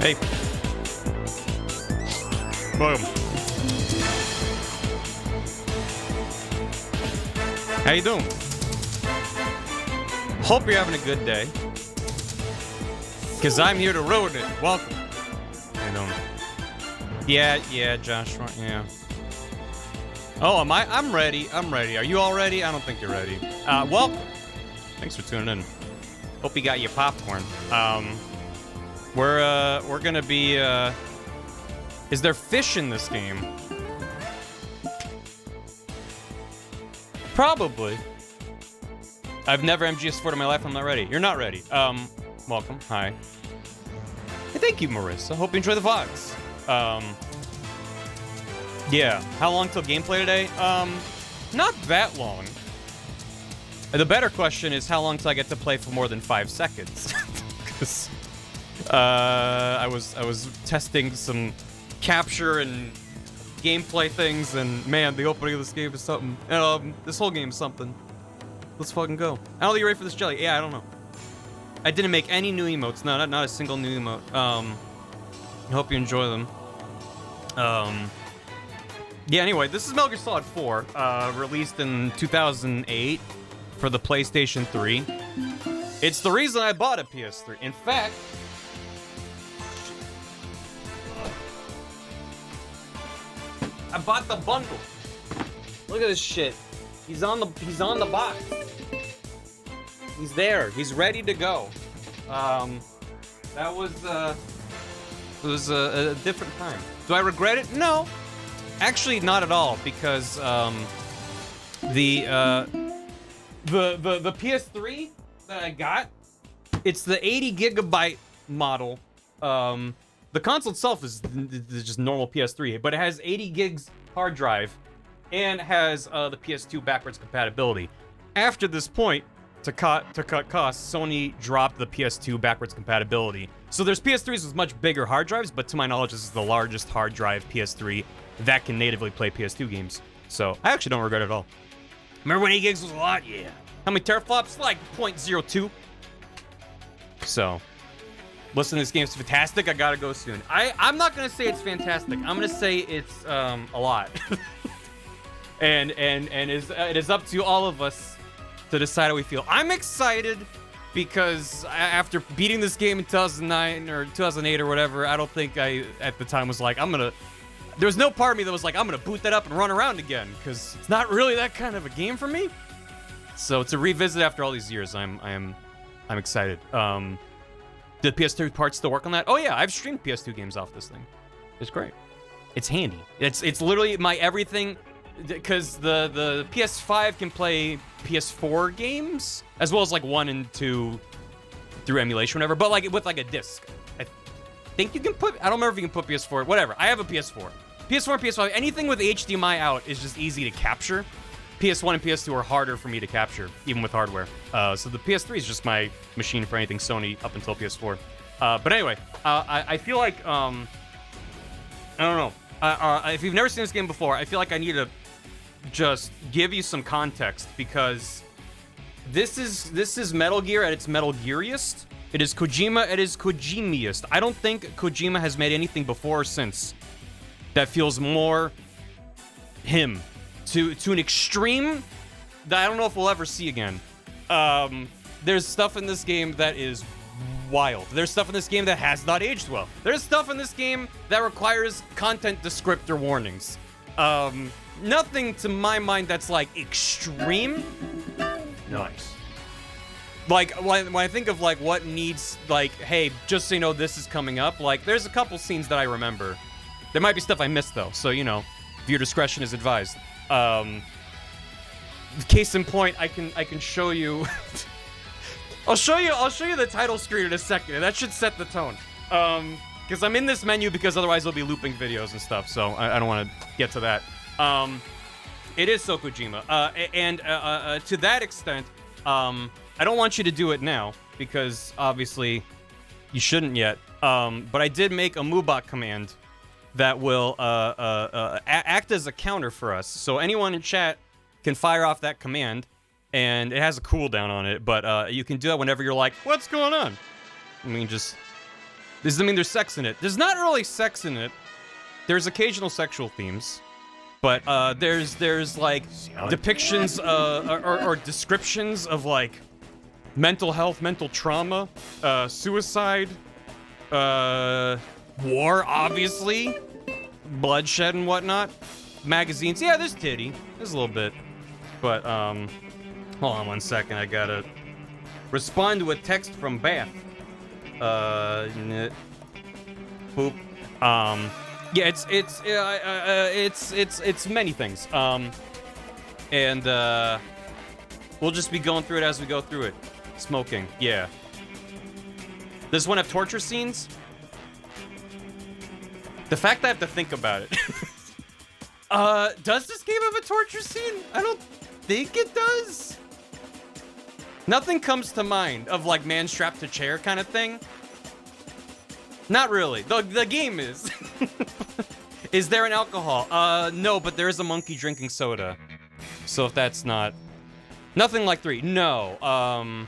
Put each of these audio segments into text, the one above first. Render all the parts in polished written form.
Hey. Welcome. How you doing? Hope you're having a good day. Because I'm here to ruin it. Welcome. I don't. Yeah, Josh. Yeah. Oh, am I? I'm ready. I'm ready. Are you all ready? I don't think you're ready. Welcome. Thanks for tuning in. Hope you got your popcorn. We're gonna be, is there fish in this game? Probably. I've never MGS4 in my life. I'm not ready. You're not ready. Welcome. Hi. Hey, thank you, Marissa. Hope you enjoy the vlogs. Yeah. How long till gameplay today? Not that long. The better question is how long till I get to play for more than 5 seconds. Because I was testing some capture and gameplay things, and man, the opening of this game is something. This whole game is something. Let's fucking go. I don't think you're ready for this jelly. Yeah, I don't know. I didn't make any new emotes. No, not a single new emote. I hope you enjoy them. Yeah, anyway, this is Metal Gear Solid 4, released in 2008 for the PlayStation 3. It's the reason I bought a PS3. In fact, I bought the bundle. Look at this shit. He's on the box. He's there. He's ready to go. That was it was a different time. Do I regret it? No. Actually, not at all, because the PS3 that I got, it's the 80 gigabyte model. The console itself is just normal PS3, but it has 80 gigs hard drive and has the PS2 backwards compatibility. After this point, to cut costs, Sony dropped the PS2 backwards compatibility. So there's PS3s with much bigger hard drives, but to my knowledge, this is the largest hard drive PS3 that can natively play PS2 games. So I actually don't regret it at all. Remember when 8 gigs was a lot? Yeah. How many teraflops? Like 0.02. So, listen, this game's fantastic. I gotta go soon. I'm not gonna say it's fantastic. I'm gonna say it's a lot. and it is up to all of us to decide how we feel. I'm excited because after beating this game in 2009 or 2008 or whatever, I don't think I at the time was like, there was no part of me that was like, I'm gonna boot that up and run around again, because it's not really that kind of a game for me. So to revisit after all these years, I'm excited. Did PS2 parts still work on that? Oh yeah, I've streamed PS2 games off this thing. It's great. It's handy. It's literally my everything, because the PS5 can play PS4 games as well as like 1 and 2 through emulation, whatever. But like with like a disc, I think you can put. I don't remember if you can put PS4. Whatever. I have a PS4. PS4 and PS5. Anything with HDMI out is just easy to capture. PS1 and PS2 are harder for me to capture, even with hardware. So the PS3 is just my machine for anything Sony up until PS4. But anyway, I feel like I don't know. If you've never seen this game before, I feel like I need to just give you some context, because this is Metal Gear at its Metal Geariest. It is Kojima at his Kojimiest. I don't think Kojima has made anything before or since that feels more him to an extreme that I don't know if we'll ever see again. There's stuff in this game that is wild. There's stuff in this game that has not aged well. There's stuff in this game that requires content descriptor warnings. Nothing to my mind that's like extreme. Nice. Like when I think of like what needs, like, hey, just so you know, this is coming up. Like, there's a couple scenes that I remember. There might be stuff I missed though, so you know, viewer discretion is advised. Case in point, I can show you. I'll show you the title screen in a second, and that should set the tone. Because I'm in this menu because otherwise it'll be looping videos and stuff, so I don't want to get to that. It is so Kojima, and to that extent, I don't want you to do it now because obviously you shouldn't yet. But I did make a moobot command that will act as a counter for us. So anyone in chat can fire off that command, and it has a cooldown on it, but you can do that whenever you're like, what's going on? I mean, just Does that mean there's sex in it? There's not really sex in it. There's occasional sexual themes, but there's like depictions or descriptions of like mental health, mental trauma, suicide, war, obviously, bloodshed and whatnot. Magazines, yeah, there's titty. There's a little bit. But, hold on 1 second. I gotta respond to a text from Bath. Boop. Yeah, it's many things. And, we'll just be going through it as we go through it. Smoking, yeah. Does this one have torture scenes? The fact I have to think about it. Does this game have a torture scene? I don't think it does. Nothing comes to mind of like man strapped to chair kind of thing. Not really. The game is. Is there an alcohol? No, but there is a monkey drinking soda. So if that's not... Nothing like 3. No.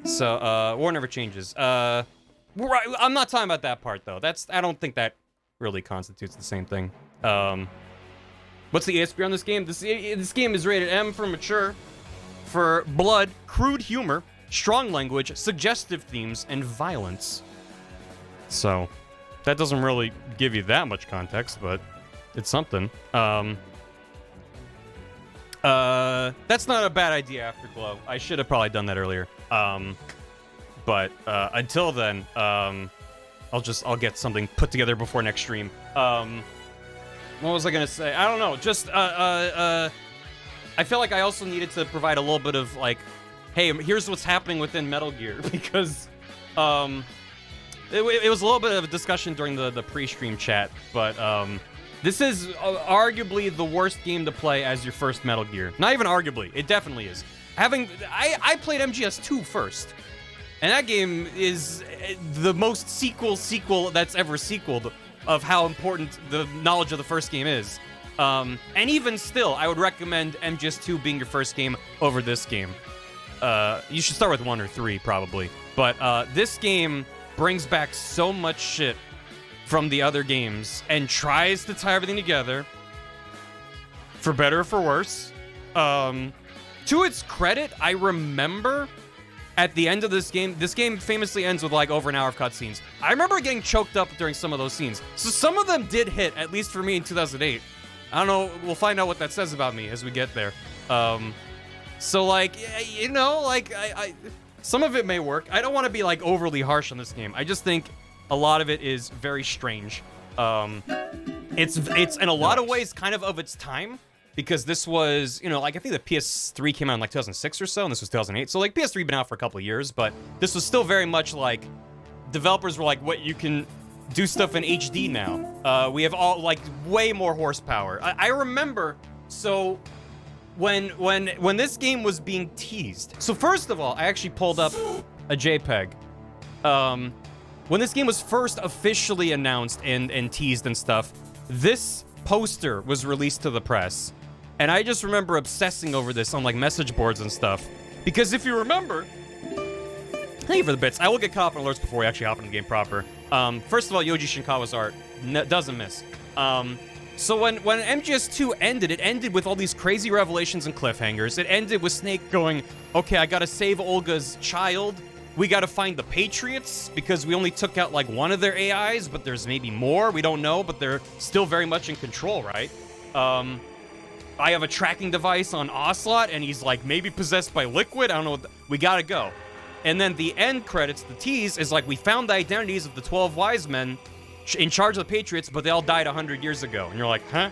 So, war never changes. Right, I'm not talking about that part, though. I don't think that really constitutes the same thing. What's the ASP on this game? This game is rated M for mature, for blood, crude humor, strong language, suggestive themes, and violence. So, that doesn't really give you that much context, but it's something. That's not a bad idea, Afterglow. I should have probably done that earlier. But until then, I'll get something put together before next stream. What was I gonna say? I don't know. Just I feel like I also needed to provide a little bit of like, hey, here's what's happening within Metal Gear, because it was a little bit of a discussion during the pre-stream chat, but this is arguably the worst game to play as your first Metal Gear. Not even arguably, it definitely is. I played MGS2 first, and that game is the most sequel that's ever sequeled of how important the knowledge of the first game is. And even still, I would recommend MGS2 being your first game over this game. You should start with 1 or 3, probably. But this game brings back so much shit from the other games and tries to tie everything together, for better or for worse. To its credit, I remember at the end of this game famously ends with like over an hour of cutscenes. I remember getting choked up during some of those scenes. So some of them did hit, at least for me in 2008. I don't know, we'll find out what that says about me as we get there. So like, you know, like some of it may work. I don't want to be like overly harsh on this game. I just think a lot of it is very strange. It's in a lot of ways kind of its time, because this was, you know, like I think the PS3 came out in like 2006 or so, and this was 2008. So like PS3 been out for a couple of years, but this was still very much like developers were like, what, you can do stuff in HD now. We have all like way more horsepower. I remember, so when this game was being teased. So first of all, I actually pulled up a JPEG. When this game was first officially announced and teased and stuff, this poster was released to the press. And I just remember obsessing over this on like message boards and stuff. Because if you remember, thank you for the bits. I will get caught up on alerts before we actually hop into the game proper. First of all, Yoji Shinkawa's art doesn't miss. So when MGS2 ended, it ended with all these crazy revelations and cliffhangers. It ended with Snake going, okay, I gotta save Olga's child. We gotta find the Patriots, because we only took out like one of their AIs, but there's maybe more. We don't know, but they're still very much in control, right? I have a tracking device on Ocelot, and he's like maybe possessed by liquid. I don't know. We gotta go. And then the end credits, the tease, is like, we found the identities of the 12 wise men in charge of the Patriots, but they all died 100 years ago. And you're like, huh?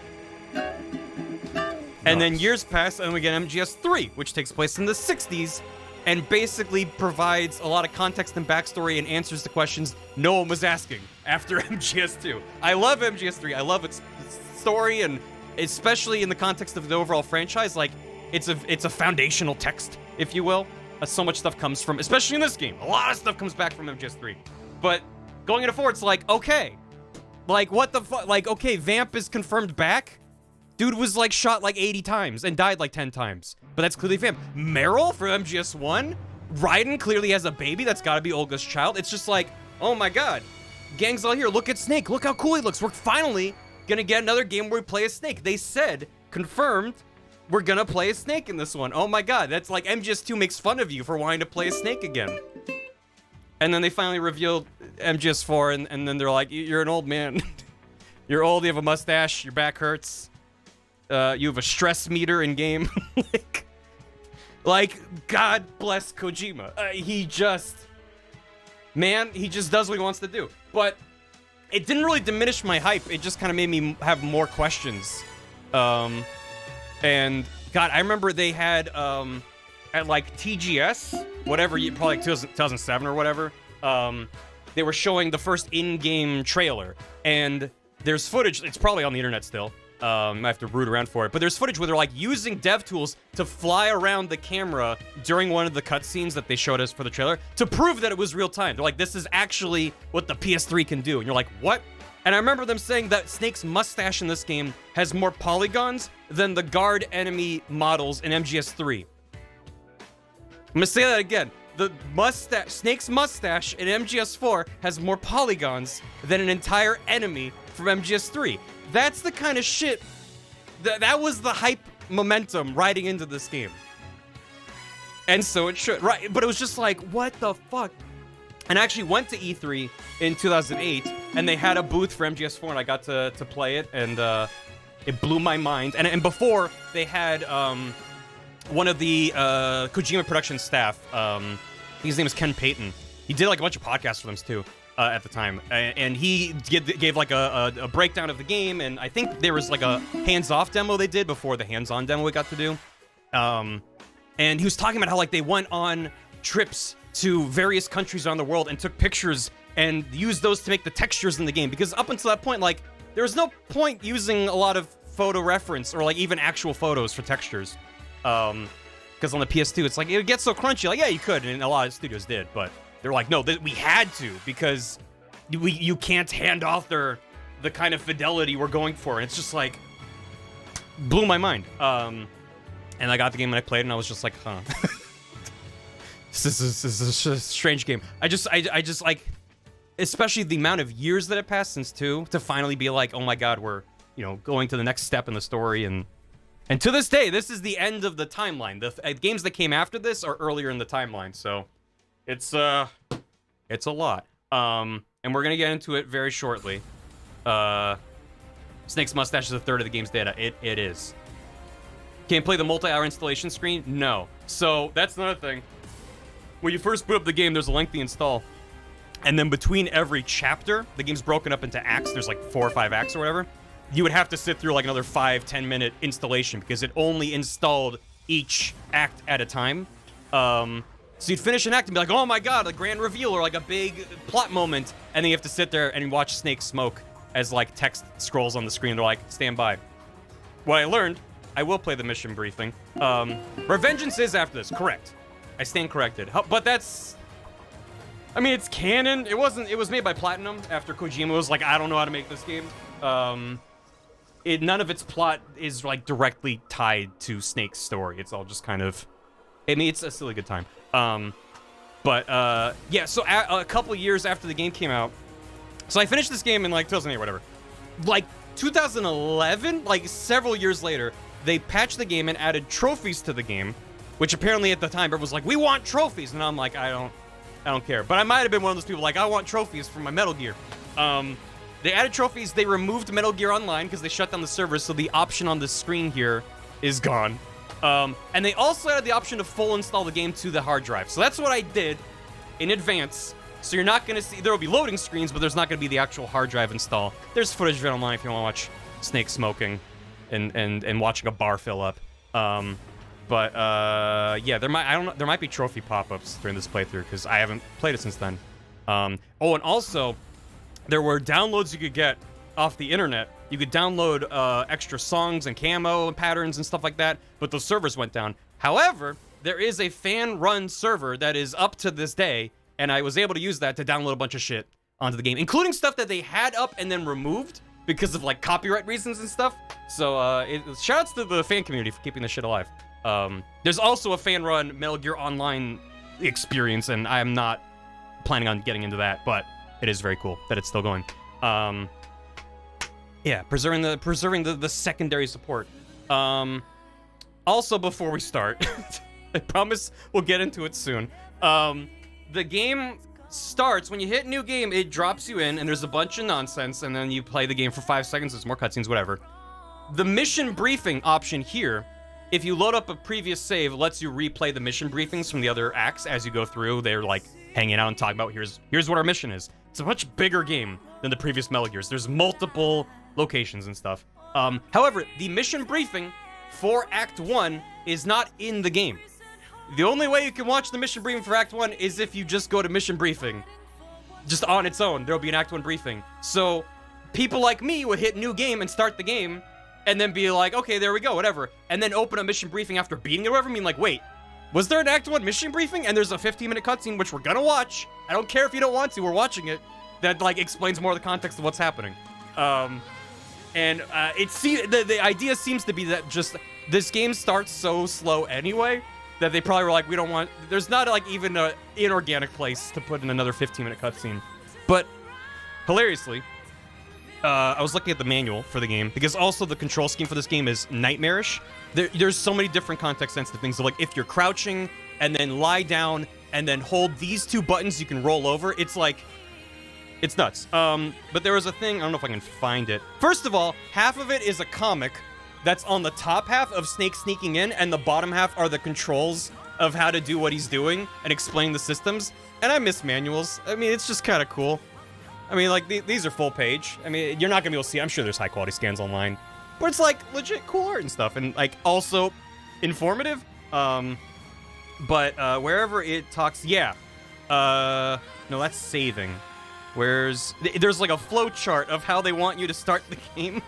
And then years pass, and we get MGS3, which takes place in the 60s, and basically provides a lot of context and backstory and answers to questions no one was asking after MGS2. I love MGS3. I love its story, and especially in the context of the overall franchise, like, it's a foundational text, if you will. So much stuff comes from, especially in this game, a lot of stuff comes back from MGS3. But going into 4, it's like, okay, like, what the fuck? Like, okay, Vamp is confirmed back. Dude was like shot like 80 times and died like 10 times. But that's clearly Vamp. Meryl for MGS1? Raiden clearly has a baby. That's gotta be Olga's child. It's just like, Oh my god. Gang's all here. Look at Snake. Look how cool he looks. We're finally gonna get another game where we play a Snake. They said, confirmed, we're gonna play a Snake in this one. Oh my god. That's like MGS2 makes fun of you for wanting to play a Snake again. And then they finally revealed MGS4, and then they're like, you're an old man. You're old, you have a mustache, your back hurts. You have a stress meter in game. like, God bless Kojima. He just does what he wants to do. But it didn't really diminish my hype. It just kind of made me have more questions. And God, I remember they had, at like TGS, whatever, probably like 2007 or whatever, they were showing the first in-game trailer. And there's footage, it's probably on the internet still. I have to root around for it, but there's footage where they're like using dev tools to fly around the camera during one of the cutscenes that they showed us for the trailer to prove that it was real time. They're like, this is actually what the PS3 can do. And you're like, what? And I remember them saying that Snake's mustache in this game has more polygons than the guard enemy models in MGS3. I'm gonna say that again. The mustache, Snake's mustache in MGS4 has more polygons than an entire enemy from MGS3. That's the kind of shit, that was the hype momentum riding into this game. And so it should, right? But it was just like, what the fuck? And I actually went to E3 in 2008, and they had a booth for MGS4, and I got to play it, and it blew my mind. And before, they had one of the Kojima production staff, his name is Ken Payton. He did like a bunch of podcasts for them too. At the time, and he gave like a breakdown of the game, and I think there was like a hands-off demo they did before the hands-on demo we got to do. And he was talking about how like they went on trips to various countries around the world and took pictures and used those to make the textures in the game, because up until that point, like, there was no point using a lot of photo reference or like even actual photos for textures. Because on the PS2, it's like, it gets so crunchy. Like, yeah, you could, and a lot of studios did, but they're like, no, we had to, because you can't hand off the kind of fidelity we're going for. And it's just like, blew my mind. And I got the game and I played, and I was just like, huh. This is a strange game. I just like, especially the amount of years that have passed since 2, to finally be like, oh my god, we're, going to the next step in the story. And to this day, this is the end of the timeline. The games that came after this are earlier in the timeline, so it's a lot. And we're gonna get into it very shortly. Snake's mustache is a third of the game's data. It is. Can't play the multi-hour installation screen? No. So that's another thing. When you first boot up the game, there's a lengthy install. And then between every chapter, the game's broken up into acts. There's like 4 or 5 acts or whatever. You would have to sit through like another 5-10 minute installation, because it only installed each act at a time. So you'd finish an act and be like, oh my god, a grand reveal or like a big plot moment. And then you have to sit there and watch Snake smoke as like text scrolls on the screen. They're like, stand by. What I learned, I will play the mission briefing. Revengeance is after this, correct. I stand corrected. But that's, I mean, it's canon. It was made by Platinum after Kojima was like, I don't know how to make this game. None of its plot is like directly tied to Snake's story. It's all just kind of, I mean, it's a silly good time. Yeah, so a couple years after the game came out, so I finished this game in like 2008 or whatever. Like 2011, like several years later, they patched the game and added trophies to the game, which apparently at the time everyone was like, we want trophies, and I'm like, I don't care. But I might have been one of those people like, I want trophies for my Metal Gear. They added trophies. They removed Metal Gear Online because they shut down the servers, so the option on the screen here is gone. And they also added the option to full install the game to the hard drive. So that's what I did in advance. So you're not going to see, there will be loading screens, but there's not going to be the actual hard drive install. There's footage of it online if you want to watch Snake smoking and watching a bar fill up. Yeah, there might be trophy pop-ups during this playthrough because I haven't played it since then. Oh, and also, there were downloads you could get off the internet. You could download extra songs and camo and patterns and stuff like that, but those servers went down. However, there is a fan-run server that is up to this day, and I was able to use that to download a bunch of shit onto the game, including stuff that they had up and then removed because of like copyright reasons and stuff. So shoutouts to the fan community for keeping this shit alive. There's also a fan-run Metal Gear Online experience, and I am not planning on getting into that, but it is very cool that it's still going. Yeah, preserving the secondary support. Also, before we start, I promise we'll get into it soon. The game starts when you hit new game, it drops you in, and there's a bunch of nonsense, and then you play the game for 5 seconds. There's more cutscenes, whatever. The mission briefing option here, if you load up a previous save, lets you replay the mission briefings from the other acts as you go through. They're like hanging out and talking about here's what our mission is. It's a much bigger game than the previous Metal Gears. There's multiple locations and stuff. However, the mission briefing for Act 1 is not in the game. The only way you can watch the mission briefing for Act 1 is if you just go to mission briefing. Just on its own, there'll be an Act 1 briefing. So, people like me would hit new game and start the game, and then be like, okay, there we go, whatever. And then open a mission briefing after beating it or whatever, mean like, wait, was there an Act 1 mission briefing? And there's a 15-minute cutscene, which we're gonna watch. I don't care if you don't want to, we're watching it. That, like, explains more of the context of what's happening. The idea seems to be that just this game starts so slow anyway that they probably were like, we don't want. There's not like even an inorganic place to put in another 15-minute cutscene. But hilariously, I was looking at the manual for the game because also the control scheme for this game is nightmarish. There's so many different context-sensitive things. So like if you're crouching and then lie down and then hold these 2 buttons, you can roll over. It's like. It's nuts. But there was a thing, I don't know if I can find it. First of all, half of it is a comic that's on the top half of Snake sneaking in, and the bottom half are the controls of how to do what he's doing and explain the systems. And I miss manuals. I mean, it's just kind of cool. I mean, like, these are full page. I mean, you're not gonna be able to see, I'm sure there's high quality scans online, but it's like legit cool art and stuff, and like also informative. But wherever it talks, yeah. No, that's saving. There's like a flow chart of how they want you to start the game.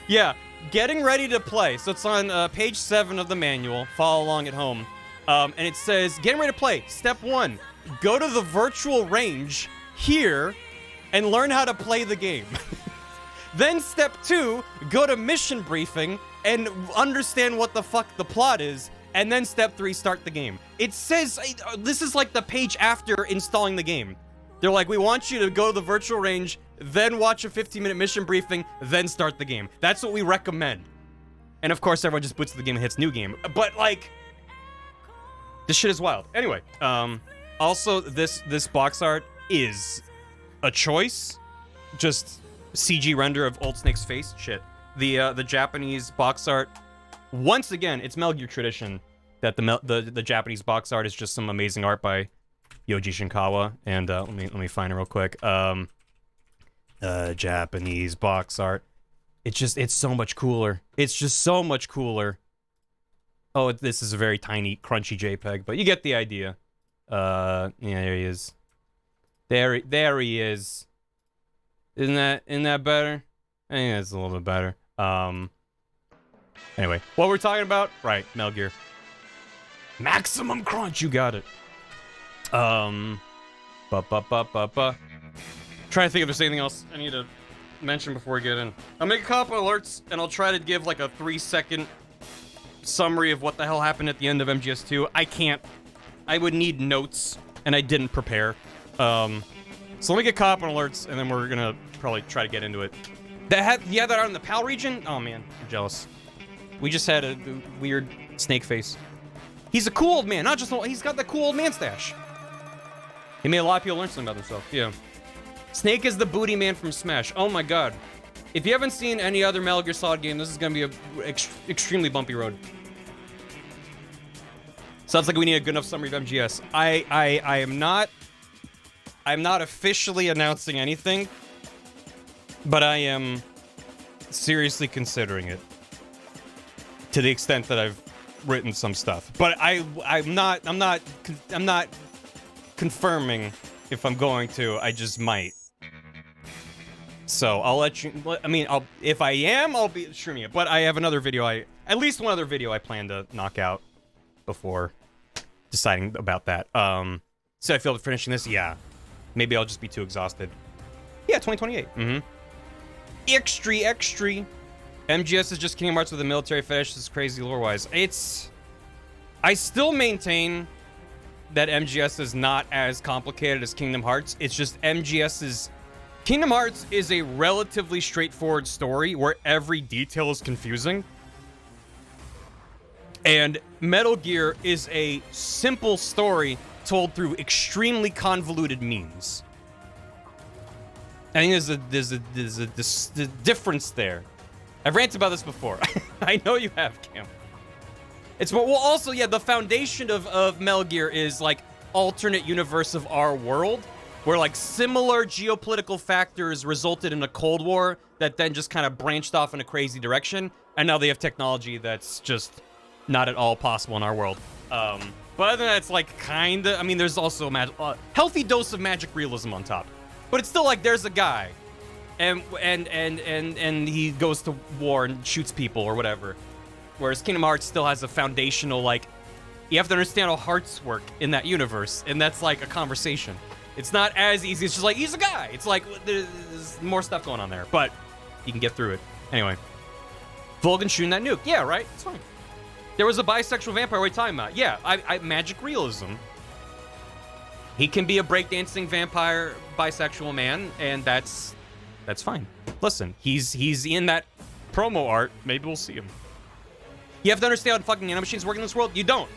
Yeah, getting ready to play. So it's on page 7 of the manual. Follow along at home. And it says, getting ready to play. Step 1, go to the virtual range here and learn how to play the game. Then step 2, go to mission briefing and understand what the fuck the plot is. And then step 3, start the game. It says, this is like the page after installing the game. They're like, we want you to go to the virtual range, then watch a 15-minute mission briefing, then start the game. That's what we recommend. And of course, everyone just boots the game and hits new game. But like, this shit is wild. Anyway, also this box art is a choice. Just CG render of Old Snake's face. Shit. The Japanese box art. Once again, it's Metal Gear tradition that the Japanese box art is just some amazing art by Yoji Shinkawa, and let me find it real quick. Japanese box art. It's so much cooler. It's just so much cooler. Oh, this is a very tiny, crunchy JPEG, but you get the idea. Yeah, there he is. There he is. Isn't that better? I think that's a little bit better. Anyway, what we're talking about? Right, Metal Gear. Maximum crunch, you got it. Trying to think if there's anything else I need to mention before we get in. I'll make a couple alerts, and I'll try to give like a 3-second summary of what the hell happened at the end of MGS2. I can't. I would need notes, and I didn't prepare. So let me get caught up on alerts, and then we're gonna probably try to get into it. That out in the PAL region? Oh man, I'm jealous. We just had a weird snake face. He's a cool old man, not just he's got the cool old man stash. He made a lot of people learn something about themselves. Yeah. Snake is the booty man from Smash. Oh my god. If you haven't seen any other Metal Gear Solid game, this is gonna be a extremely bumpy road. Sounds like we need a good enough summary of MGS. I'm not officially announcing anything, but I am seriously considering it. To the extent that I've written some stuff. But I'm not confirming if I'm going to. I just might. So I'll let you. I mean, if I am, I'll be streaming it. But I have another video. At least one other video I plan to knock out before deciding about that. So I feel finishing this. Yeah, maybe I'll just be too exhausted. Yeah, 2028. Extreme. MGS is just Kingdom Hearts with a military fetish. This is crazy lore-wise. I still maintain that MGS is not as complicated as Kingdom Hearts. It's just Kingdom Hearts is a relatively straightforward story where every detail is confusing. And Metal Gear is a simple story told through extremely convoluted means. I think there's a difference there. I've ranted about this before. I know you have, Cam. Well, also, yeah, the foundation of Metal Gear is like alternate universe of our world, where like similar geopolitical factors resulted in a Cold War that then just kind of branched off in a crazy direction, and now they have technology that's just not at all possible in our world. But other than that, it's like kinda. I mean, there's also a healthy dose of magic realism on top, but it's still like there's a guy, and he goes to war and shoots people or whatever. Whereas Kingdom Hearts still has a foundational, like, you have to understand how hearts work in that universe, and that's like a conversation. It's not as easy. It's just like, he's a guy. It's like, there's more stuff going on there, but you can get through it. Anyway. Vulcan shooting that nuke. Yeah, right? It's fine. There was a bisexual vampire we're talking about. Yeah, magic realism. He can be a breakdancing vampire bisexual man, and that's fine. Listen, he's in that promo art. Maybe we'll see him. You have to understand how fucking nanomachines work in this world? You don't.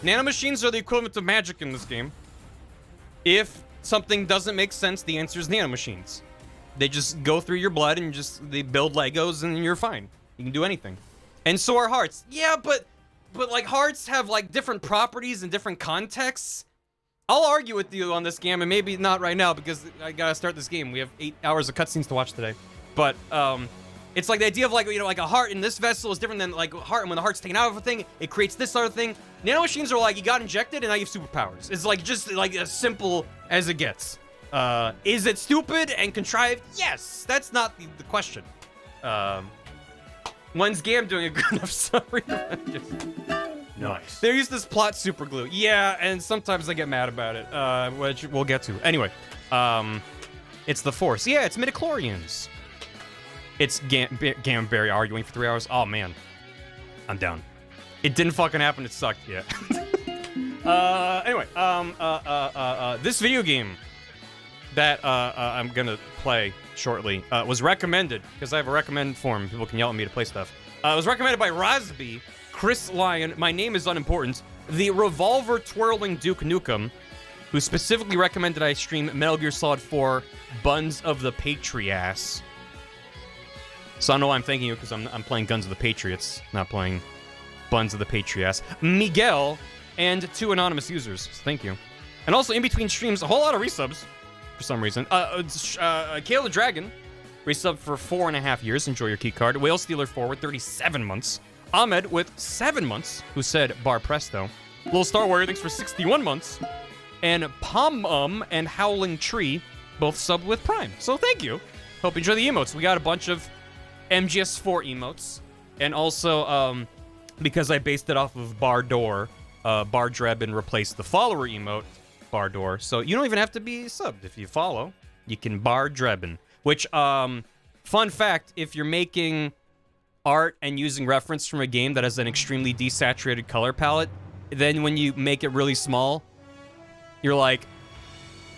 Nanomachines are the equivalent of magic in this game. If something doesn't make sense, the answer is nanomachines. They just go through your blood and they build Legos and you're fine. You can do anything. And so are hearts. Yeah, but like hearts have like different properties and different contexts. I'll argue with you on this game, and maybe not right now because I gotta start this game. We have 8 hours of cutscenes to watch today. But, it's like the idea of like, you know, like a heart in this vessel is different than like a heart, and when the heart's taken out of a thing, it creates this other thing. Nanomachines are like, you got injected and now you have superpowers. It's like just like as simple as it gets. Is it stupid and contrived? Yes, that's not the question. When's Gam doing a good enough summary? Nice. They use this plot super glue. Yeah, and sometimes I get mad about it, which we'll get to. Anyway, it's the Force. Yeah, it's midichlorians. It's Gam and Barry arguing for 3 hours. Oh, man. I'm down. It didn't fucking happen. It sucked. Yeah. Anyway, this video game that I'm gonna play shortly was recommended, because I have a recommend form. People can yell at me to play stuff. It was recommended by Rosby, Chris Lyon, my name is unimportant, the revolver twirling Duke Nukem, who specifically recommended I stream Metal Gear Solid 4 Buns of the Patriots. So I don't know why I'm thanking you, because I'm playing Guns of the Patriots, not playing Buns of the Patriots. Miguel, and 2 anonymous users. So thank you. And also, in between streams, a whole lot of resubs, for some reason. Kayla Dragon, resub for 4.5 years. Enjoy your key card. Whale Stealer Forward, 37 months. Ahmed with 7 months, who said, bar presto. Little Star Warrior, thanks for 61 months. And Pom and Howling Tree, both subbed with Prime. So thank you. Hope you enjoy the emotes. We got a bunch of MGS4 emotes, and also because I based it off of Bar Door, Bar Drebin replaced the follower emote, Bar Door, so you don't even have to be subbed. If you follow, you can Bar Drebin, which fun fact, if you're making art and using reference from a game that has an extremely desaturated color palette, then when you make it really small, you're like,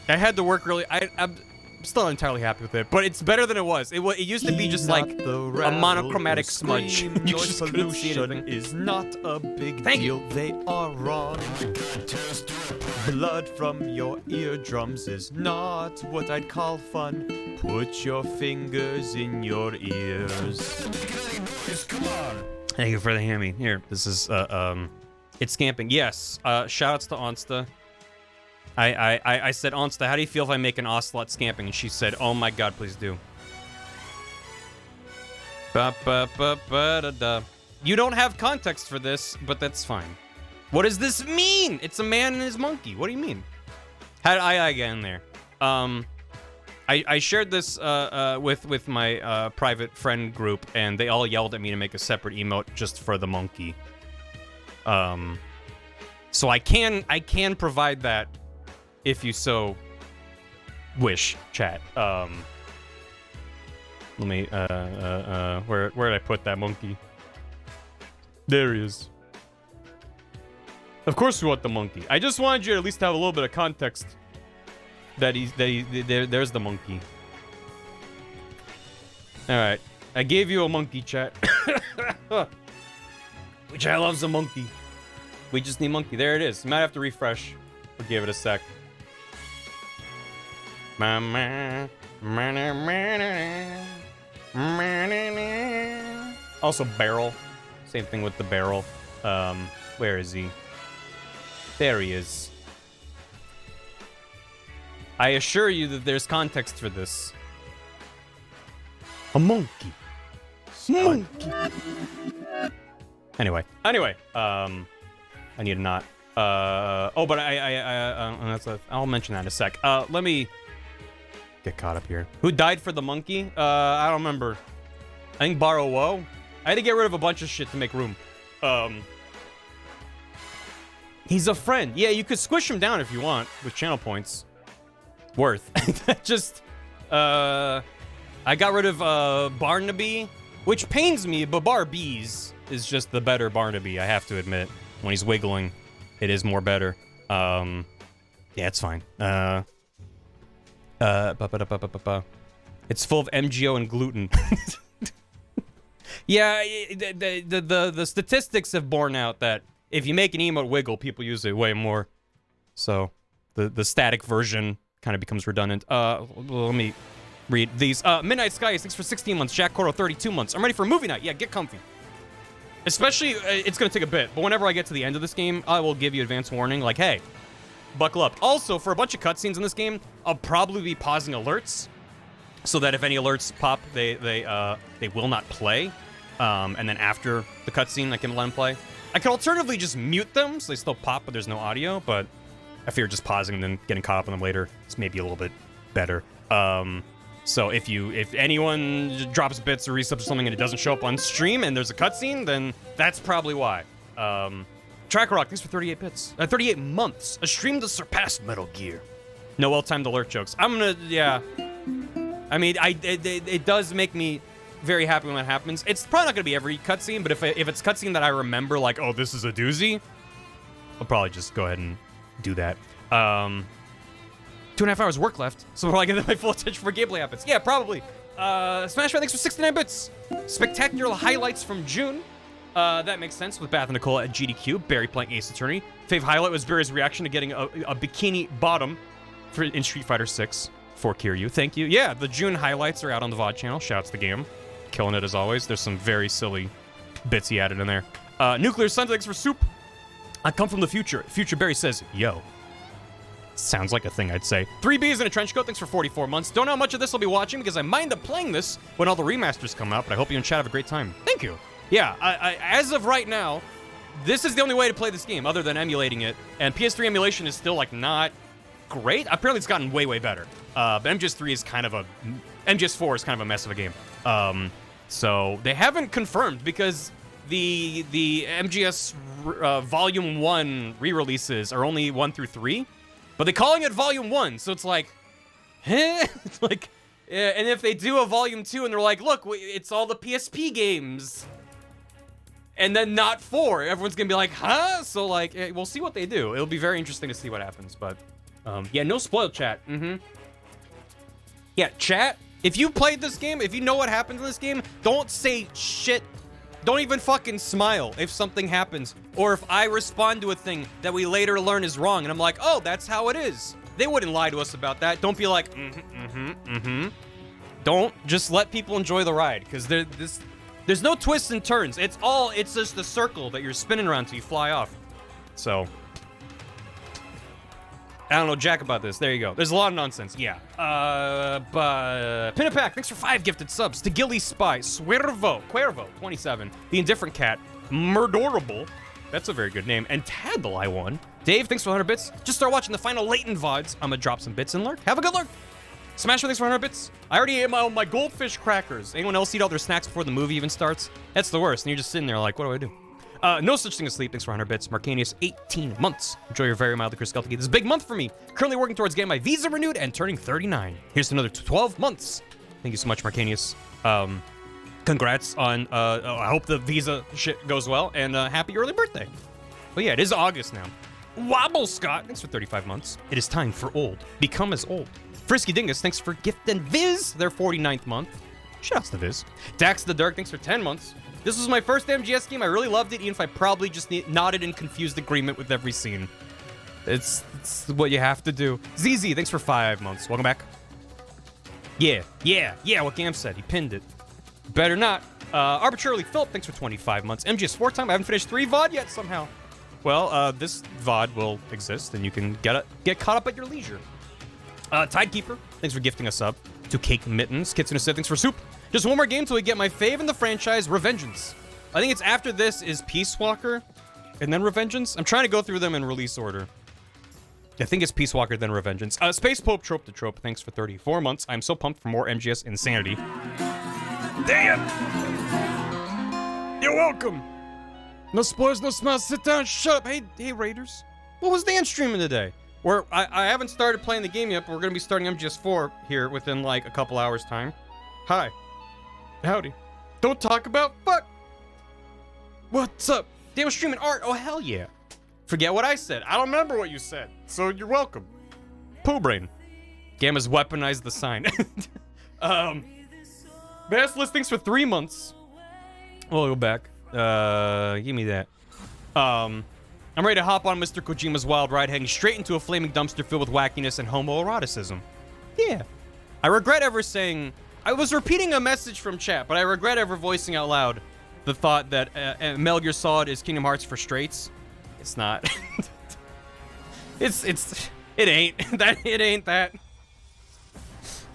I had to work really, I'm still not entirely happy with it, but it's better than it was. It used to be just like a monochromatic smudge. You just couldn't see anything. Is not a big deal. They are wrong. Blood from your eardrums is not what I'd call fun. Put your fingers in your ears. Come on. Thank you for the hammy. Here, this is it's camping. Yes. Shoutouts to Onsta. I said, Onsta, how do you feel if I make an Ocelot scamping? And she said, oh my god, please do. You don't have context for this, but that's fine. What does this mean? It's a man and his monkey. What do you mean? How did I get in there? I shared this with my private friend group, and they all yelled at me to make a separate emote just for the monkey. So I can provide that if you so wish, chat. Let me, where did I put that monkey? There he is. Of course we want the monkey. I just wanted you to at least have a little bit of context that there's the monkey. All right. I gave you a monkey, chat. Which I loves a monkey. We just need monkey. There it is. You might have to refresh. We'll give it a sec. Also barrel. Same thing with the barrel. Where is he? There he is. I assure you that there's context for this. A monkey. Monkey. Anyway. I need a knot. Oh, but I'll mention that in a sec. Let me get caught up here. Who died for the monkey? I don't remember. I think BarryWasStreaming. I had to get rid of a bunch of shit to make room. He's a friend. Yeah, you could squish him down if you want with channel points. Worth. Just, I got rid of Barnaby, which pains me, but Barbees is just the better Barnaby, I have to admit. When he's wiggling, it is more better. Yeah, it's fine. It's full of MGO and gluten. Yeah, the statistics have borne out that if you make an emote wiggle, people use it way more. So the static version kind of becomes redundant. Let me read these. Midnight Sky, thanks for 16 months. Jack Coro, 32 months. I'm ready for movie night. Yeah, get comfy. Especially, it's going to take a bit, but whenever I get to the end of this game, I will give you advance warning, like, hey, buckle up. Also, for a bunch of cutscenes in this game, I'll probably be pausing alerts, so that if any alerts pop, they will not play. And then after the cutscene, I can let them play. I could alternatively just mute them, so they still pop, but there's no audio, but I fear just pausing and then getting caught up on them later is maybe a little bit better. So if anyone drops bits or resubs or something and it doesn't show up on stream and there's a cutscene, then that's probably why. Tracker Rock, thanks for 38 bits. 38 months. A stream to surpass Metal Gear. No well-timed alert jokes. I'm gonna, yeah. I mean, it does make me very happy when that happens. It's probably not gonna be every cutscene, but if it's cutscene that I remember, like, oh, this is a doozy, I'll probably just go ahead and do that. 2.5 hours work left, so probably gonna get my full attention for gameplay happens. Yeah, probably. Smash Rat, thanks for 69 bits. Spectacular highlights from June. That makes sense with Bath and Nicole at GDQ. Barry playing Ace Attorney. Fave highlight was Barry's reaction to getting a bikini bottom in Street Fighter 6 for Kiryu. Thank you. Yeah, the June highlights are out on the VOD channel. Shouts to the game. Killing it as always. There's some very silly bits he added in there. Nuclear Sun, thanks for soup. I come from the future. Future Barry says, yo. Sounds like a thing I'd say. 3Bs in a trench coat, thanks for 44 months. Don't know how much of this I'll be watching because I might end up playing this when all the remasters come out, but I hope you and chat have a great time. Thank you. Yeah, as of right now, this is the only way to play this game other than emulating it, and PS3 emulation is still, like, not great. Apparently it's gotten way, way better. But MGS4 is kind of a mess of a game. So they haven't confirmed because the MGS Volume 1 re-releases are only 1 through 3. But they're calling it Volume 1, so it's like, eh? It's like, yeah, and if they do a Volume 2 and they're like, look, it's all the PSP games, and then not 4, everyone's gonna be like, huh? So, like, we'll see what they do. It'll be very interesting to see what happens, but, yeah, no spoil, chat. Yeah, chat, if you played this game, if you know what happens in this game, don't say shit. Don't even fucking smile if something happens, or if I respond to a thing that we later learn is wrong, and I'm like, oh, that's how it is. They wouldn't lie to us about that. Don't be like, Don't. Just let people enjoy the ride, because there's no twists and turns. It's just a circle that you're spinning around till you fly off. So, I don't know jack about this. There you go. There's a lot of nonsense. Yeah. But Pinapack, thanks for 5 gifted subs. To Gilly Spy, Cuervo, 27. The Indifferent Cat, Murdorable. That's a very good name. And Tad the Lie One. Dave, thanks for 100 bits. Just start watching the final Leighton VODs. I'm gonna drop some bits in lurk. Have a good lurk. Smash, thanks for 100 bits. I already ate my goldfish crackers. Anyone else eat all their snacks before the movie even starts? That's the worst. And you're just sitting there like, what do I do? No such thing as sleep. Thanks for 100 bits. Marcanius, 18 months. Enjoy your very mildly Chris Skelton. This is a big month for me. Currently working towards getting my visa renewed and turning 39. Here's to another 12 months. Thank you so much, Marcanius. Congrats on, I hope the visa shit goes well, and happy early birthday. Oh yeah, it is August now. Wobble Scott, thanks for 35 months. It is time for old. Become as old. Frisky Dingus, thanks for Gift and Viz, their 49th month. Shoutouts to Viz. Dax the Dark, thanks for 10 months. This was my first MGS game. I really loved it, even if I probably just nodded in confused agreement with every scene. It's what you have to do. ZZ, thanks for 5 months. Welcome back. Yeah, what Gam said. He pinned it. Better not. Arbitrarily Philip, thanks for 25 months. MGS4 time. I haven't finished 3 VOD yet somehow. Well, this VOD will exist, and you can get caught up at your leisure. Tidekeeper, thanks for gifting a sub. To Cake Mittens. Kitsune Sid, thanks for soup. Just one more game till we get my fave in the franchise, Revengeance. I think it's after this is Peace Walker, and then Revengeance. I'm trying to go through them in release order. I think it's Peace Walker, then Revengeance. Space Pope Trope to Trope, thanks for 34 months. I'm so pumped for more MGS insanity. Damn! You're welcome! No spoilers, no smells, sit down, shut up! Hey Raiders. What was Dan streaming today? I haven't started playing the game yet, but we're gonna be starting MGS4 here within like a couple hours time. Hi. Howdy. Don't talk about fuck! What's up? Dan was streaming art, oh hell yeah. Forget what I said. I don't remember what you said, so you're welcome. Poo brain. Gamma's weaponized the sign. Best listings for 3 months. We'll go back. Give me that. I'm ready to hop on Mr. Kojima's wild ride, heading straight into a flaming dumpster filled with wackiness and homoeroticism. Yeah. I regret ever saying... I was repeating a message from chat, but I regret ever voicing out loud the thought that Metal Gear Solid is Kingdom Hearts for straights. It's not. it ain't that.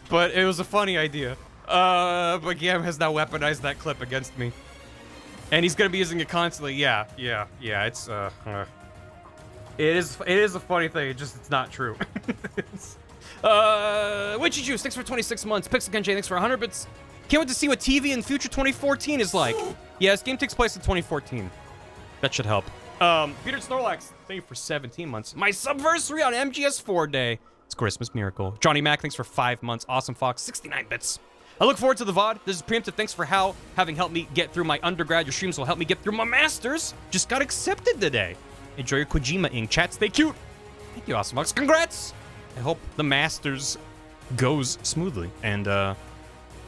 But it was a funny idea. But Gam has now weaponized that clip against me. And he's gonna be using it constantly. Yeah, it's it is a funny thing, it's not true. Witchy Juice, thanks for 26 months. Pixel Kenjay, thanks for 100 bits. Can't wait to see what TV in future 2014 is like. Yeah, this game takes place in 2014. That should help. Peter Snorlax, thank you for 17 months. My subversary on MGS4 day. It's Christmas miracle. Johnny Mac, thanks for 5 months. Awesome Fox, 69 bits. I look forward to the VOD. This is Preemptive. Thanks for having helped me get through my undergrad. Your streams will help me get through my masters. Just got accepted today. Enjoy your Kojima ing. Chat, stay cute. Thank you, Awesome Fox. Congrats. I hope the masters goes smoothly. And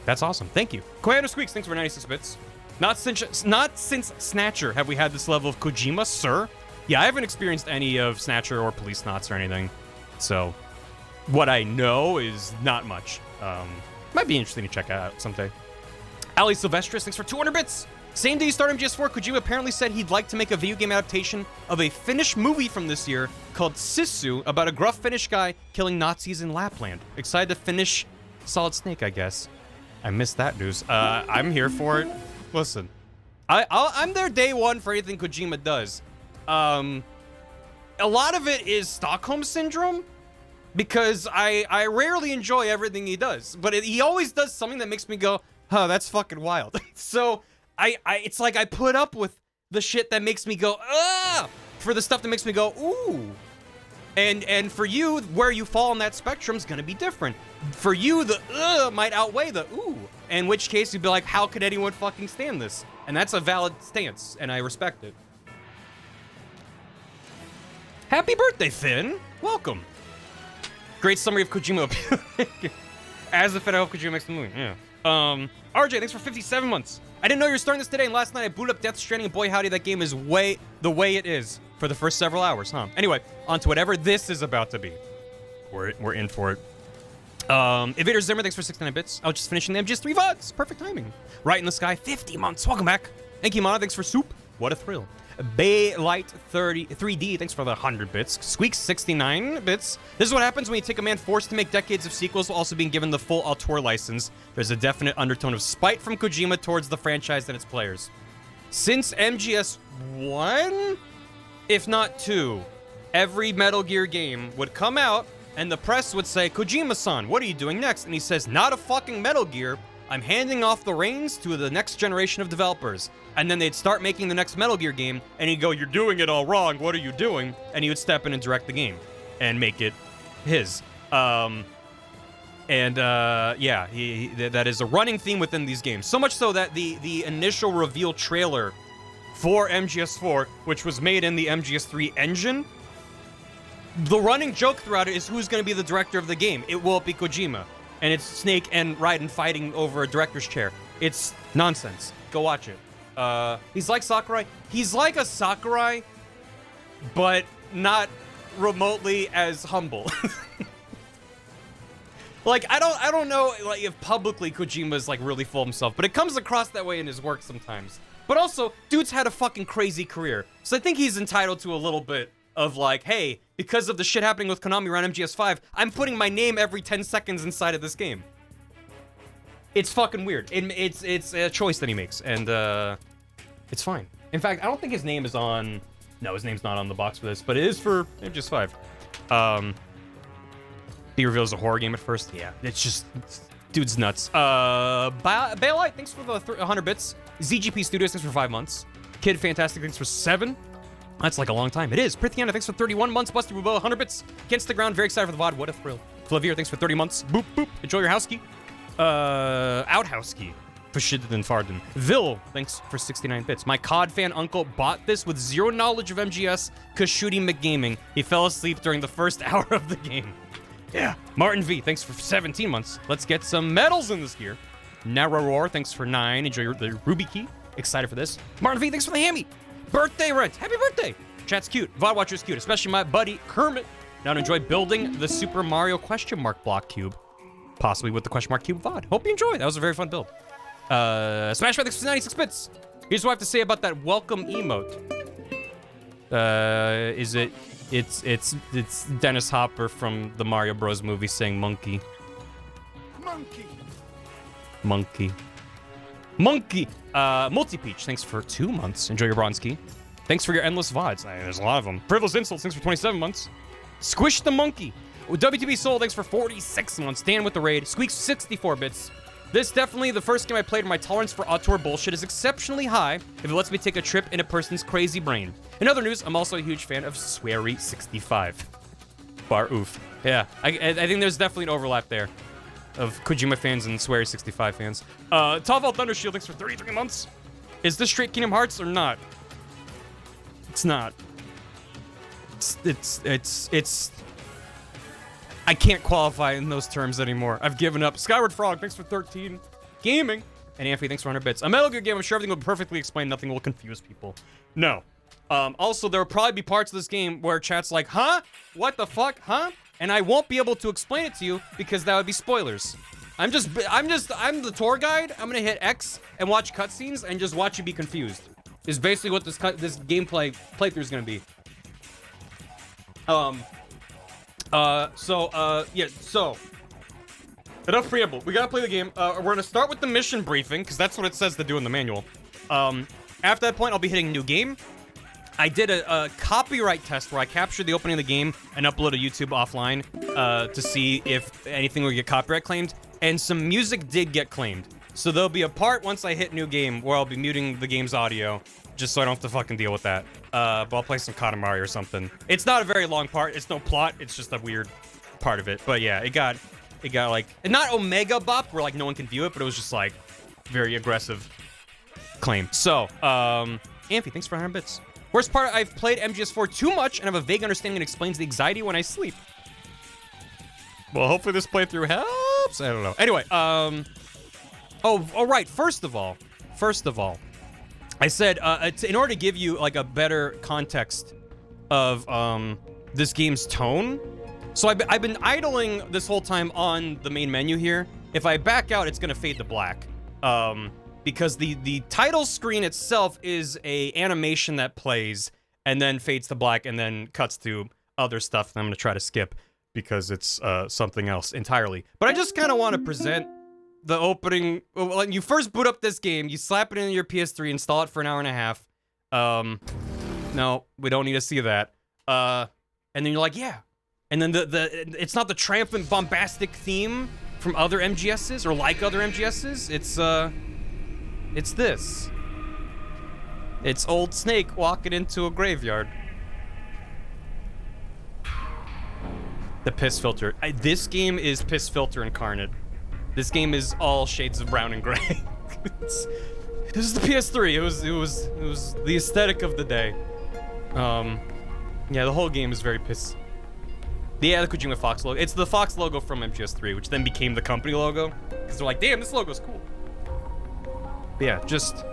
that's awesome. Thank you. Koyano Squeaks, thanks for 96 bits. Not since Snatcher have we had this level of Kojima, sir. Yeah, I haven't experienced any of Snatcher or Police Knots or anything. So, what I know is not much. Might be interesting to check out someday. Ali Silvestris, thanks for 200 bits. Same day you start MGS4, Kojima apparently said he'd like to make a video game adaptation of a Finnish movie from this year called Sissu about a gruff Finnish guy killing Nazis in Lapland. Excited to finish Solid Snake, I guess. I missed that news. I'm here for it. Listen, I'm there day one for anything Kojima does. A lot of it is Stockholm Syndrome, because I rarely enjoy everything he does, but he always does something that makes me go, huh, that's fucking wild. So it's like I put up with the shit that makes me go, ah, for the stuff that makes me go, ooh. And for you, where you fall on that spectrum is gonna be different. For you, the might outweigh the ooh. In which case, you'd be like, how could anyone fucking stand this? And that's a valid stance, and I respect it. Happy birthday, Finn. Welcome. Great summary of Kojima. As a fan, I hope Kojima makes the movie. Yeah. RJ, thanks for 57 months. I didn't know you were starting this today, and last night I booted up Death Stranding, and boy howdy, that game is the way it is for the first several hours, huh? Anyway, on to whatever this is about to be. We're in for it. Evader Zimmer, thanks for 69 bits. I was just finishing the MGS3 VODs. Perfect timing. Right in the Sky, 50 months. Welcome back. Thank you, Mana. Thanks for soup. What a thrill. Bay Light 3D, thanks for the 100 bits. Squeaks, 69 bits. This is what happens when you take a man forced to make decades of sequels while also being given the full auteur license. There's a definite undertone of spite from Kojima towards the franchise and its players. Since MGS 1, if not 2, every Metal Gear game would come out and the press would say, Kojima-san, what are you doing next? And he says, not a fucking Metal Gear. I'm handing off the reins to the next generation of developers. And then they'd start making the next Metal Gear game, and he'd go, you're doing it all wrong, what are you doing? And he would step in and direct the game, and make it his. Yeah, that is a running theme within these games. So much so that the initial reveal trailer for MGS4, which was made in the MGS3 engine. The running joke throughout it is who's going to be the director of the game. It will be Kojima. And it's Snake and Raiden fighting over a director's chair. It's nonsense. Go watch it. He's like Sakurai. He's like a Sakurai, but not remotely as humble. Like, I don't know, like, if publicly Kojima's, like, really full of himself, but it comes across that way in his work sometimes. But also, dude's had a fucking crazy career. So I think he's entitled to a little bit of, like, hey, because of the shit happening with Konami around MGS5, I'm putting my name every 10 seconds inside of this game. It's fucking weird. It's a choice that he makes, and, it's fine. In fact, I don't think his name is on... No, his name's not on the box for this, but it is for MGS5. He reveals a horror game at first. Yeah, it's just... Dude's nuts. Bailite, thanks for the 100 bits. ZGP Studios, thanks for 5 months. Kid Fantastic, thanks for 7. That's like a long time. It is. Prithiana, thanks for 31 months. Busty Rubo, 100 bits. Against the Ground, very excited for the VOD. What a thrill. Flavier, thanks for 30 months. Boop, boop. Enjoy your house key. Outhouse key. Fashidden Farden. Vil, thanks for 69 bits. My COD fan uncle bought this with zero knowledge of MGS because shooting McGaming. He fell asleep during the first hour of the game. Yeah. Martin V, thanks for 17 months. Let's get some medals in this gear. Narrow thanks for 9. Enjoy the Ruby key. Excited for this. Martin V, thanks for the hammy. Birthday rent. Happy birthday. Chat's cute. VOD Watcher's cute, especially my buddy Kermit. Now to enjoy building the Super Mario question mark block cube. Possibly with the question mark cube VOD. Hope you enjoy. That was a very fun build. Smash thanks for 96 bits. Here's what I have to say about that welcome emote. It's Dennis Hopper from the Mario Bros movie saying monkey. Monkey. Monkey. Monkey. Multi-Peach, thanks for 2 months. Enjoy your bronze key. Thanks for your endless VODs. There's a lot of them. Frivolous Insults, thanks for 27 months. Squish the Monkey. WTB Soul, thanks for 46 months. Dan with the raid. Squeaks 64 bits. This definitely the first game I played where my tolerance for auteur bullshit is exceptionally high if it lets me take a trip in a person's crazy brain. In other news, I'm also a huge fan of Swery65. Bar oof. Yeah, I think there's definitely an overlap there of Kojima fans and Swery65 fans. Tallval Thundershield, thanks for 33 months. Is this straight Kingdom Hearts or not? It's not. It's I can't qualify in those terms anymore. I've given up. Skyward Frog, thanks for 13. Gaming. And Amphi, thanks for 100 bits. A Metal Gear game, I'm sure everything will be perfectly explained. Nothing will confuse people. No. Also, there will probably be parts of this game where chat's like, huh? What the fuck? Huh? And I won't be able to explain it to you because that would be spoilers. I'm the tour guide. I'm gonna hit X and watch cutscenes and just watch you be confused. Is basically what this gameplay playthrough is gonna be. So enough preamble. We gotta play the game. We're gonna start with the mission briefing, because that's what it says to do in the manual. After that point, I'll be hitting new game. I did a copyright test where I captured the opening of the game and uploaded YouTube offline to see if anything would get copyright claimed, and some music did get claimed. So there'll be a part once I hit new game where I'll be muting the game's audio, just so I don't have to fucking deal with that. But I'll play some Katamari or something. It's not a very long part. It's no plot. It's just a weird part of it. But yeah, it got like, not Omega Bop where like no one can view it, but it was just like very aggressive claim. So, Amphi, thanks for 100 bits. Worst part, I've played MGS4 too much and have a vague understanding and explains the anxiety when I sleep. Well, hopefully this playthrough helps. I don't know. Anyway, right. First of all, I said, in order to give you like a better context of this game's tone. So I've been idling this whole time on the main menu here. If I back out, it's gonna fade to black. Because the title screen itself is a animation that plays and then fades to black and then cuts to other stuff that I'm gonna try to skip because it's something else entirely. But I just kind of want to present the opening. When you first boot up this game, you slap it into your PS3, install it for an hour and a half. No, we don't need to see that. And then you're like, yeah. And then it's not the triumphant, bombastic theme from other MGSs or like other MGSs. It's this. It's old Snake walking into a graveyard. The piss filter. This game is piss filter incarnate. This game is all shades of brown and gray. This is the PS3. It was the aesthetic of the day. Yeah, the whole game is very piss. Yeah, the Kojima Fox logo. It's the Fox logo from MGS3, which then became the company logo. Because they're like, damn, this logo's cool. But yeah, just,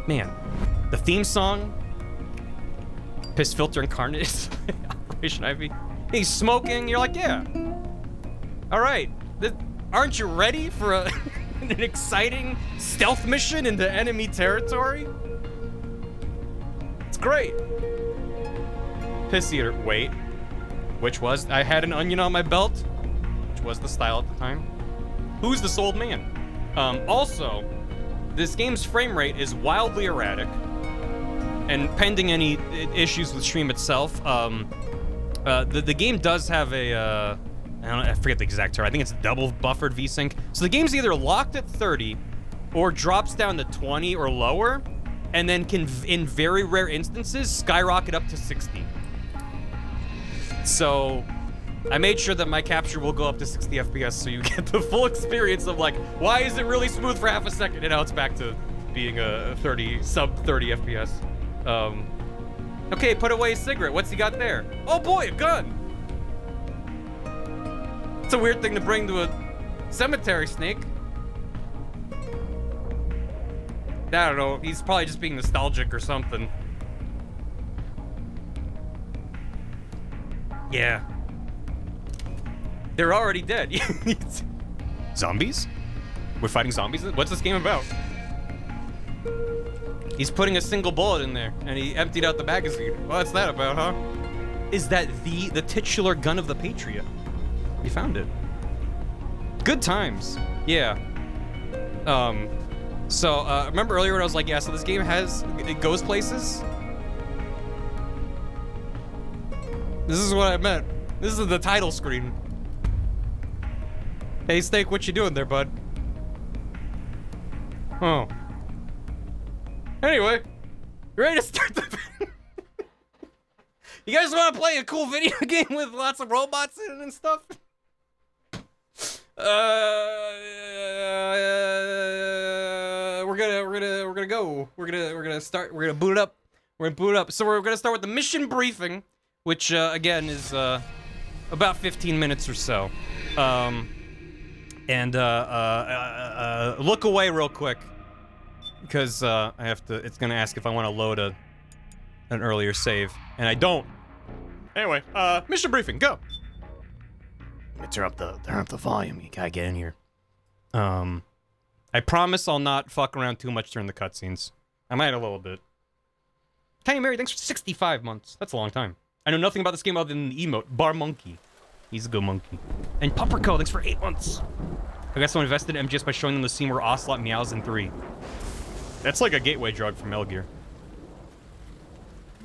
man, the theme song, Piss Filter Incarnate, Operation Ivy. He's smoking. You're like, yeah. All right. Aren't you ready for an exciting stealth mission into enemy territory? It's great. Piss Eater. Wait. Which was, I had an onion on my belt, which was the style at the time. Who's this old man? Also, this game's frame rate is wildly erratic, and pending any issues with stream itself, the game does have a, I forget the exact term, I think it's double buffered VSync. So the game's either locked at 30, or drops down to 20 or lower, and then can, in very rare instances, skyrocket up to 60. So, I made sure that my capture will go up to 60 FPS so you get the full experience of like, why is it really smooth for half a second? And now it's back to being a sub 30 FPS. Okay, put away a cigarette. What's he got there? Oh boy, a gun! It's a weird thing to bring to a cemetery, Snake. I don't know, he's probably just being nostalgic or something. Yeah. They're already dead. Zombies? We're fighting zombies? What's this game about? He's putting a single bullet in there, and he emptied out the magazine. What's that about, huh? Is that the titular gun of the Patriot? You found it. Good times. Yeah. So, remember earlier when I was like, yeah, so this game it goes places? This is what I meant. This is the title screen. Hey, Snake, what you doing there, bud? Oh. Anyway, you ready to start the... You guys want to play a cool video game with lots of robots in it and stuff? We're gonna boot it up. We're gonna boot it up. So we're gonna start with the mission briefing, which again is about 15 minutes or so. Look away real quick, because I have to. It's gonna ask if I want to load an earlier save, and I don't. Anyway, mission briefing, go. Let me turn up the volume. You gotta get in here. I promise I'll not fuck around too much during the cutscenes. I might a little bit. Tiny Mary, thanks for 65 months. That's a long time. I know nothing about this game other than the emote. Bar Monkey. He's a good monkey. And Pupperco, thanks for 8 months. I got someone invested in MGS by showing them the scene where Ocelot meows in 3. That's like a gateway drug from Metal Gear.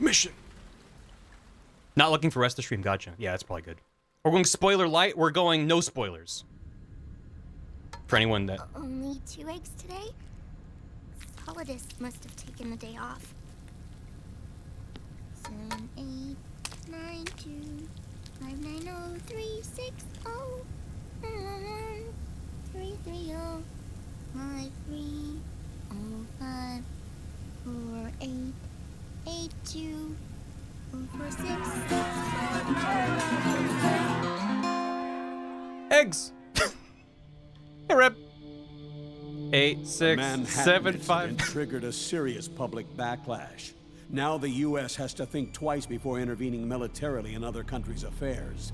Mission. Not looking for rest of stream, gotcha. Yeah, that's probably good. We're going spoiler light, we're going no spoilers. For anyone that... Only 2 eggs today? Solidus must have taken the day off. 7, 8, 9, 2, 5, 9, 0, 3, 6, 0, 3, 3, 0, 5, 3, 0, 5, 4, 8, 8, 2, 4, 6. Eggs! Hey, Rip. 8, 6, 7, 5. Triggered a serious public backlash. Now the U.S. has to think twice before intervening militarily in other countries' affairs.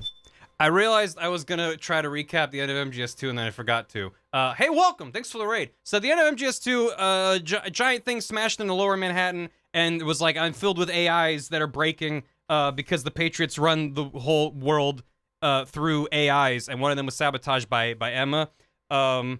I realized I was gonna try to recap the end of MGS2 and then I forgot to. Hey, welcome! Thanks for the raid. So at the end of MGS2, a giant thing smashed into lower Manhattan, and it was like, I'm filled with AIs that are breaking because the Patriots run the whole world through AIs, and one of them was sabotaged by Emma. Then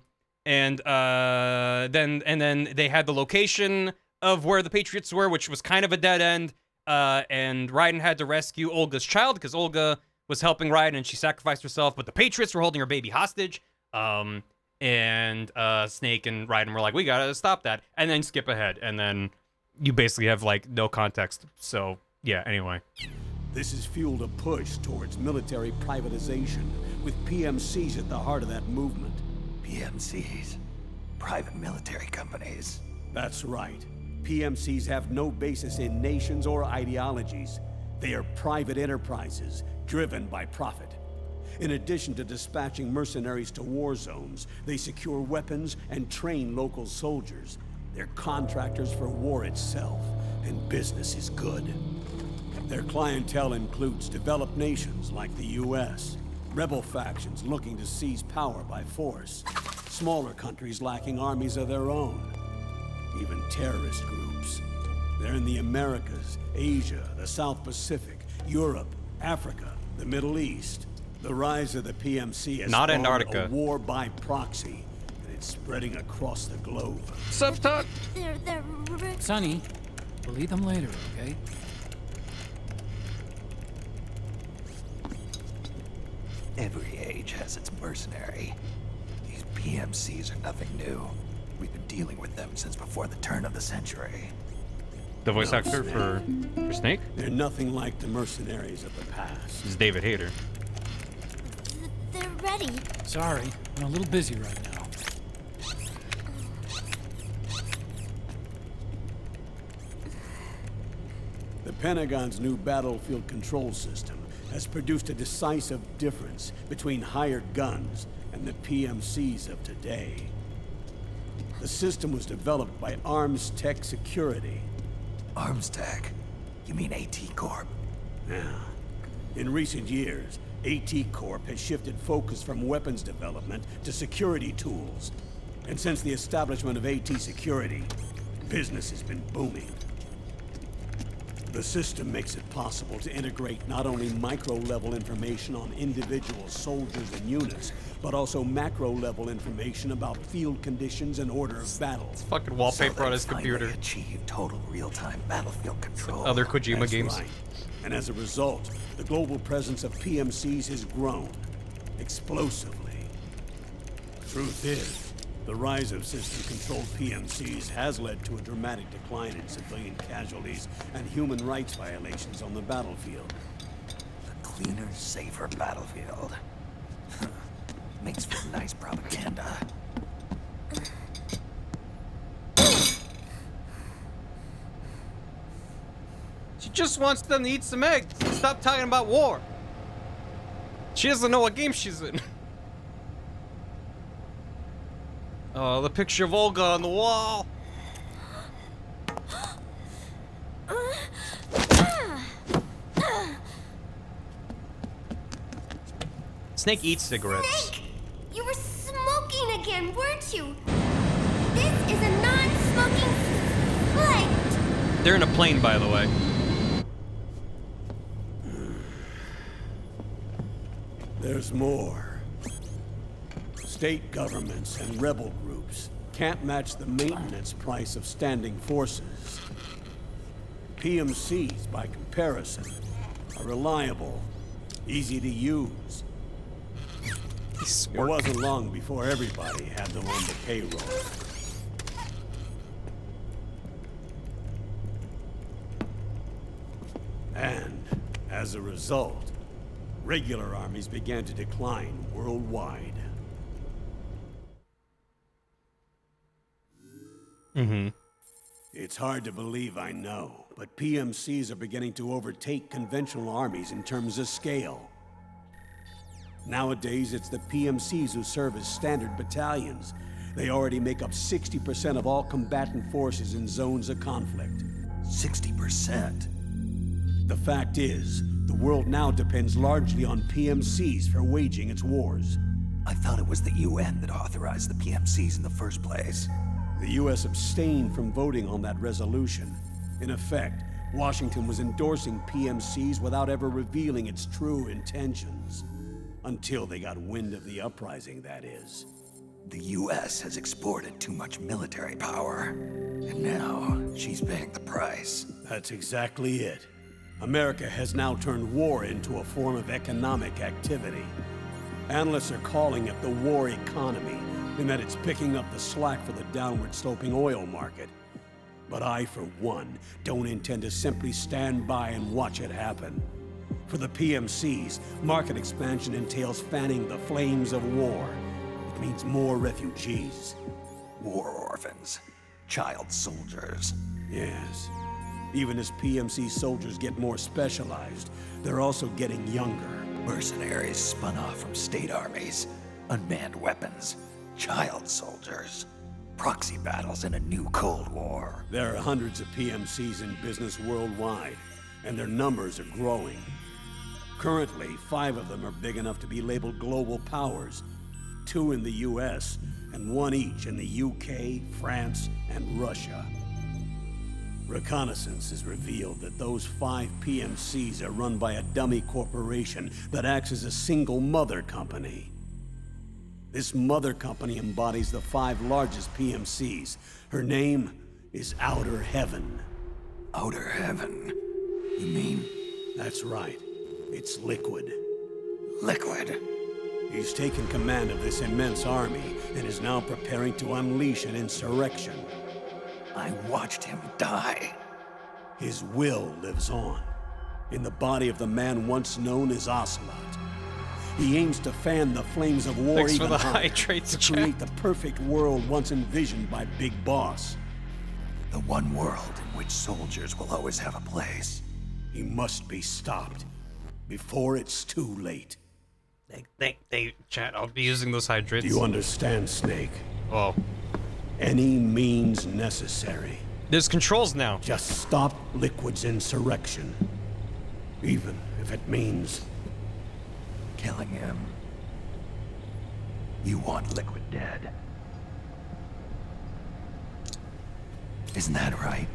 they had the location of where the Patriots were, which was kind of a dead end, and Raiden had to rescue Olga's child, because Olga was helping Raiden and she sacrificed herself, but the Patriots were holding her baby hostage, and Snake and Raiden were like, we gotta stop that, and then skip ahead, and then you basically have, like, no context, so, yeah, anyway. This has fueled a push towards military privatization, with PMCs at the heart of that movement. PMCs? Private military companies? That's right. PMCs have no basis in nations or ideologies. They are private enterprises, driven by profit. In addition to dispatching mercenaries to war zones, they secure weapons and train local soldiers. They're contractors for war itself, and business is good. Their clientele includes developed nations like the US, rebel factions looking to seize power by force, smaller countries lacking armies of their own, even terrorist groups. They're in the Americas, Asia, the South Pacific, Europe, Africa, the Middle East. The rise of the PMC has Not spawned Antarctica. a war by proxy, and it's spreading across the globe. Subtuck. They're Sonny, we'll eat them later, okay? Every age has its mercenary. These PMCs are nothing new. We've been dealing with them since before the turn of the century. The voice No, actor for Snake They're nothing like the mercenaries of the past. is David Hayter. they're ready. Sorry, I'm a little busy right now. The Pentagon's new battlefield control system has produced a decisive difference between hired guns and the PMCs of today. The system was developed by Arms Tech Security. Arms Tech? You mean AT Corp? Yeah. In recent years, AT Corp has shifted focus from weapons development to security tools. And since the establishment of AT Security, business has been booming. The system makes it possible to integrate not only micro-level information on individual soldiers and units, but also macro-level information about field conditions and order of battle. Fucking wallpaper on his they finally computer. achieved total real-time battlefield control. Other Kojima That's games. right. And as a result, the global presence of PMCs has grown explosively. Truth is, the rise of system-controlled PMCs has led to a dramatic decline in civilian casualties and human rights violations on the battlefield. A cleaner, safer battlefield. Makes for nice propaganda. She just wants them to eat some eggs. Stop talking about war. She doesn't know what game she's in. Oh, the picture of Olga on the wall. Snake eats cigarettes. Snake! You were smoking again, weren't you? This is a non-smoking flight. They're in a plane, by the way. There's more. State governments and rebel groups can't match the maintenance price of standing forces. PMCs, by comparison, are reliable, easy to use. It wasn't long before everybody had them on the payroll. And, as a result, regular armies began to decline worldwide. It's hard to believe, I know, but PMCs are beginning to overtake conventional armies in terms of scale. Nowadays, it's the PMCs who serve as standard battalions. They already make up 60% of all combatant forces in zones of conflict. 60%? The fact is, the world now depends largely on PMCs for waging its wars. I thought it was the UN that authorized the PMCs in the first place. The US abstained from voting on that resolution. In effect, Washington was endorsing PMCs without ever revealing its true intentions. Until they got wind of the uprising, that is. The US has exported too much military power, and now she's paying the price. That's exactly it. America has now turned war into a form of economic activity. Analysts are calling it the war economy, in that it's picking up the slack for the downward-sloping oil market. But I, for one, don't intend to simply stand by and watch it happen. For the PMCs, market expansion entails fanning the flames of war. It means more refugees. War orphans. child soldiers. Yes. Even as PMC soldiers get more specialized, they're also getting younger. Mercenaries spun off from state armies, unmanned weapons, child soldiers, proxy battles in a new Cold War. There are hundreds of PMCs in business worldwide, and their numbers are growing. Currently, 5 of them are big enough to be labeled global powers, 2 in the US, and 1 each in the UK, France, and Russia. Reconnaissance has revealed that those 5 PMCs are run by a dummy corporation that acts as a single mother company. This mother company embodies the 5 largest PMCs. Her name is Outer Heaven. Outer Heaven? You mean That's right. It's Liquid. Liquid? He's taken command of this immense army and is now preparing to unleash an insurrection. I watched him die. His will lives on, in the body of the man once known as Ocelot. He aims to fan the flames of war Thanks for even the higher, hydrates, to create the perfect world once envisioned by Big Boss. The one world in which soldiers will always have a place. He must be stopped before it's too late. Chat, I'll be using those hydrates. Do you understand, Snake? Oh. Any means necessary. There's controls now. Just stop Liquid's insurrection. Even if it means Killing him. You want Liquid dead. Isn't that right,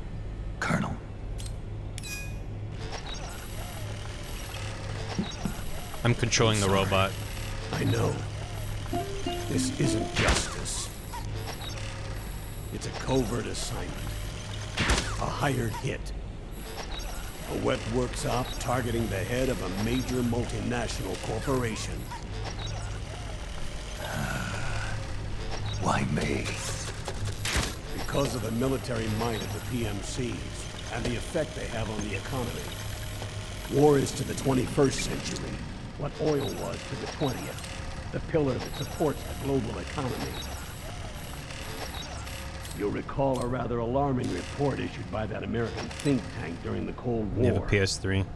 Colonel? I'm controlling the robot. I know. This isn't justice. It's a covert assignment. A hired hit. A wet works op targeting the head of a major multinational corporation. Why me? Because of the military might of the PMCs and the effect they have on the economy. War is to the 21st century what oil was to the 20th, the pillar that supports the global economy. You'll recall a rather alarming report issued by that American think tank during the Cold War. Yeah, the PS3.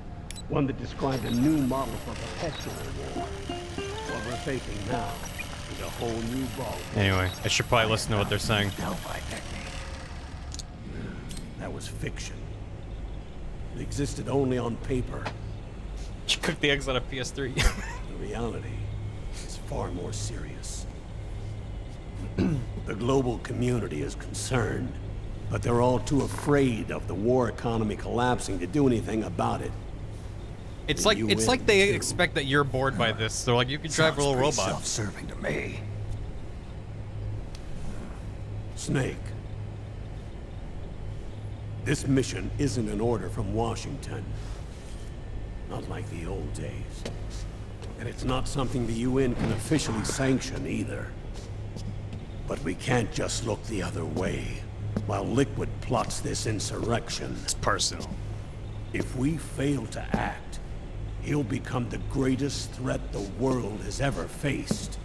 One that described a new model for perpetual war. What we're facing now is a whole new ball. Anyway, I should probably listen to what they're saying. Delphi technique. That was fiction. It existed only on paper. She cooked the eggs on a PS3. The reality is far more serious. The global community is concerned, but they're all too afraid of the war economy collapsing to do anything about it. It's And like they too. expect that you're bored by this. So like you can drive a Sounds little pretty robot. self-serving to me. Snake. This mission isn't an order from Washington. Not like the old days. And it's not something the UN can officially sanction either. But we can't just look the other way while Liquid plots this insurrection. It's personal. If we fail to act, he'll become the greatest threat the world has ever faced.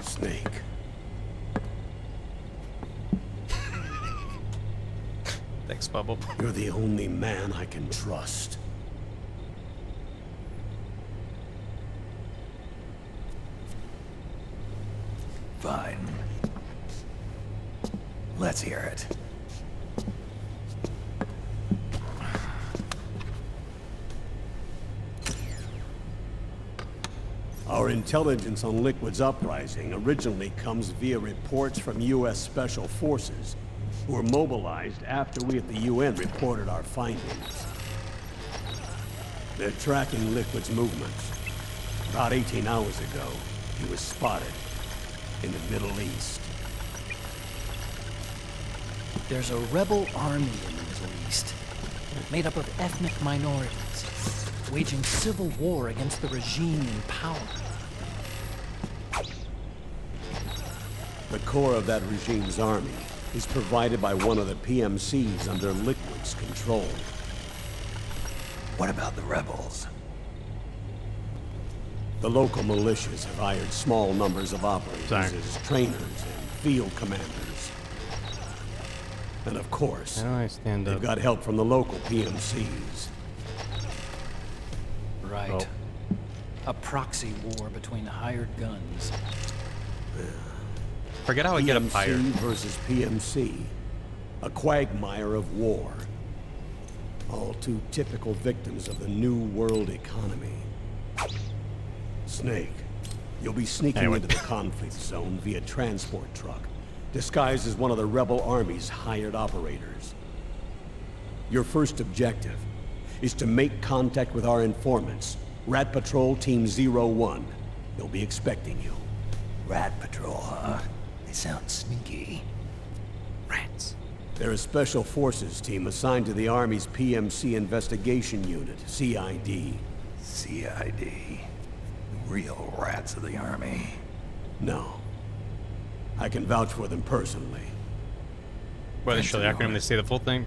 Snake. Thanks, Bubble. You're the only man I can trust. Fine. Let's hear it. Our intelligence on Liquid's uprising originally comes via reports from U.S. Special Forces, who were mobilized after we at the UN reported our findings. They're tracking Liquid's movements. About 18 hours ago, he was spotted in the Middle East. There's a rebel army in the Middle East, made up of ethnic minorities, waging civil war against the regime in power. The core of that regime's army is provided by one of the PMCs under Liquid's control. What about the rebels? The local militias have hired small numbers of operators Sorry. as trainers and field commanders. And of course, How do I stand they've up? got help from the local PMCs. Right. Oh. A proxy war between hired guns. Forget how I get him fired. PMC versus PMC. A quagmire of war. All too typical victims of the new world economy. Snake, you'll be sneaking Anyway. into the conflict zone via transport truck, disguised as one of the rebel army's hired operators. Your first objective is to make contact with our informants, Rat Patrol Team 01. They'll be expecting you. Rat Patrol, huh? They sound sneaky. Rats. They're a special forces team assigned to the Army's PMC Investigation Unit, CID. CID. The real rats of the Army. No. I can vouch for them personally. Why they show the acronym, they say the full thing?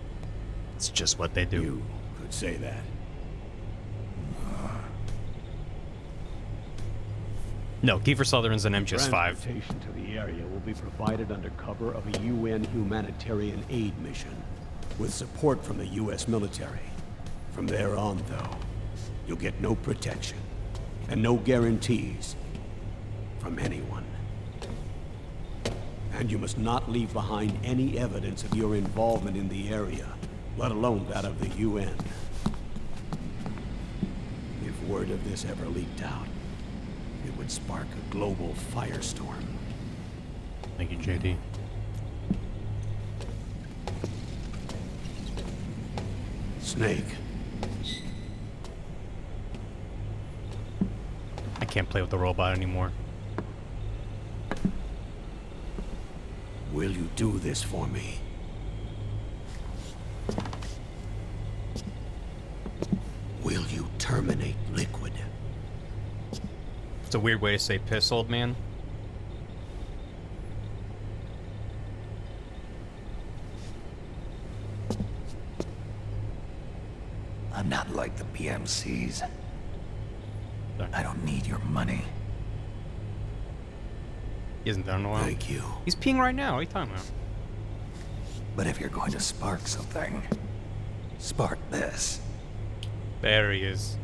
It's just what they do. You could say that. No, Kiefer Sutherland's an MGS5. Transportation to the area will be provided under cover of a UN humanitarian aid mission, with support from the US military. From there on, though, you'll get no protection, and no guarantees from anyone. And you must not leave behind any evidence of your involvement in the area, let alone that of the UN. If word of this ever leaked out, it would spark a global firestorm. Thank you, JD. Snake, I can't play with the robot anymore. will you do this for me? Will you terminate Liquid? It's a weird way to say piss, old man. I'm not like the PMCs. Sorry. I don't need your money. He hasn't done it in a while. Thank you. He's peeing right now. What are you talking about? But if you're going to spark something, spark this. There he is.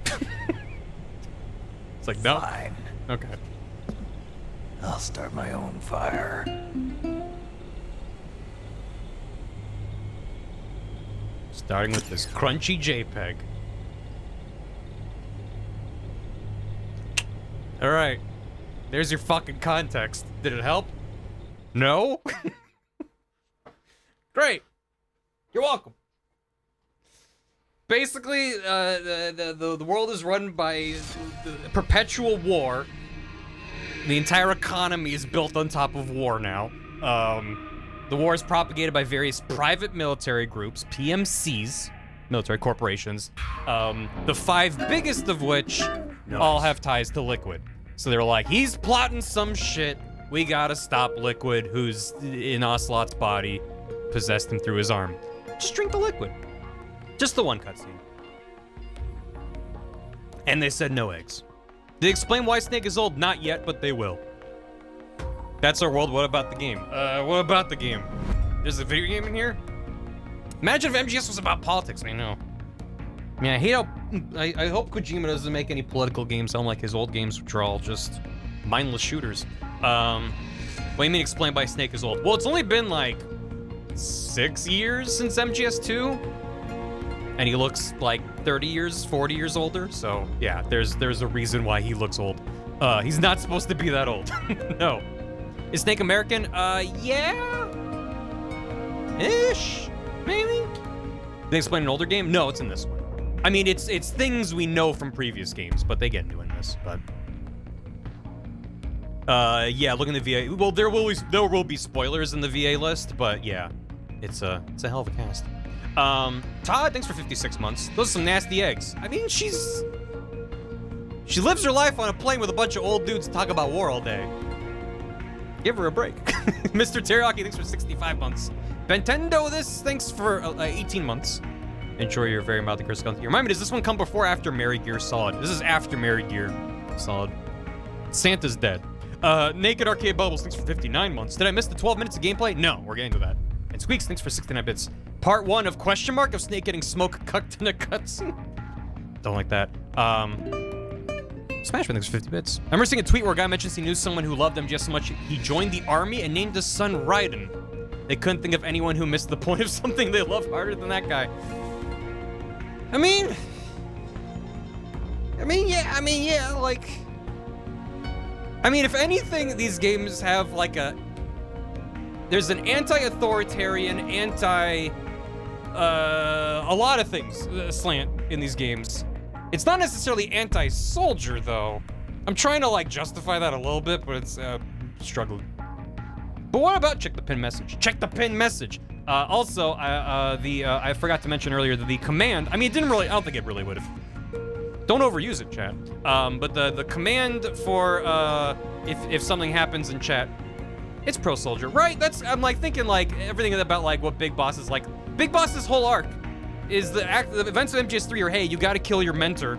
It's like, no. Fine. Okay. I'll start my own fire. Starting with this crunchy JPEG. Alright. There's your fucking context. Did it help? No? Great. You're welcome. Basically, the world is run by the perpetual war. The entire economy is built on top of war now. The war is propagated by various private military groups, PMCs, military corporations. The 5 biggest of which all have ties to Liquid. So they're like, he's plotting some shit. We gotta stop Liquid, who's in Ocelot's body, possessed him through his arm. Just drink the liquid. Just the one cutscene. And they said no eggs. Did they explain why Snake is old? Not yet, but they will. That's our world. What about the game? What about the game? There's a video game in here? Imagine if MGS was about politics. I know. I mean, I hate how... I hope Kojima doesn't make any political games sound like his old games, which are all just mindless shooters. What do you mean explain why Snake is old? Well, it's only been like 6 years since MGS2. And he looks like 30 years, 40 years older. So yeah, there's a reason why he looks old. He's not supposed to be that old. No. Is Snake American? Yeah. Ish, maybe? Did they explain an older game? No, it's in this one. I mean, it's things we know from previous games, but they get into it in this. But yeah, look in the VA. Well, there will be spoilers in the VA list, but yeah, it's a hell of a cast. Todd, thanks for 56 months. Those are some nasty eggs. I mean, she lives her life on a plane with a bunch of old dudes to talk about war all day. Give her a break. Mr. Teriyaki, thanks for 65 months. Bentendo, thanks for 18 months. Enjoy your very mildly cursed content. Remind me, does this one come before or after Mary Gear Solid? This is after Mary Gear Solid. Santa's dead. Naked Arcade Bubbles, thanks for 59 months. Did I miss the 12 minutes of gameplay? No, we're getting to that. And Squeaks, thanks for 69 bits. Part 1 of question mark of Snake getting smoke cucked in a cutscene. Don't like that. Smashman, thanks for 50 bits. I remember seeing a tweet where a guy mentions he knew someone who loved MGS so much he joined the army and named his son Raiden. They couldn't think of anyone who missed the point of something they love harder than that guy. I mean, yeah, like... I mean, if anything, these games have like there's an anti-authoritarian, a lot of things slant in these games. It's not necessarily anti-soldier, though. I'm trying to like justify that a little bit, but it's struggling. But what about check the pin message? Check the pin message. Also, I forgot to mention earlier that the command, I mean, it didn't really, I don't think it really would have. Don't overuse it, chat. But the command for if something happens in chat, it's pro soldier, right? I'm like thinking like everything about like what Big Boss is like. Big Boss's whole arc is the events of MGS3 are, hey, you gotta kill your mentor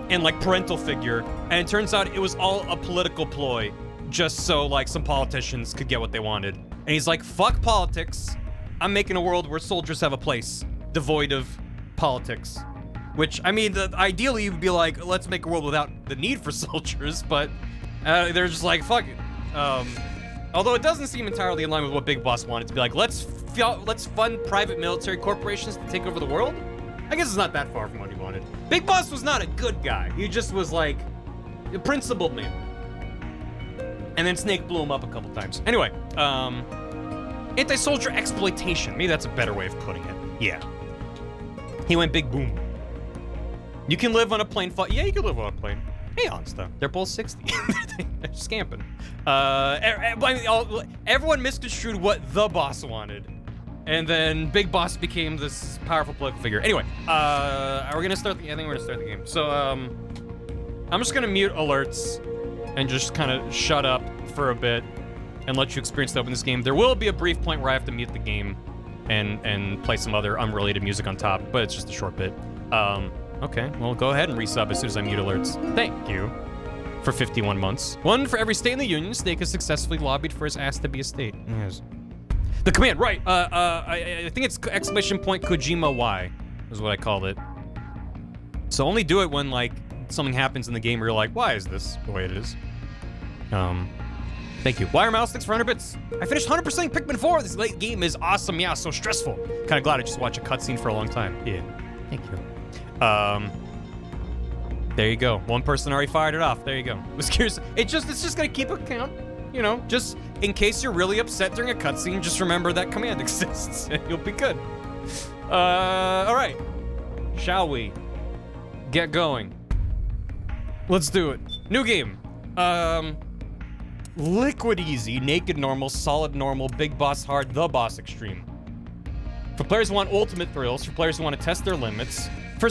and like parental figure, and it turns out it was all a political ploy just so like some politicians could get what they wanted. And he's like, fuck politics. I'm making a world where soldiers have a place devoid of politics. Which, I mean, ideally you'd be like, let's make a world without the need for soldiers, but they're just like, fuck it. Although it doesn't seem entirely in line with what Big Boss wanted to be like, let's fund private military corporations to take over the world? I guess it's not that far from what he wanted. Big Boss was not a good guy. He just was like a principled man. And then Snake blew him up a couple times. Anyway, anti-soldier exploitation. Maybe that's a better way of putting it. Yeah. He went big boom. You can live on a plane. Yeah, you can live on a plane. Hey, Honsta. They're both 60. They're scamping. Everyone misconstrued what the boss wanted. And then Big Boss became this powerful political figure. Anyway, we're gonna start I think we're gonna start the game. So, I'm just gonna mute alerts and just kind of shut up for a bit and let you experience stuff in this game. There will be a brief point where I have to mute the game and play some other unrelated music on top, but it's just a short bit. Okay, well, go ahead and resub as soon as I mute alerts. Thank you for 51 months. One for every state in the Union, Snake has successfully lobbied for his ass to be a state. Yes. The command, right. I think it's exclamation point Kojima Y is what I called it. So only do it when, like, something happens in the game where you're like, why is this the way it is? Thank you. Wire Mouse, thanks for 100 bits. I finished 100% Pikmin 4. This late game is awesome. Yeah, so stressful. Kind of glad I just watched a cutscene for a long time. Yeah, thank you. There you go. One person already fired it off. There you go. Was curious. It's just gonna keep a count. You know, just in case you're really upset during a cutscene, just remember that command exists and you'll be good. All right. Shall we get going? Let's do it. New game. Liquid Easy, Naked Normal, Solid Normal, Big Boss Hard, The Boss Extreme. For players who want ultimate thrills, for players who want to test their limits, for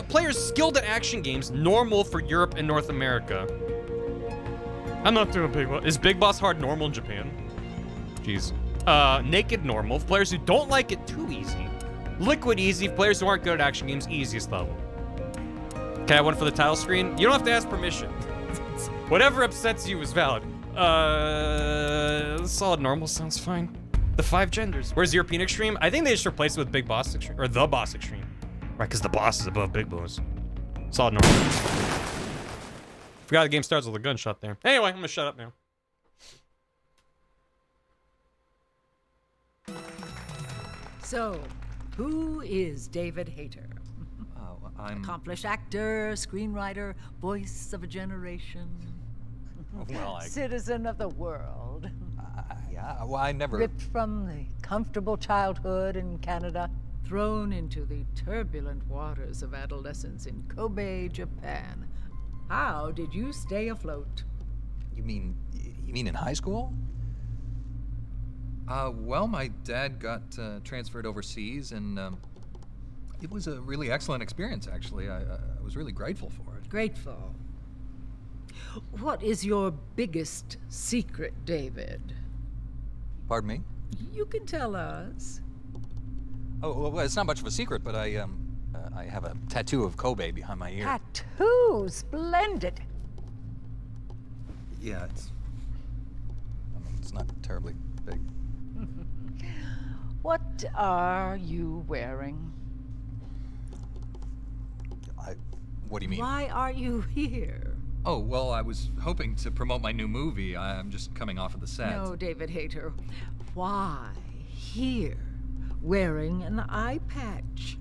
players skilled at action games, normal for Europe and North America. I'm not doing Big Boss. Is Big Boss Hard normal in Japan? Jeez. Naked Normal, for players who don't like it too easy. Liquid Easy, for players who aren't good at action games, easiest level. Can I have one for the title screen? You don't have to ask permission. Whatever upsets you is valid. Solid Normal sounds fine. The 5 genders. Where's European Extreme? I think they just replaced it with Big Boss Extreme, or The Boss Extreme. Right, because the boss is above Big Boss. Solid Normal. Forgot the game starts with a gunshot there. Anyway, I'm gonna shut up now. So, who is David Hayter? I'm... Accomplished actor, screenwriter, voice of a generation. Well, Citizen of the world. Yeah, well, I never... Ripped from the comfortable childhood in Canada, thrown into the turbulent waters of adolescence in Kobe, Japan. How did you stay afloat? You mean in high school? Well, my dad got transferred overseas, and it was a really excellent experience, actually. I was really grateful for it. Grateful. What is your biggest secret, David? Pardon me? You can tell us. Oh, well, it's not much of a secret, but I have a tattoo of Kobe behind my ear. Tattoo, splendid. Yeah, it's not terribly big. What are you wearing? What do you mean? Why are you here? Oh, well, I was hoping to promote my new movie. I'm just coming off of the set. No, David Hayter. Why here, wearing an eye patch?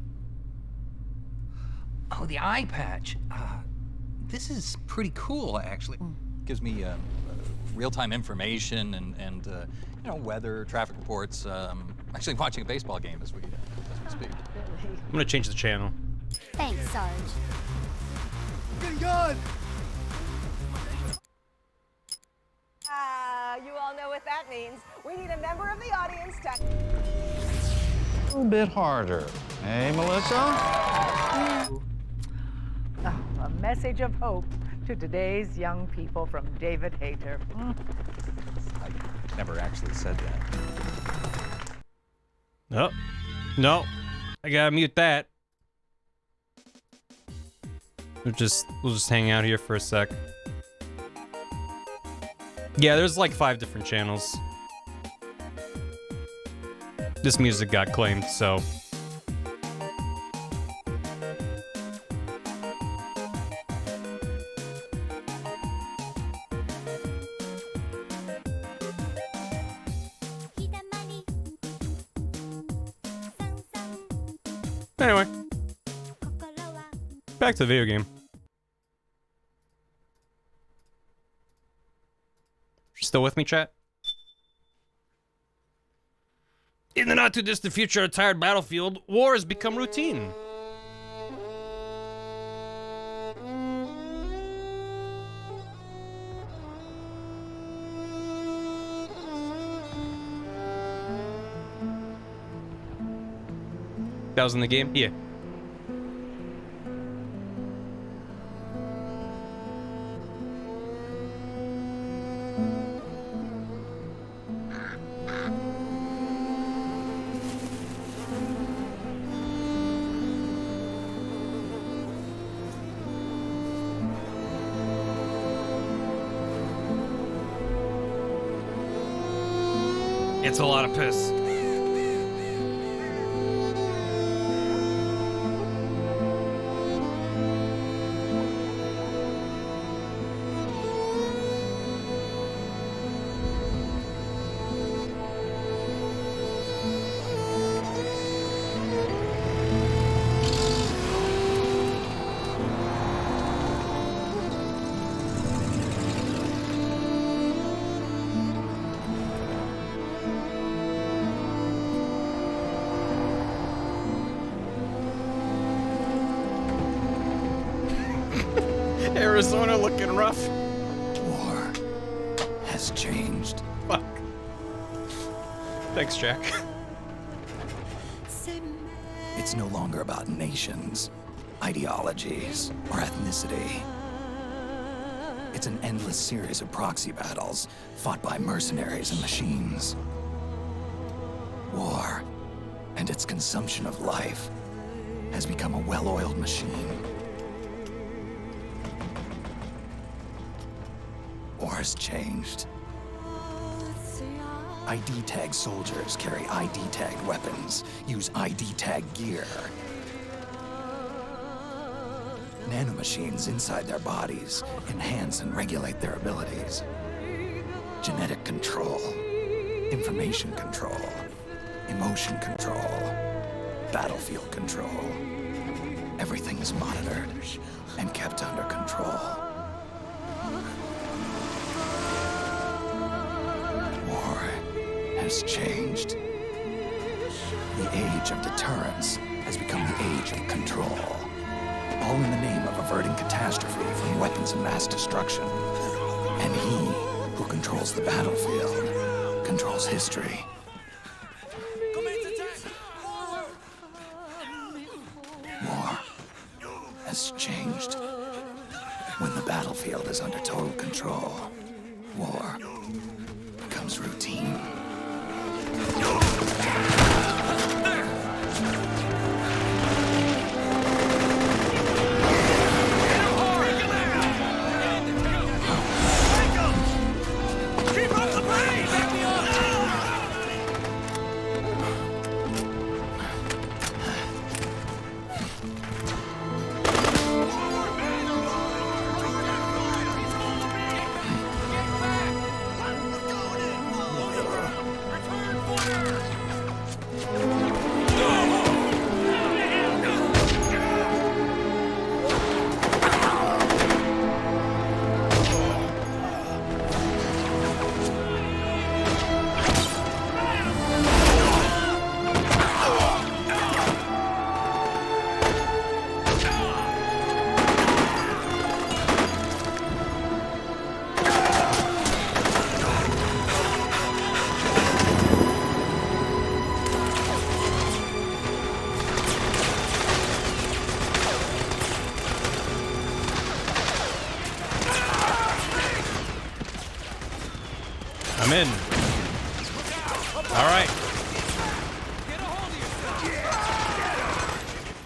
Oh, the eye patch. This is pretty cool, actually. Gives me real-time information and you know, weather, traffic reports. Actually watching a baseball game as we speak. I'm gonna change the channel. Thanks, Sarge. You all know what that means. We need a member of the audience to... A little bit harder. Hey, Melissa? Oh, a message of hope to today's young people from David Hayter. I never actually said that. Oh, no. I gotta mute that. We'll just hang out here for a sec. Yeah, there's like 5 different channels. This music got claimed, so. Anyway. Back to the video game. Still with me, chat? In the not too distant future, a tired battlefield, war has become routine. That was in the game? Yeah. It's a lot of piss. Arizona looking rough. War has changed. Fuck. Thanks, Jack. It's no longer about nations, ideologies, or ethnicity. It's an endless series of proxy battles fought by mercenaries and machines. War and its consumption of life has become a well-oiled machine. War has changed. ID tag soldiers carry ID tagged weapons, use ID tag gear. Nanomachines inside their bodies enhance and regulate their abilities. Genetic control, information control, emotion control, battlefield control. Everything is monitored and kept under control. War has changed. The age of deterrence has become the age of control. All in the name of averting catastrophe from weapons of mass destruction. And he who controls the battlefield controls history. War has changed. When the battlefield is under total control, war becomes routine. I'm in. All right.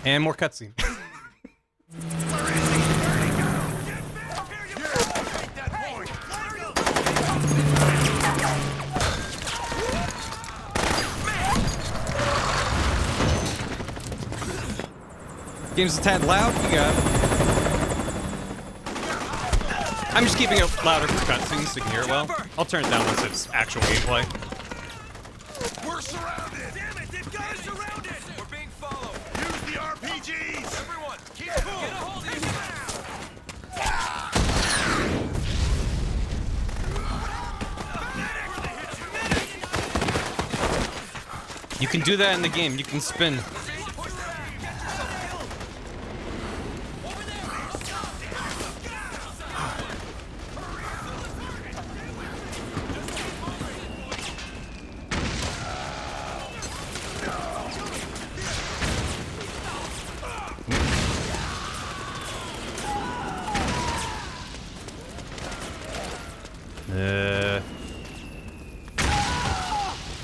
And more cutscene. Game's a tad loud. You got it. I'm just keeping it louder for cutscenes so you can hear it well. I'll turn it down once it's actual gameplay. We're surrounded! Damn it, they've got us surrounded! We're being followed! Use the RPGs! Everyone, keep cool! Get a hold of it. You can do that in the game. You can spin.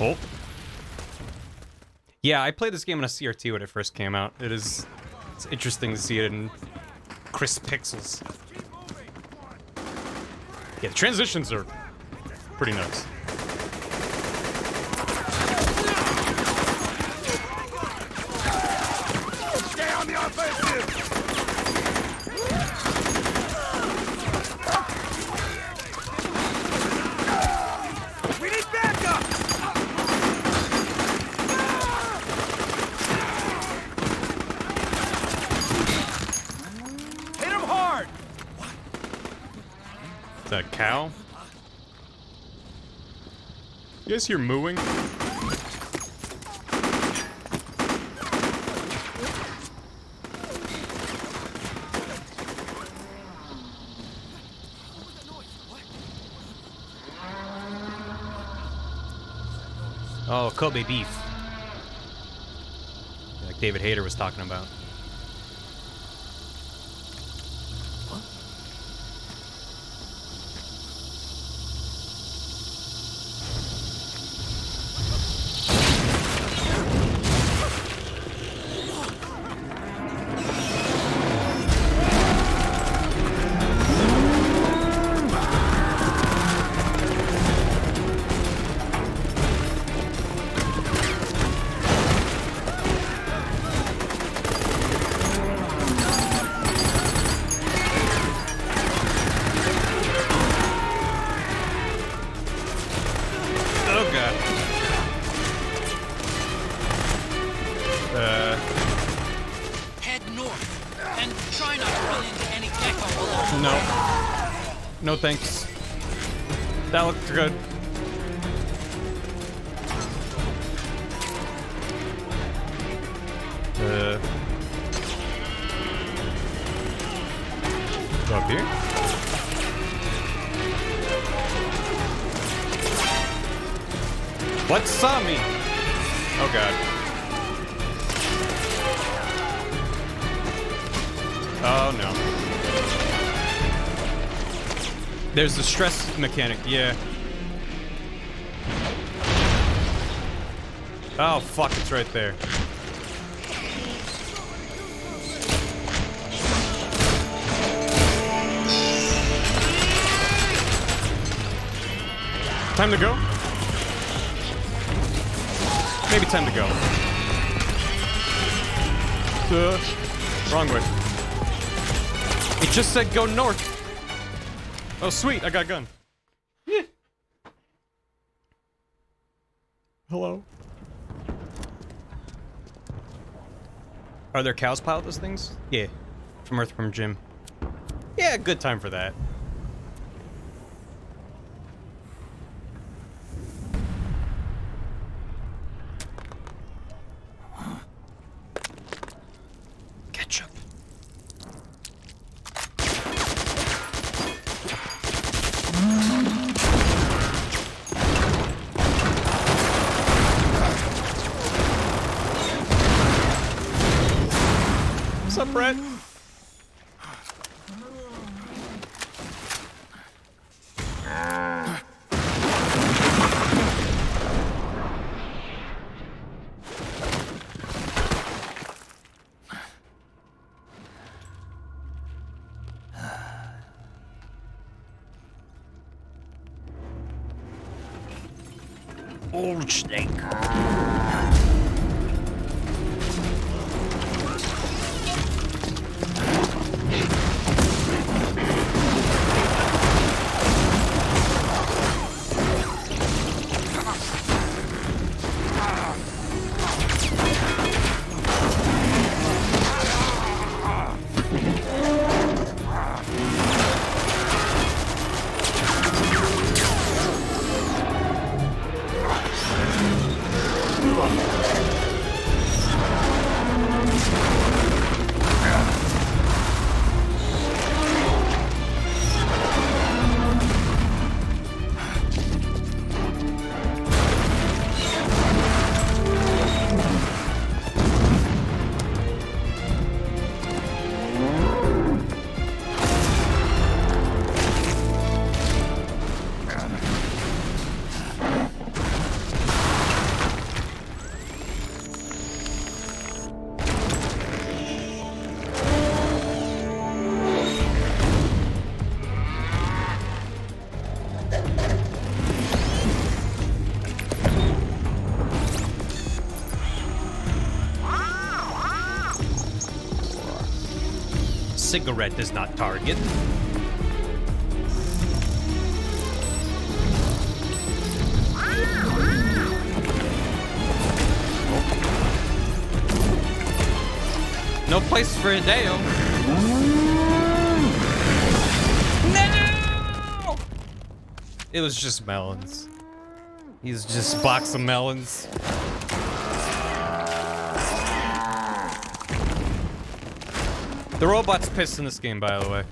Oh. Yeah, I played this game on a CRT when it first came out. It's interesting to see it in crisp pixels. Yeah, the transitions are pretty nuts. Stay on the offensive! That cow? You guys hear mooing? Oh, Kobe beef. Like David Hayter was talking about. No thanks. That looked good. Go up here. What saw me? Oh god. Oh no. There's the stress mechanic, yeah. Oh fuck, it's right there. Time to go? Maybe time to go. Wrong way. It just said go north. Oh, sweet, I got a gun. Yeah. Hello? Are there cows piled those things? Yeah. From Earthworm Jim. Yeah, good time for that. Ketchup. What's up, Brett? old snake. Cigarette does not target. No place for a Deo. No! It was just melons. He's just a box of melons. The robot's pissed in this game, by the way.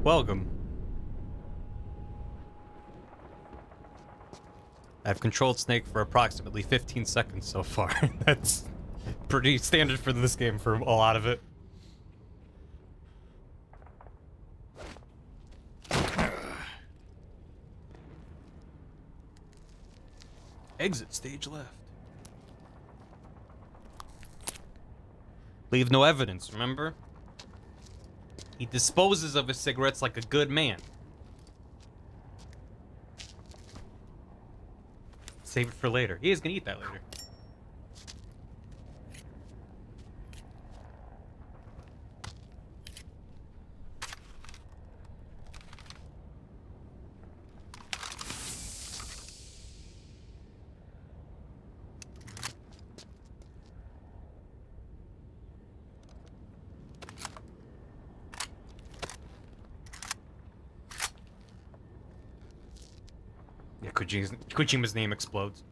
Welcome. I've controlled Snake for approximately 15 seconds so far. That's pretty standard for this game for a lot of it. Exit stage left. Leave no evidence, remember? He disposes of his cigarettes like a good man. Save it for later. He is gonna eat that later. Yeah, Kojima's name explodes.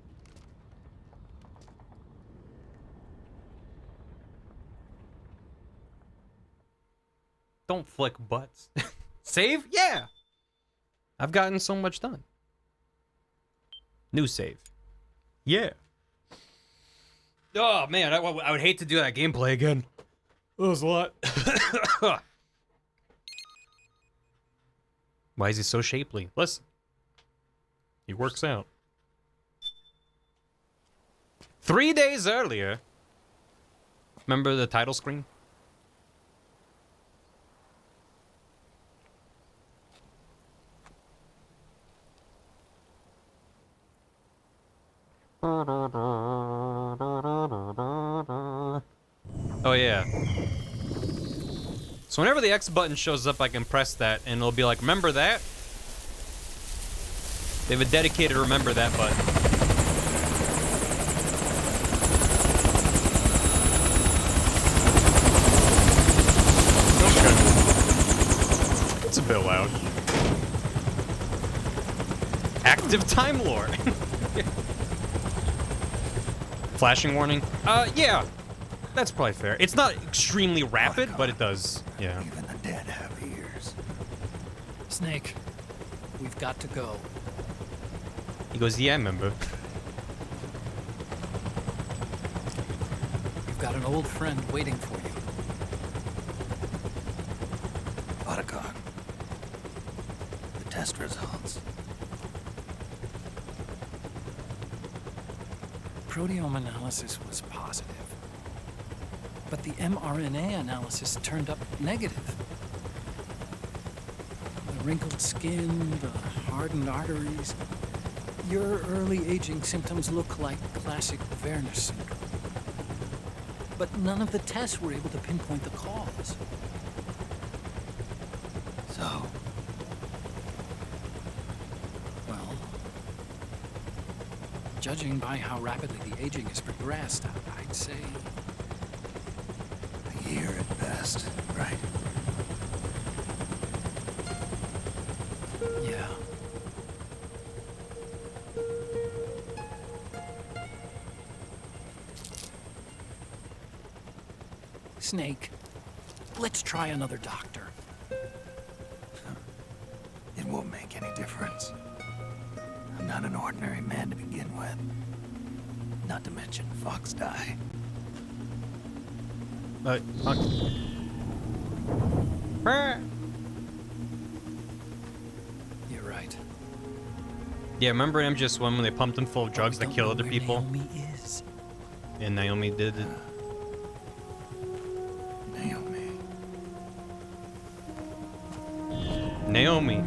Don't flick butts. Save? Yeah! I've gotten so much done. New save. Yeah. Oh, man, I would hate to do that gameplay again. That was a lot. Why is he so shapely? Listen. He works out. 3 days earlier. Remember the title screen? Oh yeah. So whenever the X button shows up, I can press that and it'll be like, remember that? They have a dedicated remember that button. Okay. It's a bit loud. Active Time Lord. Flashing warning? Yeah. That's probably fair. It's not extremely rapid, but it does. Yeah. Even the dead have ears. Snake, we've got to go. He goes, yeah, I remember. You've got an old friend waiting for you. Otacon. The test results. Proteome analysis was positive, but the mRNA analysis turned up negative. The wrinkled skin, the hardened arteries. Your early aging symptoms look like classic Werner syndrome. But none of the tests were able to pinpoint the cause. So? Well, judging by how rapidly the aging has progressed, I'd say... A year at best, right? Yeah. Snake, let's try another doctor. It won't make any difference. I'm not an ordinary man to begin with. Not to mention Fox die. You're right. Yeah, remember in MGS1 when they pumped him full of drugs that kill other people? Naomi is. And Naomi did it. Naomi.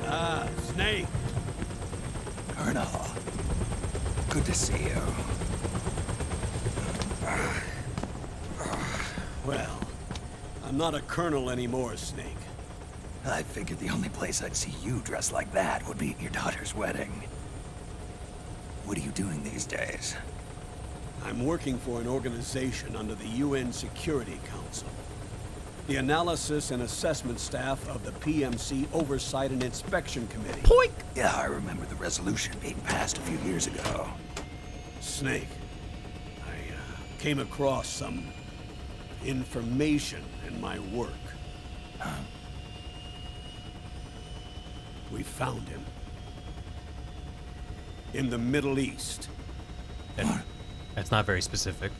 Ah, Snake. Colonel. Good to see you. Well, I'm not a colonel anymore, Snake. I figured the only place I'd see you dressed like that would be at your daughter's wedding. What are you doing these days? I'm working for an organization under the UN Security Council. The analysis and assessment staff of the PMC Oversight and Inspection Committee. Poink! Yeah, I remember the resolution being passed a few years ago. Snake, I came across some information in my work. Huh? We found him. In the Middle East. That's not very specific.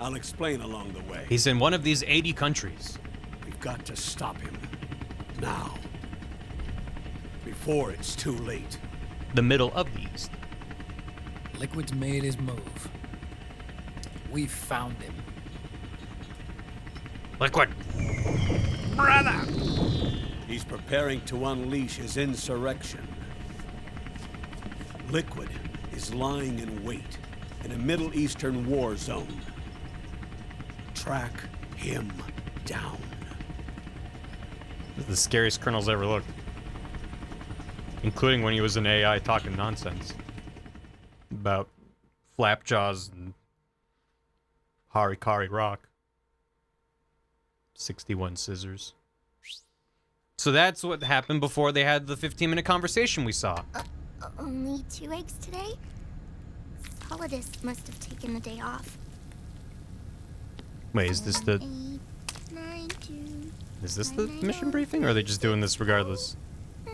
I'll explain along the way. He's in one of these 80 countries. We've got to stop him. Now. Before it's too late. The middle of the East. Liquid's made his move. We've found him. Liquid. Brother! He's preparing to unleash his insurrection. Liquid is lying in wait in a Middle Eastern war zone. Track him down. This is the scariest colonel's ever looked. Including when he was an AI talking nonsense. About flapjaws and Harikari rock. 61 scissors. So that's what happened before they had the 15-minute conversation we saw. Only 2 eggs today? Solidus must have taken the day off. Wait, is this the... 8, 9, 2, Is this the mission briefing, or are they just doing this regardless? 3,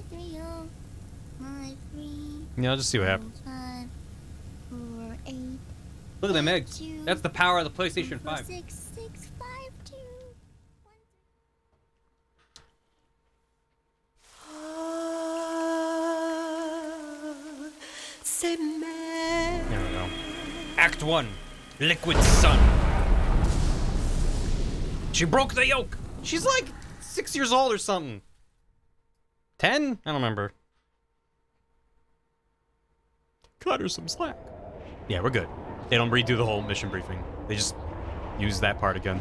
3, 0, 5, 3. Yeah, I'll just see what happens. 5, 4, 8. Look at them eggs. That's the power of the PlayStation 5. 6, 6, 5, 2, 1. There we go. Act 1. Liquid's son. She broke the yoke. She's like 6 years old or something. 10? I don't remember. Cut her some slack. Yeah, we're good. They don't redo the whole mission briefing. They just use that part again.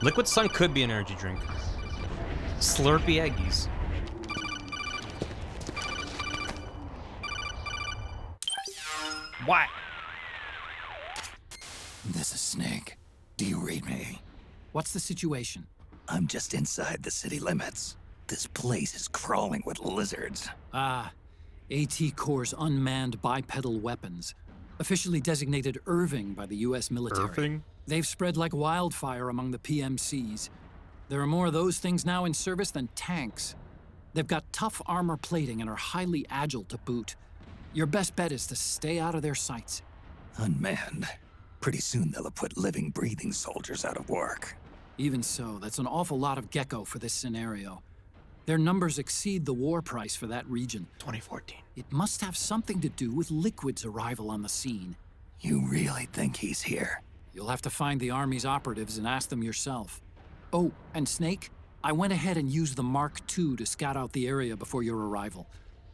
Liquid Sun could be an energy drink. Slurpy Eggies. Why? This is Snake. Do you read me? What's the situation? I'm just inside the city limits. This place is crawling with lizards. Ah, AT Corps' unmanned bipedal weapons. Officially designated Irving by the U.S. military. Irving? They've spread like wildfire among the PMCs. There are more of those things now in service than tanks. They've got tough armor plating and are highly agile to boot. Your best bet is to stay out of their sights. Unmanned. Pretty soon they'll have put living, breathing soldiers out of work. Even so, that's an awful lot of gecko for this scenario. Their numbers exceed the war price for that region. 2014. It must have something to do with Liquid's arrival on the scene. You really think he's here? You'll have to find the Army's operatives and ask them yourself. Oh, and Snake, I went ahead and used the Mark II to scout out the area before your arrival.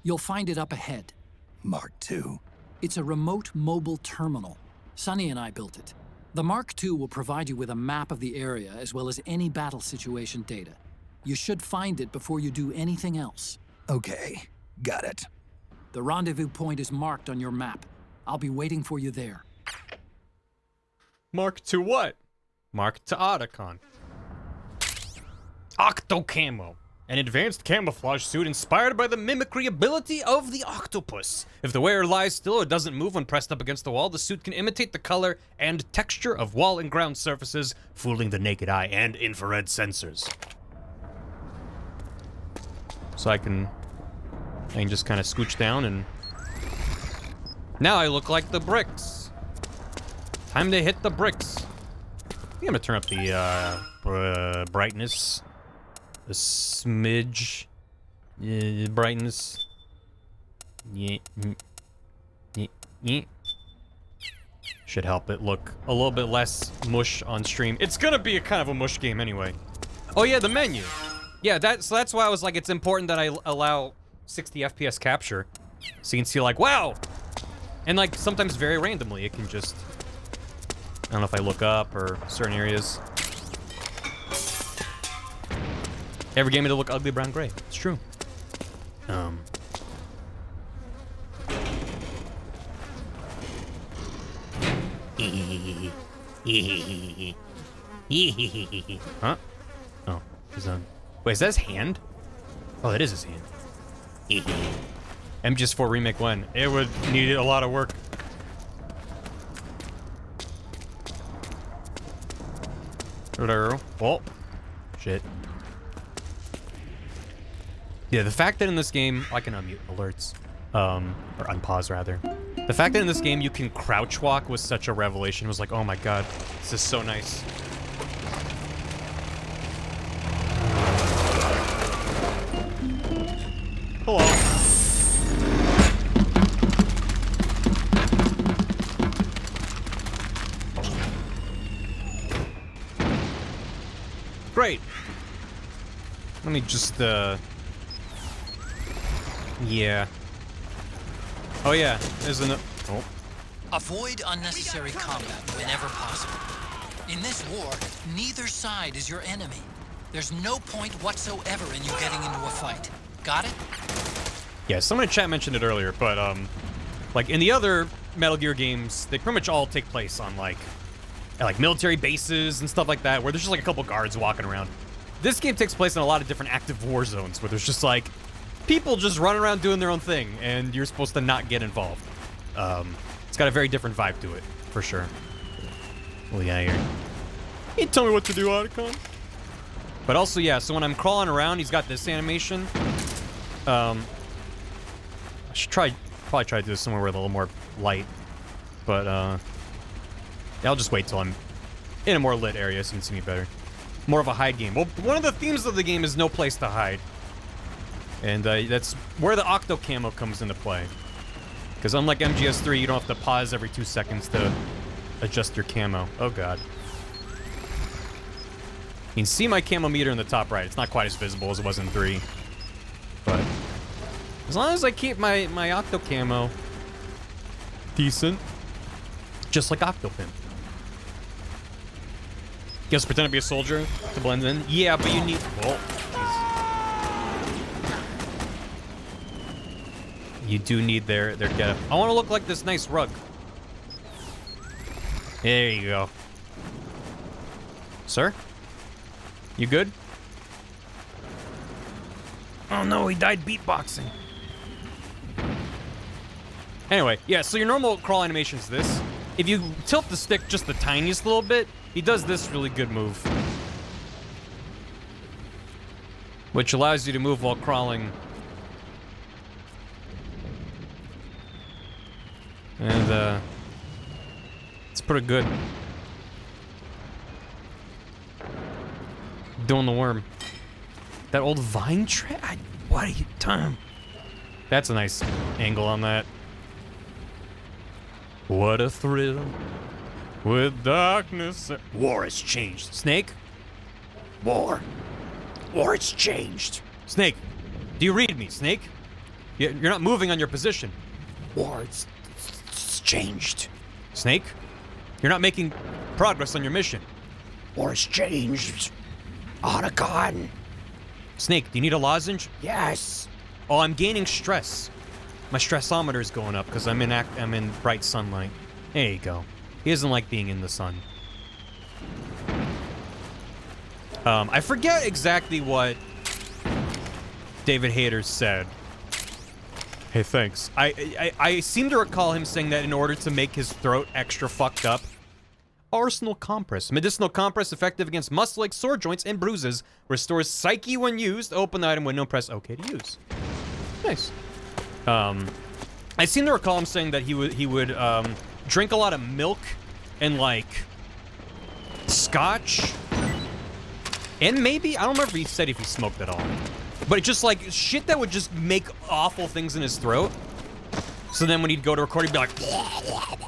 You'll find it up ahead. Mark II? It's a remote mobile terminal. Sonny and I built it. The Mark II will provide you with a map of the area as well as any battle situation data. You should find it before you do anything else. Okay, got it. The rendezvous point is marked on your map. I'll be waiting for you there. Mark to what? Mark to Otacon. Octo Camo. An advanced camouflage suit inspired by the mimicry ability of the octopus. If the wearer lies still or doesn't move when pressed up against the wall, the suit can imitate the color and texture of wall and ground surfaces, fooling the naked eye and infrared sensors. So I can just kind of scooch down and... Now I look like the bricks. Time to hit the bricks. I think I'm gonna turn up the brightness. A smidge. Brightness. Yeah. Should help it look a little bit less mush on stream. It's gonna be a kind of a mush game anyway. Oh yeah, the menu. Yeah, that's why I was like, it's important that I allow 60 FPS capture. So you can see like, wow! And like, sometimes very randomly, it can just... I don't know if I look up or certain areas. Every game it'll look ugly brown gray. It's true. Huh? Oh, he's on. Wait, is that his hand? Oh, that is his hand. MGS4 Remake 1. It would need a lot of work. Oh, shit. Yeah, the fact that in this game, I can unmute alerts, or unpause rather. The fact that in this game you can crouch walk was such a revelation. It was like, oh my god, this is so nice. Hello. Great. Let me just, yeah. Oh yeah, there's an... Oh. Avoid unnecessary combat whenever possible. In this war, neither side is your enemy. There's no point whatsoever in you getting into a fight. Got it? Yeah, someone in chat mentioned it earlier, but, like, in the other Metal Gear games, they pretty much all take place on, like military bases and stuff like that, where there's just, like, a couple guards walking around. This game takes place in a lot of different active war zones, where there's just, like, people just running around doing their own thing, and you're supposed to not get involved. It's got a very different vibe to it, for sure. What we got here? You tell me what to do, Otacon. But also, yeah, so when I'm crawling around, he's got this animation. I should probably try to do this somewhere with a little more light. But, yeah, I'll just wait till I'm in a more lit area so you can see me better. More of a hide game. Well, one of the themes of the game is no place to hide. And that's where the Octo Camo comes into play. Because unlike MGS3, you don't have to pause every 2 seconds to adjust your camo. Oh god. You can see my camo meter in the top right. It's not quite as visible as it was in 3. But as long as I keep my Octo Camo decent, just like Octopimp. You guys pretend to be a soldier to blend in? Yeah, but you need... Whoa. You do need their getup. I want to look like this nice rug. There you go. Sir? You good? Oh no, he died beatboxing. Anyway, yeah, so your normal crawl animation is this. If you tilt the stick just the tiniest little bit, he does this really good move. Which allows you to move while crawling. And, it's pretty good. Doing the worm. That old vine tray? What are you doing? That's a nice angle on that. What a thrill with darkness. War has changed. Snake? War. War has changed. Snake, do you read me, Snake? You're not moving on your position. War, it's changed. Snake, you're not making progress on your mission. War has changed. On a gun. Snake, do you need a lozenge? Yes. Oh, I'm gaining stress. My stressometer is going up because I'm in bright sunlight. There you go. He doesn't like being in the sun. I forget exactly what David Hayter said. Hey, thanks. I seem to recall him saying that in order to make his throat extra fucked up. Arsenal Compress. Medicinal compress effective against muscle aches, sore joints, and bruises. Restores psyche when used. Open the item window, press OK to use. Nice. I seem to recall him saying that he would drink a lot of milk and like scotch. And maybe, I don't remember if he said if he smoked at all. But it's just like shit that would just make awful things in his throat. So then when he'd go to record, he'd be like,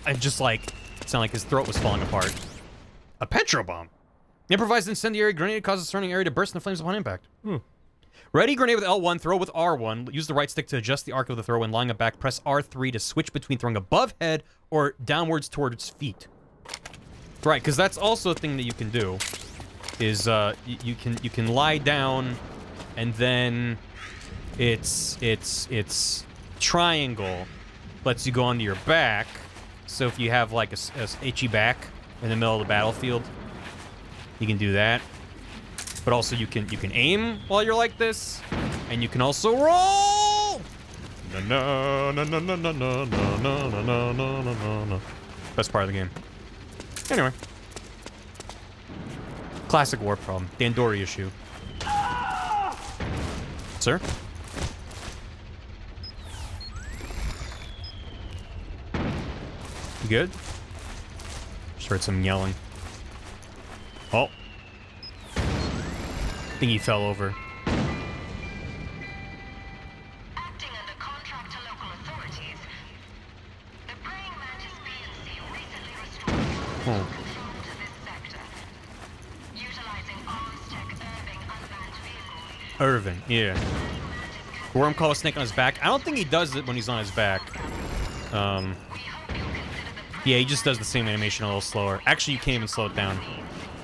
and just like, sound like his throat was falling apart. A petrobomb. Improvised incendiary grenade causes surrounding area to burst into flames upon impact. Ready grenade with L1, throw with R1. Use the right stick to adjust the arc of the throw when lying up back. Press R3 to switch between throwing above head or downwards towards feet. Right, because that's also a thing that you can do. Is you can lie down, and then it's triangle lets you go onto your back. So if you have like a itchy back in the middle of the battlefield, you can do that. But also you can aim while you're like this, and you can also roll. No, no, no, no, no, no, no, no, no, no, no, no, no. Best part of the game. Anyway, classic war problem, Dandori issue. Sir. You good? Just heard some yelling. Oh. I think he fell over. Acting under contract to local authorities, the Praying Mantis PNC recently restored control to this sector, utilizing arms tech Irving unmanned vehicles. Irving, yeah. Worm call a snake on his back. I don't think he does it when he's on his back. Yeah, he just does the same animation a little slower. Actually, you can't even slow it down.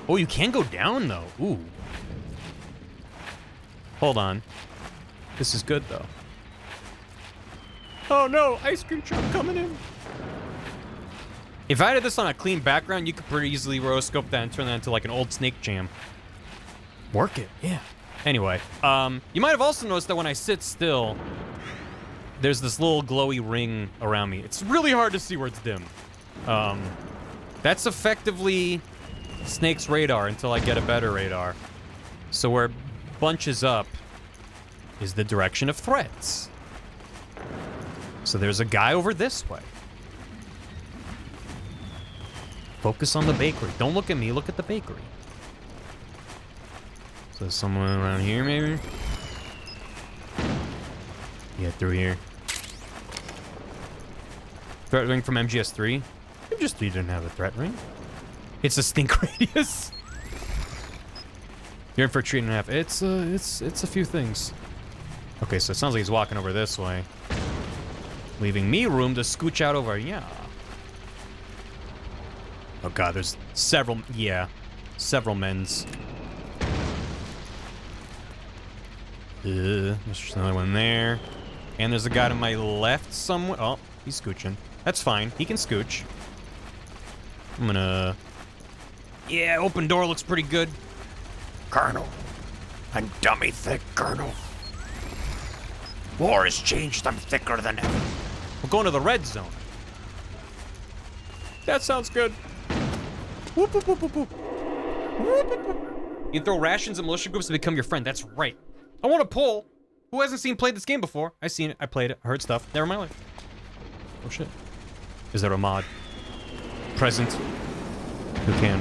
Oh, you can go down, though. Ooh. Hold on. This is good, though. Oh, no. Ice cream truck coming in. If I had this on a clean background, you could pretty easily rotoscope that and turn that into, like, an old Snake Jam. Work it, yeah. Anyway, you might have also noticed that when I sit still, there's this little glowy ring around me. It's really hard to see where it's dim. That's effectively Snake's radar until I get a better radar. So where it bunches up is the direction of threats. So there's a guy over this way. Focus on the bakery. Don't look at me, look at the bakery. So there's someone around here, maybe? Yeah, through here. Threat ring from MGS3? MGS3 didn't have a threat ring. It's a stink radius. You're in for a treat and a half. It's a few things. Okay, so it sounds like he's walking over this way. Leaving me room to scooch out over, yeah. Oh god, there's several, yeah. Several men's. There's just another one there. And there's a guy to my left somewhere. Oh, he's scooching. That's fine. He can scooch. I'm gonna... Yeah, open door looks pretty good. Colonel. I'm dummy thick, Colonel. War has changed them thicker than ever. We're going to the red zone. That sounds good. Whoop, whoop, whoop, whoop, whoop. Whoop, whoop, whoop. You can throw rations at militia groups to become your friend. That's right. I want to pull. Who hasn't played this game before? I've seen it. I played it. I heard stuff. Never in my life. Oh shit. Is there a mod present who can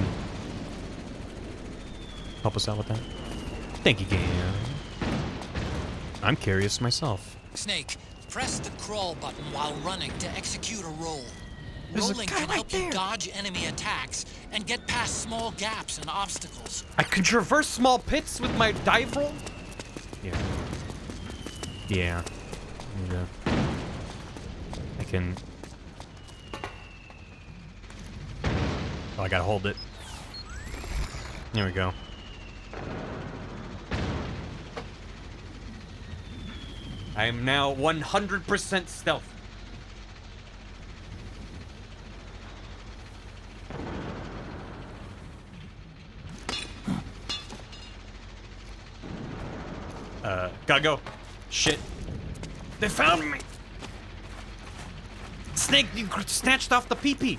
help us out with that? Thank you, game. I'm curious myself. Snake, press the crawl button while running to execute a roll. There's a Rolling guy can right help you there. dodge enemy attacks and get past small gaps and obstacles. I can traverse small pits with my dive roll? Yeah. Yeah. I can... Oh, I gotta hold it. There we go. I am now 100% stealth. Gotta go. Shit. They found me! Snake, you snatched off the pee-pee.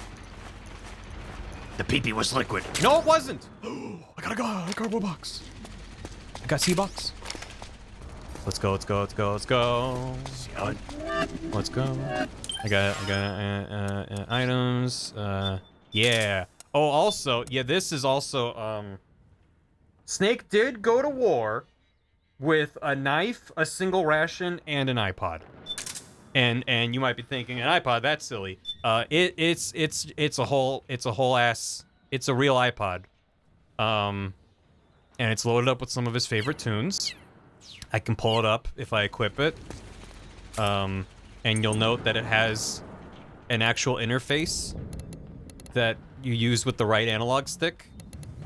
The pee-pee was liquid. No, it wasn't. I gotta go. I got a box. I got C-Box. Let's go, let's go, let's go, let's go. Let's go. I got items. Yeah. Oh, also, yeah, this is also, Snake did go to war with a knife, a single ration, and an iPod. And you might be thinking, an iPod, that's silly. It's a whole ass, it's a real iPod. And it's loaded up with some of his favorite tunes. I can pull it up if I equip it. And you'll note that it has an actual interface that you use with the right analog stick.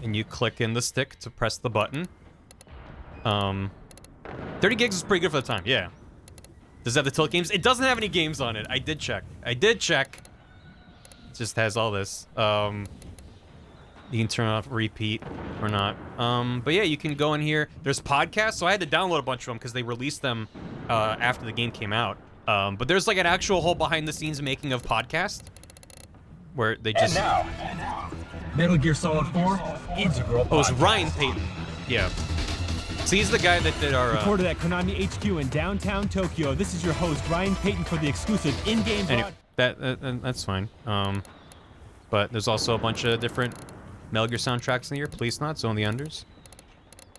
And you click in the stick to press the button. 30 gigs is pretty good for the time, yeah. Does it have the tilt games? It doesn't have any games on it. I did check. It just has all this. You can turn off repeat or not. But yeah, you can go in here. There's podcasts, so I had to download a bunch of them because they released them after the game came out. But there's like an actual whole behind-the-scenes making of podcast where they just... And now, Metal Gear Solid 4 Integral. Oh, it was Ryan Payton. Yeah. So he's the guy that did our... Reported at Konami HQ in downtown Tokyo. This is your host, Ryan Payton, for the exclusive in-game anyway, that's fine. But there's also a bunch of different Metal Gear soundtracks in here. Police Not, Zone the Unders.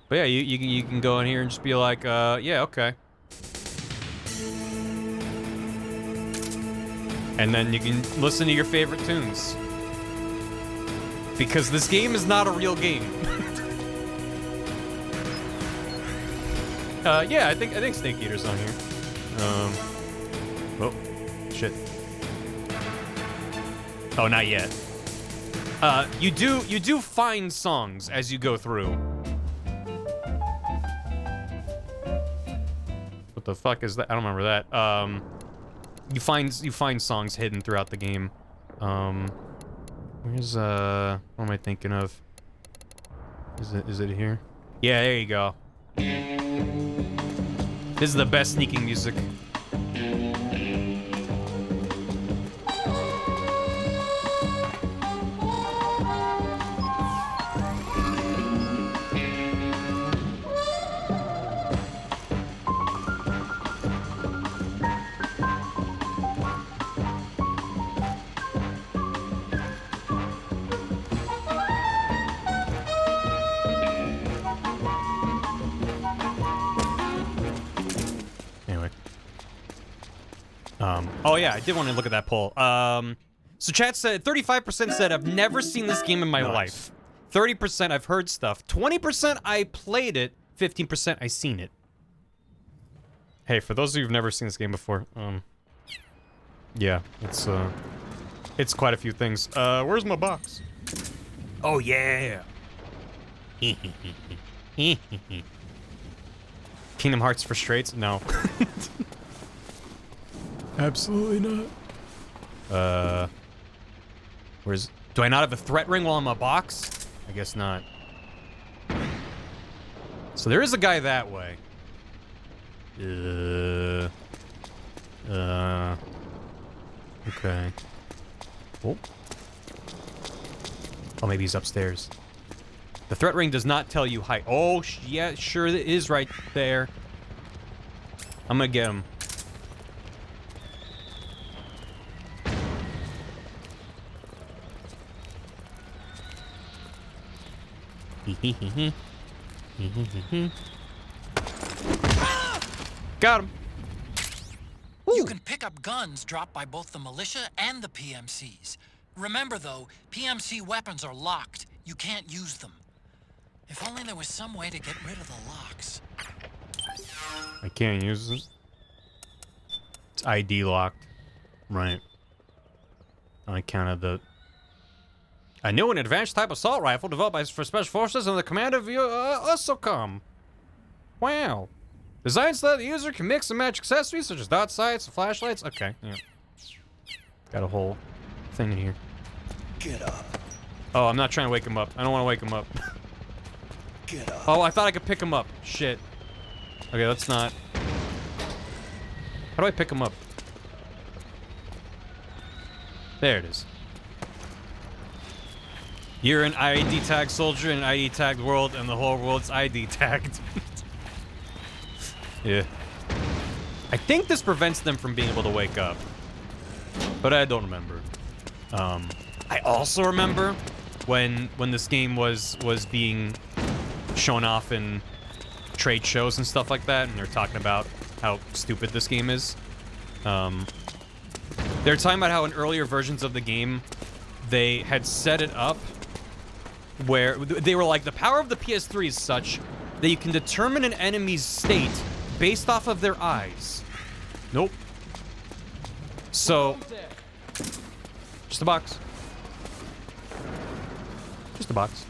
But yeah, you can go in here and just be like, yeah, okay. And then you can listen to your favorite tunes. Because this game is not a real game. Yeah, I think Snake Eater's on here. Oh, shit. Oh, not yet. You do find songs as you go through. What the fuck is that? I don't remember that. You find songs hidden throughout the game. Where's what am I thinking of? Is it here? Yeah, there you go. This is the best sneaking music. Oh yeah, I did want to look at that poll. So chat said 35% said I've never seen this game in my life. 30% I've heard stuff. 20% I played it. 15% I seen it. Hey, for those of you who've never seen this game before, yeah, it's quite a few things. Where's my box? Oh yeah. Kingdom Hearts for straights? No. Absolutely not. Where's... Do I not have a threat ring while I'm a box? I guess not. So there is a guy that way. Okay. Oh. Oh, maybe he's upstairs. The threat ring does not tell you height. Oh, yeah, sure it is right there. I'm gonna get him. Got him. You can pick up guns dropped by both the militia and the PMCs. Remember, though, PMC weapons are locked. You can't use them. If only there was some way to get rid of the locks. I can't use it. It's ID locked. Right. On account of the... A new and advanced type assault rifle developed for Special Forces under the command of USOCOM. Wow. Designed so that the user can mix and match accessories such as dot sights and flashlights. Okay, yeah. Got a whole thing in here. Get up. Oh, I'm not trying to wake him up. I don't want to wake him up. Get up. Oh, I thought I could pick him up. Shit. Okay, let's not. How do I pick him up? There it is. You're an ID tag soldier in an ID tagged world, and the whole world's ID tagged. Yeah. I think this prevents them from being able to wake up, but I don't remember. I also remember when this game was being shown off in trade shows and stuff like that, and they're talking about how stupid this game is. They're talking about how in earlier versions of the game, they had set it up where they were like, the power of the PS3 is such that you can determine an enemy's state based off of their eyes. Nope. So, just a box. Just a box.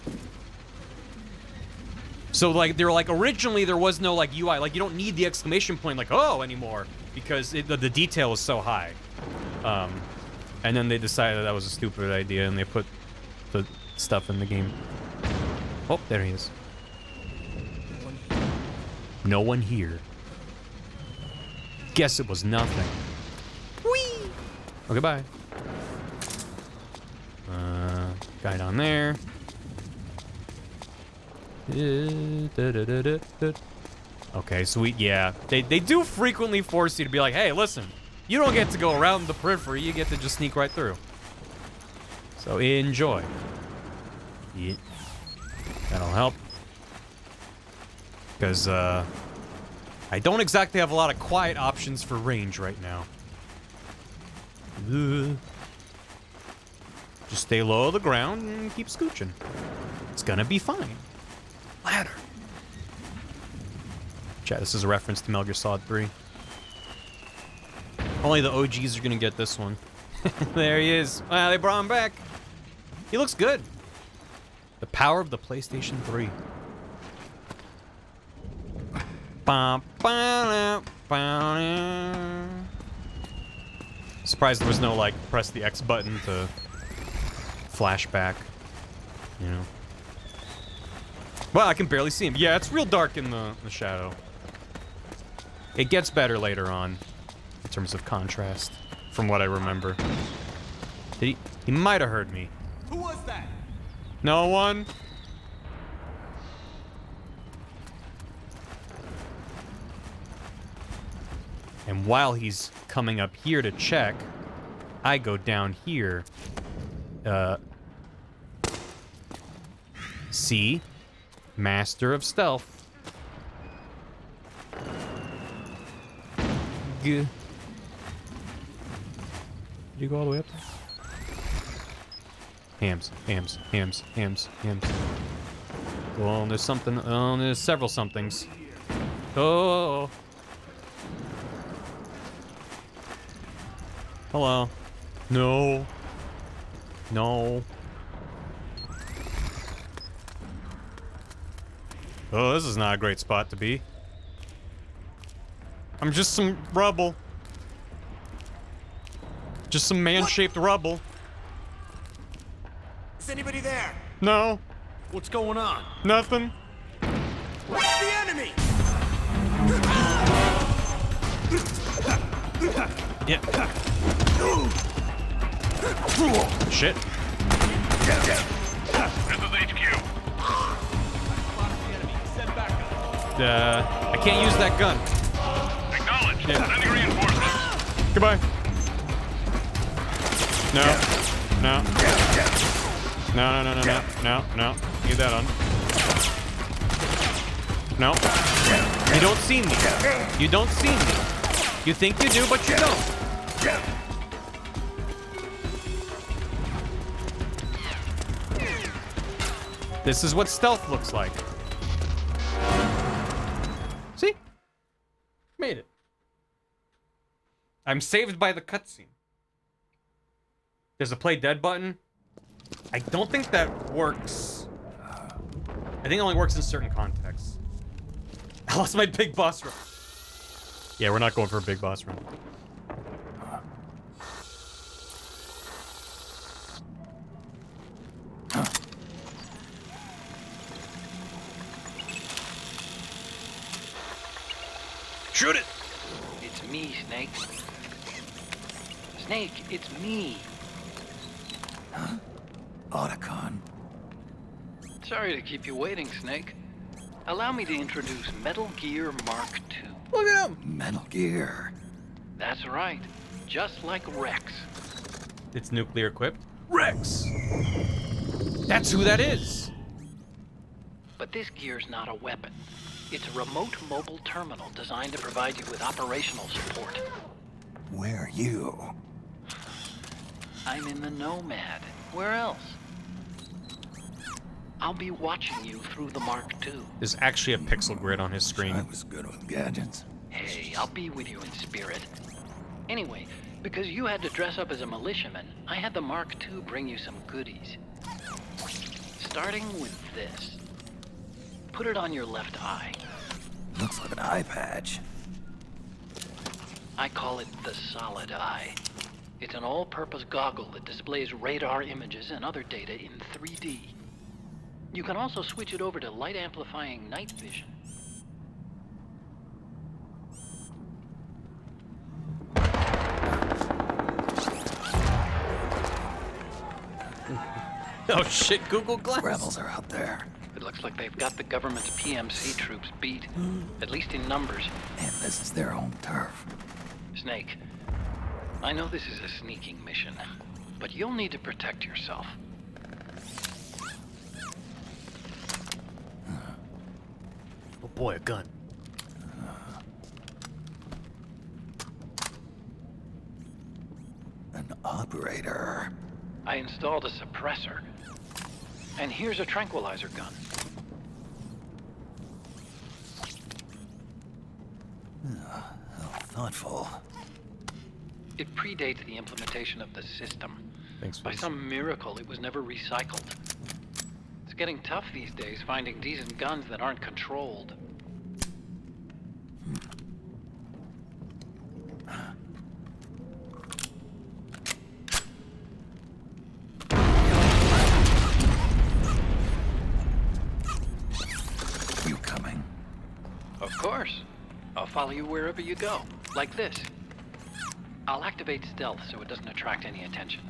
So, like, they were like, originally there was no, like, UI. Like, you don't need the exclamation point, like, oh, anymore. Because the detail is so high. And then they decided that was a stupid idea, and they put the stuff in the game. Oh, there he is. No one here. Guess it was nothing. Whee! Okay, bye. Guy down there. Okay, so yeah. They do frequently force you to be like, hey, listen, you don't get to go around the periphery, you get to just sneak right through. So enjoy. Yeah. That'll help. Because, I don't exactly have a lot of quiet options for range right now. Just stay low to the ground and keep scooching. It's gonna be fine. Ladder. Chat, this is a reference to Metal Gear Solid 3. Only the OGs are gonna get this one. There he is. Wow, they brought him back. He looks good. The power of the PlayStation 3. Surprised there was no, like, press the X button to flashback, you know. Well, I can barely see him. Yeah, it's real dark in the shadow. It gets better later on, in terms of contrast, from what I remember. He might have heard me. Who was that? No one? And while he's coming up here to check, I go down here. See? Master of Stealth. Did you go all the way up there? Hams. Well, there's something. Oh, there's several somethings. Oh. Hello. No. No. Oh, this is not a great spot to be. I'm just some rubble. Just some man-shaped rubble. Is anybody there? No. What's going on? Nothing. The enemy! Yeah. Shit. This is HQ. I can't use that gun. Acknowledge. Yeah. Sending reinforcements. Goodbye. No. No. No, no, no, no, no, no, no. Get that on. No. You don't see me. You don't see me. You think you do, but you don't. This is what stealth looks like. See? Made it. I'm saved by the cutscene. There's a play dead button. I don't think that works. I think it only works in certain contexts. I lost my big boss run. Yeah, we're not going for a big boss run. Shoot it! It's me, Snake. Snake, it's me. Huh? Otacon. Sorry to keep you waiting, Snake. Allow me to introduce Metal Gear Mark II. Look at him! Metal Gear. That's right. Just like Rex. It's nuclear equipped. Rex! That's who that is! But this gear's not a weapon. It's a remote mobile terminal designed to provide you with operational support. Where are you? I'm in the Nomad. Where else? I'll be watching you through the Mark II. There's actually a pixel grid on his screen. I was good with gadgets. Hey, I'll be with you in spirit. Anyway, because you had to dress up as a militiaman, I had the Mark II bring you some goodies. Starting with this. Put it on your left eye. Looks like an eye patch. I call it the Solid Eye. It's an all-purpose goggle that displays radar images and other data in 3D. You can also switch it over to light-amplifying night vision. Oh shit, Google Glass. Rebels are out there. It looks like they've got the government's PMC troops beat, at least in numbers. And this is their home turf. Snake, I know this is a sneaking mission, but you'll need to protect yourself. Oh boy, a gun. An operator. I installed a suppressor. And here's a tranquilizer gun. How thoughtful. It predates the implementation of the system. Thanks for By this. some miracle, it was never recycled. It's getting tough these days finding decent guns that aren't controlled. You coming? Of course. I'll follow you wherever you go, like this. I'll activate stealth so it doesn't attract any attention.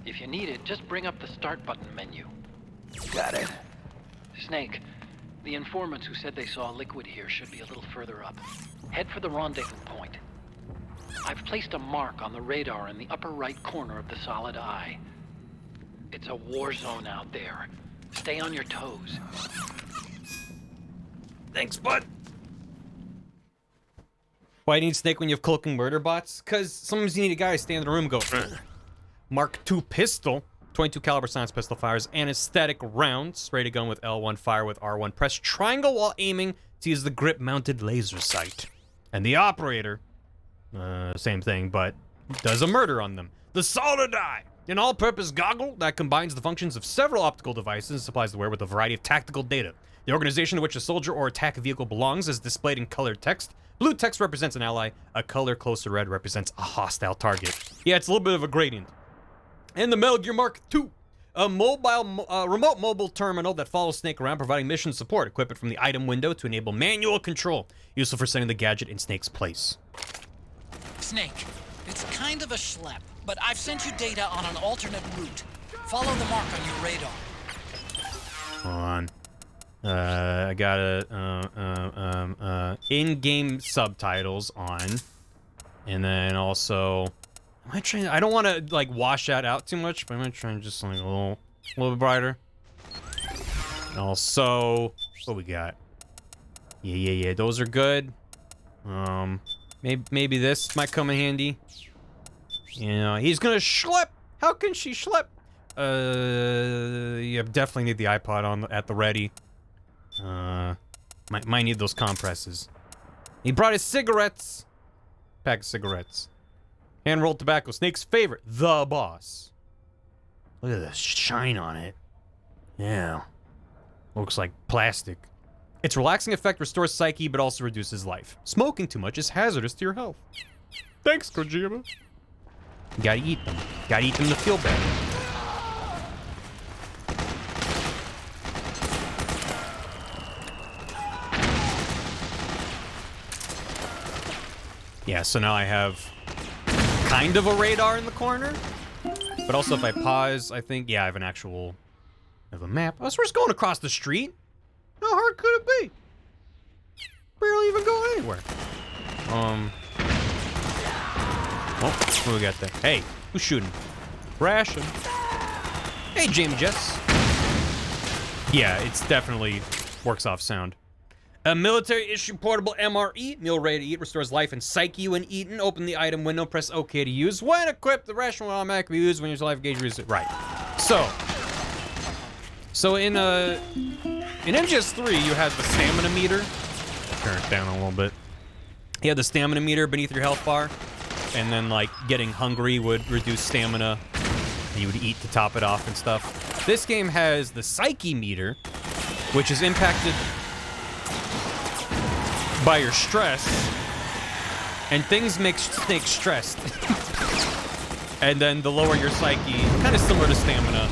If you need it, just bring up the start button menu. Got it. Snake, the informants who said they saw liquid here should be a little further up. Head for the rendezvous point. I've placed a mark on the radar in the upper right corner of the Solid Eye. It's a war zone out there. Stay on your toes. Thanks, bud. Why do you need Snake when you have cloaking murder bots? Because sometimes you need a guy to stand in the room and go, "Ugh." Mark II pistol, 22 caliber science pistol, fires anesthetic rounds. Ready to gun with L1, fire with R1. Press triangle while aiming to use the grip-mounted laser sight. And the operator, same thing, but does a murder on them. The Solid Eye, an all-purpose goggle that combines the functions of several optical devices and supplies the wearer with a variety of tactical data. The organization to which a soldier or attack vehicle belongs is displayed in colored text. Blue text represents an ally. A color close to red represents a hostile target. Yeah, it's a little bit of a gradient. And the Metal Gear Mark II. A remote mobile terminal that follows Snake around, providing mission support. Equip it from the item window to enable manual control. Useful for setting the gadget in Snake's place. Snake, it's kind of a schlep, but I've sent you data on an alternate route. Follow the mark on your radar. Hold on. I got in-game subtitles on. And then also, am I trying? I don't want to like wash that out too much, but I'm gonna try and just something a little bit brighter. And also, what we got? Yeah. Those are good. Maybe this might come in handy. You know, he's gonna schlep. How can she schlep? You definitely need the iPod at the ready. Might need those compresses. He brought his cigarettes. Pack of cigarettes. Hand-rolled tobacco. Snake's favorite. The boss. Look at the shine on it. Yeah. Looks like plastic. Its relaxing effect restores psyche, but also reduces life. Smoking too much is hazardous to your health. Thanks, Kojima. You gotta eat them. Gotta eat them to feel better. Yeah, so now I have kind of a radar in the corner. But also if I pause, I think, yeah, I have an actual... I have a map. Oh, so we're just going across the street? How hard could it be? Barely even going anywhere. Oh, what do we got there? Hey, who's shooting? Ration. Hey, Jamie Jess. Yeah, it's definitely works off sound. A military-issue portable MRE, meal ready to eat, restores life and psyche when eaten. Open the item window, press OK to use. When equipped, the ration will automatically be used when your life gauge is right. So in MGS3, you had the stamina meter. Turn it down a little bit. You had the stamina meter beneath your health bar, and then like getting hungry would reduce stamina, and you would eat to top it off and stuff. This game has the psyche meter, which is impacted by your stress, and things make Snake stressed. And then the lower your psyche, kind of similar to stamina.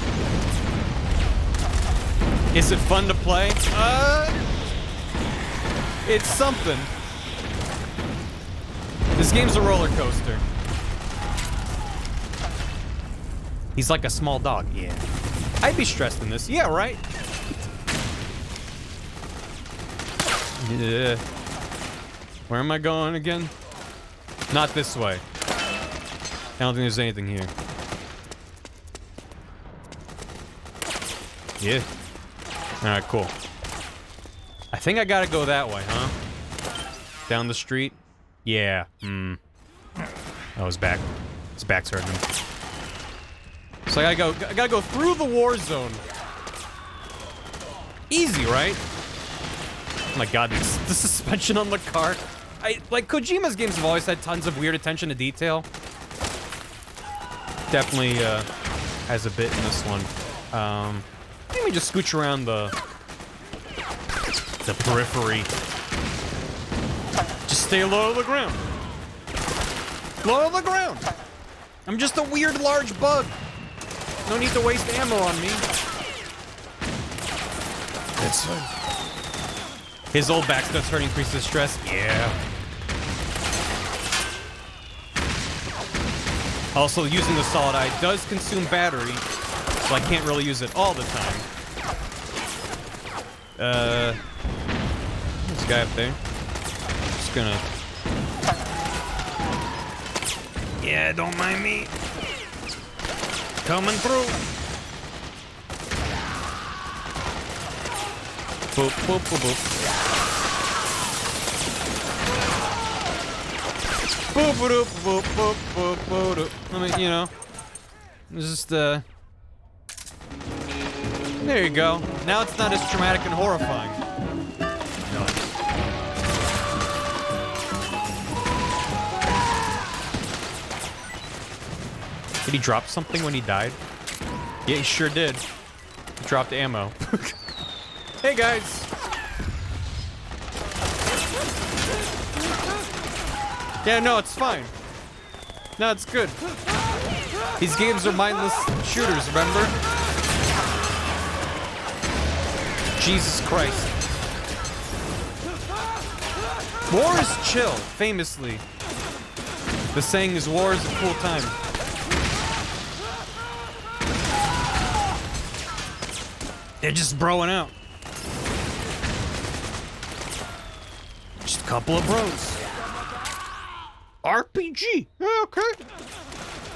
Is it fun to play? It's something. This game's a roller coaster. He's like a small dog, yeah. I'd be stressed in this, yeah, right? Yeah. Where am I going again? Not this way. I don't think there's anything here. Yeah. Alright, cool. I think I gotta go that way, huh? Down the street? Yeah. Oh, his back. His back's hurting him. So I gotta go through the war zone. Easy, right? Oh my god, the suspension on the car. Like, Kojima's games have always had tons of weird attention to detail. Definitely has a bit in this one. Let me just scooch around the periphery. Just stay low to the ground. Low to the ground. I'm just a weird large bug. No need to waste ammo on me. That's fine. His old back stuff's hurting, increases stress. Yeah. Also, using the solid eye does consume battery, so I can't really use it all the time. This guy up there. Just gonna... Yeah, don't mind me. Coming through. Boop, boop, boop, boop. Boop, boop, boop, boop, boop, boop, boop. I mean, you know, just, there you go. Now it's not as traumatic and horrifying. No. Did he drop something when he died? Yeah, he sure did. He dropped ammo. Hey, guys. Yeah, no, it's fine. No, it's good. These games are mindless shooters, remember? Jesus Christ. War is chill, famously. The saying is war is a cool time. They're just broing out. Just a couple of bros. RPG. Yeah, okay.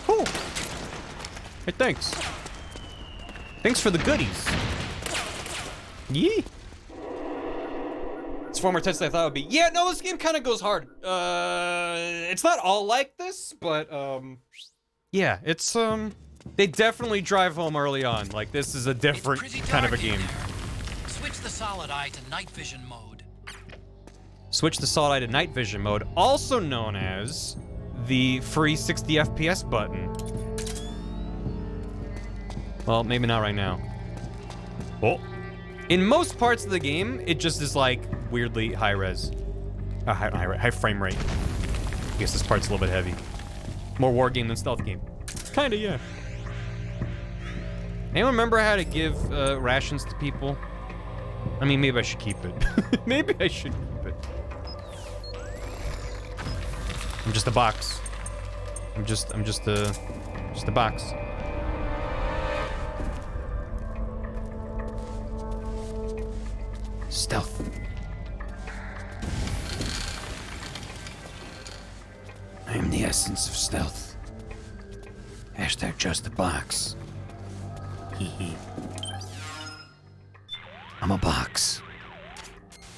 Cool. Hey, thanks. Thanks for the goodies. Yee. It's far more tense than I thought it would be. Yeah, no, this game kind of goes hard. It's not all like this, but yeah, it's they definitely drive home early on. Like, this is a different kind of a game. Switch the solid eye to night vision mode. Switch the solid eye to night vision mode, also known as the free 60 FPS button. Well, maybe not right now. Oh. In most parts of the game, it just is like weirdly high res. High frame rate. I guess this part's a little bit heavy. More war game than stealth game. Kinda, yeah. Anyone remember how to give rations to people? I mean, maybe I should keep it. Maybe I should keep it. I'm just a box. I'm just a box. Stealth. I am the essence of stealth. Hashtag just a box. Hee hee. I'm a box.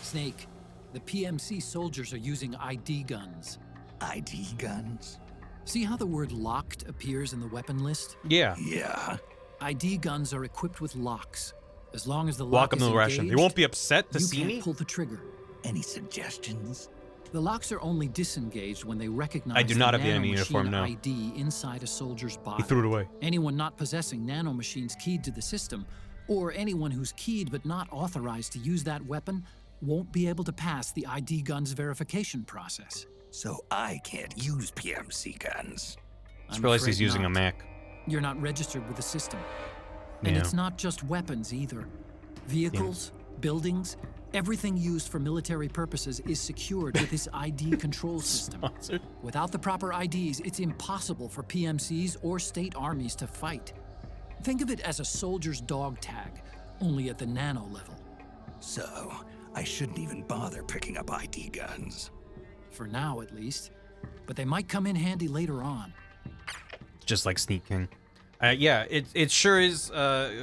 Snake, the PMC soldiers are using ID guns. ID guns? See how the word locked appears in the weapon list? Yeah. Yeah. ID guns are equipped with locks. As long as the Lock lock them is to the ration. They engaged, won't be upset to you see can't me? pull the trigger. Any suggestions? The locks are only disengaged when they recognize I do not the have the enemy uniform nanomachine now. ID inside a soldier's body. He threw it away. Anyone not possessing nanomachines keyed to the system, or anyone who's keyed but not authorized to use that weapon, won't be able to pass the ID gun's verification process. So I can't use PMC guns. I just realized he's afraid using a not. Mac. You're not registered with the system. And Yeah. it's not just weapons either. Vehicles, buildings, everything used for military purposes is secured with this ID control system. Sponsored. Without the proper IDs, it's impossible for PMCs or state armies to fight. Think of it as a soldier's dog tag, only at the nano level. So, I shouldn't even bother picking up ID guns. For now, at least. But they might come in handy later on. Just like Sneak King. Yeah, it sure is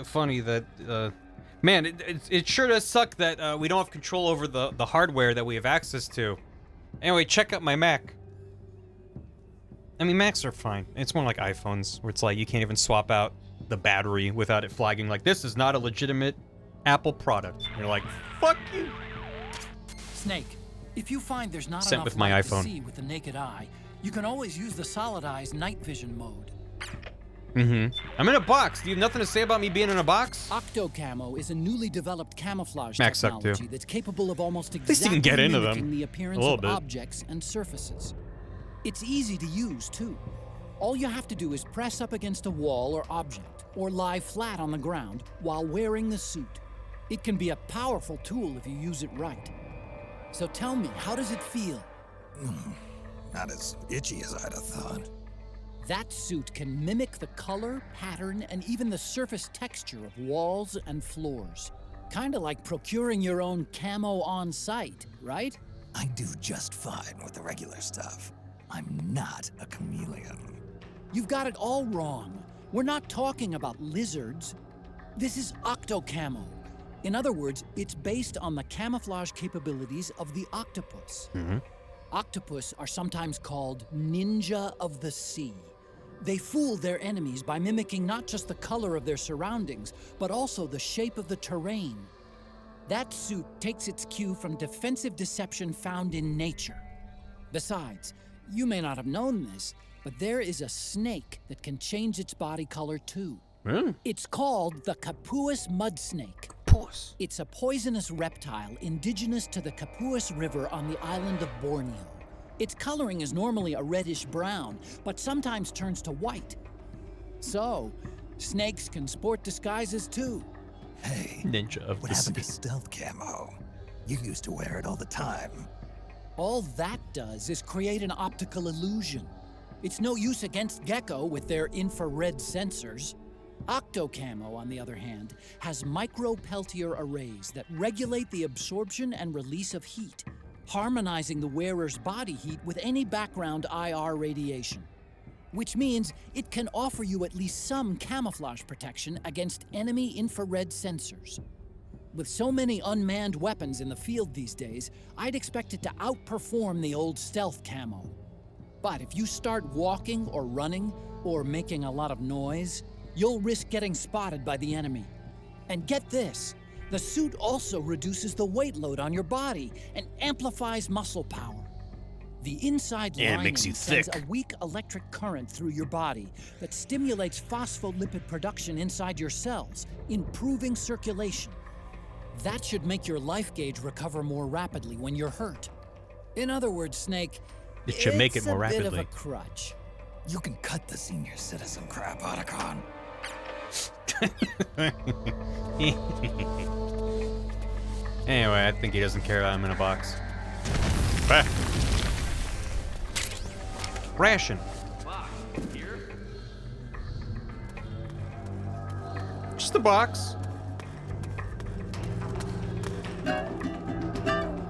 funny that, man, it sure does suck that we don't have control over the hardware that we have access to. Anyway, check out my Mac. I mean, Macs are fine. It's more like iPhones, where it's like you can't even swap out the battery without it flagging like, this is not a legitimate Apple product. And you're like, fuck you. Snake, if you find there's not Sent enough with my light iPhone. to see with the naked eye, you can always use the solid eye's night vision mode. I'm in a box. Do you have nothing to say about me being in a box? Octocamo is a newly developed camouflage Max suck, too. technology that's capable of almost least you exactly can get into them. mimicking the appearance A little of bit. objects and surfaces. It's easy to use, too. All you have to do is press up against a wall or object, or lie flat on the ground while wearing the suit. It can be a powerful tool if you use it right. So tell me, how does it feel? Not as itchy as I'd have thought. That suit can mimic the color, pattern, and even the surface texture of walls and floors. Kinda like procuring your own camo on site, right? I do just fine with the regular stuff. I'm not a chameleon. You've got it all wrong. We're not talking about lizards. This is octocamo. In other words, it's based on the camouflage capabilities of the octopus. Octopus are sometimes called ninja of the sea. They fool their enemies by mimicking not just the color of their surroundings, but also the shape of the terrain. That suit takes its cue from defensive deception found in nature. Besides, you may not have known this, but there is a snake that can change its body color too. It's called the Capuas mud snake. It's a poisonous reptile indigenous to the Capuas River on the island of Borneo. Its coloring is normally a reddish-brown, but sometimes turns to white. So, snakes can sport disguises too. Hey, Ninja of what the happened to sea. stealth camo? You used to wear it all the time. All that does is create an optical illusion. It's no use against Gecko with their infrared sensors. Octocamo, on the other hand, has micro-Peltier arrays that regulate the absorption and release of heat, harmonizing the wearer's body heat with any background IR radiation. Which means it can offer you at least some camouflage protection against enemy infrared sensors. With so many unmanned weapons in the field these days, I'd expect it to outperform the old stealth camo. But if you start walking or running or making a lot of noise, you'll risk getting spotted by the enemy. And get this, the suit also reduces the weight load on your body and amplifies muscle power. The inside Yeah, it lining makes you sends thick. a weak electric current through your body that stimulates phospholipid production inside your cells, improving circulation. That should make your life gauge recover more rapidly when you're hurt. In other words, Snake, It should make it it's more a bit of rapidly. a crutch. You can cut the senior citizen crap, Otacon. Anyway, I think he doesn't care that I'm in a box. Ah. Ration. Just a box.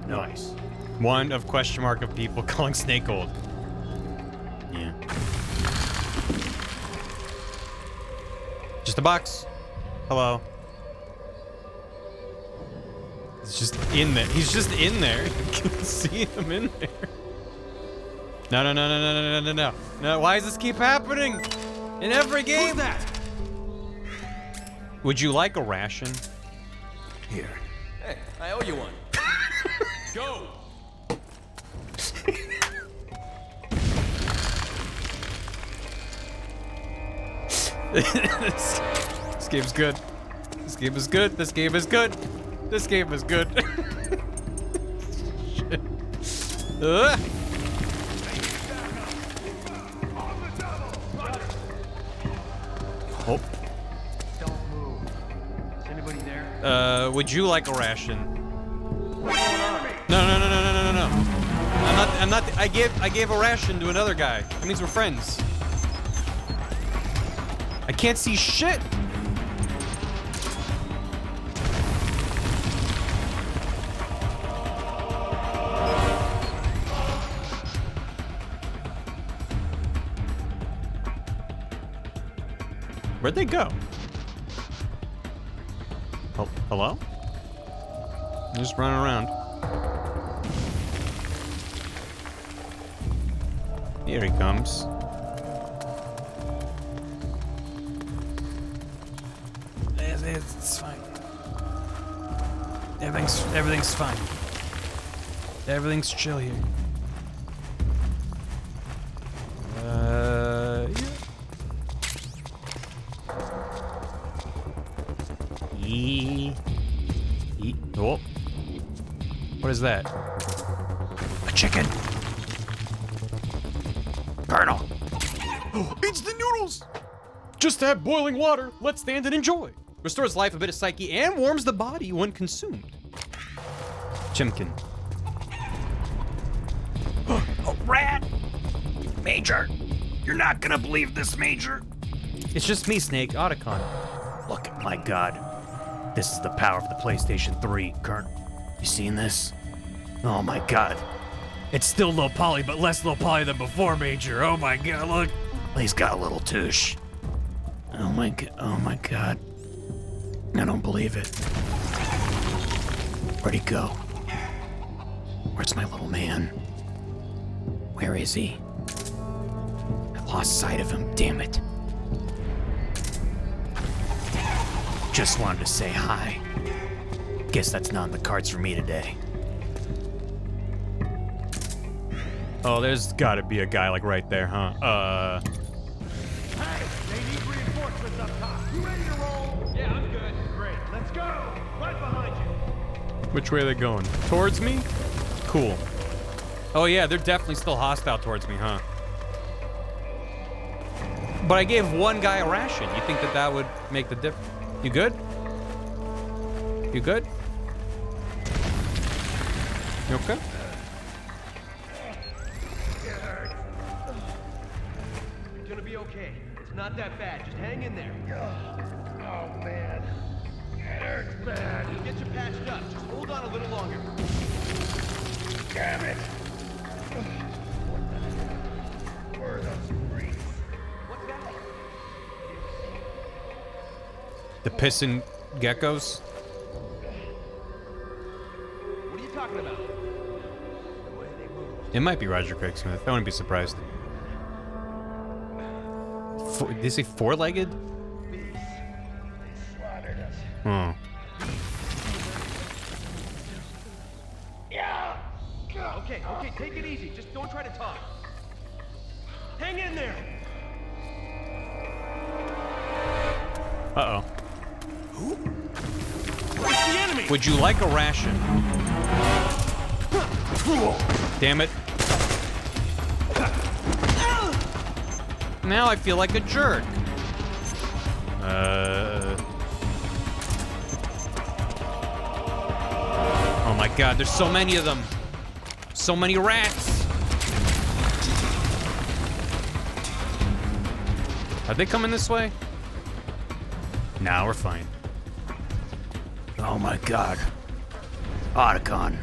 Nice. One of question mark of people calling Snake old. Yeah. Just a box. Hello. He's just in there. He's just in there. You can see him in there. No, no, no, no, no, no, no, no, no. Why does this keep happening? In every game? Who's that? Would you like a ration? Here. Hey, I owe you one. Go. This game's good. This game is good. This game is good. This game is good. Shit. Oh. Don't move. Is anybody there? Would you like a ration? No, no, no, no, no, no, no, no. I'm not. I gave a ration to another guy. That means we're friends. I can't see shit. Where'd they go? Oh, hello? Just running around. Here he comes. It's fine. Everything's fine. Everything's chill here. Yeah. Oh. What is that? A chicken. Colonel. It's the noodles! Just add boiling water. Let's stand and enjoy. Restores life, a bit of psyche, and warms the body when consumed. Chimkin. A rat. Major. You're not gonna believe this, Major. It's just me, Snake. Otacon. Look, my God. This is the power of the PlayStation 3, Colonel. You seen this? Oh my God. It's still low poly, but less low poly than before, Major. Oh my God, look. He's got a little tush. Oh my God. I don't believe it. Where'd he go? Where's my little man? Where is he? I lost sight of him, damn it. Just wanted to say hi. Guess that's not in the cards for me today. Oh, there's gotta be a guy like right there, huh? Hey, they need reinforcements up top. You ready to roll? Yeah, I'm good. Great. Let's go. Right behind you. Which way are they going? Towards me? Cool. Oh yeah, they're definitely still hostile towards me, huh? But I gave one guy a ration. You think that would make the difference? You good? You good? You okay? It's gonna be okay. It's not that bad. Just hang in there. Oh, man. It hurts bad. We'll get you patched up. Just hold on a little longer. Damn it! Where are those freaks? What's that? The pissing geckos. What are you talking about? It might be Roger Craig Smith. I wouldn't be surprised. Did they say four-legged? Oh. Yeah. Okay, take it easy. Just don't try to talk. Hang in there. Uh-oh. Who? It's the enemy. Would you like a ration? Damn it. Now I feel like a jerk. Oh my god, there's so many of them. So many rats. Are they coming this way? Nah, we're fine. Oh my god. Otacon.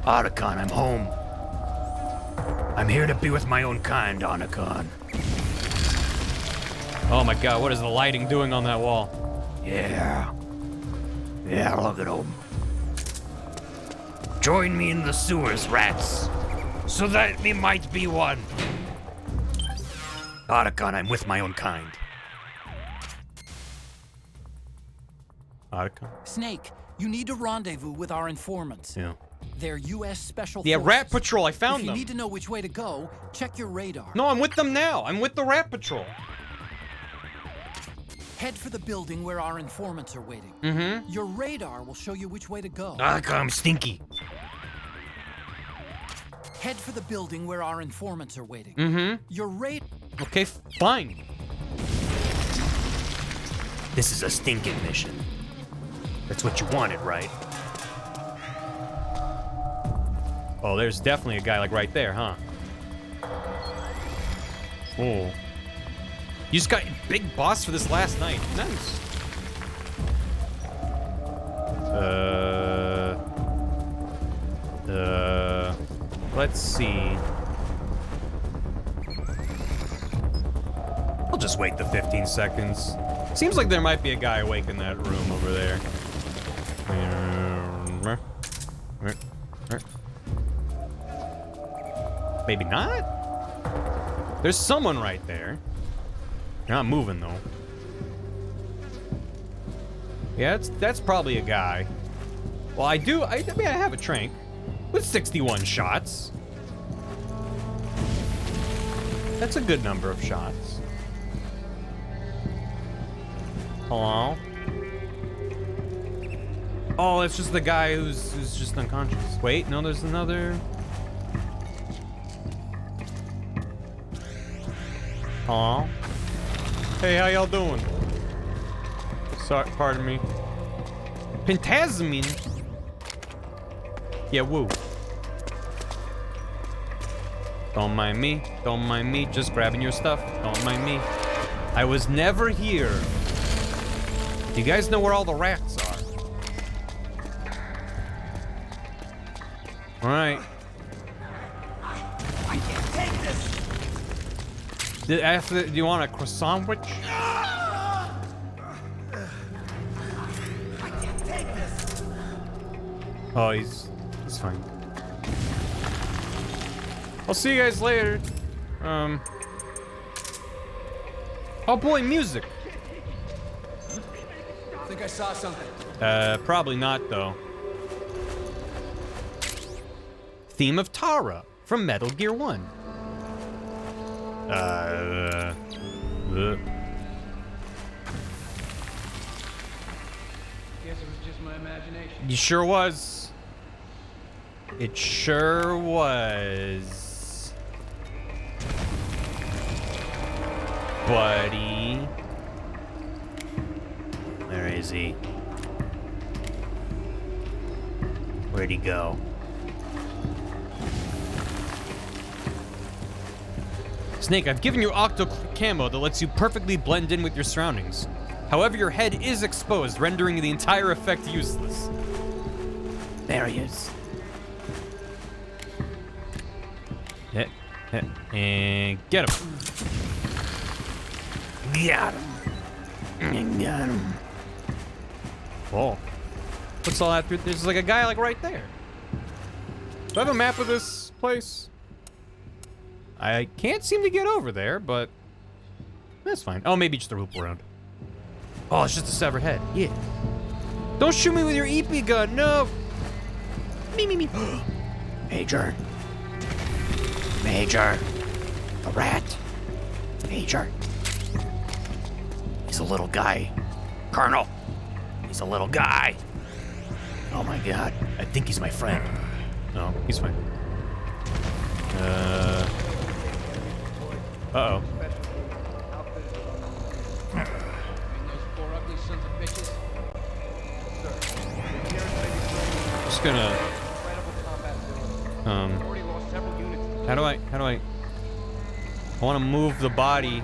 Otacon, I'm home. I'm here to be with my own kind, Otacon. Oh my god, what is the lighting doing on that wall? Yeah. Yeah, look at them. Join me in the sewers, rats. So that me might be one. Otacon, I'm with my own kind. Otacon? Snake, you need to rendezvous with our informants. Yeah. They're U.S. Special Yeah, Forces. Rat Patrol, I found If you them. need to know which way to go, check your radar. No, I'm with them now. I'm with the Rat Patrol. Head for the building where our informants are waiting. Mm-hmm. Your radar will show you which way to go. Otacon, I'm stinky. Head for the building where our informants are waiting. Mm-hmm. Your radar... Okay, fine. This is a stinking mission. That's what you wanted, right? Oh, there's definitely a guy like right there, huh? Oh. You just got big boss for this last night. Nice. Let's see. I'll just wait the 15 seconds. Seems like there might be a guy awake in that room over there. Maybe not? There's someone right there. They're not moving though. Yeah, that's probably a guy. Well, I mean, I have a trank with 61 shots. That's a good number of shots. Hello? Oh, it's just the guy who's just unconscious. Wait, no, there's another. Hello? Hey, how y'all doing? Sorry, pardon me. Pentasmin? Yeah, woo. Don't mind me. Don't mind me. Just grabbing your stuff. Don't mind me. I was never here. Do you guys know where all the rats are? All right. I can't take this. Do you want a croissant sandwich? I can't take this. Oh, he's fine. I'll see you guys later. Oh boy, music. I think I saw something. Probably not though. Theme of Tara from Metal Gear 1. Guess it was just my imagination. You sure was. It sure was. Buddy. Where is he? Where'd he go? Snake, I've given you octo camo that lets you perfectly blend in with your surroundings. However, your head is exposed, rendering the entire effect useless. There he is. Hit, and get him. Got him. Got him. Whoa. What's all that through? There's like a guy like right there. Do I have a map of this place? I can't seem to get over there, but that's fine. Oh, maybe just a loop around. Oh, it's just a severed head. Yeah. Don't shoot me with your EP gun. No. Me. Major. Major. The rat. Major. He's a little guy. Colonel. He's a little guy. Oh my god. I think he's my friend. No, he's fine. Uh-oh. Just gonna... How do I want to move the body.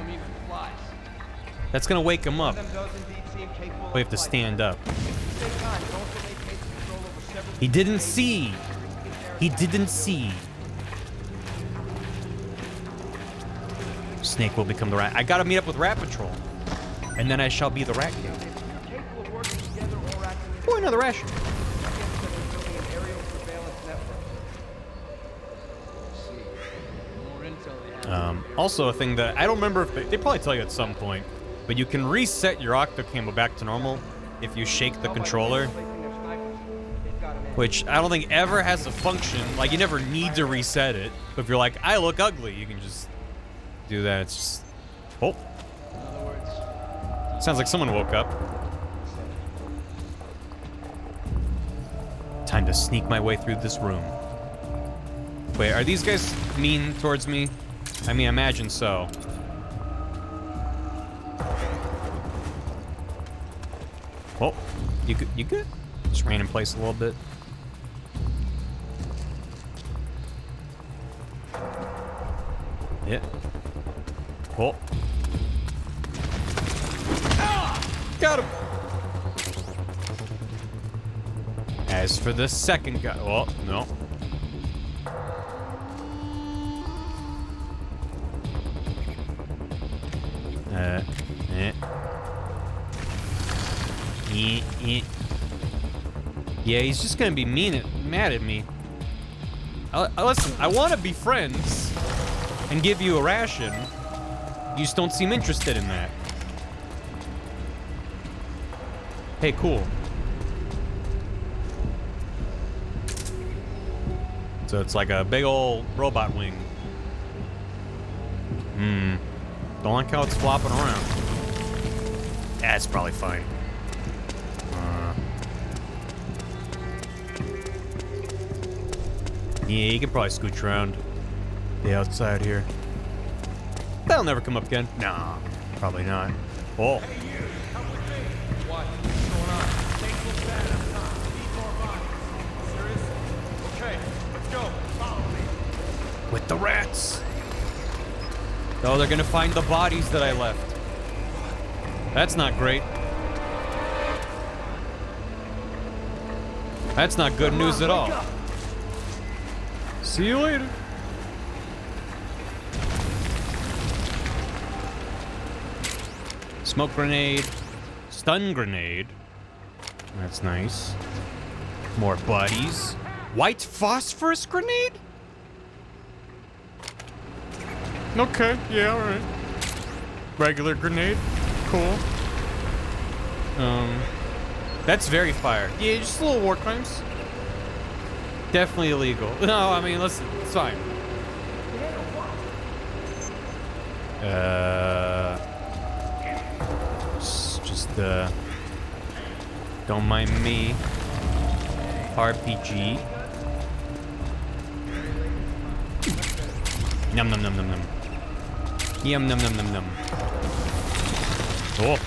That's gonna wake him up. We have to stand up. He didn't see. He didn't see. Snake will become the rat. I gotta meet up with Rat Patrol. And then I shall be the Rat King. Oh, another ration. Also a thing that I don't remember if they probably tell you at some point, but you can reset your octocamo back to normal if you shake the controller, which I don't think ever has a function. Like, you never need to reset it. But if you're like, I look ugly, you can just do that. It's just, oh. Sounds like someone woke up. Time to sneak my way through this room. Wait, are these guys mean towards me? I mean, I imagine so. Oh, you good? Just ran in place a little bit. Yeah. Oh. Got him. As for the second guy, oh, no. Yeah, he's just gonna be mad at me. Listen, I want to be friends and give you a ration. You just don't seem interested in that. Hey, cool. So it's like a big old robot wing. Don't like how it's flopping around. That's probably fine. Yeah, you can probably scooch around the outside here. That'll never come up again. Nah, probably not. Oh. Hey, you, come with me. What? What's going on? Things look bad outside. We need more bodies. Serious? Okay, let's go. Follow me. With the rats. Oh, they're gonna find the bodies that I left. That's not great. That's not good news at all. See you later. Smoke grenade. Stun grenade. That's nice. More buddies. White phosphorus grenade? Okay, yeah, alright. Regular grenade. Cool. That's very fire. Yeah, just little war crimes. Definitely illegal. No, I mean, listen, it's fine. Just don't mind me. RPG. Num num num num num. Yum num num num num. Oh.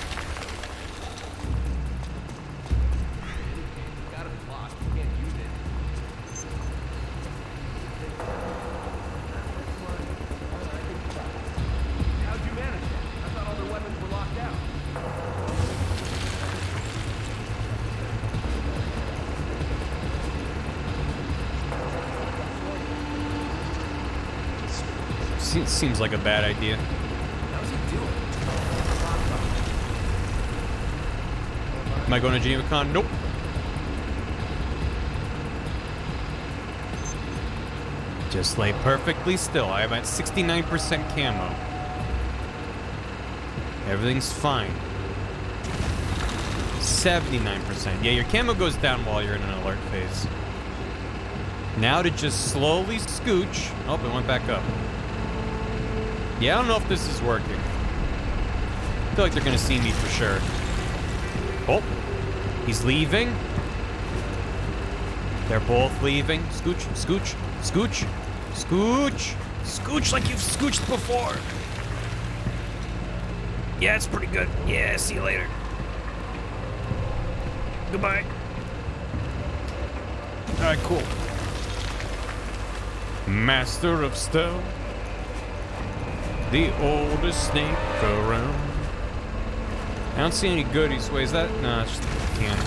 Seems like a bad idea. How's he doing? Am I going to Geneva Con? Nope. Just lay perfectly still. I am at 69% camo. Everything's fine. 79%. Yeah, your camo goes down while you're in an alert phase. Now to just slowly scooch. Oh, it went back up. Yeah, I don't know if this is working. I feel like they're gonna see me for sure. Oh, he's leaving. They're both leaving. Scooch, scooch, scooch, scooch, scooch like you've scooched before. Yeah, it's pretty good. Yeah, see you later. Goodbye. All right, cool. Master of stealth. The oldest snake around. I don't see any goodies. Wait, is that? No, it's just a can.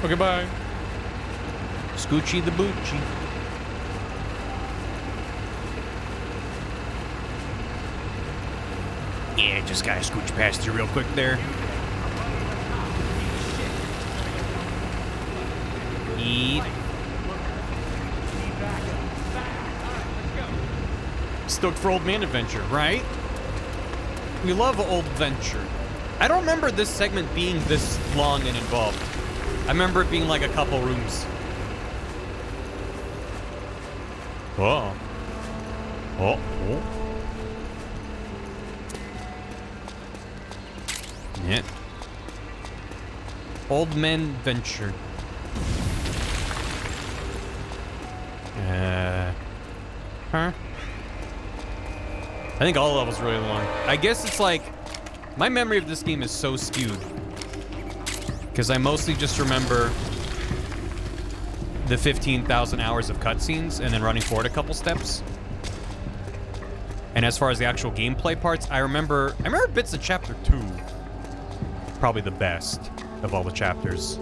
Okay, bye. Scoochie the Boochie. Yeah, just gotta scooch past you real quick there. Eat. Stoked for Old Man Adventure, right? We love Old Adventure. I don't remember this segment being this long and involved. I remember it being like a couple rooms. Oh. Oh. Oh. Yeah. Old Man Adventure. Huh? I think all levels are really long. I guess it's like, my memory of this game is so skewed. Because I mostly just remember the 15,000 hours of cutscenes and then running forward a couple steps. And as far as the actual gameplay parts, I remember bits of chapter 2. Probably the best of all the chapters.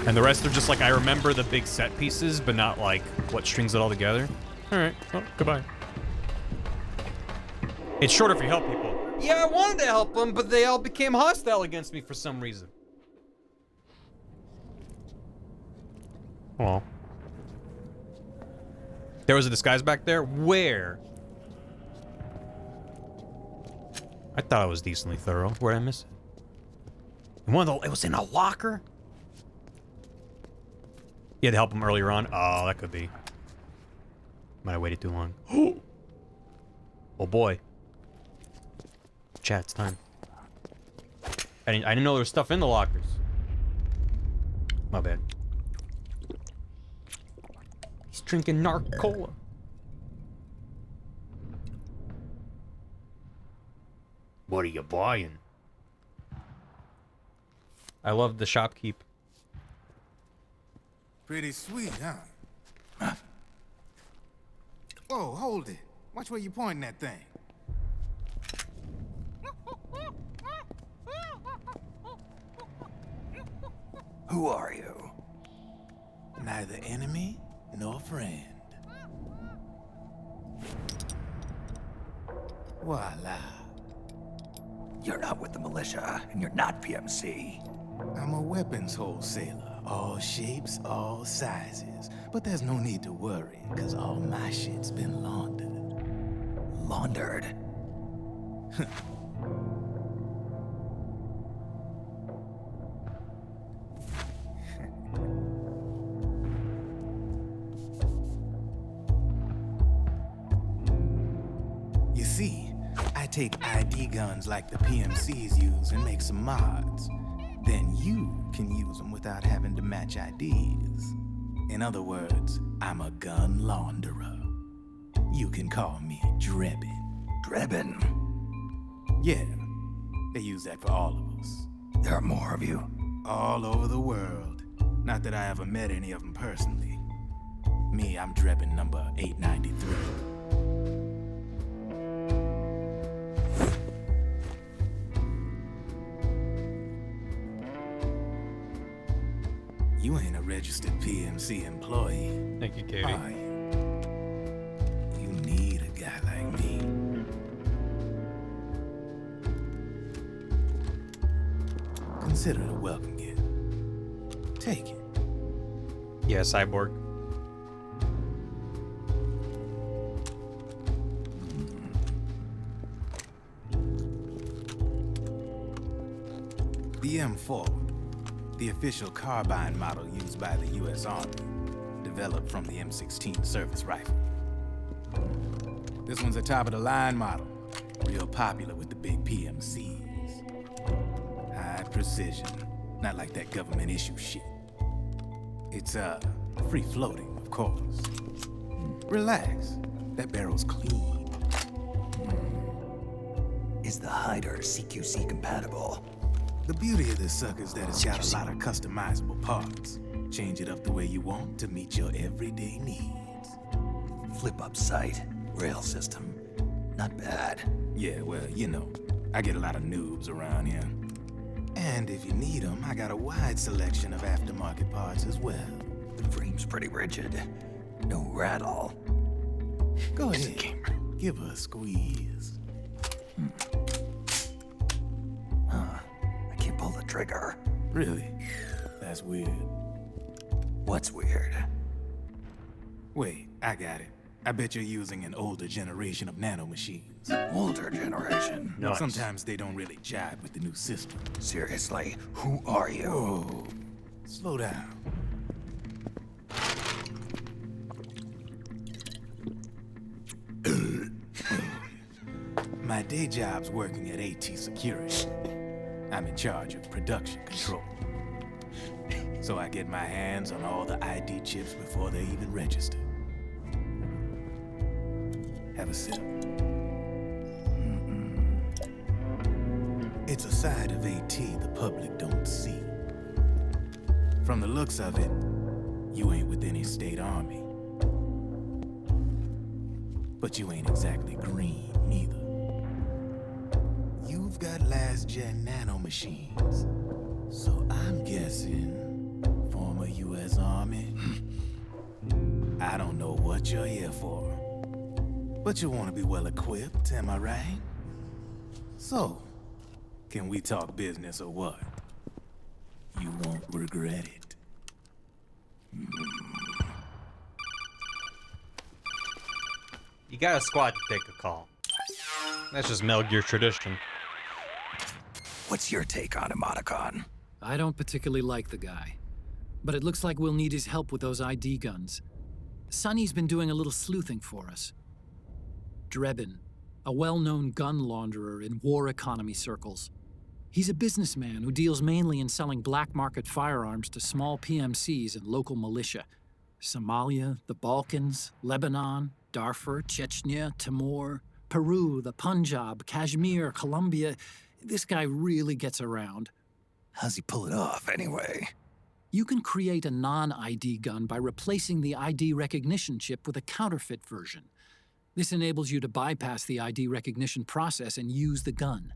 And the rest are just like, I remember the big set pieces, but not like what strings it all together. All right, well, goodbye. It's shorter if you help people. Yeah, I wanted to help them, but they all became hostile against me for some reason. Oh. There was a disguise back there? Where? I thought I was decently thorough. Where did I miss it? It was in a locker? You had to help him earlier on? Oh, that could be. Might have waited too long. Oh boy. Chat, it's time. I didn't know there was stuff in the lockers. My bad. He's drinking Narc-Cola. What are you buying? I love the shopkeep. Pretty sweet, huh? Whoa, hold it. Watch where you pointing that thing. Who are you? Neither enemy nor friend. Voila. You're not with the militia, and you're not PMC. I'm a weapons wholesaler. All shapes, all sizes. But there's no need to worry, because all my shit's been laundered. Laundered? You see, I take ID guns like the PMCs use and make some mods. Then you can use them without having to match IDs. In other words, I'm a gun launderer. You can call me Drebin. Drebin? Yeah, they use that for all of us. There are more of you? All over the world. Not that I ever met any of them personally. Me, I'm Drebin number 893. You ain't a registered PMC employee. Thank you, Katie. Are you? You need a guy like Consider it a welcome gift. Take it. Yeah, cyborg. The M4, the official carbine model used by the U.S. Army, developed from the M16 service rifle. This one's a top-of-the-line model, real popular with the big PMCs. High precision, not like that government issue shit. It's, free-floating, of course. Relax, that barrel's clean. Is the hider CQC compatible? The beauty of this sucker is that it's got a lot of customizable parts. Change it up the way you want to meet your everyday needs. Flip-up sight, rail system. Not bad. Yeah, well, you know, I get a lot of noobs around here. And if you need them, I got a wide selection of aftermarket parts as well. The frame's pretty rigid. No rattle. Go ahead, give her a squeeze. I can't pull the trigger. Really? That's weird. What's weird? Wait, I got it. I bet you're using an older generation of nanomachines. Older generation? Nice. Sometimes they don't really jive with the new system. Seriously, who are you? Whoa. Slow down. My day job's working at AT Security. I'm in charge of production control. So I get my hands on all the ID chips before they even register. Have a sip. It's a side of AT the public don't see. From the looks of it, you ain't with any state army. But you ain't exactly green, neither. You've got last-gen nanomachines. So I'm guessing former U.S. Army. I don't know what you're here for. But you want to be well-equipped, am I right? So, can we talk business or what? You won't regret it. You got a squad to take a call. That's just Metal Gear tradition. What's your take on Emoticon? I don't particularly like the guy, but it looks like we'll need his help with those ID guns. Sonny's been doing a little sleuthing for us. Drebin, a well-known gun launderer in war economy circles. He's a businessman who deals mainly in selling black market firearms to small PMCs and local militia. Somalia, the Balkans, Lebanon, Darfur, Chechnya, Timor, Peru, the Punjab, Kashmir, Colombia. This guy really gets around. How's he pull it off, anyway? You can create a non-ID gun by replacing the ID recognition chip with a counterfeit version. This enables you to bypass the ID recognition process and use the gun.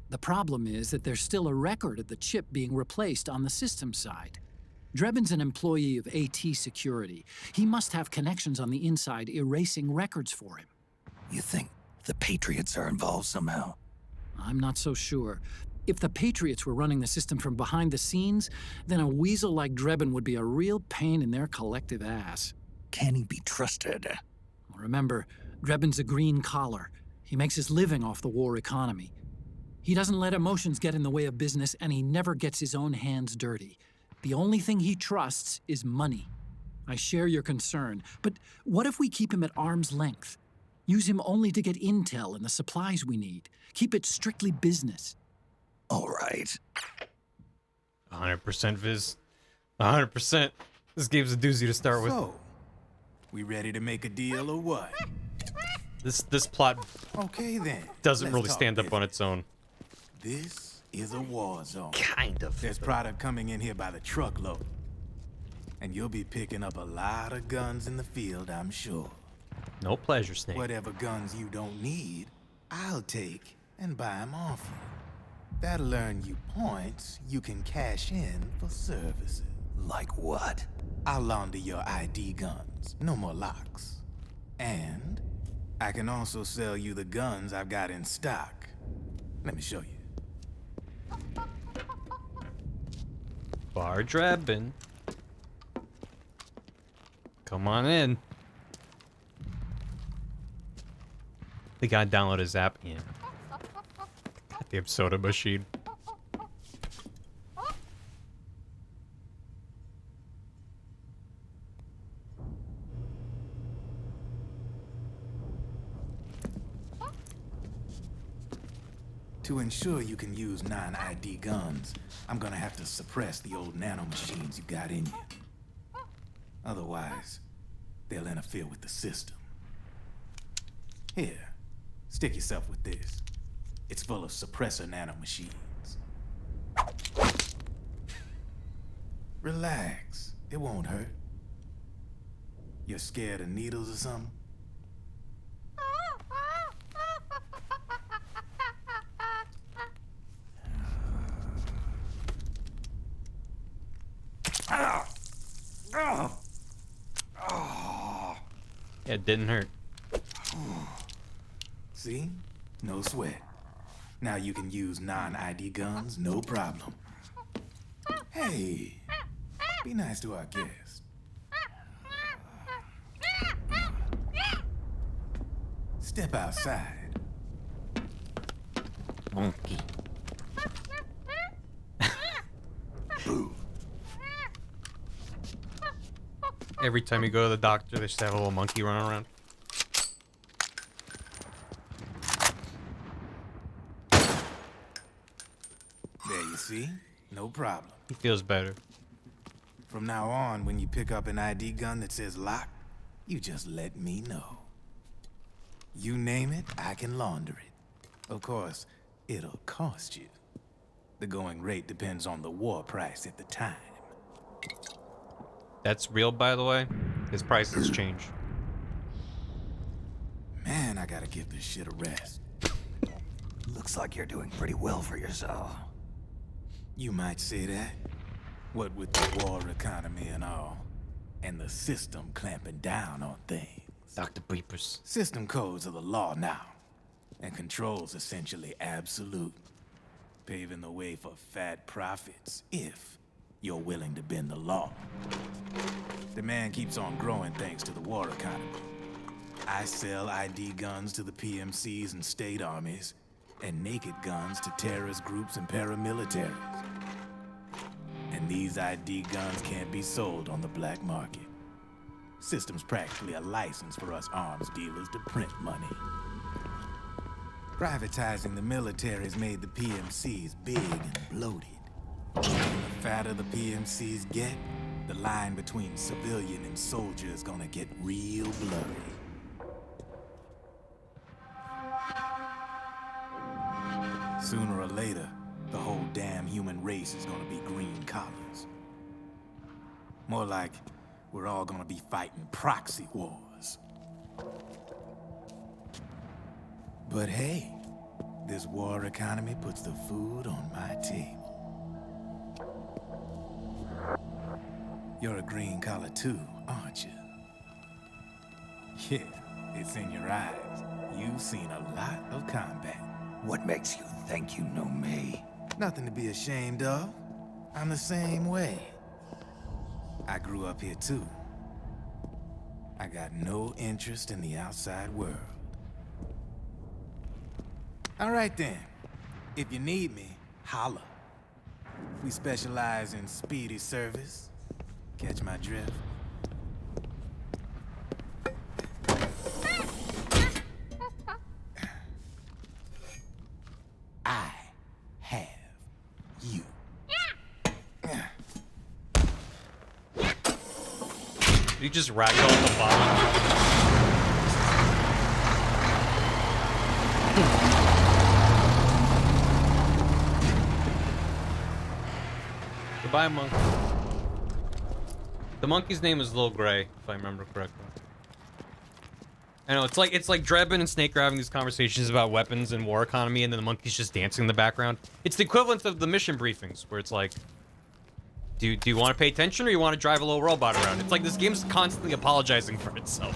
The problem is that there's still a record of the chip being replaced on the system side. Drebin's an employee of AT Security. He must have connections on the inside erasing records for him. You think the Patriots are involved somehow? I'm not so sure. If the Patriots were running the system from behind the scenes, then a weasel like Drebin would be a real pain in their collective ass. Can he be trusted? Remember, Drebin's a green collar. He makes his living off the war economy. He doesn't let emotions get in the way of business, and he never gets his own hands dirty. The only thing he trusts is money. I share your concern, but what if we keep him at arm's length? Use him only to get intel and the supplies we need. Keep it strictly business. All right. 100% Viz. 100%. This game's a doozy to start with. So, we ready to make a deal or what? This plot okay, then. doesn't Let's really talk stand up business. on its own. This is a war zone. Kind of. There's product coming in here by the truckload. And you'll be picking up a lot of guns in the field, I'm sure. No pleasure, Snake. Whatever guns you don't need, I'll take and buy them off you. That'll earn you points you can cash in for services. Like what? I'll launder your ID guns. No more locks. And I can also sell you the guns I've got in stock. Let me show you. Bar Drebin. Come on in. They gotta download his app. Yeah. Goddamn soda machine. To ensure you can use non-ID guns, I'm gonna have to suppress the old nanomachines you got in you. Otherwise, they'll interfere with the system. Here, stick yourself with this. It's full of suppressor nanomachines. Relax, it won't hurt. You're scared of needles or something? Yeah, it didn't hurt. See? No sweat. Now you can use non-ID guns, no problem. Hey, be nice to our guest. Step outside. Monkey. Every time you go to the doctor, they just have a little monkey running around. There you see? No problem. He feels better. From now on, when you pick up an ID gun that says lock, you just let me know. You name it, I can launder it. Of course, it'll cost you. The going rate depends on the war price at the time. That's real, by the way. His prices change. Man, I gotta give this shit a rest. Looks like you're doing pretty well for yourself. You might say that. What with the war economy and all. And the system clamping down on things. Dr. Beepers. System codes are the law now. And control's essentially absolute. Paving the way for fat profits, if you're willing to bend the law. Demand keeps on growing thanks to the war economy. I sell ID guns to the PMCs and state armies, and naked guns to terrorist groups and paramilitaries. And these ID guns can't be sold on the black market. System's practically a license for us arms dealers to print money. Privatizing the military's made the PMCs big and bloated. The fatter the PMCs get, the line between civilian and soldier is gonna get real blurry. Sooner or later, the whole damn human race is gonna be green collars. More like we're all gonna be fighting proxy wars. But hey, this war economy puts the food on my table. You're a green collar too, aren't you? Yeah, it's in your eyes. You've seen a lot of combat. What makes you think you know me? Nothing to be ashamed of. I'm the same way. I grew up here too. I got no interest in the outside world. All right then. If you need me, holla. We specialize in speedy service. Catch my drift? I have you. You just ragdoll the bottom. Goodbye, monkey. The monkey's name is Lil Gray, if I remember correctly. I know, it's like Drebin and Snake are having these conversations about weapons and war economy, and then the monkey's just dancing in the background. It's the equivalent of the mission briefings, where it's like, do you want to pay attention or you want to drive a little robot around? It's like this game's constantly apologizing for itself.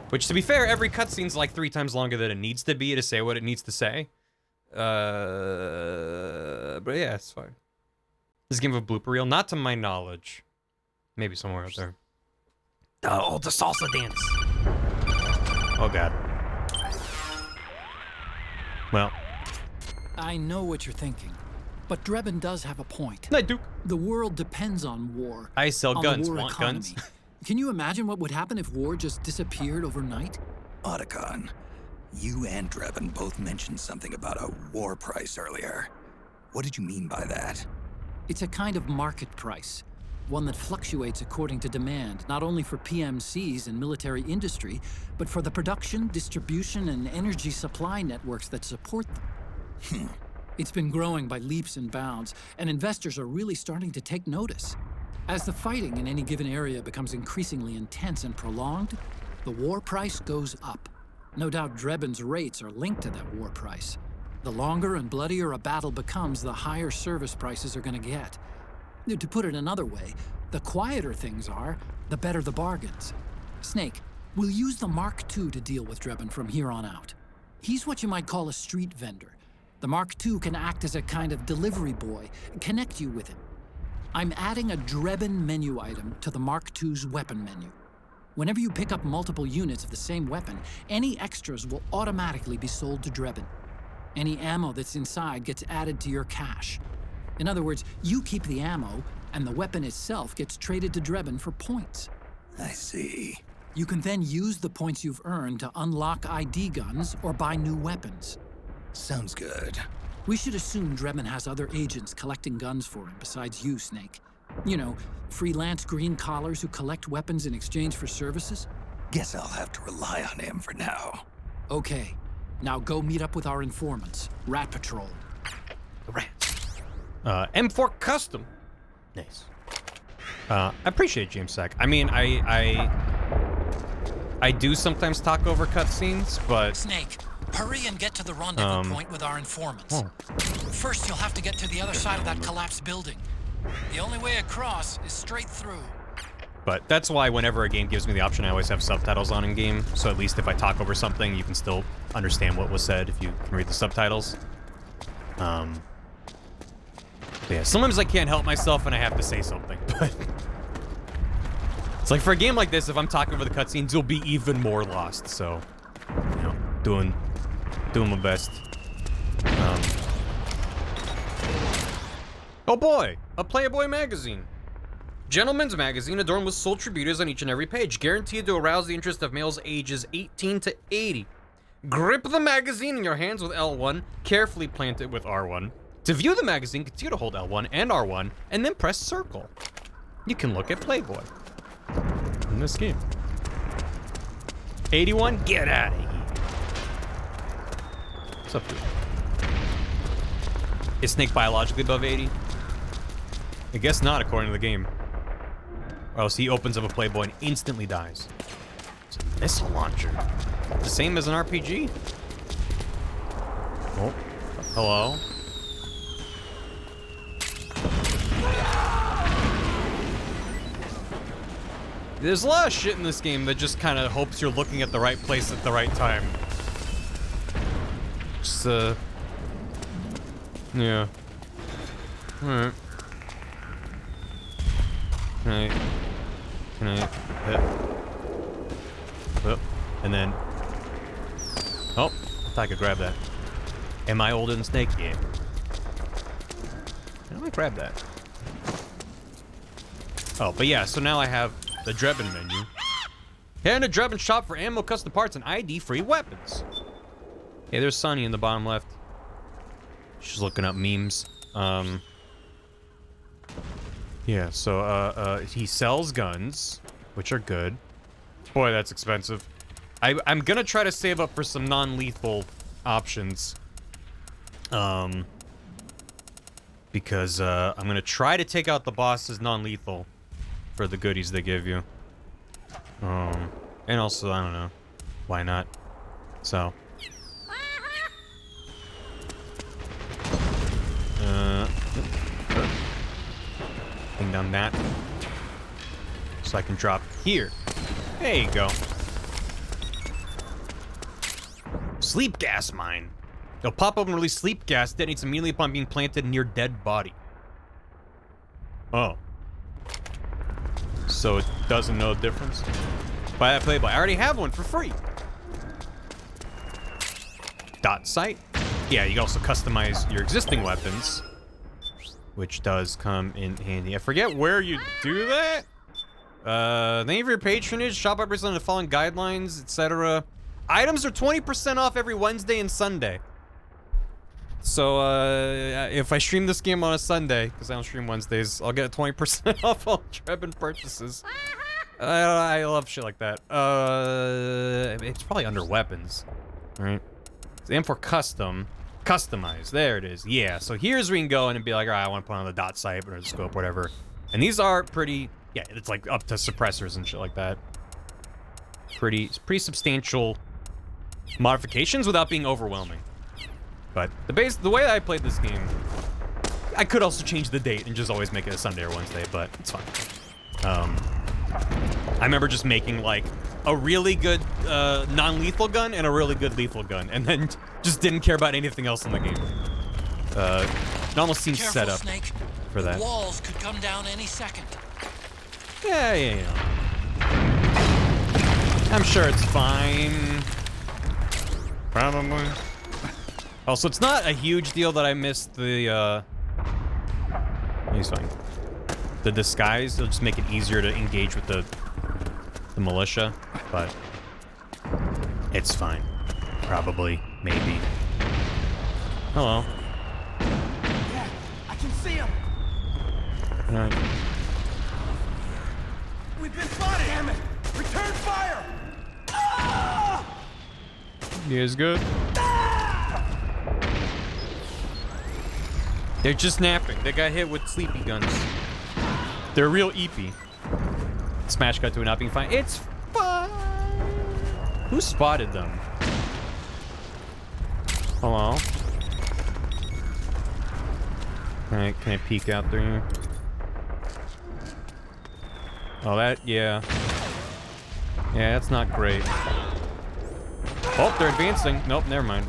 Which, to be fair, every cutscene's like 3 times longer than it needs to be to say what it needs to say. But yeah, it's fine. This game of a blooper reel, not to my knowledge. Maybe somewhere out there. Oh, the salsa dance. Oh god. Well. I know what you're thinking, but Drebin does have a point. I do. The world depends on war. I sell on guns. The war Want economy. guns? Can you imagine what would happen if war just disappeared overnight? Otacon, you and Drebin both mentioned something about a war price earlier. What did you mean by that? It's a kind of market price, one that fluctuates according to demand, not only for PMCs and military industry, but for the production, distribution, and energy supply networks that support them. It's been growing by leaps and bounds, and investors are really starting to take notice. As the fighting in any given area becomes increasingly intense and prolonged, the war price goes up. No doubt Drebin's rates are linked to that war price. The longer and bloodier a battle becomes, the higher service prices are going to get. To put it another way, the quieter things are, the better the bargains. Snake, we'll use the Mark II to deal with Drebin from here on out. He's what you might call a street vendor. The Mark II can act as a kind of delivery boy, connect you with him. I'm adding a Drebin menu item to the Mark II's weapon menu. Whenever you pick up multiple units of the same weapon, any extras will automatically be sold to Drebin. Any ammo that's inside gets added to your cache. In other words, you keep the ammo, and the weapon itself gets traded to Drebin for points. I see. You can then use the points you've earned to unlock ID guns or buy new weapons. Sounds good. We should assume Drebin has other agents collecting guns for him besides you, Snake. You know, freelance green collars who collect weapons in exchange for services? Guess I'll have to rely on him for now. Okay. Now go meet up with our informants, Rat Patrol. The rats. M4 Custom. Nice. I appreciate James Sack. I mean, I do sometimes talk over cutscenes, but... Snake, hurry and get to the rendezvous point with our informants. First, you'll have to get to the other side of that collapsed building. The only way across is straight through. But that's why whenever a game gives me the option, I always have subtitles on in-game. So at least if I talk over something, you can still understand what was said if you can read the subtitles. Yeah, sometimes I can't help myself and I have to say something, but... It's like for a game like this, if I'm talking over the cutscenes, you'll be even more lost, so... You know, doing my best. Oh boy! A Playboy magazine! Gentleman's magazine adorned with soul tributes on each and every page, guaranteed to arouse the interest of males ages 18 to 80. Grip the magazine in your hands with L1, carefully plant it with R1. To view the magazine, continue to hold L1 and R1, and then press circle. You can look at Playboy in this game. 81, get out of here. What's up, dude? Is Snake biologically above 80? I guess not, according to the game. Or else he opens up a Playboy and instantly dies. It's a missile launcher. The same as an RPG? Oh, hello? There's a lot of shit in this game that just kind of hopes you're looking at the right place at the right time. Just, yeah. Alright. Can I hit? Oh, and then... Oh, I thought I could grab that. Am I older than Snake? Yeah. How do I grab that? Oh, but yeah, so now I have the Drebin menu. Head to Drebin shop for ammo, custom parts, and ID-free weapons. Hey, there's Sunny in the bottom left. She's looking up memes. Yeah, so, he sells guns, which are good. Boy, that's expensive. I'm gonna try to save up for some non-lethal options. Because, I'm gonna try to take out the bosses non-lethal for the goodies they give you. And also, I don't know. Why not? So. Bring down that. So I can drop here. There you go. Sleep gas mine. It'll pop up and release sleep gas, detonates immediately upon being planted near dead body. Oh. So it doesn't know the difference? Buy that playboy. I already have one for free. Dot sight. Yeah, you can also customize your existing weapons, which does come in handy. I forget where you do that. Thank you for your patronage. Shop represent the following guidelines, etc. Items are 20% off every Wednesday and Sunday. So, if I stream this game on a Sunday, because I don't stream Wednesdays, I'll get 20% off all Trebin purchases. I love shit like that. It's probably under weapons, right? And for custom, customize. There it is. Yeah, so here's where you can go in and be like, all right, I want to put on the dot sight or the scope, whatever. And these are pretty, yeah, it's like up to suppressors and shit like that. Pretty substantial modifications without being overwhelming. But the way that I played this game, I could also change the date and just always make it a Sunday or Wednesday, but it's fine. I remember just making like a really good non-lethal gun and a really good lethal gun, and then just didn't care about anything else in the game. It almost seems set up Snake. for that. The walls could come down any second. Yeah. I'm sure it's fine. Probably. Also, it's not a huge deal that I missed the, he's fine. The disguise, it'll just make it easier to engage with the militia, but it's fine. Probably, maybe. Hello. Yeah, I can see him. Alright. We've been spotted. Damn it! Return fire! Ah! You guys good? They're just napping. They got hit with sleepy guns. They're real eepy. Smash cut to it not being fine. It's fine. Who spotted them? Hello? Can I peek out there? Oh, yeah. Yeah, that's not great. Oh, they're advancing. Nope, never mind.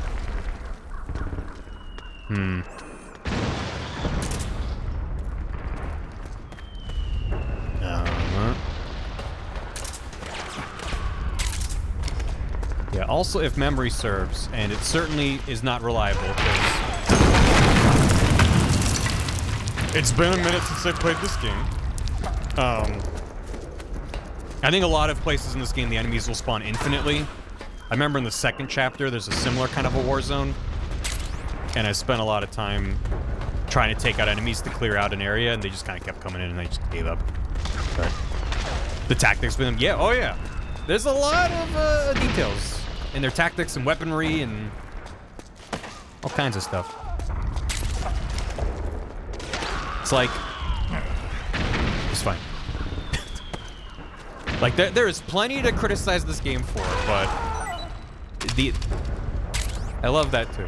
Yeah, also if memory serves, and it certainly is not reliable, because it's been a minute since I played this game. I think a lot of places in this game, the enemies will spawn infinitely. I remember in the second chapter, there's a similar kind of a war zone, and I spent a lot of time trying to take out enemies to clear out an area, and they just kind of kept coming in, and I just gave up. But the tactics with them, yeah, oh yeah. There's a lot of details in their tactics and weaponry and all kinds of stuff. It's like, it's fine. Like, there is plenty to criticize this game for, but I love that too.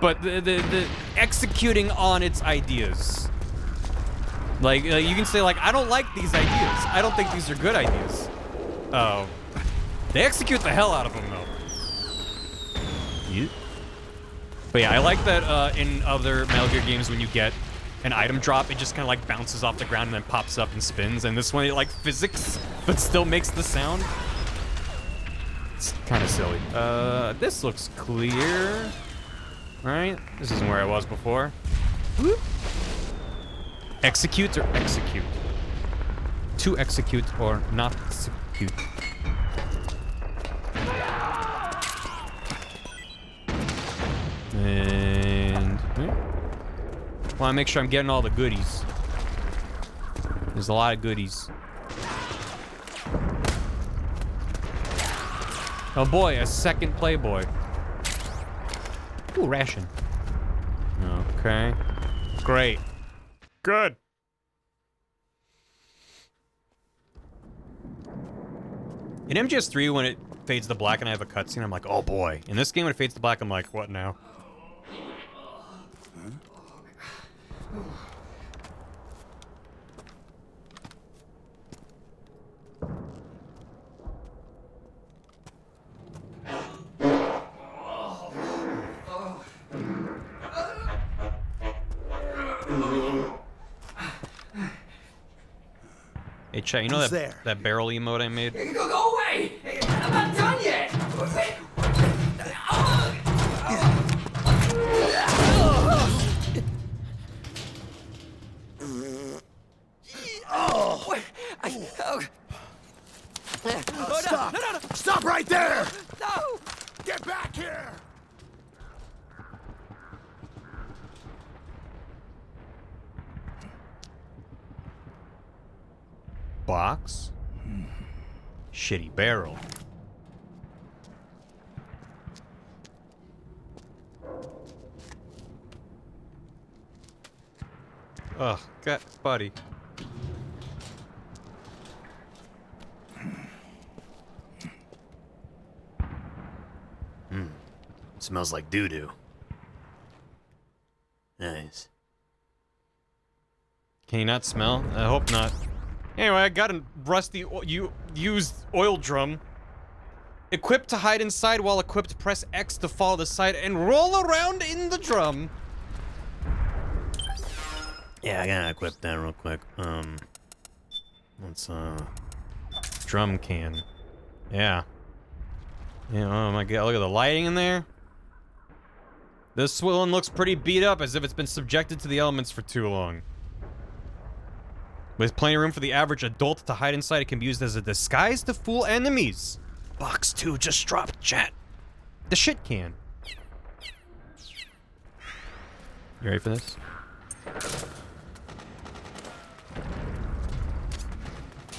But the executing on its ideas. Like, you can say, like, I don't like these ideas. I don't think these are good ideas. Oh. They execute the hell out of them, though. Yeah. But yeah, I like that in other Metal Gear games, when you get an item drop, it just kind of like bounces off the ground and then pops up and spins. And this one, it like physics, but still makes the sound. It's kind of silly. This looks clear. Right? This isn't where I was before. Whoop. Execute or execute? To execute or not execute? And want to make sure I'm getting all the goodies. There's a lot of goodies. Oh boy, a second Playboy. Ooh, ration. Okay. Great. Good. In MGS3, when it fades to black and I have a cutscene, I'm like, oh boy. In this game, when it fades to black, I'm like, what now? Hey, chat, you know Who's that there? that barrel emote I made? Go away! I'm not done yet! Stop! Stop right there! No! Get back here! Box? Shitty barrel. Ugh, God, buddy. Smells like doo-doo. Nice. Can you not smell? I hope not. Anyway, I got a rusty used oil drum. Equipped to hide inside, while equipped, press X to follow the side and roll around in the drum. Yeah, I gotta equip that real quick. Let's drum can. Yeah. Yeah, oh my god, look at the lighting in there. This one looks pretty beat up, as if it's been subjected to the elements for too long. With plenty of room for the average adult to hide inside, it can be used as a disguise to fool enemies. Box 2 just dropped, chat. The shit can. You ready for this?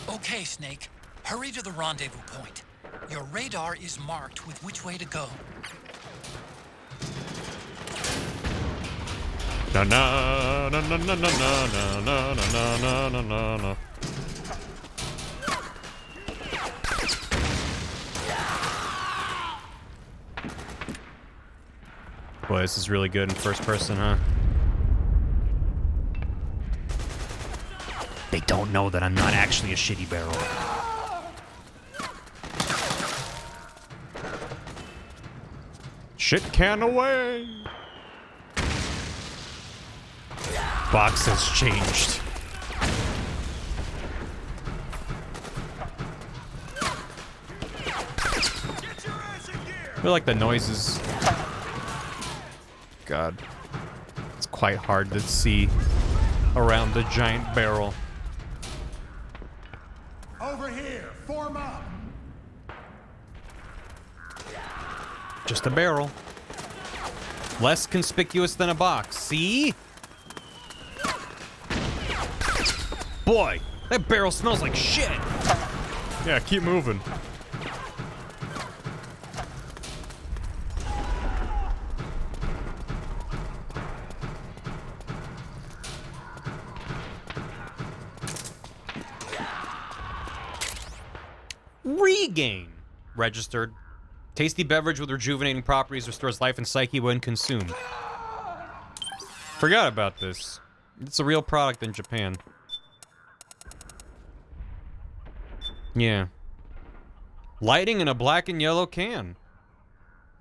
Okay, Snake. Hurry to the rendezvous point. Your radar is marked with which way to go. Na na na na na na na na na na na na. Boy, this is really good in first person, huh? They don't know that I'm not actually a shitty barrel. Shit can away. Box has changed. I feel like the noises. God. It's quite hard to see around the giant barrel. Over here, form up. Just a barrel. Less conspicuous than a box. See? Boy, that barrel smells like shit. Yeah, keep moving. Regain. Registered. Tasty beverage with rejuvenating properties, restores life and psyche when consumed. Forgot about this. It's a real product in Japan. Yeah. Lighting in a black and yellow can.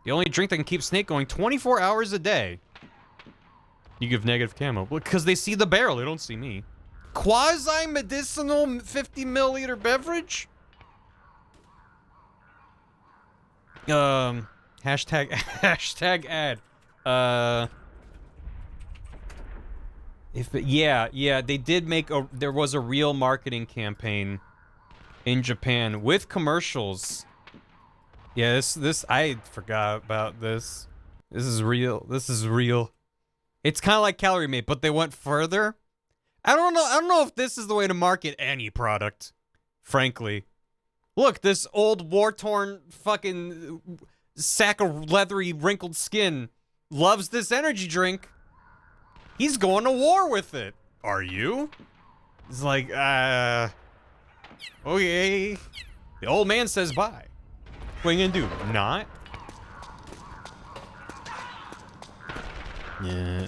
The only drink that can keep Snake going 24 hours a day. You give negative camo. Because they see the barrel, they don't see me. Quasi-medicinal 50 milliliter beverage? Hashtag ad. Yeah, they did make there was a real marketing campaign in Japan with commercials. Yeah, this I forgot about this. This is real. This is real. It's kind of like Calorie Mate, but they went further. I don't know if this is the way to market any product, frankly. Look, this old war-torn fucking sack of leathery wrinkled skin loves this energy drink. He's going to war with it. Are you? It's like, okay. The old man says bye. What are you gonna do? Not? Yeah.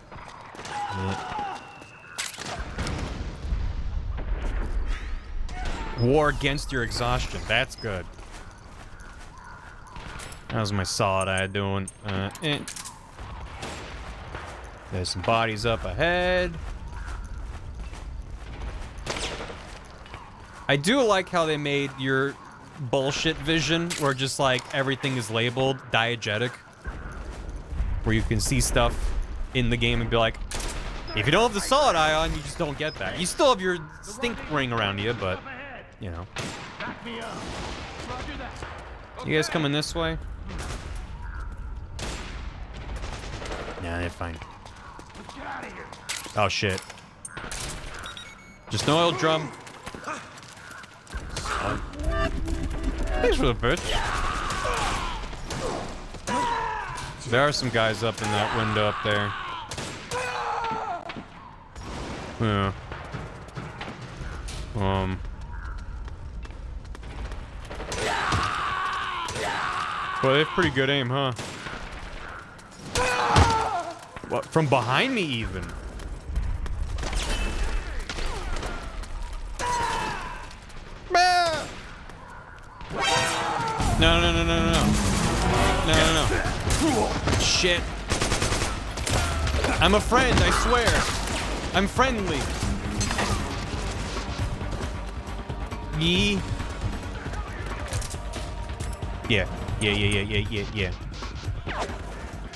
War against your exhaustion. That's good. How's my solid eye doing? There's some bodies up ahead. I do like how they made your bullshit vision where just like everything is labeled diegetic. Where you can see stuff in the game and be like, if you don't have the solid ion, you just don't get that. You still have your stink ring around you, but, you know. You guys coming this way? Nah, they're fine. Oh, shit. Just an oil drum. Thanks for the bitch. There are some guys up in that window up there. Yeah. Well, they have pretty good aim, huh? What? From behind me, even? No, no, no, no, no, no. No, no, no. Shit. I'm a friend, I swear. I'm friendly. Yee. Yeah. Yeah.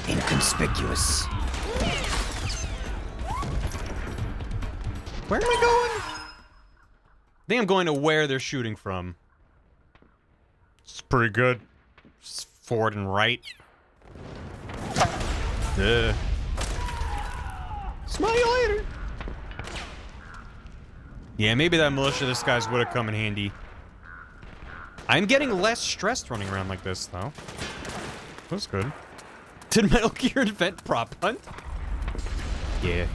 Inconspicuous. Where am I going? I think I'm going to where they're shooting from. It's pretty good. Just forward and right. Smell you later. Yeah, maybe that militia disguise would have come in handy. I'm getting less stressed running around like this, though. That's good. Did Metal Gear invent prop hunt? Yeah.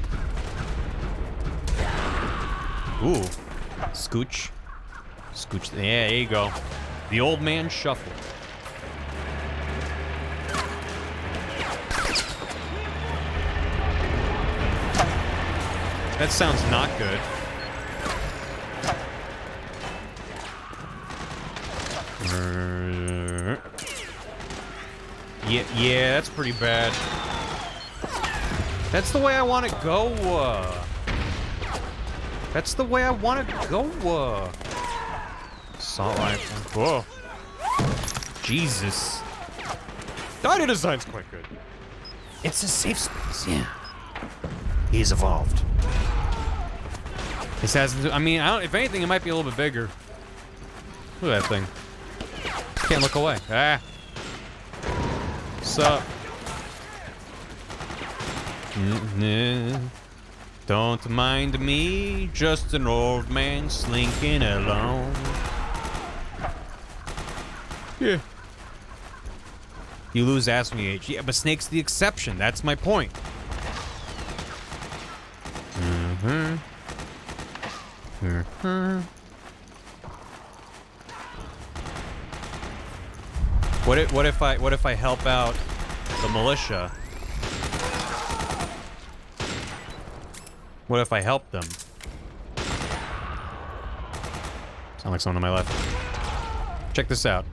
Ooh. Scooch. Scooch. Yeah, there you go. The old man shuffle. That sounds not good. Yeah, that's pretty bad. That's the way I want to go. That's the way I want to go. Assault rifle. Whoa. Jesus. The audio design's quite good. It's a safe space, yeah. He's evolved. This has, I mean, if anything, it might be a little bit bigger. Look at that thing. Can't look away. Ah. What's up? Don't mind me, just an old man slinking along. Yeah. You lose ask me age. Yeah, but Snake's the exception. That's my point. What if I help out the militia? What if I help them? Sound like someone on my left. Check this out.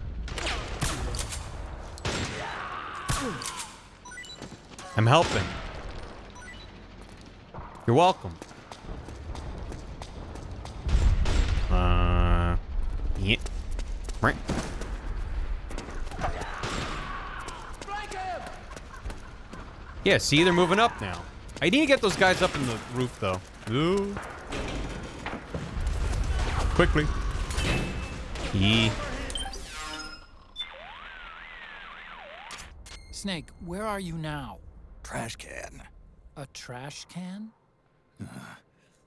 I'm helping. You're welcome. Yeah. Right. Yeah, see, they're moving up now. I need to get those guys up in the roof, though. Ooh. Quickly. Yee. Snake, where are you now? Trash can. A trash can?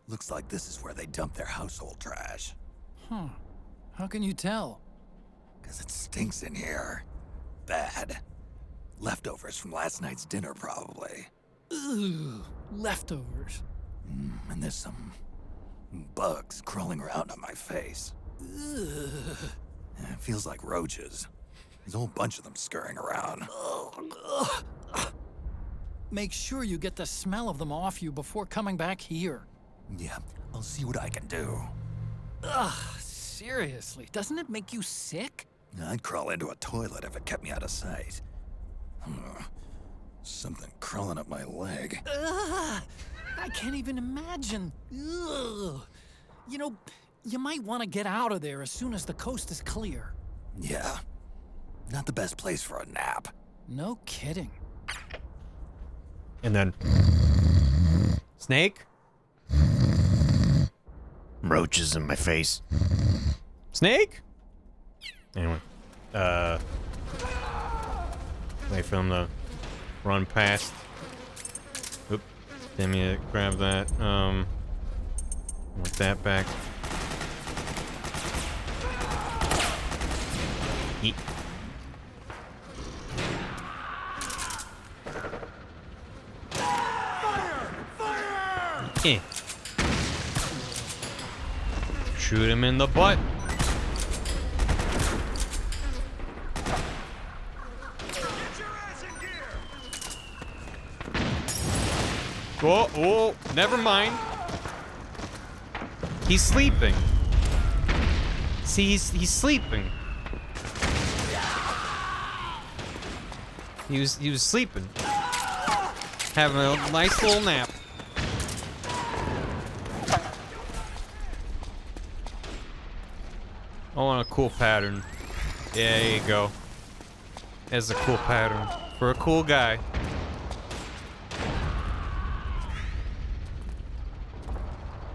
Looks like this is where they dump their household trash. Huh. How can you tell? 'Cause it stinks in here. Bad. Leftovers from last night's dinner, probably. Ugh, leftovers. And there's some bugs crawling around on my face. Ugh. It feels like roaches. There's a whole bunch of them scurrying around. Make sure you get the smell of them off you before coming back here. Yeah, I'll see what I can do. Ugh, seriously, doesn't it make you sick? I'd crawl into a toilet if it kept me out of sight. Something crawling up my leg. Ugh, I can't even imagine. Ugh. You know, You might want to get out of there as soon as the coast is clear. Yeah. Not the best place for a nap. No kidding. And then... Snake? Roaches in my face. Snake? Anyway. Wait for him to run past. Oop. Damn you, grab that. Want that back. Yeet. Eh. Shoot him in the butt. Oh, oh, never mind. He's sleeping. See, he's sleeping. He was sleeping. Having a nice little nap. I want a cool pattern. Yeah, there you go. That's a cool pattern for a cool guy.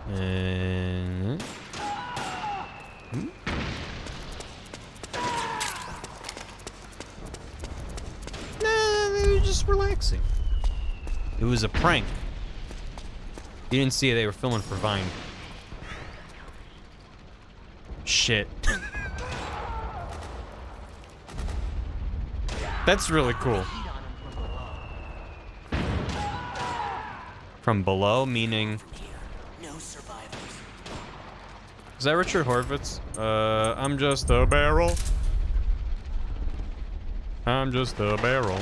And nah, they were just relaxing. It was a prank. You didn't see they were filming for Vine. Shit. That's really cool. From below, meaning... Is that Richard Horvitz? I'm just a barrel. I'm just a barrel.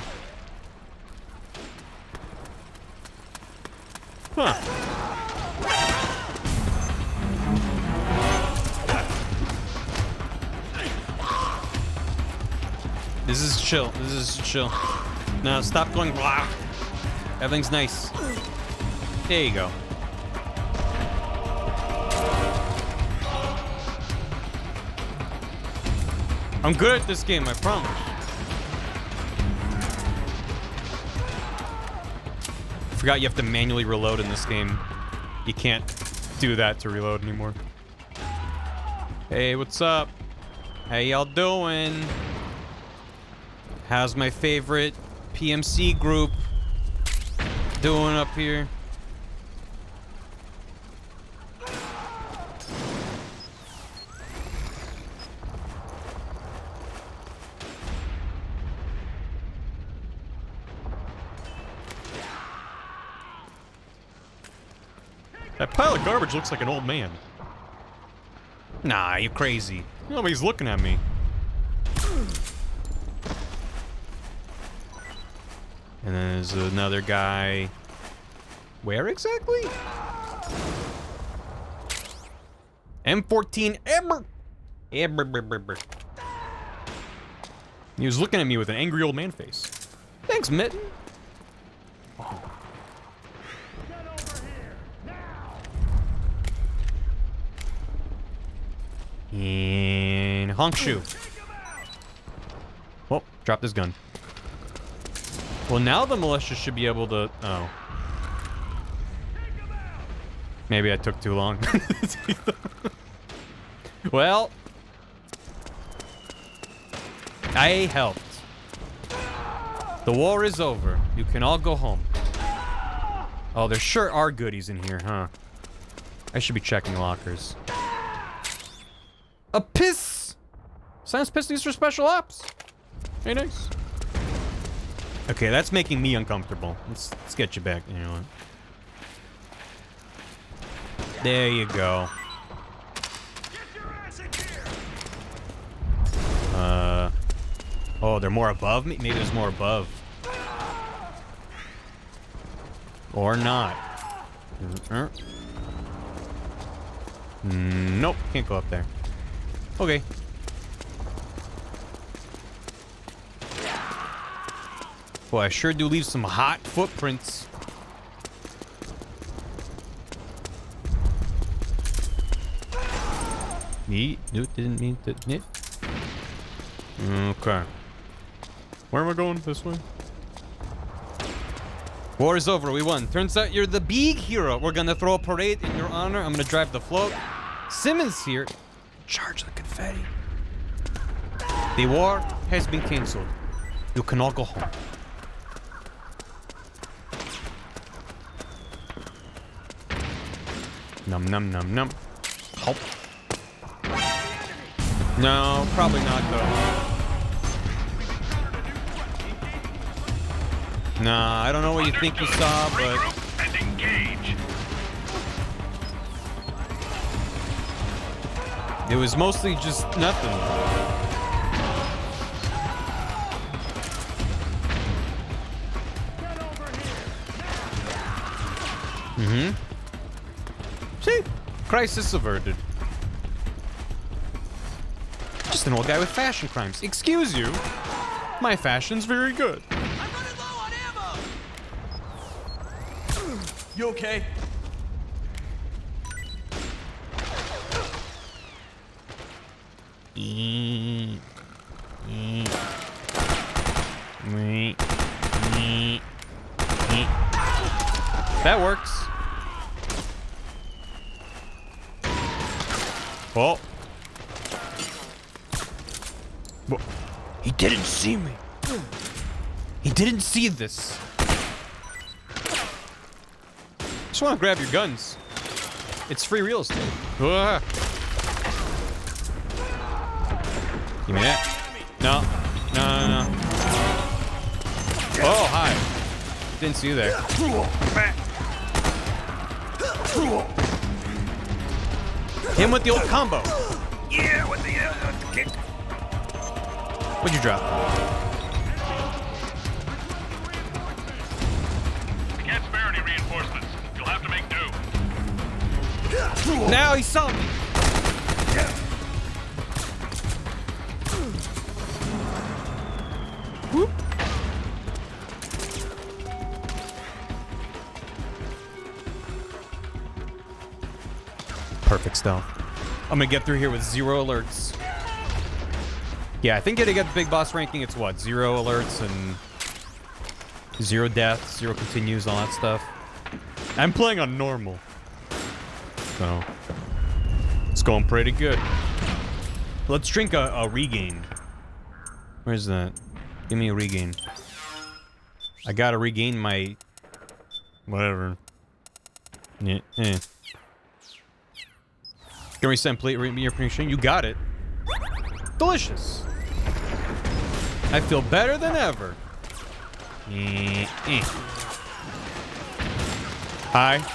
Huh. This is chill. This is chill. No, stop going blah. Everything's nice. There you go. I'm good at this game, I promise. Forgot you have to manually reload in this game. You can't do that to reload anymore. Hey, what's up? How y'all doing? How's my favorite PMC group doing up here? That pile of garbage looks like an old man. Nah, you crazy. Nobody's looking at me. And then there's another guy. Where exactly? M14 Eber. He was looking at me with an angry old man face. Thanks, Mitten. And honk shoe. Oh, dropped his gun. Well, now the militia should be able to... Oh. Maybe I took too long. Well. I helped. The war is over. You can all go home. Oh, there sure are goodies in here, huh? I should be checking lockers. A piss! Science pistons for special ops. Very nice. Okay, that's making me uncomfortable. Let's get you back. You know what? There you go. Oh, they're more above me? Maybe there's more above. Or not. Nope, can't go up there. Okay. Boy, I sure do leave some hot footprints. Didn't mean to. Okay. Where am I going? This way? War is over. We won. Turns out you're the big hero. We're gonna throw a parade in your honor. I'm gonna drive the float. Simmons here. Charge the confetti. The war has been cancelled. You can all go home. Num num num num. Help. No, probably not though. Nah, I don't know what you think you saw, but it was mostly just nothing. See? Crisis averted. Just an old guy with fashion crimes. Excuse you. My fashion's very good. You okay? That works. Oh. He didn't see me. He didn't see this. Just want to grab your guns. It's free real estate. Give me that. No. No. Oh, hi. Didn't see you there. Him with the old combo. Yeah, with the kick. What'd you drop? I can't spare any reinforcements. You'll have to make do. Now he saw me. Whoop. Perfect stealth. I'm gonna get through here with 0 alerts. Yeah, I think to get the big boss ranking, it's what? 0 alerts and 0 deaths, 0 continues, all that stuff. I'm playing on normal. So, it's going pretty good. Let's drink a regain. Where's that? Give me a regain. I gotta regain my... whatever. Yeah. Can we send plate your permission? You got it. Delicious. I feel better than ever. Hi. It's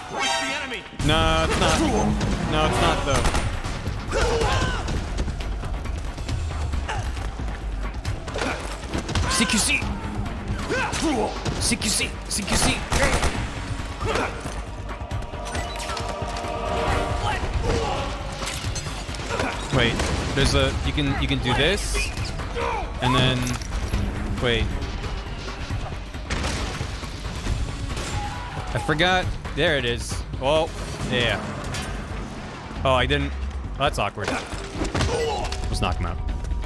the enemy. No, it's not. No, it's not though. CQC. CQC. CQC. Wait, there's a you can do this, and then wait. I forgot. There it is. Oh, yeah. Oh, I didn't. Oh, that's awkward. Let's knock him out.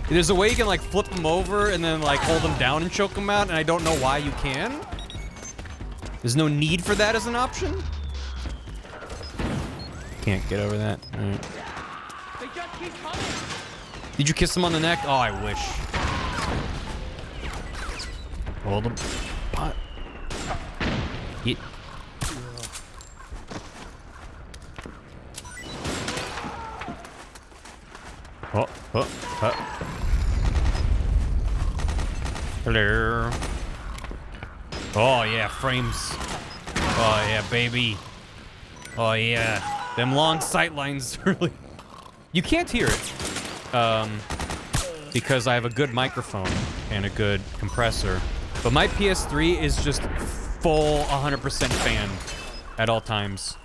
There's a way you can like flip him over and then like hold him down and choke him out, and I don't know why you can. There's no need for that as an option. Can't get over that. All right. Did you kiss him on the neck? Oh, I wish. Hold him. Pot. Get. Oh. Hello. Oh, yeah, frames. Oh, yeah, baby. Oh, yeah. Them long sight lines really... You can't hear it. Because I have a good microphone and a good compressor. But my PS3 is just full 100% fan at all times.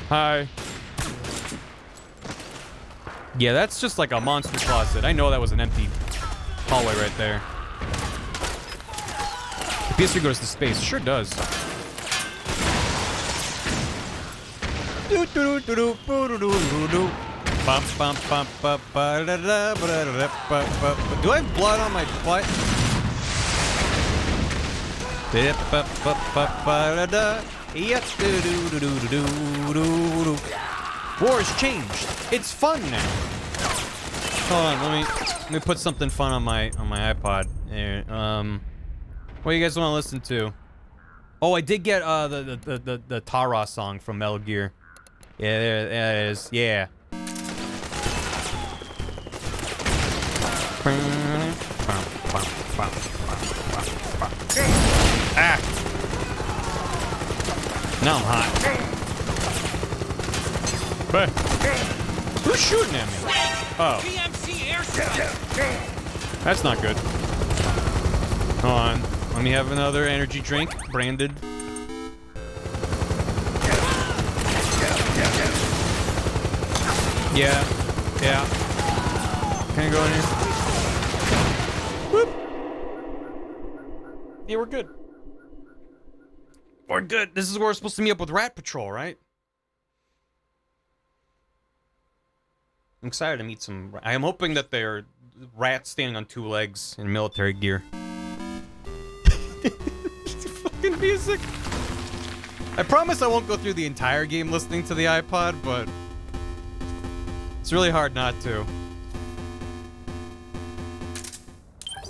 Hi. Yeah, that's just like a monster closet. I know that was an empty hallway right there. The PS3 goes to space. Sure does. Do I have blood on my butt? War has changed. It's fun now. Hold on, let me put something fun on my iPod. Here, what do you guys want to listen to? Oh, I did get the Tara song from Metal Gear. Yeah, there it is. Yeah. Ah. Now I'm hot. But who's shooting at me? Oh. That's not good. Hold on. Let me have another energy drink, branded. Yeah. Yeah. Can I go in here? Whoop. Yeah, we're good. We're good. This is where we're supposed to meet up with Rat Patrol, right? I'm excited to meet some... I am hoping that they're rats standing on two legs in military gear. Fucking music. I promise I won't go through the entire game listening to the iPod, but... it's really hard not to.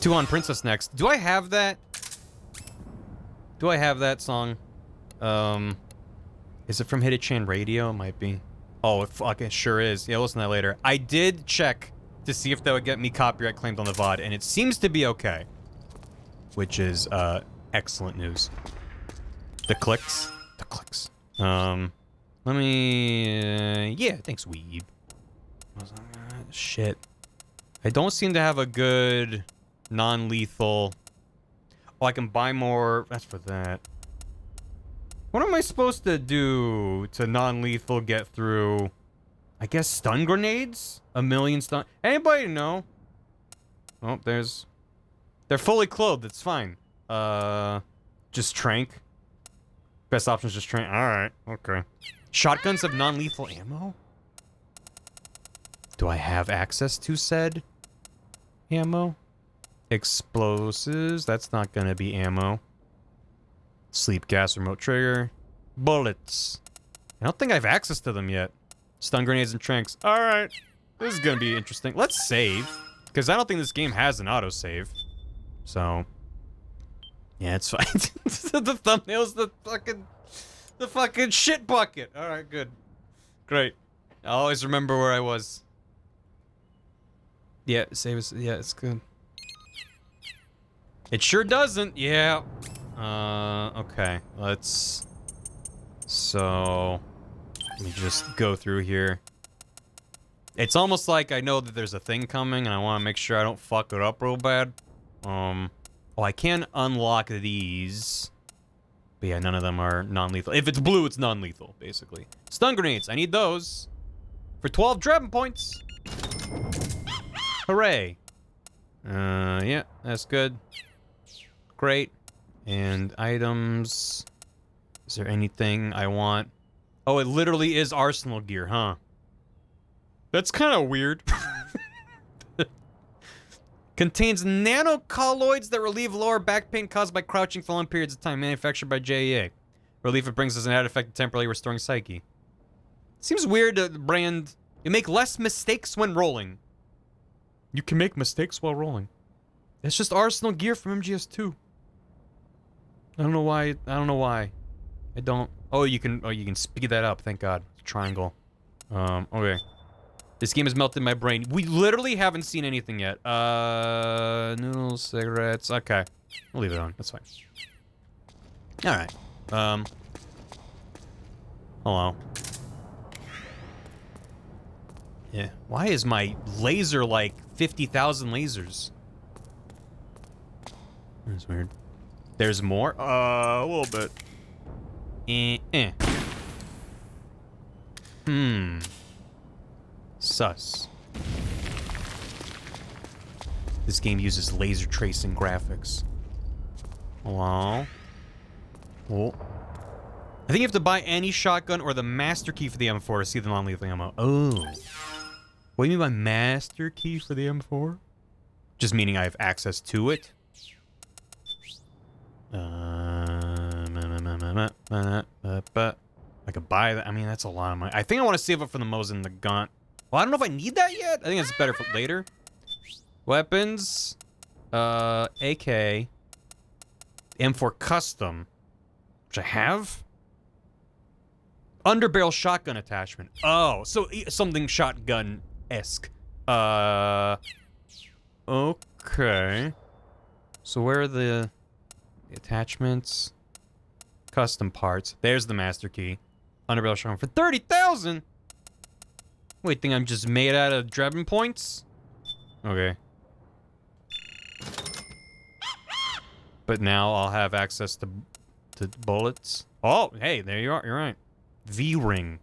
2 on Princess next. Do I have that? Do I have that song? Is it from Hit-It-Chan Radio? It might be. Oh, it fucking sure is. Yeah, listen to that later. I did check to see if that would get me copyright claimed on the VOD, and it seems to be okay. Which is, excellent news. The clicks. The clicks. Let me... yeah, thanks, Weeb. Shit. I don't seem to have a good non-lethal... oh, I can buy more... that's for that. What am I supposed to do to non-lethal get through... I guess stun grenades? 1,000,000 stun... anybody know? Oh, there's... they're fully clothed, it's fine. Just trank. Best option is just trank. Alright, okay. Shotguns have non-lethal ammo? Do I have access to said ammo? Explosives, that's not gonna be ammo. Sleep gas, remote trigger. Bullets. I don't think I have access to them yet. Stun grenades and tranks. Alright. This is gonna be interesting. Let's save. Because I don't think this game has an autosave. So. Yeah, it's fine. The thumbnail's the fucking shit bucket. Alright, good. Great. I'll always remember where I was. Yeah, save us. Yeah, it's good. It sure doesn't. Yeah. Okay. Let's... so... let me just go through here. It's almost like I know that there's a thing coming, and I want to make sure I don't fuck it up real bad. Oh, I can unlock these. But yeah, none of them are non-lethal. If it's blue, it's non-lethal, basically. Stun grenades. I need those. For 12 Dragon points. Hooray. Yeah, that's good. Great. And items. Is there anything I want? Oh, it literally is arsenal gear, huh? That's kind of weird. Contains nanocolloids that relieve lower back pain caused by crouching for long periods of time. Manufactured by JEA. Relief it brings as an added effect, temporarily restoring psyche. Seems weird to brand... you make less mistakes when rolling. You can make mistakes while rolling. It's just arsenal gear from MGS2. I don't know why. I don't know why. I don't... oh, you can speed that up. Thank God. Triangle. Okay. This game has melted my brain. We literally haven't seen anything yet. Noodles, cigarettes. Okay. We'll leave it on. That's fine. Alright. Hello. Yeah. Why is my laser like 50,000 lasers? That's weird. There's more? A little bit. Sus. This game uses laser tracing graphics. Hello? Oh. think you have to buy any shotgun or the master key for the M4 to see the non-lethal ammo. Oh. What do you mean by master key for the M4? Just meaning I have access to it? I could buy that. I mean, that's a lot of money. I think I want to save up for the Mosin and the Gaunt. Well, I don't know if I need that yet. I think it's better for later. Weapons. AK. M4 Custom. Which I have. Underbarrel shotgun attachment. Oh, so something shotgun-esque. Okay. So where are the attachments? Custom parts. There's the master key. Underbarrel shotgun for 30,000. Wait, think I'm just made out of Drebin points? Okay. But now I'll have access to bullets. Oh, hey, there you are. You're right. V-ring.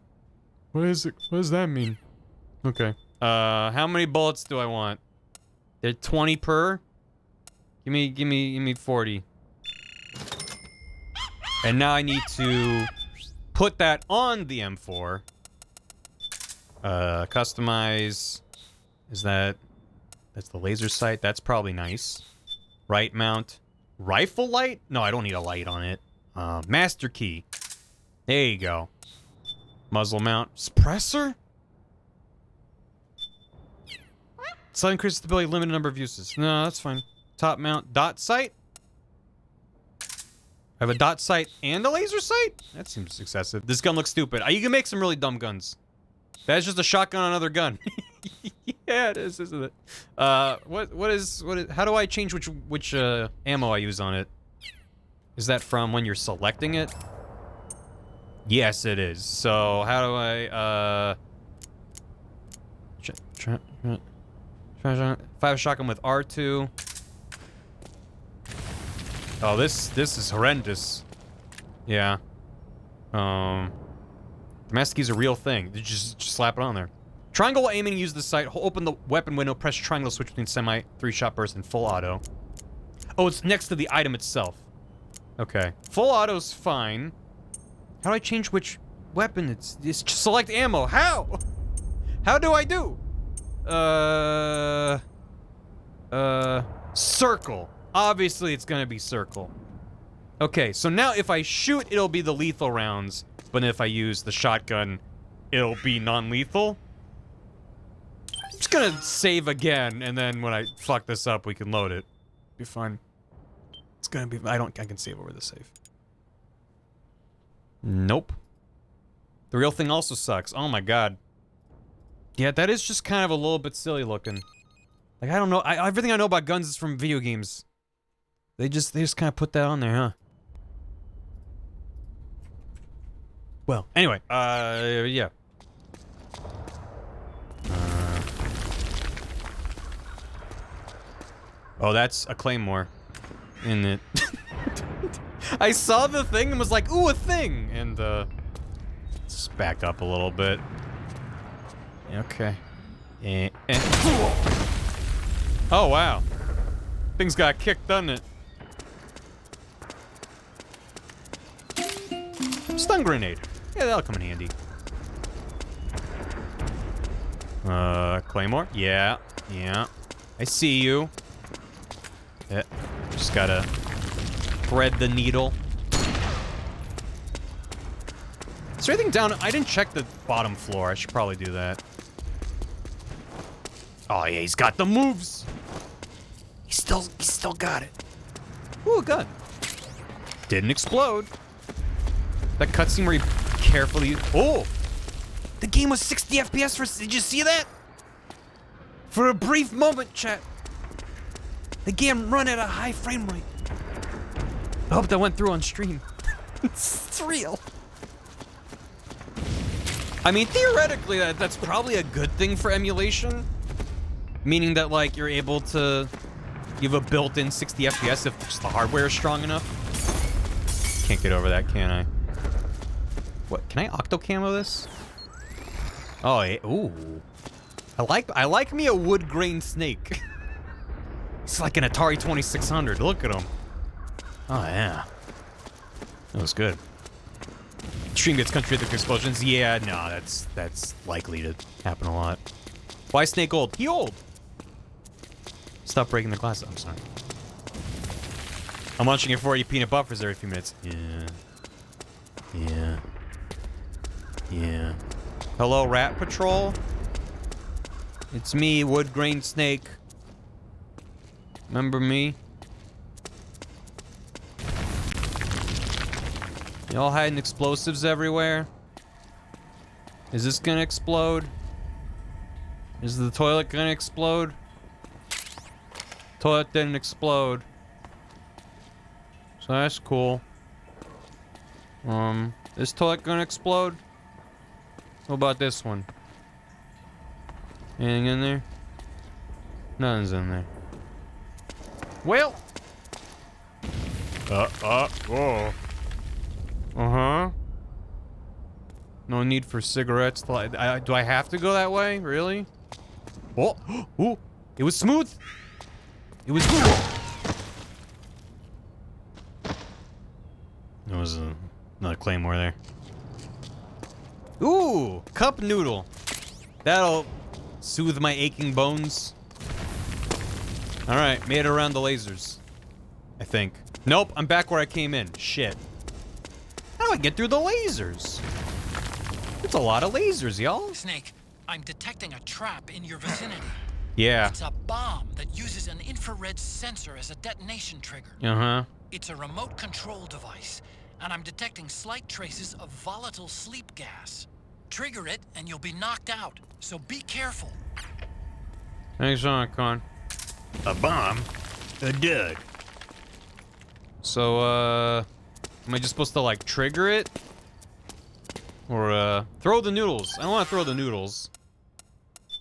What is it? What does that mean? Okay. How many bullets do I want? They're 20 per. Give me 40. And now I need to put that on the M4. Customize. Is that... That's the laser sight. That's probably nice. Right mount. Rifle light? No, I don't need a light on it. Master key. There you go. Muzzle mount. Suppressor? Slight increase stability, limited number of uses. No, that's fine. Top mount. Dot sight? I have a dot sight and a laser sight? That seems excessive. This gun looks stupid. You can make some really dumb guns. That's just a shotgun on another gun. Yeah, it is, isn't it? What is how do I change which ammo I use on it? Is that from when you're selecting it? Yes, it is. So how do I fire shotgun with R2? Oh, this is horrendous. Yeah. The master key's a real thing. You just slap it on there. Triangle while aiming, use the sight. Open the weapon window, press triangle, switch between semi, 3-shot burst, and full auto. Oh, it's next to the item itself. Okay. Full auto's fine. How do I change which weapon? It's select ammo. How? How do I do? Circle. Obviously, it's gonna be circle. Okay, so now if I shoot, it'll be the lethal rounds. But if I use the shotgun, it'll be non-lethal. I'm just gonna save again, and then when I fuck this up, we can load it. Be fine. It's gonna be... I can save over the save. Nope. The real thing also sucks. Oh my god. Yeah, that is just kind of a little bit silly looking. Like, I don't know. Everything I know about guns is from video games. They just kind of put that on there, huh? Well, anyway, yeah. Oh, that's a claymore. In it. I saw the thing and was like, ooh, a thing! And, just back up a little bit. Okay. Oh, wow. Things got kicked, doesn't it? Stun grenade. Yeah, that'll come in handy. Claymore? Yeah. Yeah. I see you. Yeah. Just gotta thread the needle. Is there anything down? I didn't check the bottom floor. I should probably do that. Oh yeah, he's got the moves. He still got it. Ooh, a gun. Didn't explode. That cutscene where he carefully... Oh! The game was 60 FPS for... Did you see that? For a brief moment, chat. The game run at a high frame rate. I hope that went through on stream. It's real. I mean, theoretically, that's probably a good thing for emulation. Meaning that, like, you're able to... You have a built-in 60 FPS if just the hardware is strong enough. Can't get over that, can I? What? Can I octo-camo this? Oh, yeah. Ooh. I like me a wood grain snake. It's like an Atari 2600. Look at him. Oh, yeah. That was good. Stream gets country earthquake explosions. Yeah, no, that's likely to happen a lot. Why Snake old? He old. Stop breaking the glass. I'm sorry. I'm munching at 40 peanut buffers every few minutes. Yeah. Hello, Rat Patrol. It's me, Wood Grain Snake. Remember me? Y'all hiding explosives everywhere? Is this gonna explode? Is the toilet gonna explode? Toilet didn't explode. So that's cool. Is toilet gonna explode? What about this one? Anything in there? Nothing's in there. Well. Whoa. Uh-huh. No need for cigarettes. Do I have to go that way? Really? Oh, ooh, it was smooth. It was good. There was another claymore there. Ooh, cup noodle. That'll soothe my aching bones. All right, made it around the lasers. I think. Nope, I'm back where I came in. Shit. How do I get through the lasers? It's a lot of lasers, y'all. Snake, I'm detecting a trap in your vicinity. Yeah. It's a bomb that uses an infrared sensor as a detonation trigger. Uh-huh. It's a remote control device, and I'm detecting slight traces of volatile sleep gas. Trigger it, and you'll be knocked out, so be careful. Thanks, Con. A bomb? A dud. So, am I just supposed to, like, trigger it? Or, throw the noodles. I don't want to throw the noodles.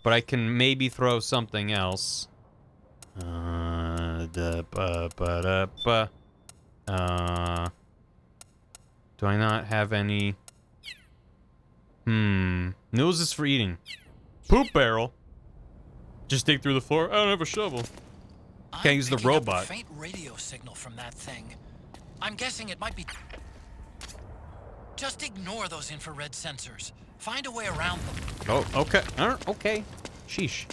But I can maybe throw something else. Do I not have any? Noodles is for eating. Poop barrel. Just dig through the floor. I don't have a shovel. Can't use the robot. A faint radio signal from that thing. I'm guessing it might be. Just ignore those infrared sensors. Find a way around them. Oh, okay. Okay. Sheesh.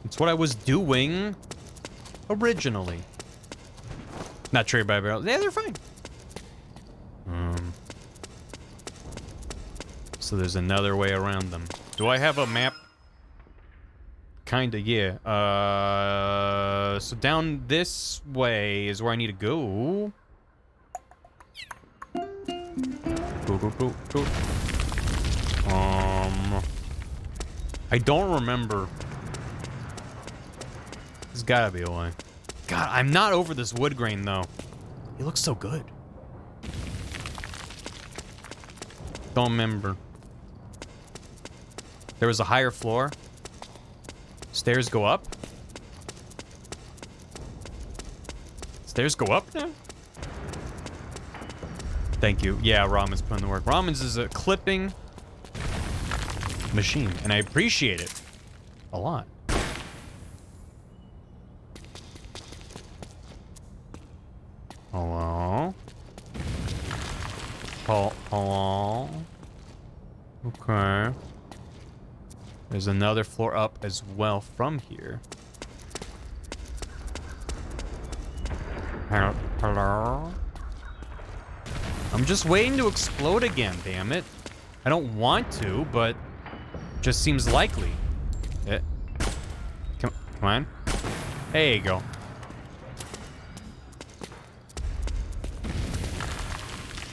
It's what I was doing originally. Not triggered by barrels. Yeah, they're fine. So there's another way around them. Do I have a map? Kinda, yeah. So down this way is where I need to go. Go. I don't remember. There's gotta be a way. God, I'm not over this wood grain though. It looks so good. Don't remember. There was a higher floor. Stairs go up. Stairs go up now? Thank you. Yeah, Ramen's putting the work. Ramen's is a clipping machine, and I appreciate it a lot. Hello? Hello? Okay. There's another floor up as well from here. Hello? I'm just waiting to explode again, damn it. I don't want to, but just seems likely. Come on. There you go.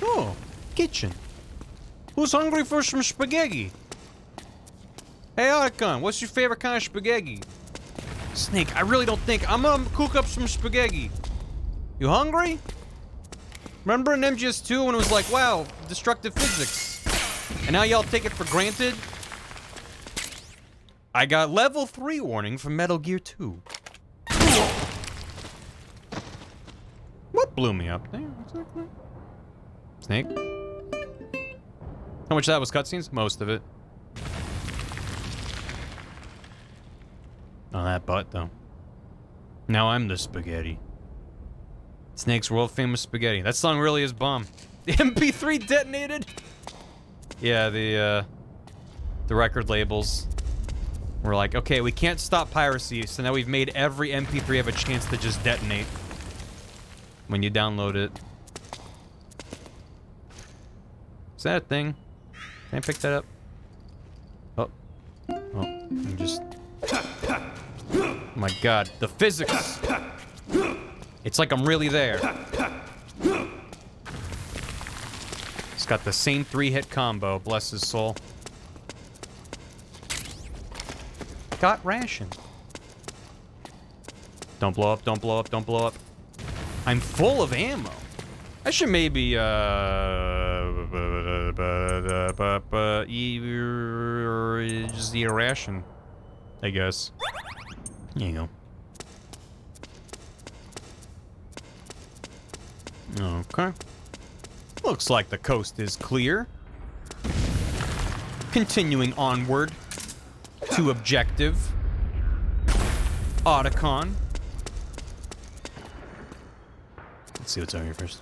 Oh, kitchen. Who's hungry for some spaghetti? Hey, Otacon, what's your favorite kind of spaghetti? Snake, I really don't think. I'm gonna cook up some spaghetti. You hungry? Remember in MGS2 when it was like, wow, destructive physics. And now y'all take it for granted? I got level 3 warning from Metal Gear 2. What blew me up there exactly? Snake? How much of that was cutscenes? Most of it. Oh, that butt, though. Now I'm the spaghetti. Snake's world famous spaghetti. That song really is bomb. The MP3 detonated? Yeah, the record labels were like, okay, we can't stop piracy, so now we've made every MP3 have a chance to just detonate when you download it. Is that a thing? Can I pick that up? Oh. Oh, I'm just... Oh my god, the physics! It's like I'm really there. It's got the same 3-hit combo, bless his soul. Got ration. Don't blow up, don't blow up, don't blow up. I'm full of ammo. I should maybe, just eat a ration, I guess. There you go. Okay. Looks like the coast is clear. Continuing onward to objective. Otacon. Let's see what's out here first.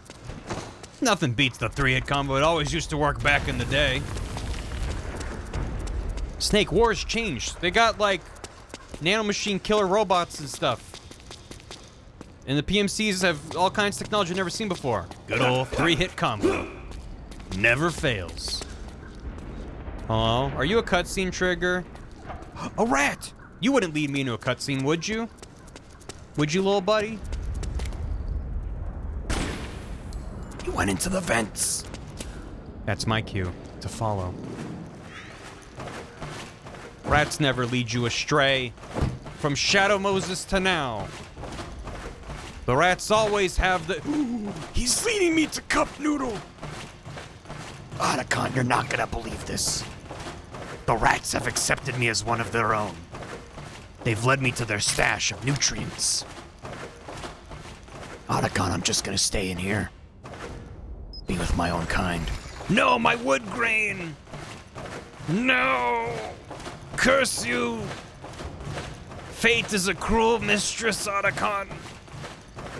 Nothing beats the 3-hit combo. It always used to work back in the day. Snake Wars changed. They got, like, nanomachine killer robots and stuff. And the PMCs have all kinds of technology I've never seen before. Good old 3-hit combo. Never fails. Hello? Are you a cutscene trigger? A rat! You wouldn't lead me into a cutscene, would you? Would you, little buddy? You went into the vents. That's my cue to follow. Rats never lead you astray. From Shadow Moses to now. The rats always have the... Ooh, he's leading me to Cup Noodle. Otacon, you're not gonna believe this. The rats have accepted me as one of their own. They've led me to their stash of nutrients. Otacon, I'm just gonna stay in here. Be with my own kind. No, my wood grain! No! Curse you! Fate is a cruel mistress, Otacon.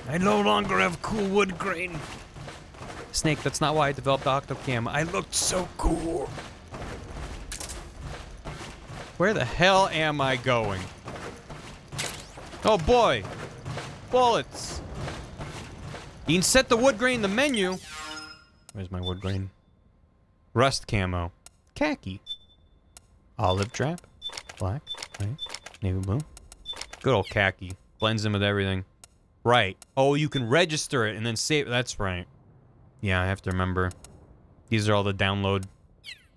I no longer have cool wood grain. Snake, that's not why I developed Octocam. I looked so cool. Where the hell am I going? Oh boy. Bullets. You can set the wood grain in the menu. Where's my wood grain? Rust camo. Khaki. Olive drab. Black. White. Navy blue. Good old khaki. Blends in with everything. Right. Oh, you can register it and then save. That's right. Yeah, I have to remember. These are all the download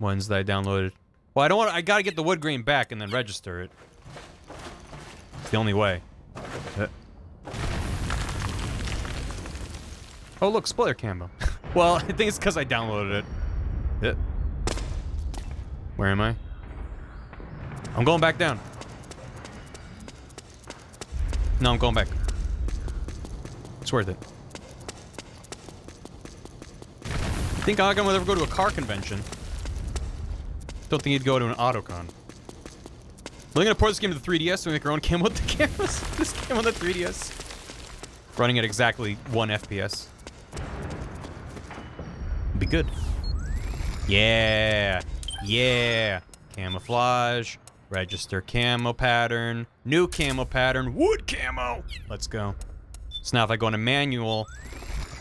ones that I downloaded. Well, I don't want. I gotta get the wood grain back and then register it. It's the only way. Oh, look, splitter camo. Well, I think it's because I downloaded it. Where am I? I'm going back down. No, I'm going back. It's worth it. Think Ogden would ever go to a car convention. Don't think he'd go to an Otacon. We're gonna port this game to the 3DS so we make our own camo with the cameras. This camo on the 3DS. Running at exactly 1 FPS. Be good. Yeah. Yeah. Camouflage. Register camo pattern. New camo pattern. Wood camo. Let's go. So now if I go into manual,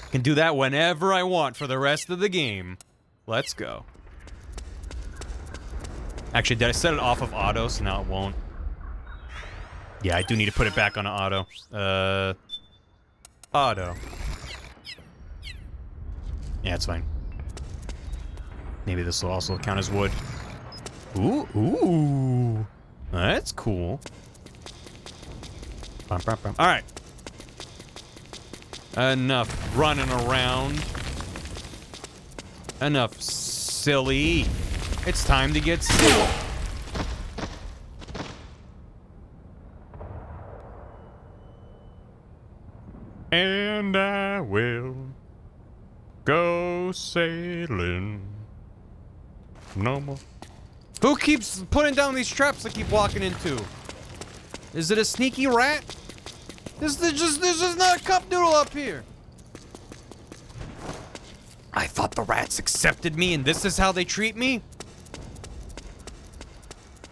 I can do that whenever I want for the rest of the game. Let's go. Actually, did I set it off of auto? So now it won't. Yeah, I do need to put it back on auto. Auto. Yeah, it's fine. Maybe this will also count as wood. Ooh, ooh. That's cool. All right. Enough running around. Enough silly. It's time to get silly. And I will go sailing. No more. Who keeps putting down these traps I keep walking into? Is it a sneaky rat? There's just not a cup noodle up here. I thought The rats accepted me and this is how they treat me?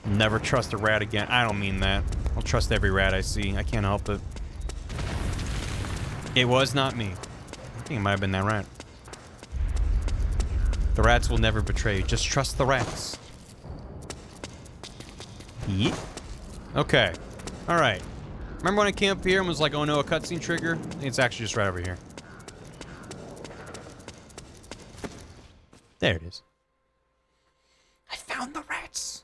Never trust a rat again. I don't mean that. I'll trust every rat I see. I can't help it. It was not me. I think it might have been that rat. The rats will never betray you. Just trust the rats. Yeet. Okay. Alright. Remember when I came up here and was like, oh no, a cutscene trigger? I think it's actually just right over here. There it is. I found the rats.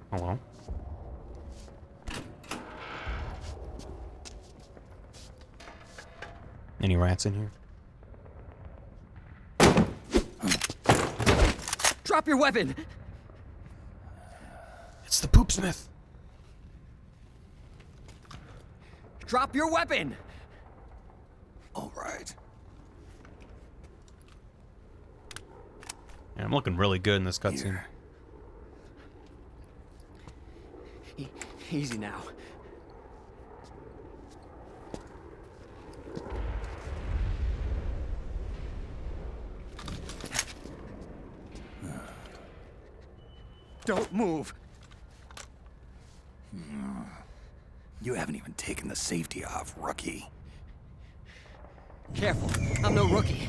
Hello? Any rats in here? Drop your weapon! It's the poopsmith. Drop your weapon! All right. Yeah, I'm looking really good in this cutscene. Easy now. Don't move. You haven't even taken the safety off, rookie. Careful, I'm no rookie.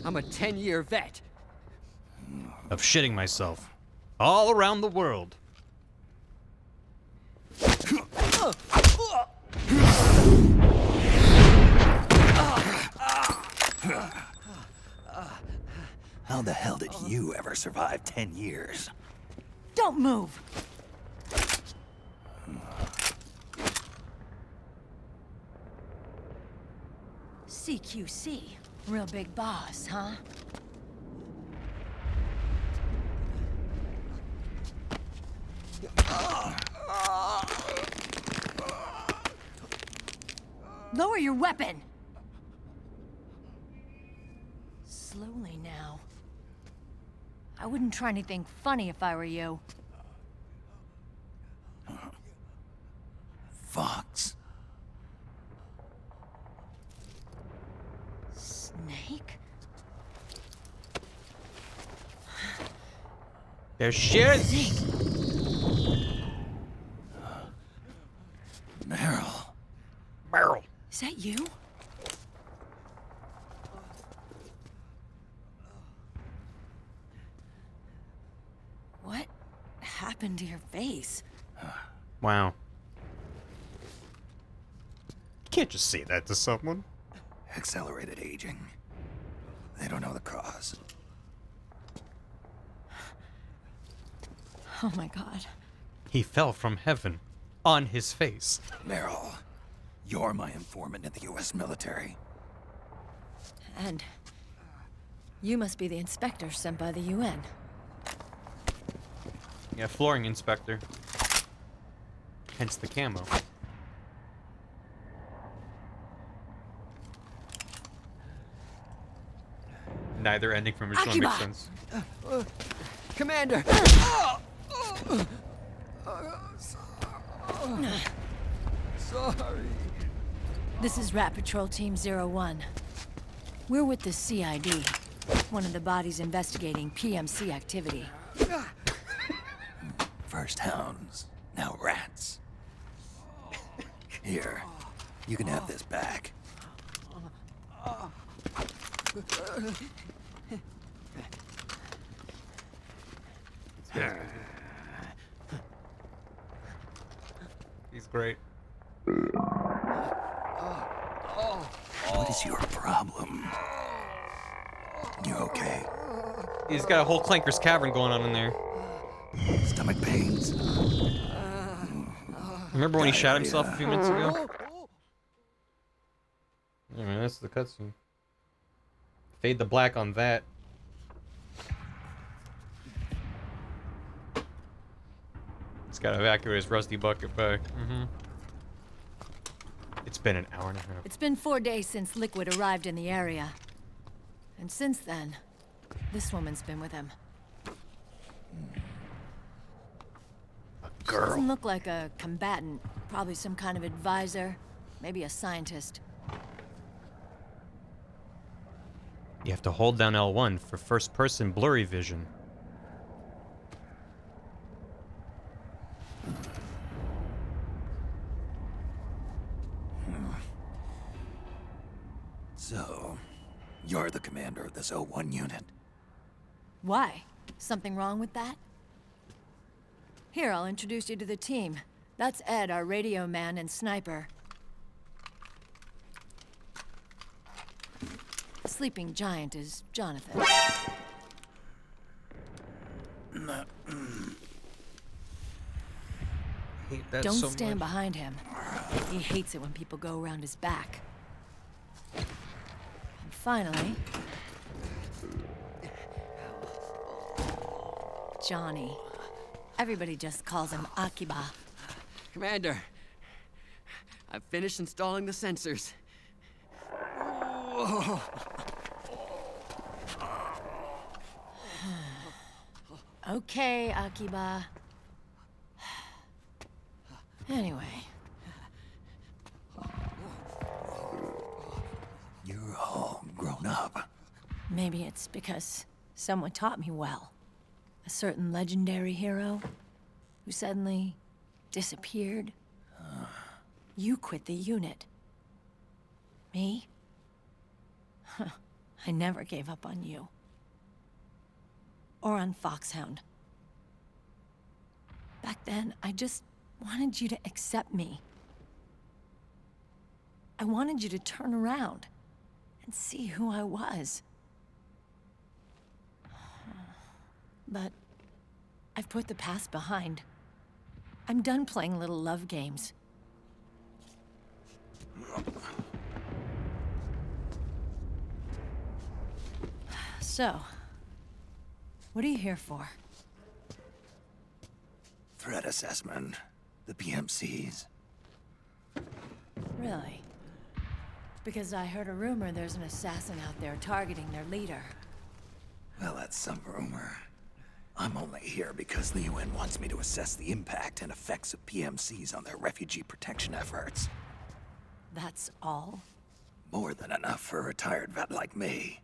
I'm a 10-year vet. Of shitting myself. All around the world. How the hell did you ever survive 10 years? Don't move. CQC, real big boss, huh? Lower your weapon! Slowly now. I wouldn't try anything funny if I were you. Fox. Snake? There she is! Meryl. Meryl. Is that you? What happened to your face? Wow. You can't just say that to someone. Accelerated aging. They don't know the cause. Oh my god. He fell from heaven on his face. Meryl, you're my informant in the U.S. military. And you must be the inspector sent by the UN. Yeah, flooring inspector. Hence the camo. Neither ending from original makes sense. Commander! Sorry. This is Rat Patrol Team 01. We're with the CID, one of the bodies investigating PMC activity. First hounds, now rats. Here, you can have this back. He's great. What is your problem? You okay? He's got a whole Clanker's Cavern going on in there. Stomach pains? Remember when he shot himself a few minutes ago? Yeah, man, that's the cutscene. Fade the black on that. He's got to evacuate his rusty bucket back. It's been an hour and a half. It's been 4 days since Liquid arrived in the area. And since then, this woman's been with him. A She doesn't look like a combatant. Probably some kind of advisor. Maybe a scientist. You have to hold down L1 for first-person blurry vision. So, you're the commander of this O1 unit. Why? Something wrong with that? Here, I'll introduce you to the team. That's Ed, our radio man and sniper. The sleeping giant is Jonathan. Hate that Don't so stand much. behind him. He hates it when people go around his back. And finally... Johnny. Everybody just calls him Akiba. Commander, I've finished installing the sensors. Whoa. Okay, Akiba. Anyway. You're all grown up. Maybe it's because someone taught me well. A certain legendary hero who suddenly disappeared. You quit the unit. Me? I never gave up on you. Or on Foxhound. Back then, I just wanted you to accept me. I wanted you to turn around and see who I was. But I've put the past behind. I'm done playing little love games. So, what are you here for? Threat assessment. The PMCs. Really? Because I heard a rumor there's an assassin out there targeting their leader. Well, that's some rumor. I'm only here because the UN wants me to assess the impact and effects of PMCs on their refugee protection efforts. That's all? More than enough for a retired vet like me.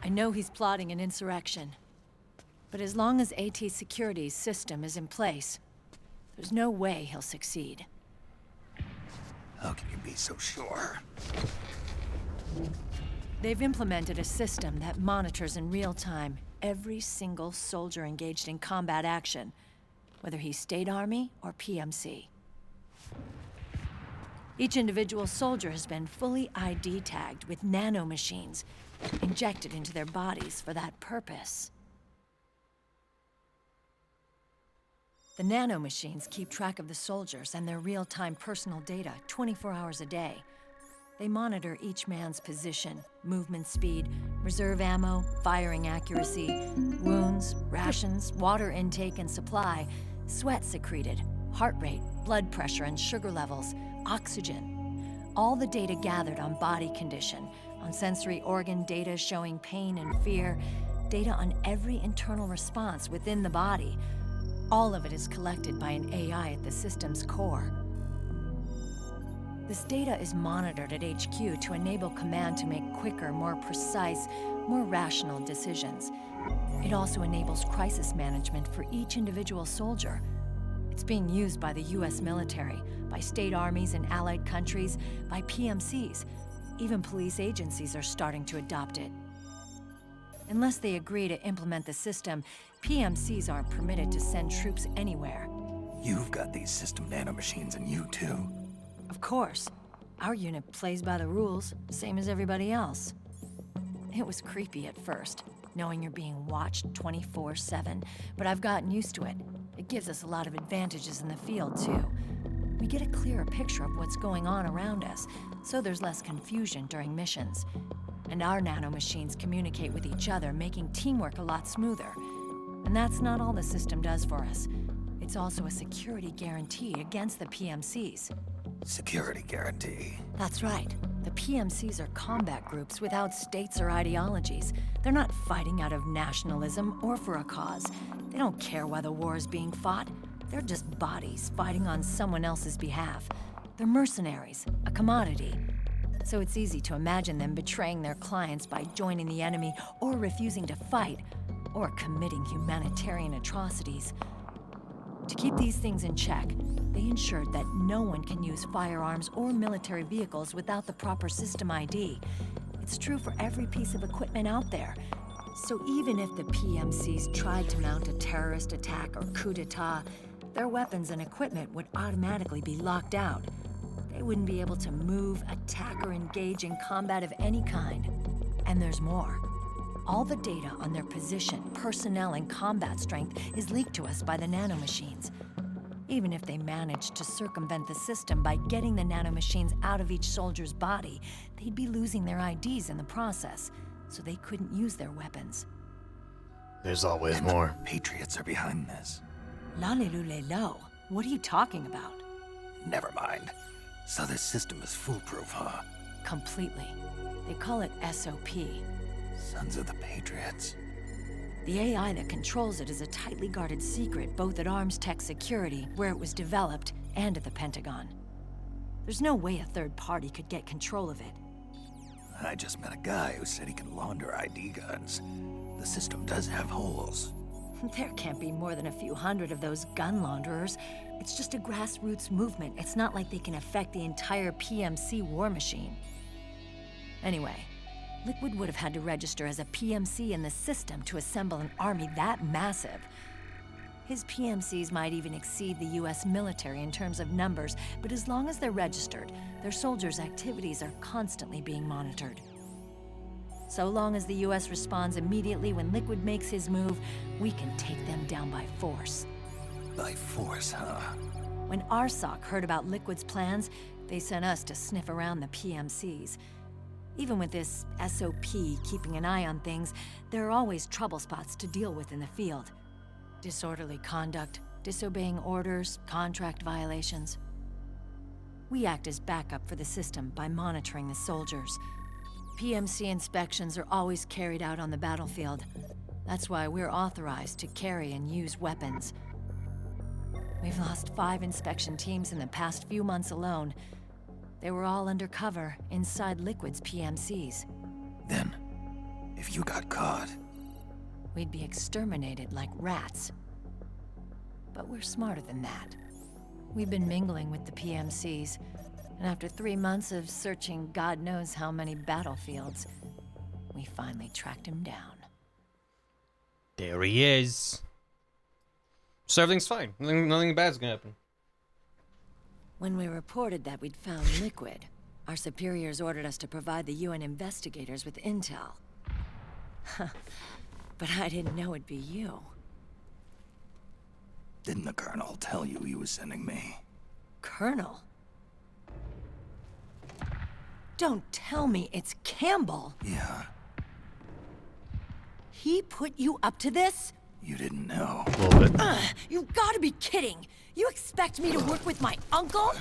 I know he's plotting an insurrection. But as long as AT Security's system is in place, there's no way he'll succeed. How can you be so sure? They've implemented a system that monitors in real time every single soldier engaged in combat action, whether he's State Army or PMC. Each individual soldier has been fully ID tagged with nanomachines injected into their bodies for that purpose. The nanomachines keep track of the soldiers and their real-time personal data 24 hours a day. They monitor each man's position, movement speed, reserve ammo, firing accuracy, wounds, rations, water intake and supply, sweat secreted, heart rate, blood pressure and sugar levels, oxygen. All the data gathered on body condition, on sensory organ data showing pain and fear, data on every internal response within the body. All of it is collected by an AI at the system's core. This data is monitored at HQ to enable command to make quicker, more precise, more rational decisions. It also enables crisis management for each individual soldier. It's being used by the US military, by state armies in allied countries, by PMCs. Even police agencies are starting to adopt it. Unless they agree to implement the system, PMCs aren't permitted to send troops anywhere. You've got these system nanomachines in you too. Of course. Our unit plays by the rules, same as everybody else. It was creepy at first, knowing you're being watched 24/7, but I've gotten used to it. It gives us a lot of advantages in the field, too. We get a clearer picture of what's going on around us, so there's less confusion during missions. And our nanomachines communicate with each other, making teamwork a lot smoother. And that's not all the system does for us. It's also a security guarantee against the PMCs. Security guarantee. That's right. The PMCs are combat groups without states or ideologies. They're not fighting out of nationalism or for a cause. They don't care why the war is being fought. They're just bodies fighting on someone else's behalf. They're mercenaries, a commodity. So it's easy to imagine them betraying their clients by joining the enemy or refusing to fight or committing humanitarian atrocities. To keep these things in check, they ensured that no one can use firearms or military vehicles without the proper system ID. It's true for every piece of equipment out there. So even if the PMCs tried to mount a terrorist attack or coup d'etat, their weapons and equipment would automatically be locked out. They wouldn't be able to move, attack, or engage in combat of any kind. And there's more. All the data on their position, personnel, and combat strength is leaked to us by the nanomachines. Even if they managed to circumvent the system by getting the nanomachines out of each soldier's body, they'd be losing their IDs in the process, so they couldn't use their weapons. There's always And more. The Patriots are behind this. Lalilulelo, what are you talking about? Never mind. So this system is foolproof, huh? Completely. They call it SOP. Sons of the Patriots. The AI that controls it is a tightly guarded secret, both at Arms Tech Security, where it was developed, and at the Pentagon. There's no way a third party could get control of it. I just met a guy who said he can launder ID guns. The system does have holes. There can't be more than a few hundred of those gun launderers. It's just a grassroots movement. It's not like they can affect the entire PMC war machine. Anyway, Liquid would have had to register as a PMC in the system to assemble an army that massive. His PMCs might even exceed the US military in terms of numbers, but as long as they're registered, their soldiers' activities are constantly being monitored. So long as the US responds immediately when Liquid makes his move, we can take them down by force. By force, huh? When RSOC heard about Liquid's plans, they sent us to sniff around the PMCs. Even with this SOP keeping an eye on things, there are always trouble spots to deal with in the field. Disorderly conduct, disobeying orders, contract violations. We act as backup for the system by monitoring the soldiers. PMC inspections are always carried out on the battlefield. That's why we're authorized to carry and use weapons. We've lost 5 inspection teams in the past few months alone. They were all undercover inside Liquid's PMCs. Then, if you got caught, we'd be exterminated like rats. But we're smarter than that. We've been mingling with the PMCs, and after 3 months of searching God knows how many battlefields, we finally tracked him down. There he is. So everything's fine. Nothing bad's gonna happen. When we reported that we'd found Liquid, our superiors ordered us to provide the UN investigators with intel. But I didn't know it'd be you. didn't the Colonel tell you he was sending me? Colonel? Don't tell me it's Campbell. Yeah. He put you up to this? You didn't know. A little bit. You've got to be kidding. You expect me to work with my uncle?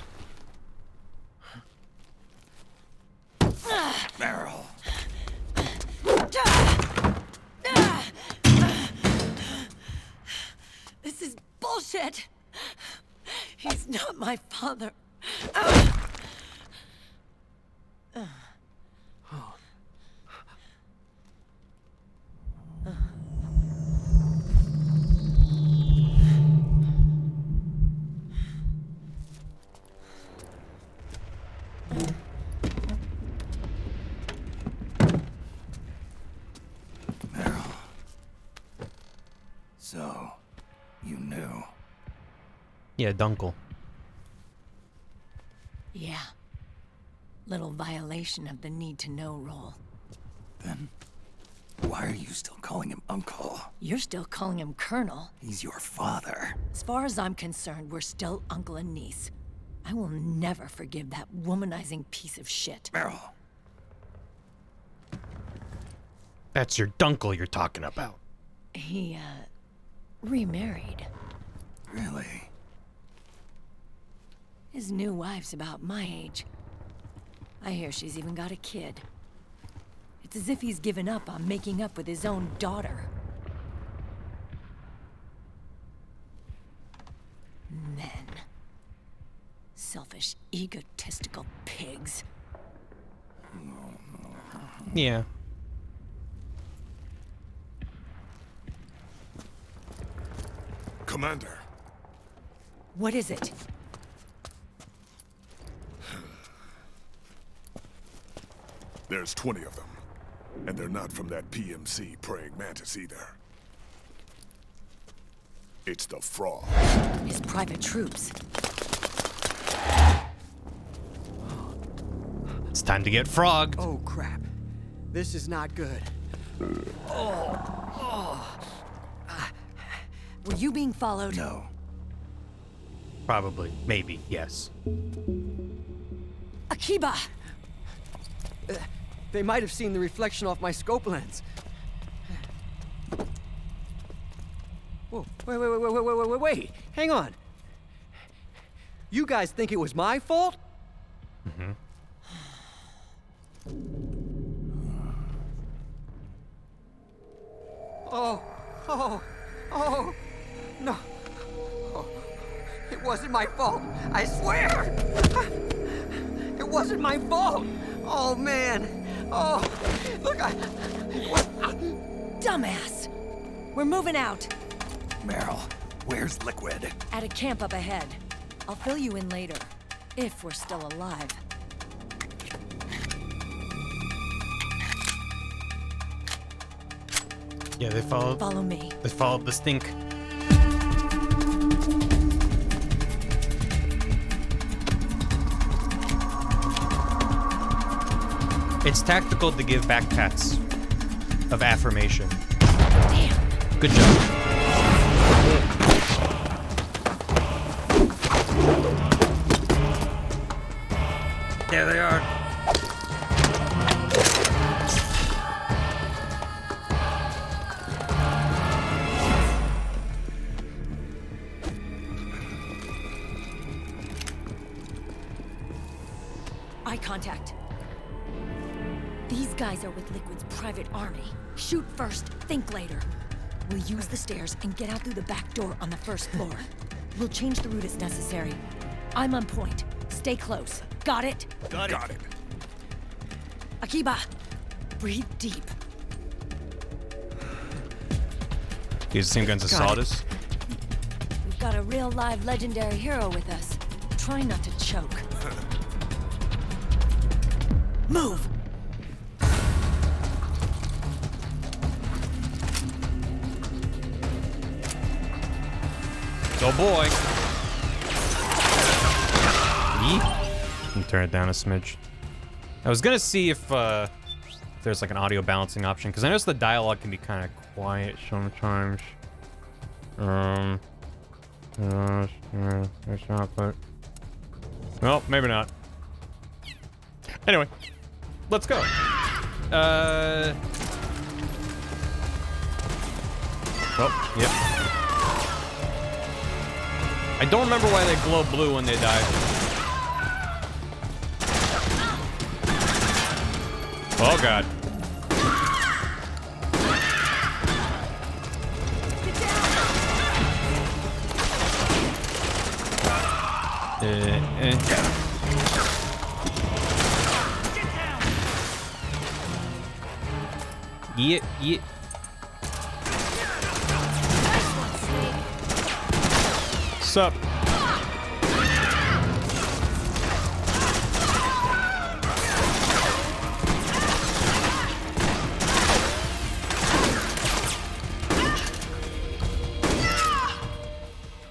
Meryl. This is bullshit. He's not my father. Meryl. So, you knew. Yeah, Dunkel. Yeah. Little violation of the need-to-know rule. Then, why are you still calling him Uncle? You're still calling him Colonel. He's your father. As far as I'm concerned, we're still uncle and niece. I will never forgive that womanizing piece of shit. Meryl. That's your Dunkel you're talking about. He, remarried. Really? His new wife's about my age. I hear she's even got a kid. It's as if he's given up on making up with his own daughter. Men. Selfish, egotistical pigs. Yeah. Commander. What is it? There's 20 of them. And they're not from that PMC praying mantis either. It's the frog. His private troops. It's time to get frogged. Oh, crap. This is not good. Were you being followed? No. Probably. Maybe. Yes. Akiba! They might have seen the reflection off my scope lens. Whoa, wait. Hang on. You guys think it was my fault? Mm-hmm. Oh, no. Oh, it wasn't my fault. I swear. It wasn't my fault. Oh, man. Oh, look, Dumbass! We're moving out. Meryl, where's Liquid? At a camp up ahead. I'll fill you in later. If we're still alive. Yeah, they followed. Follow me. They followed the stink. It's tactical to give back pats of affirmation. Damn. Good job. There they are. Eye contact. These guys are with Liquid's private army. Shoot first, think later. We'll use the stairs and get out through the back door on the first floor. We'll change the route as necessary. I'm on point. Stay close. Got it? Got it. Akiba, breathe deep. Use the same guns as Sawdust. We've got a real live legendary hero with us. Try not to choke. Move! Oh boy. Can turn it down a smidge. I was gonna see if there's like an audio balancing option, because I noticed the dialogue can be kind of quiet sometimes. Well, maybe not. Anyway, let's go. Oh, yep. I don't remember why they glow blue when they die. Oh god. Yeah. Sup?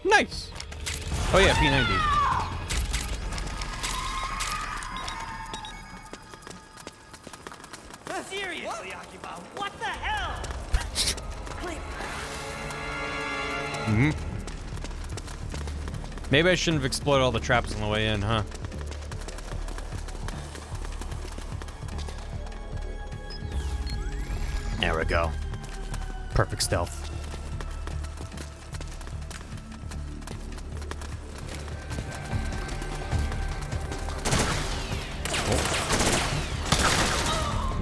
Nice. Oh yeah, P90. Seriously, Akiba, what the hell? Mm-hmm. Maybe I shouldn't have exploded all the traps on the way in, huh? There we go. Perfect stealth.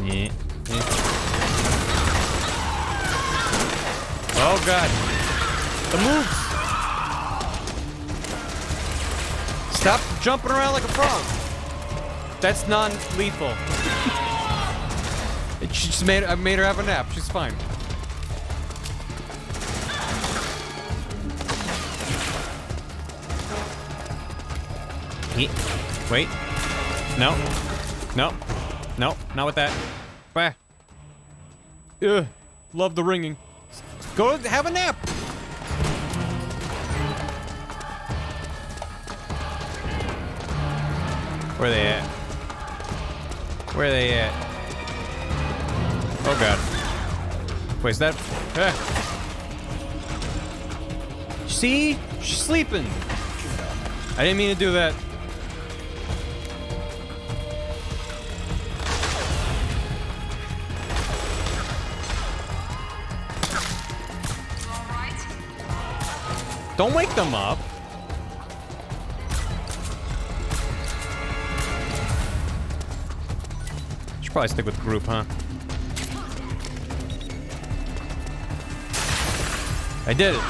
Yeah. Oh god. The moves. Stop jumping around like a frog. That's non-lethal. She just I made her have a nap. She's fine. Wait. No. No. No. Not with that. Bah. Ugh. Love the ringing. Go have a nap. Where are they at? Where are they at? Oh god. Wait, is that? See? She's sleeping. I didn't mean to do that. Don't wake them up. Should probably stick with group, huh? I did it.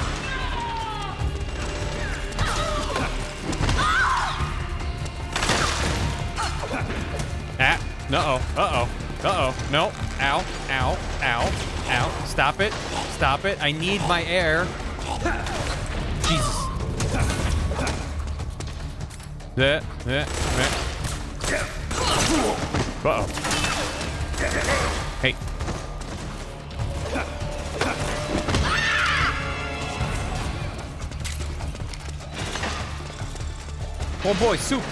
Ah. Uh-oh. Uh-oh. Uh-oh. No. Ow. Ow. Ow. Ow. Stop it. Stop it. I need my air. Jesus. Uh-oh. Hey. Oh boy, soup.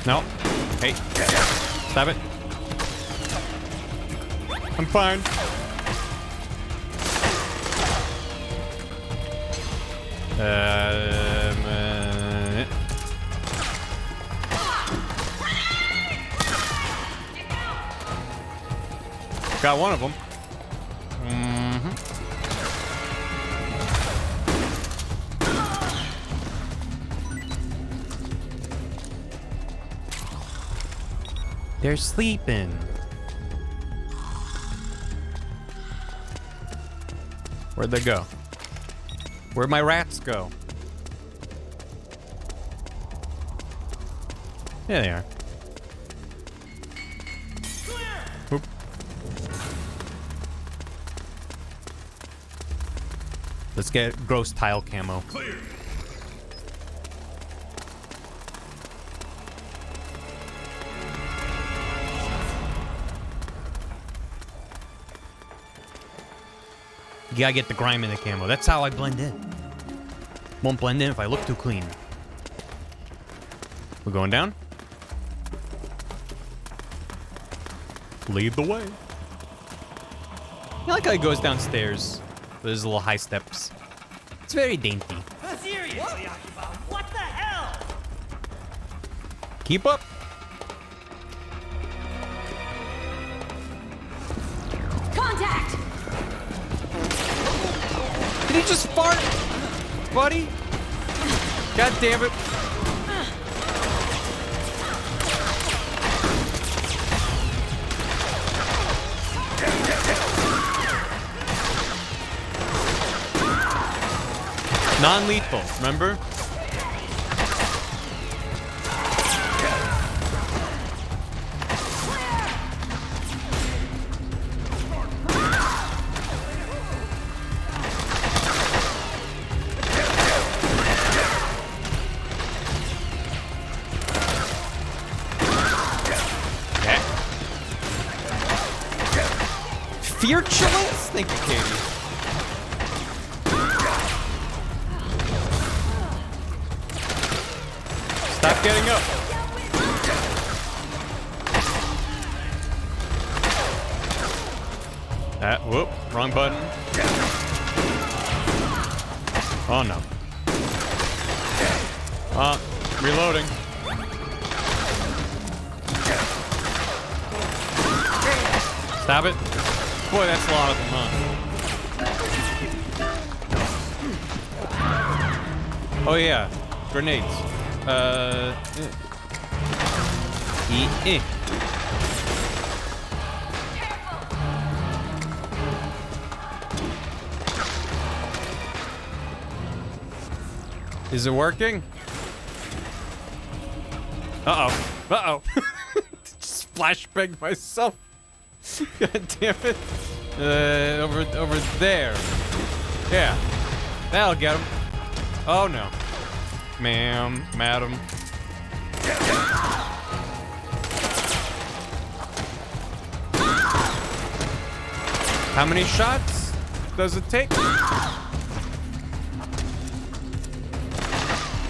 No. Hey. Stop it. I'm fine. Got one of them. They're sleeping. Where'd they go? Where'd my rats go? There they are. Oop. Let's get gross tile camo. Clear. You gotta get the grime in the camo. That's how I blend in. Won't blend in if I look too clean. We're going down. Lead the way. I like how he goes downstairs. There's little high steps. It's very dainty. Seriously, Akiba, what the hell? Keep up. Contact! Did he just fart? Buddy? God damn it. Non-lethal, remember? Fear chillings? Thank you, Katie. Stop getting up. Whoop, wrong button. Oh no. Reloading. Stop it. Boy, that's a lot of them, huh? Oh yeah, grenades. Is it working? Uh-oh. Uh-oh. Just flashbanged myself. God damn it. Over there. Yeah. That'll get him. Oh no. Ma'am, madam. How many shots does it take?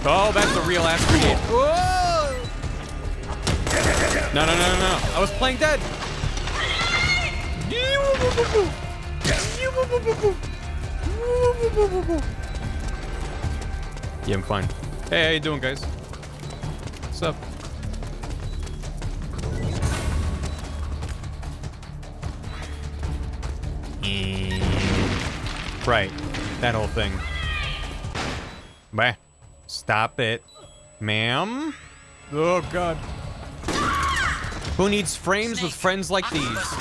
Oh, that's a real ass grenade. Whoa! No. I was playing dead. Yeah, I'm fine. Hey, how you doing, guys? What's up? Right, that whole thing. Bah. Stop it, ma'am. Oh God. Who needs frames with friends like these?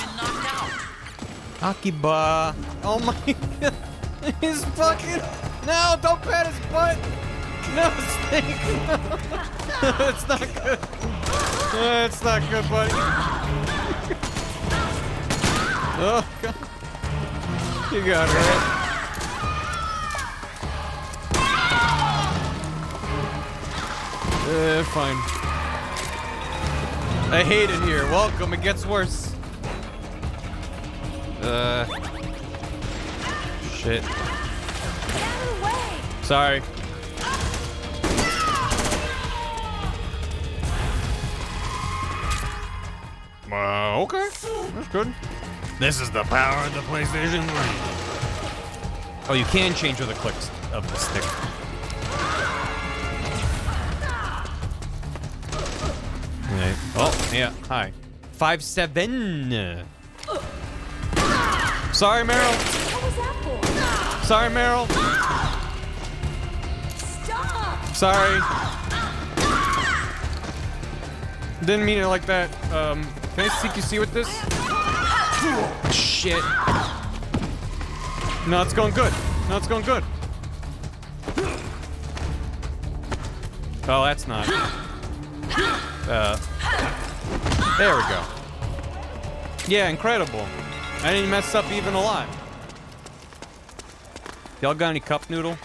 Akiba. Oh my God. He's fucking. No, don't pat his butt. No, Snake. No. It's not good. It's not good, buddy. Oh God. You got it, right? Fine. I hate it here. Welcome, it gets worse. Shit. Sorry. Okay. That's good. This is the power of the PlayStation 3. Oh, you can change with the clicks of the stick. Right. Oh, yeah. Hi. 5-7. Sorry, Meryl. What was that for? Sorry, Meryl. Stop! Sorry. Didn't mean it like that. Can I CQC with this? Shit. No, it's going good. No, it's going good. Oh, that's not. There we go. Yeah, incredible. I didn't mess up even a lot. Y'all got any cup noodle?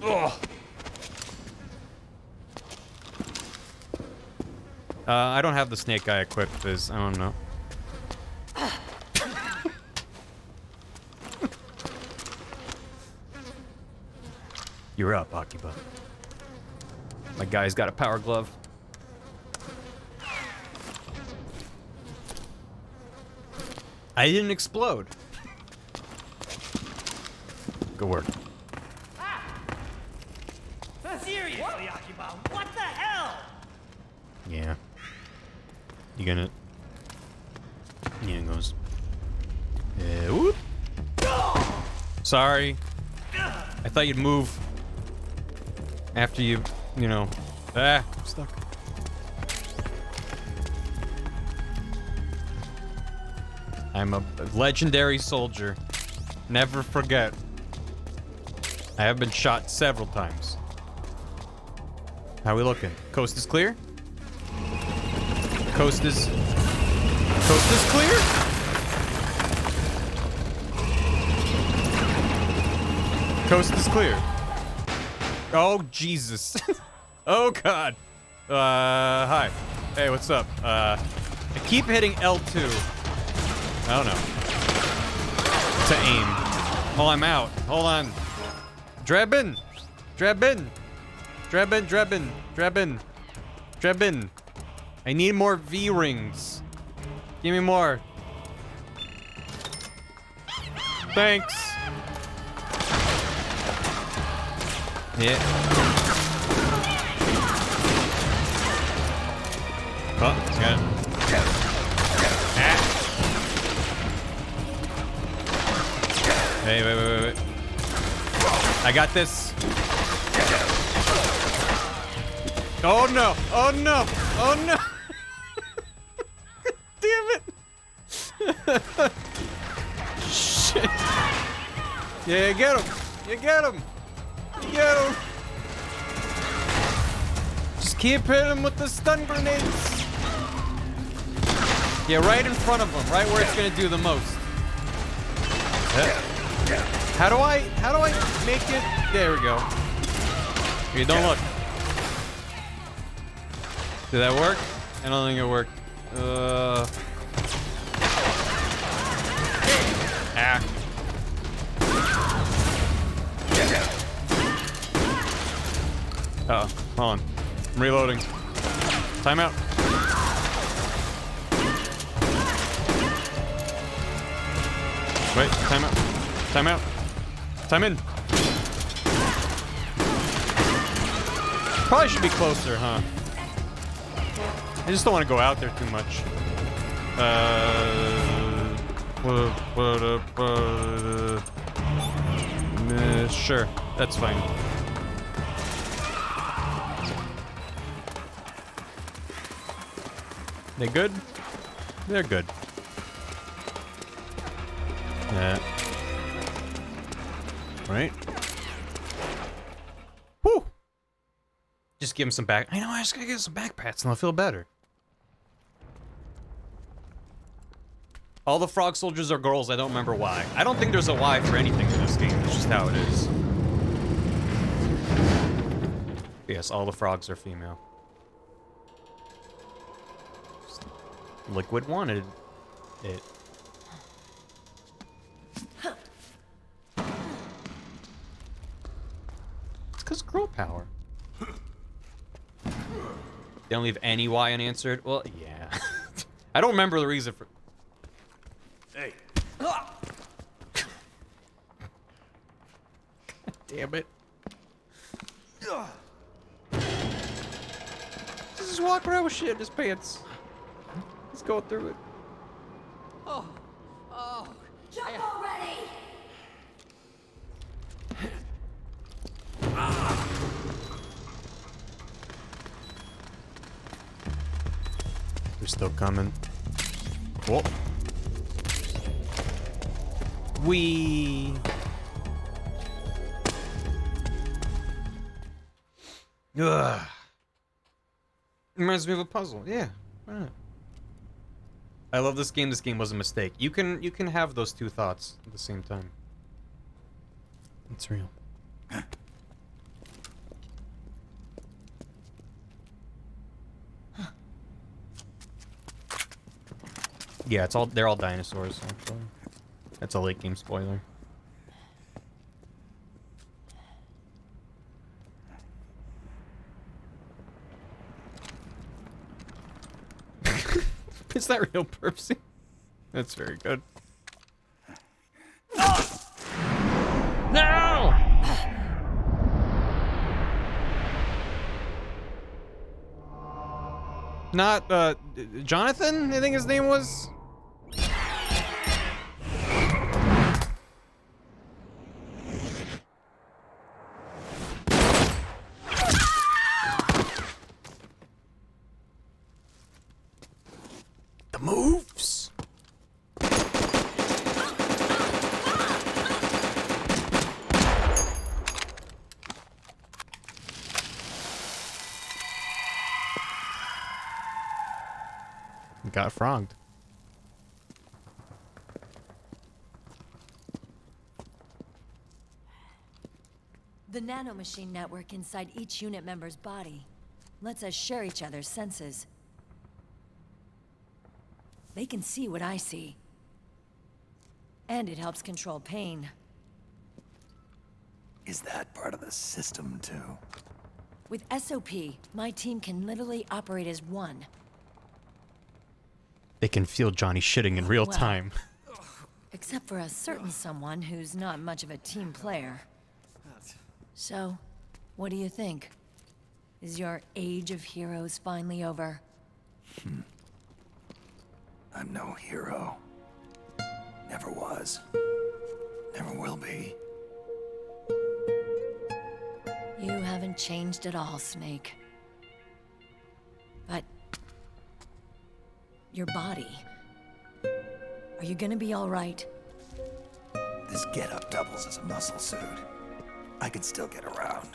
Ugh. I don't have the snake eye equipped, because I don't know. You're up, Akiba. My guy's got a power glove. I didn't explode. Good work. Seriously, Akiba, what the hell? Yeah. You gonna... Yeah, it goes. Whoop. Sorry. I thought you'd move. After you know. I'm stuck. I'm a legendary soldier. Never forget. I have been shot several times. How we looking? Coast is clear? Coast is clear? Coast is clear. Oh, Jesus. Oh, God. Hi. Hey, what's up? I keep hitting L2. I don't know. To aim. Oh, I'm out. Hold on. Drebin. I need more V-rings. Give me more. Thanks. Yeah. Oh, got it. Ah. Hey, wait. I got this. Oh no! Oh no! Oh no! Damn it! Shit! Yeah, get him! You get him! You get him! Just keep hitting him with the stun grenades! Yeah, right in front of him, right where it's gonna do the most. How do I make it? There we go. Okay, don't look. Did that work? I don't think it worked. Ah. Uh-oh, hold on. I'm reloading. Time out. Wait, time out. Time out. Time in. Probably should be closer, huh? I just don't want to go out there too much. Sure, that's fine. They good? They're good. Yeah. Right? Whew! Just give him some back. I know, I just gotta give him some back pats and I'll feel better. All the frog soldiers are girls, I don't remember why. I don't think there's a why for anything in this game, it's just how it is. Yes, all the frogs are female. Liquid wanted it. It's because girl power. They don't leave any why unanswered? Well, yeah. I don't remember the reason for... Hey. Damn it. Just walk around with shit in his pants. Let's go through it. Oh. Jump already! They're still coming. Whoa. Wee. Ugh. Reminds me of a puzzle. Yeah. Why not? I love this game. This game was a mistake. You can have those two thoughts at the same time. It's real. Yeah, they're all dinosaurs, actually. That's a late game spoiler. Is that real Percy? That's very good. No! Not, Jonathan, I think his name was? The moves! Got frogged. The nanomachine network inside each unit member's body lets us share each other's senses. They can see what I see. And it helps control pain. Is that part of the system, too? With SOP, my team can literally operate as one. They can feel Johnny shitting in real Well, time. Except for a certain someone who's not much of a team player. So, what do you think? Is your age of heroes finally over? I'm no hero. Never was. Never will be. You haven't changed at all, Snake. But your body. Are you gonna be all right? This getup doubles as a muscle suit. I can still get around.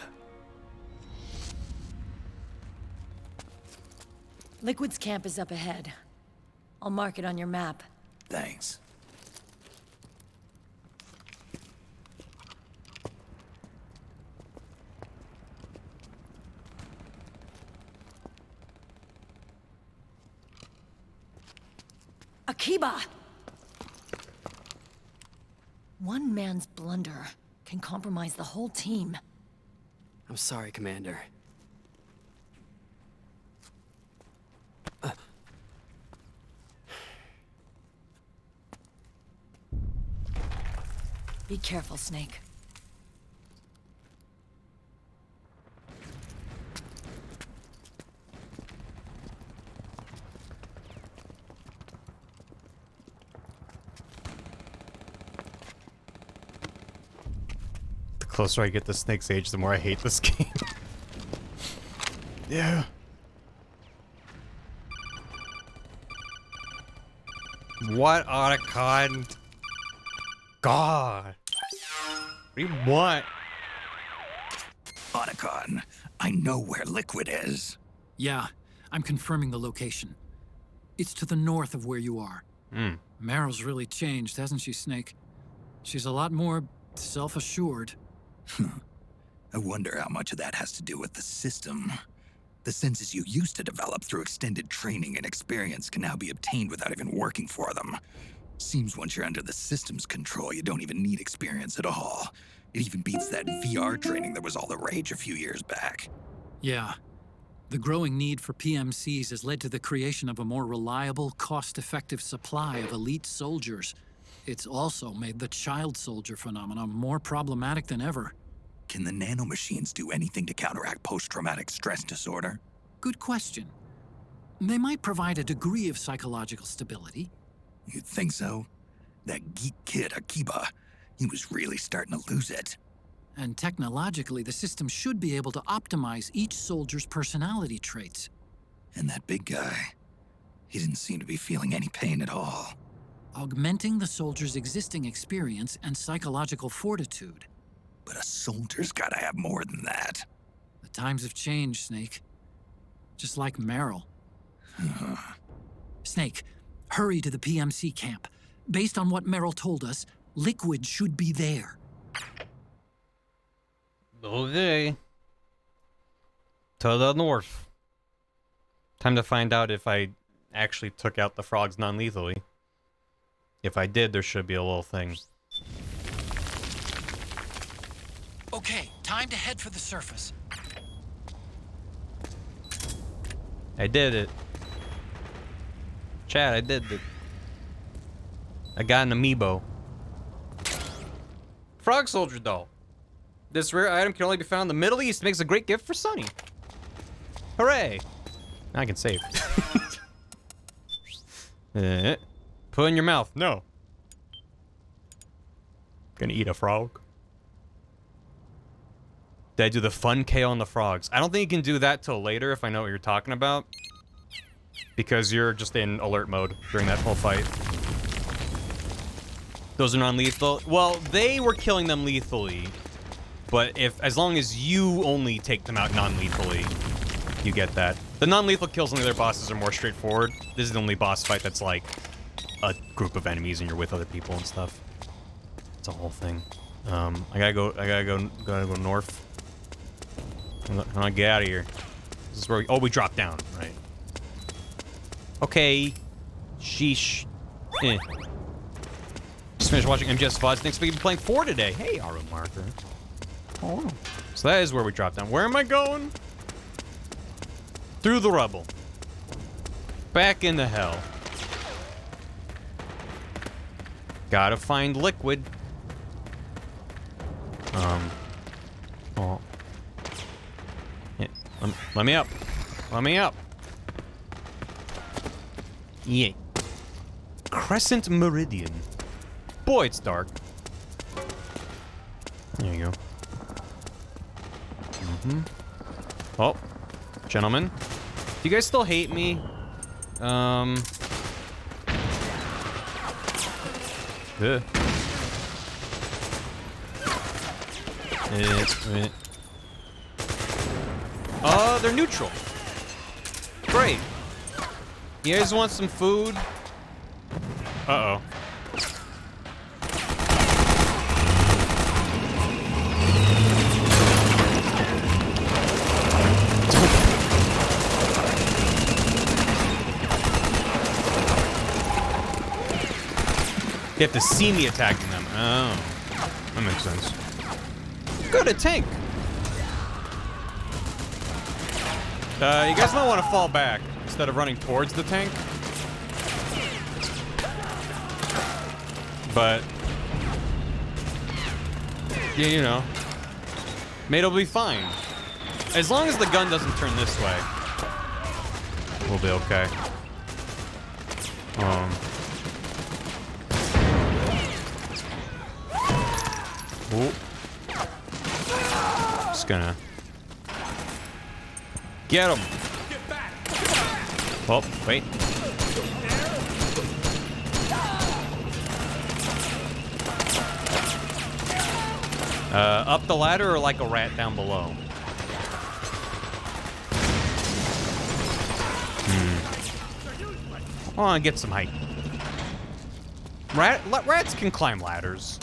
Liquid's camp is up ahead. I'll mark it on your map. Thanks. Akiba! One man's blunder can compromise the whole team. I'm sorry, Commander. Be careful, Snake. The closer I get to Snake's age, the more I hate this game. Yeah. What on a con? God. What do you want? Otacon, I know where Liquid is. Yeah, I'm confirming the location. It's to the north of where you are. Meryl's really changed, hasn't she, Snake? She's a lot more self-assured. I wonder how much of that has to do with the system. The senses you used to develop through extended training and experience can now be obtained without even working for them. Seems once you're under the system's control, you don't even need experience at all. It even beats that VR training that was all the rage a few years back. Yeah. The growing need for PMCs has led to the creation of a more reliable, cost-effective supply of elite soldiers. It's also made the child soldier phenomenon more problematic than ever. Can the nanomachines do anything to counteract post-traumatic stress disorder? Good question. They might provide a degree of psychological stability. You'd think so? That geek kid, Akiba, he was really starting to lose it. And technologically, the system should be able to optimize each soldier's personality traits. And that big guy, he didn't seem to be feeling any pain at all. Augmenting the soldier's existing experience and psychological fortitude. But a soldier's gotta have more than that. The times have changed, Snake. Just like Meryl. Snake, hurry to the PMC camp. Based on what Meryl told us, Liquid should be there. Okay. To the north. Time to find out if I actually took out the frogs non-lethally. If I did, there should be a little thing. Okay, time to head for the surface. I did it. Chad, I did it. I got an amiibo. Frog soldier doll. This rare item can only be found in the Middle East. Makes a great gift for Sunny. Hooray! Now I can save. Put in your mouth. No. Gonna eat a frog. Did I do the fun KO on the frogs? I don't think you can do that till later if I know what you're talking about. Because you're just in alert mode during that whole fight. Those are non-lethal. Well, they were killing them lethally. But as long as you only take them out non-lethally, you get that. The non-lethal kills on the other bosses are more straightforward. This is the only boss fight that's like a group of enemies and you're with other people and stuff. It's a whole thing. I gotta go north. I'm gonna get out of here. This is where we drop down, right? Okay. Sheesh. Just finished watching MGS VODs. Thanks for playing 4 today. Hey, Aru Marker. Oh. So that is where we drop down. Where am I going? Through the rubble. Back into hell. Gotta find Liquid. Oh. Yeah, let me up. Let me up. Yeah. Crescent Meridian. Boy, it's dark. There you go. Oh, gentlemen. Do you guys still hate me? Ugh. They're neutral. Great. You guys want some food? Uh-oh. You have to see me attacking them. Oh. That makes sense. Good, a tank. You guys might want to fall back instead of running towards the tank. But yeah, you know, mate, it'll be fine. As long as the gun doesn't turn this way, we'll be okay. Ooh. Just gonna get him. Oh, wait. Up the ladder or like a rat down below? I want to get some height. Rats can climb ladders.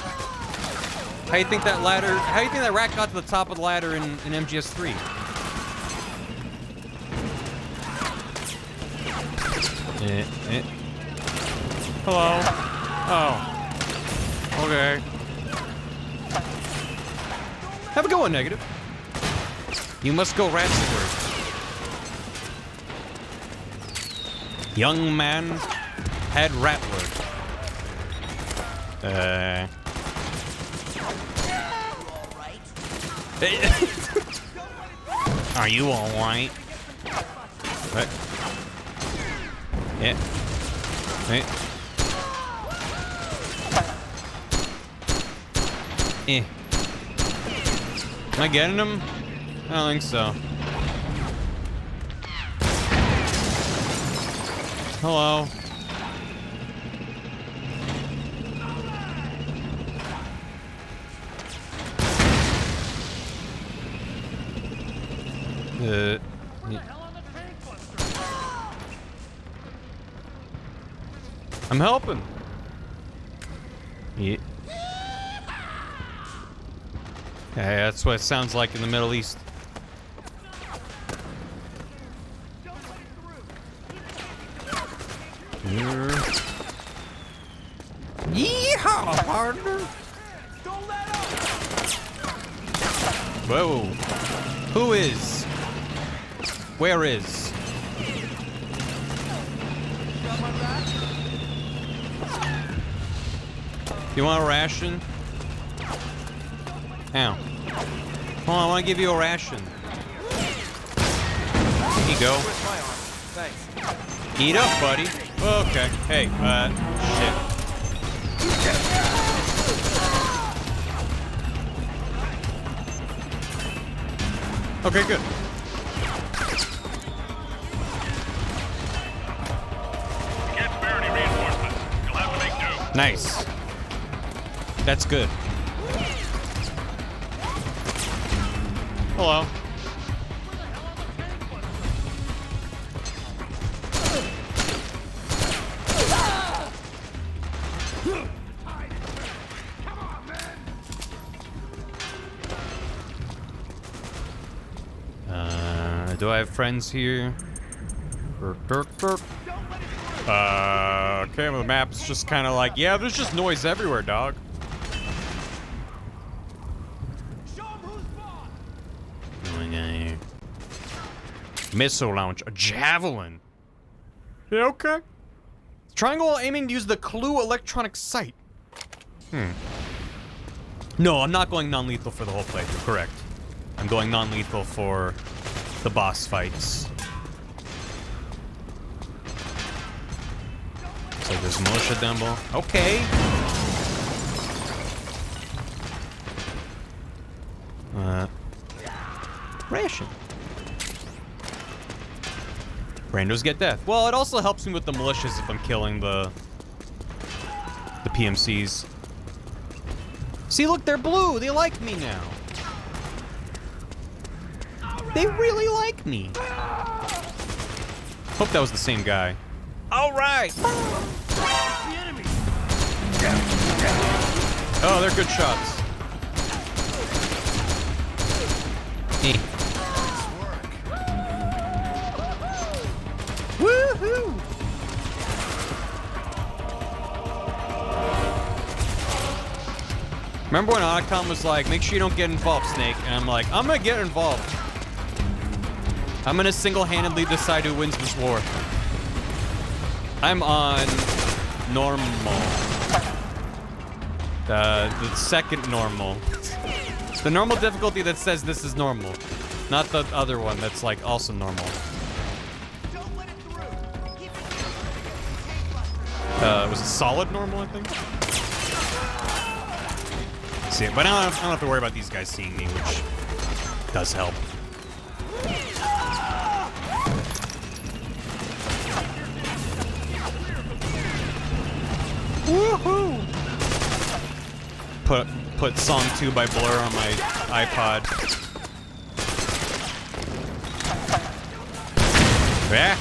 How do you think that ladder? How do you think that rat got to the top of the ladder in MGS3? Hello. Oh. Okay. Have a go on, Negative. You must go ransomward. Young man had ratward. Are you all right? What? Yeah. Wait. Am I getting him? I don't think so. Hello. I'm helping. Yeah. Yeah, that's what it sounds like in the Middle East. Yeehaw, partner! Whoa. Who is? Where is? You want a ration? Ow. Hold on, I want to give you a ration. Here you go. Eat up, buddy. Okay. Hey, shit. Okay, good. Nice. That's good. Hello. Do I have friends here? Okay, well, the map's just kind of like, yeah, there's just noise everywhere, dog. Missile launch, a javelin. Yeah, okay. Triangle aiming to use the Clue electronic sight. No, I'm not going non-lethal for the whole playthrough, correct. I'm going non-lethal for the boss fights. Looks like there's militia down below. Okay. Ration. Brandos get death. Well, it also helps me with the militias if I'm killing the PMCs. See, look, they're blue. They like me now. They really like me. Hope that was the same guy. All right. Oh, they're good shots. Woohoo! Remember when Otacon was like, make sure you don't get involved, Snake? And I'm like, I'm gonna get involved. I'm gonna single-handedly decide who wins this war. I'm on normal. The second normal. The normal difficulty that says this is normal. Not the other one that's like also normal. Was it solid normal, I think? See it, but I don't have to worry about these guys seeing me, which does help. Woohoo! Put Song 2 by Blur on my iPod. Yeah.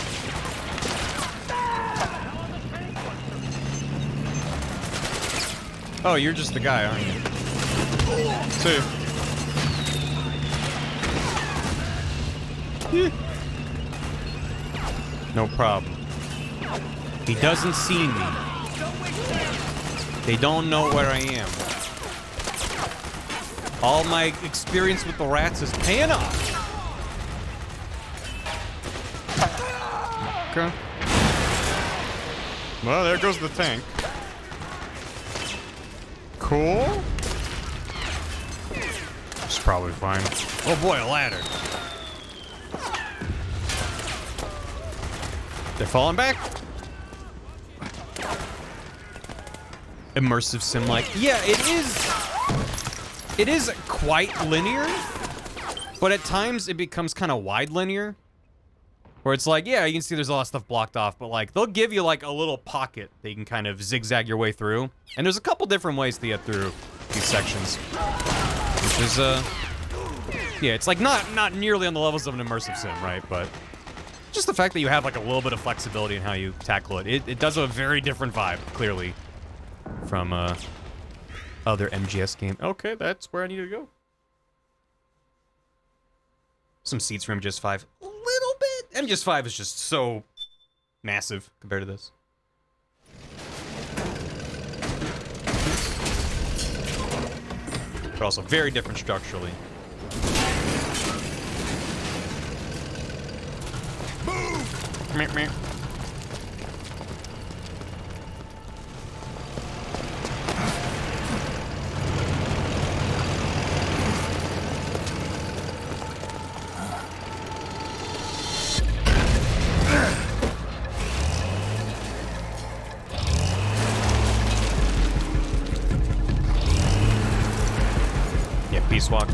Oh, you're just the guy, aren't you? See. No problem. He doesn't see me. They don't know where I am. All my experience with the rats is paying off. Okay. Well, there goes the tank. Cool. It's probably fine. Oh boy, a ladder. They're falling back. Immersive sim-like. Yeah, it is. It is quite linear, but at times it becomes kind of wide linear. Where it's like, yeah, you can see there's a lot of stuff blocked off, but like, they'll give you like a little pocket that you can kind of zigzag your way through. And there's a couple different ways to get through these sections. Which is, yeah, it's like not nearly on the levels of an immersive sim, right? But just the fact that you have like a little bit of flexibility in how you tackle it. It does have a very different vibe, clearly, from other MGS games. Okay, that's where I need to go. Some seats from MGS 5. A little bit. MGS 5 is just so massive compared to this. But also very different structurally. Move! Meh, meh. Peace walk.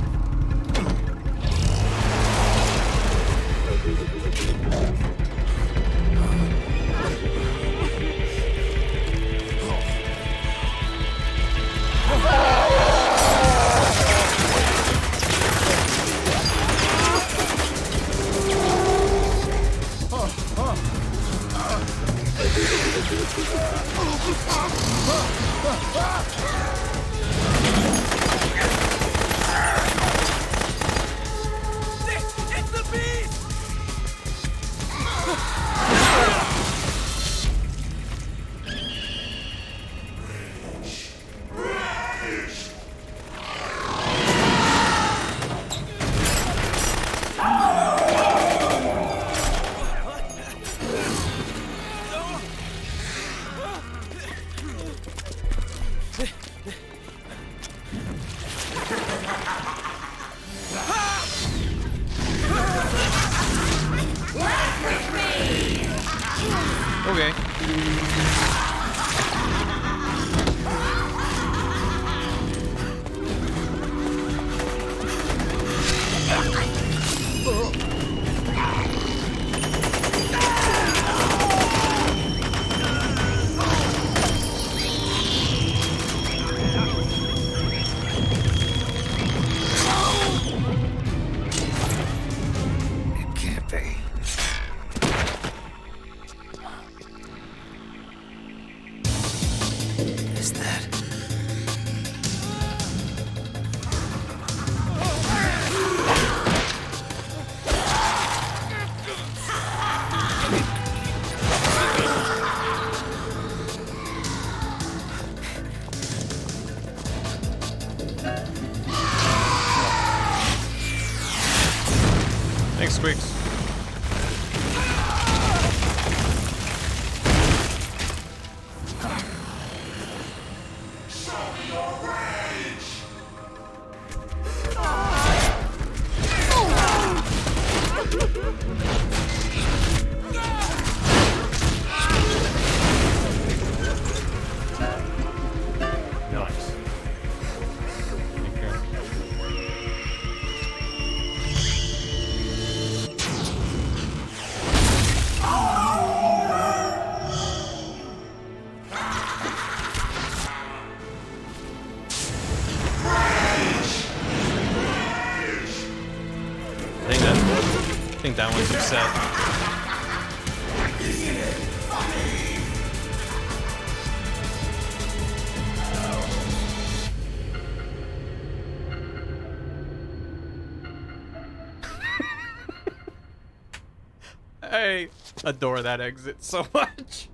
Okay. squeaks. I think that one's upset. I adore that exit so much.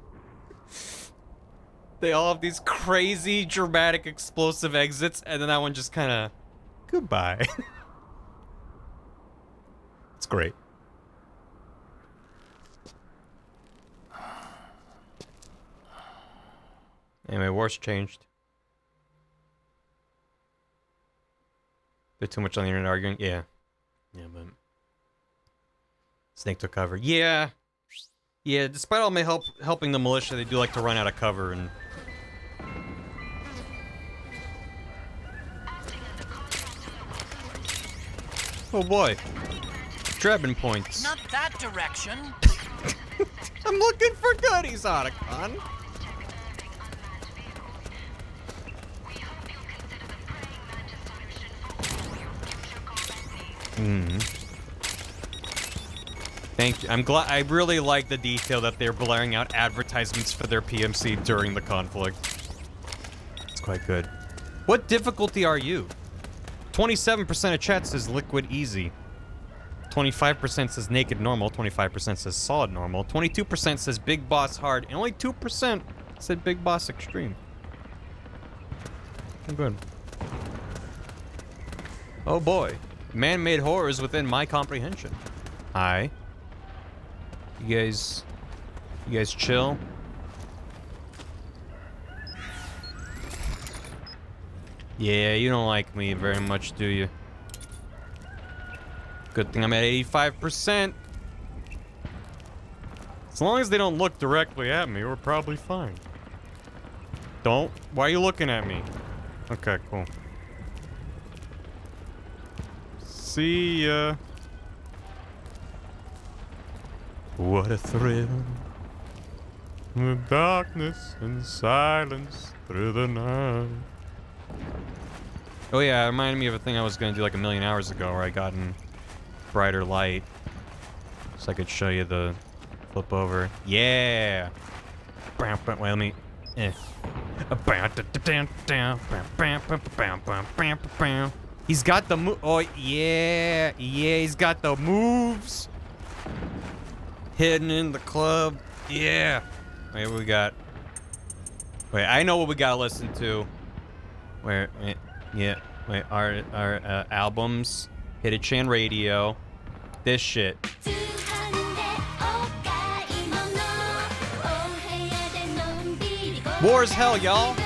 They all have these crazy, dramatic, explosive exits, and then that one just kind of goodbye. It's great. Anyway, war's changed. They're too much on the internet arguing. Yeah. Yeah, but Snake took cover. Yeah. Yeah, despite all my helping the militia, they do like to run out of cover and... Oh boy. Drabbing points. Not that direction. I'm looking for goodies, Otacon. Thank you. I'm glad. I really like the detail that they're blaring out advertisements for their PMC during the conflict. It's quite good. What difficulty are you? 27% of chat says liquid easy. 25% says naked normal. 25% says solid normal. 22% says big boss hard. And only 2% said big boss extreme. I'm good. Oh boy. Man-made horrors within my comprehension. Hi. You guys chill? Yeah, you don't like me very much, do you? Good thing I'm at 85%. As long as they don't look directly at me, we're probably fine. Don't? Why are you looking at me? Okay, cool. See ya. What a thrill. The darkness and silence through the night. Oh yeah, it reminded me of a thing I was gonna do like a million hours ago where I got in brighter light. So I could show you the flip over. Yeah! Wait, let me... He's got the move. Oh, yeah. Yeah, he's got the moves. Hidden in the club. Yeah. Wait, what we got? Wait, I know what we gotta listen to. Wait, yeah. Wait, our albums. Hit a Chan Radio. This shit. War as hell, y'all.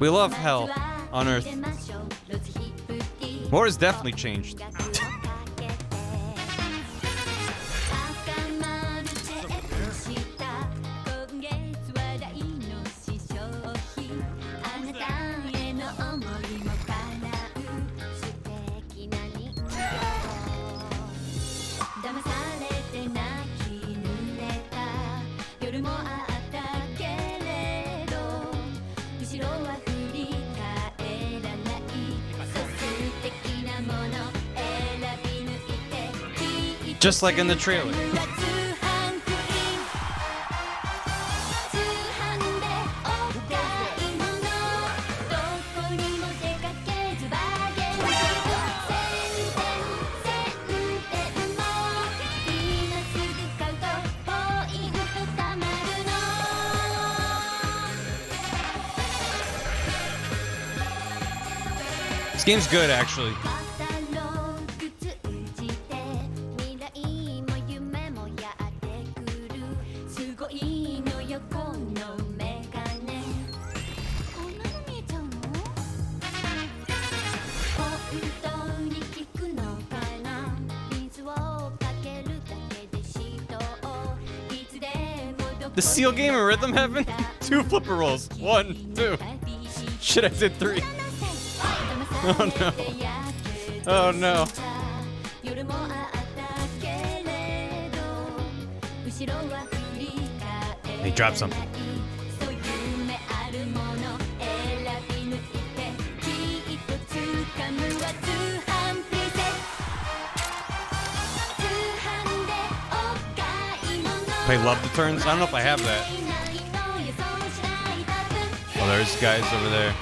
We love hell on Earth. War has definitely changed. Just like in the trailer. This game's good, actually. The Seal game and Rhythm Heaven? 2 flipper rolls. 1, 2. Shit, I did 3. Oh no. Oh no. He dropped something. Play Love the Turns? I don't know if I have that. Oh, there's guys over there.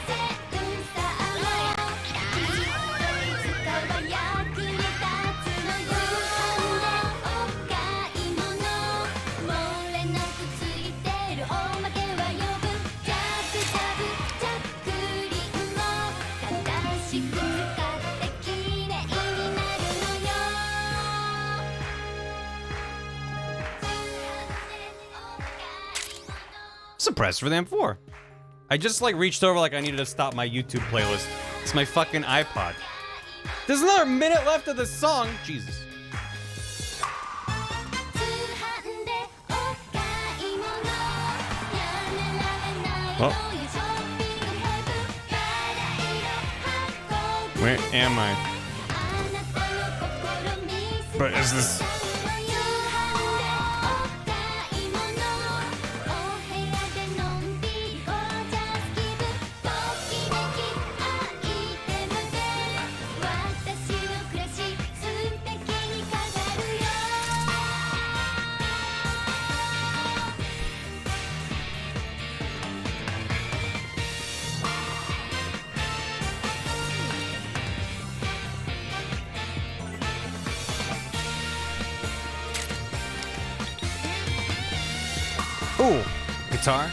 Suppressed for the M4. I just like reached over like I needed to stop my YouTube playlist. It's my fucking iPod. There's another minute left of this song. Jesus. Oh. Where am I? But is this... Ooh, guitar.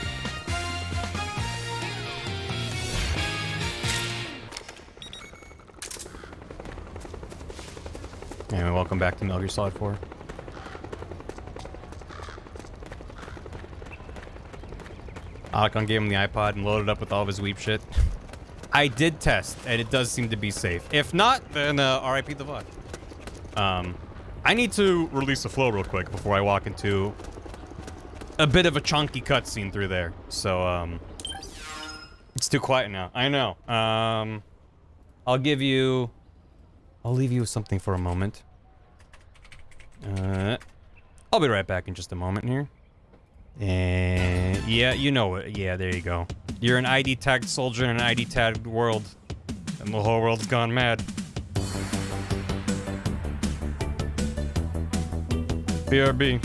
Anyway, welcome back to Metal Gear Solid 4. Alcon gave him the iPod and loaded up with all of his weep shit. I did test, and it does seem to be safe. If not, then RIP the VOD. I need to release the flow real quick before I walk into a bit of a chunky cutscene through there. So, it's too quiet now. I know. I'll leave you with something for a moment. I'll be right back in just a moment here. And yeah, you know it. Yeah, there you go. You're an ID tagged soldier in an ID tagged world, and the whole world's gone mad. BRB.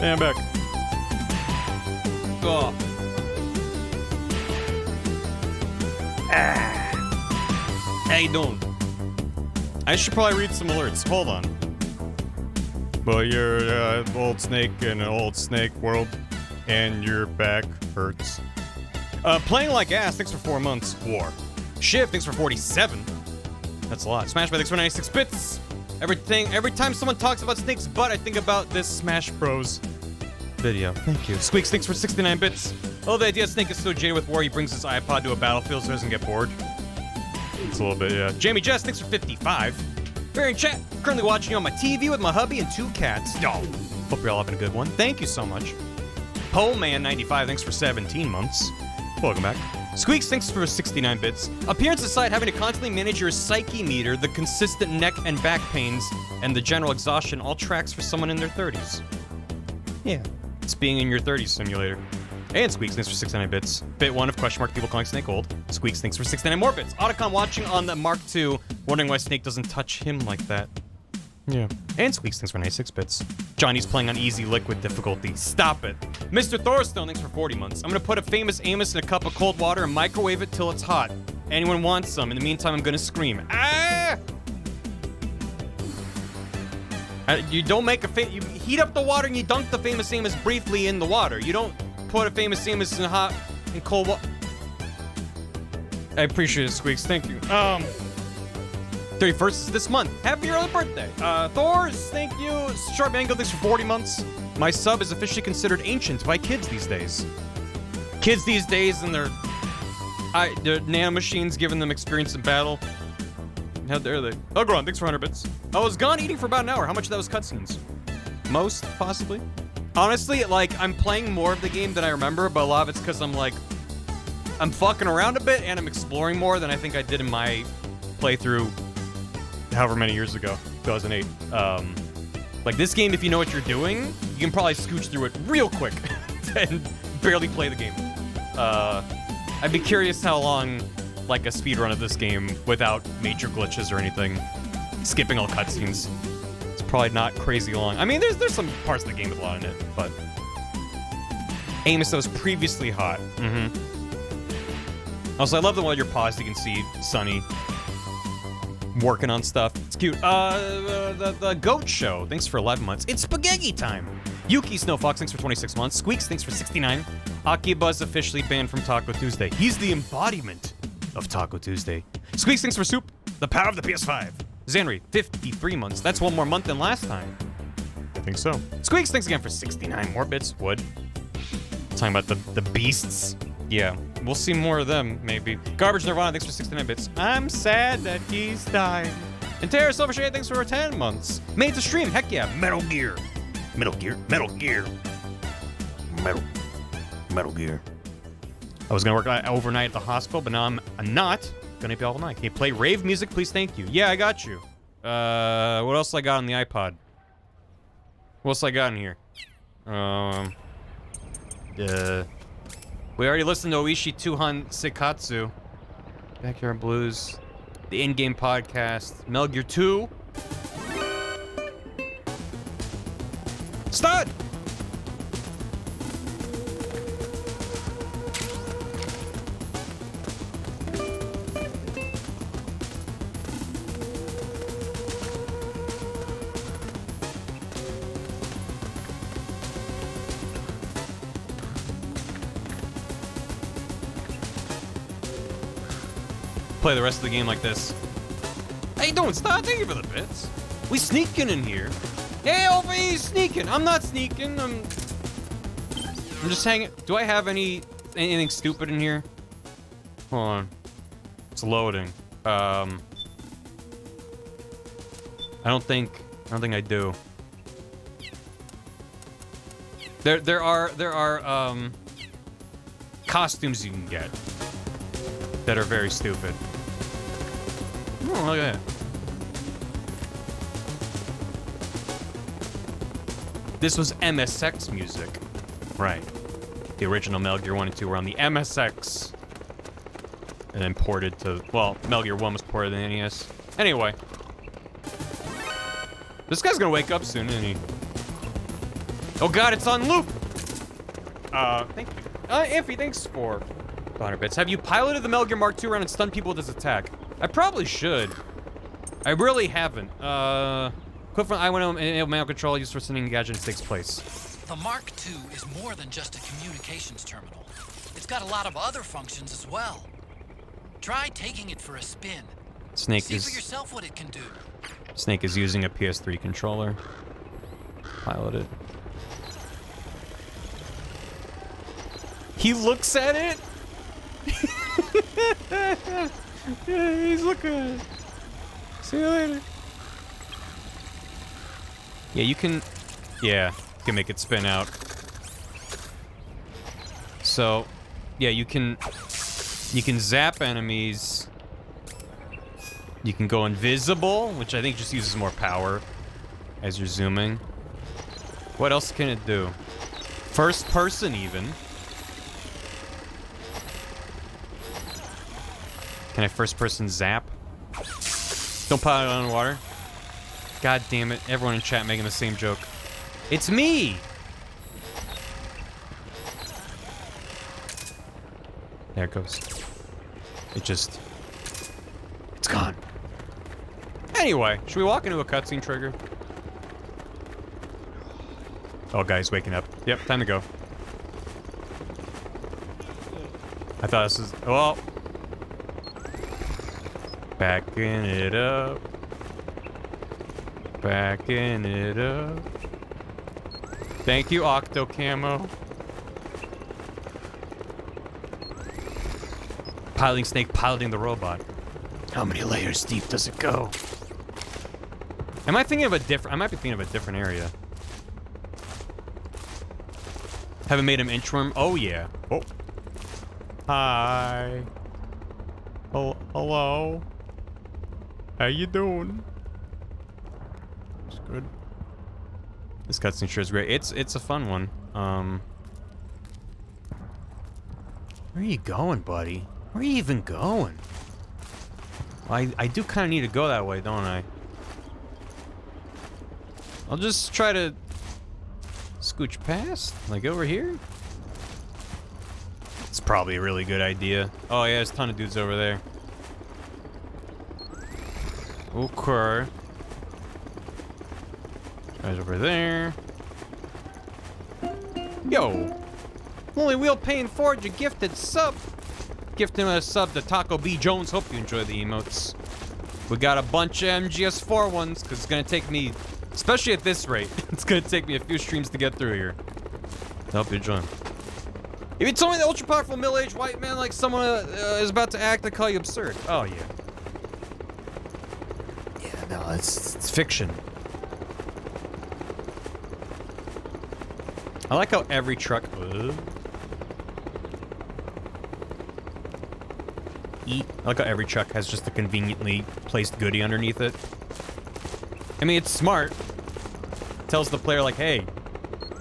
Hey, I'm back. Oh. How you doing? I should probably read some alerts. Hold on. Well, you're old snake in an old snake world, and your back hurts. Playing like ass, thanks for 4 months. War. Shiv, thanks for 47. That's a lot. Smash by thanks for 96 bits. Every time someone talks about Snake's butt, I think about this Smash Bros. Video. Thank you. Squeaks, thanks for 69 bits. Oh, the idea Snake is so jaded with war, he brings his iPod to a battlefield so he doesn't get bored. It's a little bit, yeah. Jamie Jess, thanks for 55. Barry in chat, currently watching you on my TV with my hubby and 2 cats. Oh, hope you're all having a good one. Thank you so much. Poleman95, thanks for 17 months. Welcome back. Squeaks, thanks for 69 bits. Appearance aside, having to constantly manage your psyche meter, the consistent neck and back pains, and the general exhaustion all tracks for someone in their 30s. Yeah, it's being in your 30s simulator. And Squeaks, thanks for 69 bits. Bit 1 of question mark people calling Snake old. Squeaks, thanks for 69 more bits. Otacon watching on the Mark II, wondering why Snake doesn't touch him like that. Yeah. And Squeaks, thanks for 96 bits. Johnny's playing on easy liquid difficulty. Stop it. Mr. Thorstone, thanks for 40 months. I'm gonna put a famous Amos in a cup of cold water and microwave it till it's hot. Anyone wants some? In the meantime, I'm gonna scream. Ah! You don't make you heat up the water and you dunk the famous Amos briefly in the water. You don't put a famous Amos in hot and cold water. I appreciate it, Squeaks. Thank you. 31st is this month. Happy early birthday. Thors, thank you. Sharp Angle, thanks for 40 months. My sub is officially considered ancient by kids these days. Kids these days and their nanomachines giving them experience in battle. How dare they? Ogron, thanks for 100 bits. I was gone eating for about an hour. How much of that was cutscenes? Most, possibly. Honestly, like, I'm playing more of the game than I remember, but a lot of it's because I'm fucking around a bit and I'm exploring more than I think I did in my playthrough however many years ago, 2008. Like, this game, if you know what you're doing, you can probably scooch through it real quick and barely play the game. I'd be curious how long, like, a speedrun of this game without major glitches or anything, skipping all cutscenes. It's probably not crazy long. I mean, there's some parts of the game with a lot in it, but Amos that was previously hot. Also, I love that while you're paused, you can see Sunny working on stuff. It's cute. The Goat Show, thanks for 11 months. It's spaghetti time. Yuki Snowfox, thanks for 26 months. Squeaks, thanks for 69. Akiba's officially banned from Taco Tuesday. He's the embodiment of Taco Tuesday. Squeaks, thanks for soup. The power of the PS5. Zanri, 53 months. That's one more month than last time. I think so. Squeaks, thanks again for 69 more bits. Wood. Talking about the beasts. Yeah, we'll see more of them, maybe. Garbage Nirvana, thanks for 69 bits. I'm sad that he's dying. And Terra Silvershade, thanks for 10 months. Made to stream, heck yeah. Metal Gear. Metal Gear. Metal Gear. Metal Gear. I was gonna work overnight at the hospital, but now I'm not gonna be all night. Can you play rave music, please? Thank you. Yeah, I got you. What else I got on the iPod? What else I got in here? We already listened to Oishi Tuhan Seikatsu. Backyard Blues. The in-game podcast. Metal Gear 2. Stud! Play the rest of the game like this. How you doing, Stud? Thank you for the bits. We sneaking in here. Hey, over here, sneaking. I'm not sneaking. I'm just hanging. Do I have anything stupid in here? Hold on. It's loading. I don't think I do. There are costumes you can get that are very stupid. Oh, look at that. This was MSX music. Right. The original Metal Gear 1 and 2 were on the MSX. And then ported to, well, Metal Gear 1 was ported to the NES. Anyway. This guy's gonna wake up soon, isn't he? Oh god, it's on loop! Thank you. Iffy, thanks for 100 bits. Have you piloted the Metal Gear Mark II around and stunned people with his attack? I probably should. I really haven't. Quick from I went home and enabled manual control used for sending gadgets takes place. The Mark II is more than just a communications terminal. It's got a lot of other functions as well. Try taking it for a spin. Snake See is... for yourself what it can do. Snake is using a PS3 controller. Pilot it. He looks at it? Yeah, he's looking at it. See you later. Yeah, you can... Yeah, you can make it spin out. So, yeah, you can zap enemies. You can go invisible, which I think just uses more power as you're zooming. What else can it do? First person, even. Can I first person zap? Don't pilot it underwater. God damn it. Everyone in chat making the same joke. It's me! There it goes. It just... It's gone. Anyway, should we walk into a cutscene trigger? Oh, guy's waking up. Yep, time to go. I thought this was... Well... Backing it up. Backing it up. Thank you, Octo Camo. Piloting Snake, piloting the robot. How many layers deep does it go? Am I thinking of a different... I might be thinking of a different area. Haven't made him inchworm? Oh, yeah. Oh. Hi. Oh, hello. How you doing? It's good. This cutscene sure is great. It's a fun one. Where are you going, buddy? Where are you even going? Well, I do kind of need to go that way, don't I? I'll just try to scooch past, like over here. It's probably a really good idea. Oh yeah, there's a ton of dudes over there. Okay. Guys over there. Yo! Only wheel paying forward, you gifted sub. Gifting a sub to Taco B Jones. Hope you enjoy the emotes. We got a bunch of MGS4 ones, because it's going to take me, especially at this rate, it's going to take me a few streams to get through here. I hope you enjoy them. If you told me the ultra powerful middle-aged white man like someone is about to act, I'd call you absurd. Oh, yeah. Yeah, no, it's fiction. I like how every truck... I like how every truck has just a conveniently placed goodie underneath it. I mean, it's smart. It tells the player, like, hey,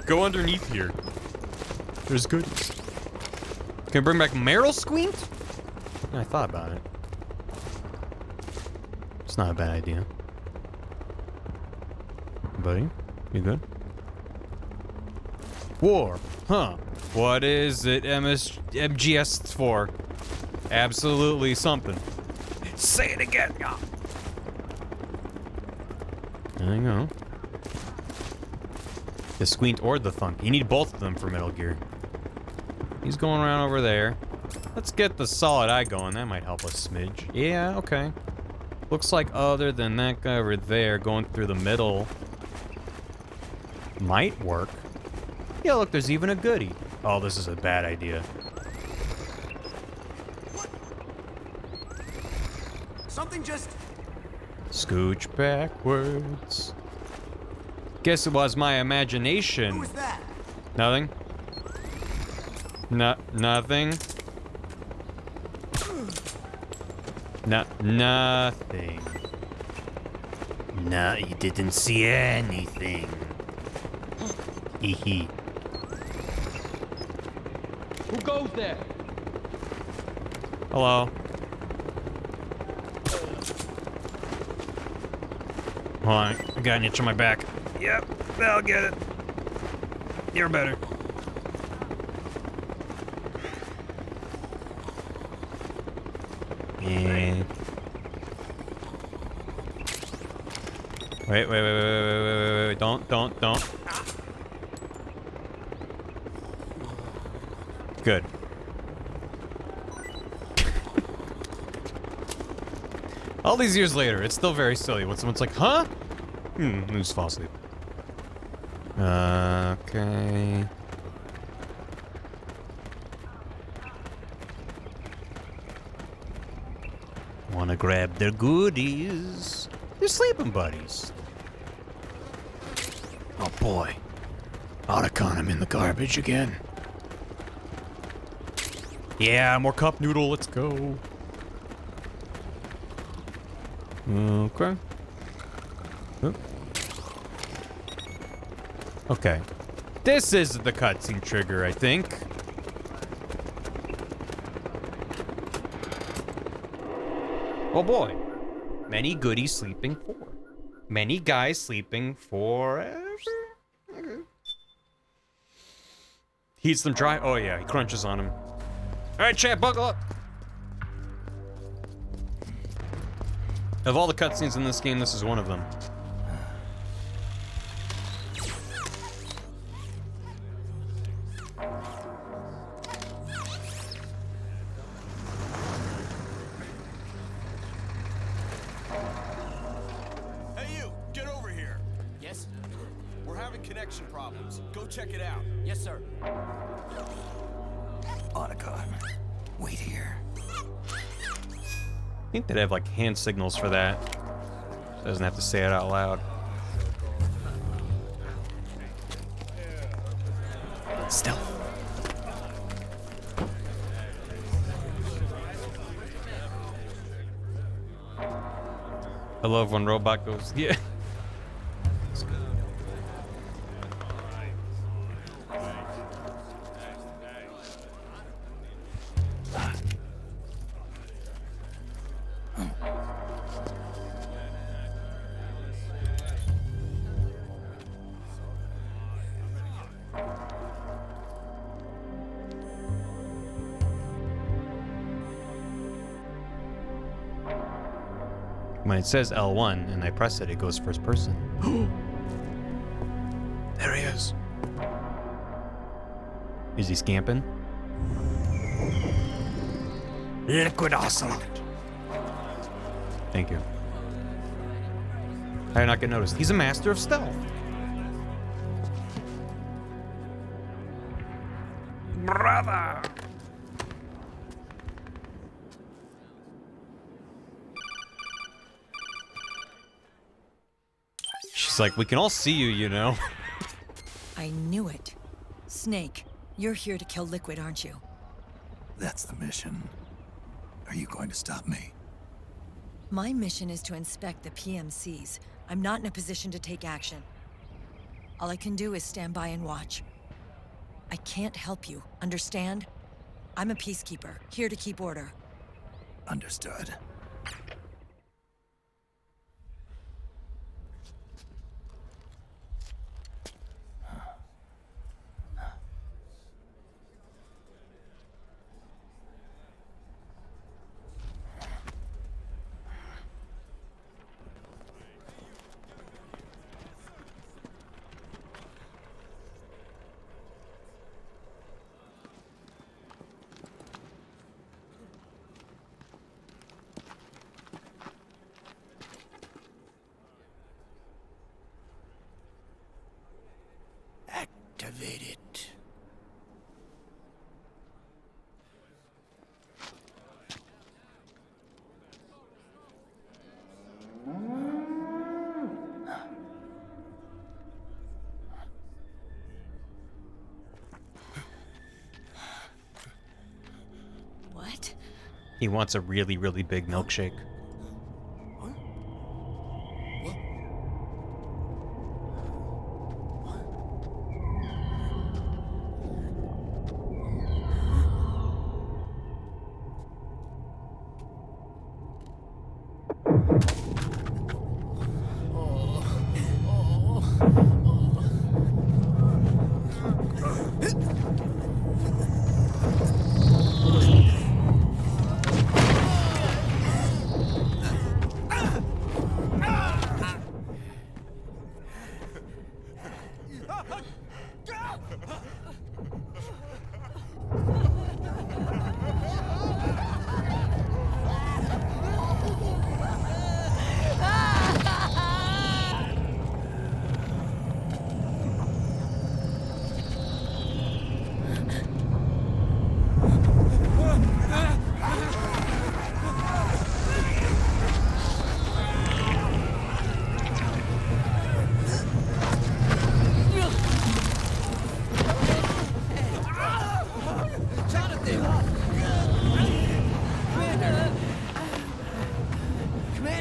go underneath here. There's goodies. Can I bring back Meryl Squeent? Yeah, I thought about it. It's not a bad idea. Buddy, you good? War, huh? What is it MGS for? Absolutely something. Say it again, yeah. There you go. The Squeent or the Thunk. You need both of them for Metal Gear. He's going around over there. Let's get the solid eye going. That might help a smidge. Yeah, okay. Looks like other than that guy over there going through the middle might work. Yeah, look, there's even a goodie. Oh, this is a bad idea. Something just... Scooch backwards. Guess it was my imagination. Who was that? Nothing? Nothing? Nothing. No, you didn't see anything. Hee hee. Who goes there? Hello. Hold on, I got an itch on my back. Yep, I'll get it. You're better. Yeah. Wait. Don't. Good. All these years later, it's still very silly when someone's like, huh? Just fall asleep. Okay. Wanna grab their goodies. They're sleeping buddies. Oh boy. Otacon, I'm in the garbage again. Yeah, more cup noodle, let's go. Okay. Oop. Okay. This is the cutscene trigger, I think. Oh boy. Many goodies sleeping for. Many guys sleeping forever. Heats them dry. Oh yeah, he crunches on him. Alright, chat, buckle up. Of all the cutscenes in this game, this is one of them. Hey you, get over here. Yes? We're having connection problems. Go check it out. Yes, sir. Otacon, wait here. I think they'd have like hand signals for that. Doesn't have to say it out loud. Stealth. I love when robot goes, yeah. When it says L1 and I press it, it goes first person. There he is. Is he scamping? Liquid ocelot. Thank you. I did not get noticed. He's a master of stealth. Brother! She's like, we can all see you, you know. I knew it. Snake, you're here to kill Liquid, aren't you? That's the mission. Are you going to stop me? My mission is to inspect the PMCs. I'm not in a position to take action. All I can do is stand by and watch. I can't help you, understand? I'm a peacekeeper, here to keep order. Understood. Activate it. What? He wants a really, really big milkshake.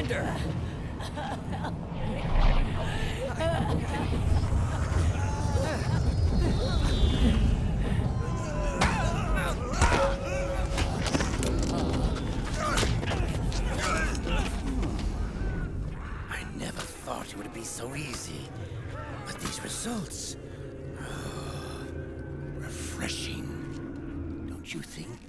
Commander! I never thought it would be so easy. But these results... refreshing. Don't you think?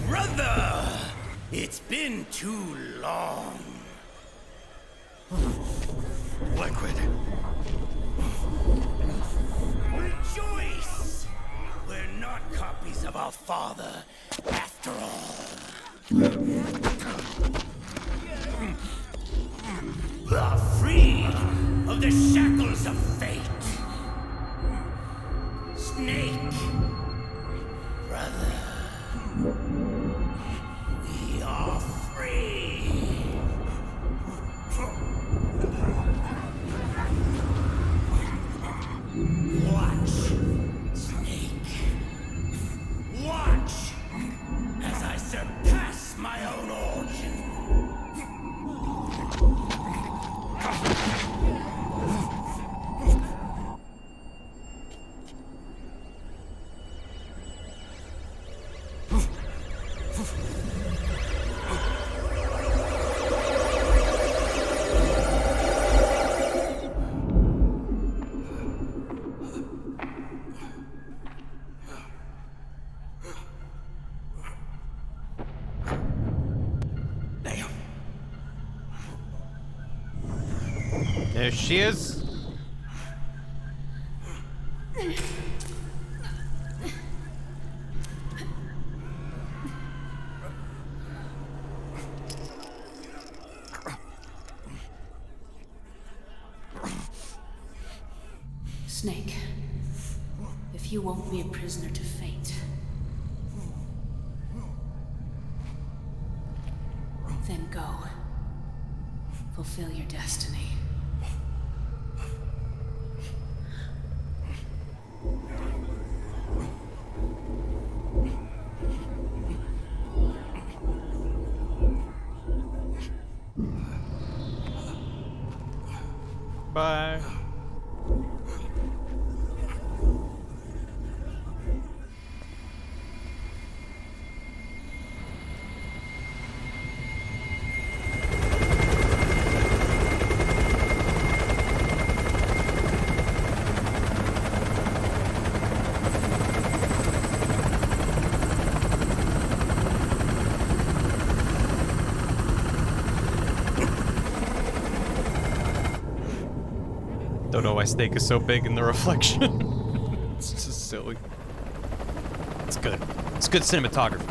Brother! It's been too long. Liquid. Rejoice! We're not copies of our father, after all. Are free of the shackles of fate. Snake, brother. We are free. Watch, Snake. Watch as I surpass my own origin. There she is. Snake, if you won't be a prisoner to fate, then go. Fulfill your destiny. Bye. Don't know why Snake is so big in the reflection. It's just silly. It's good. It's good cinematography.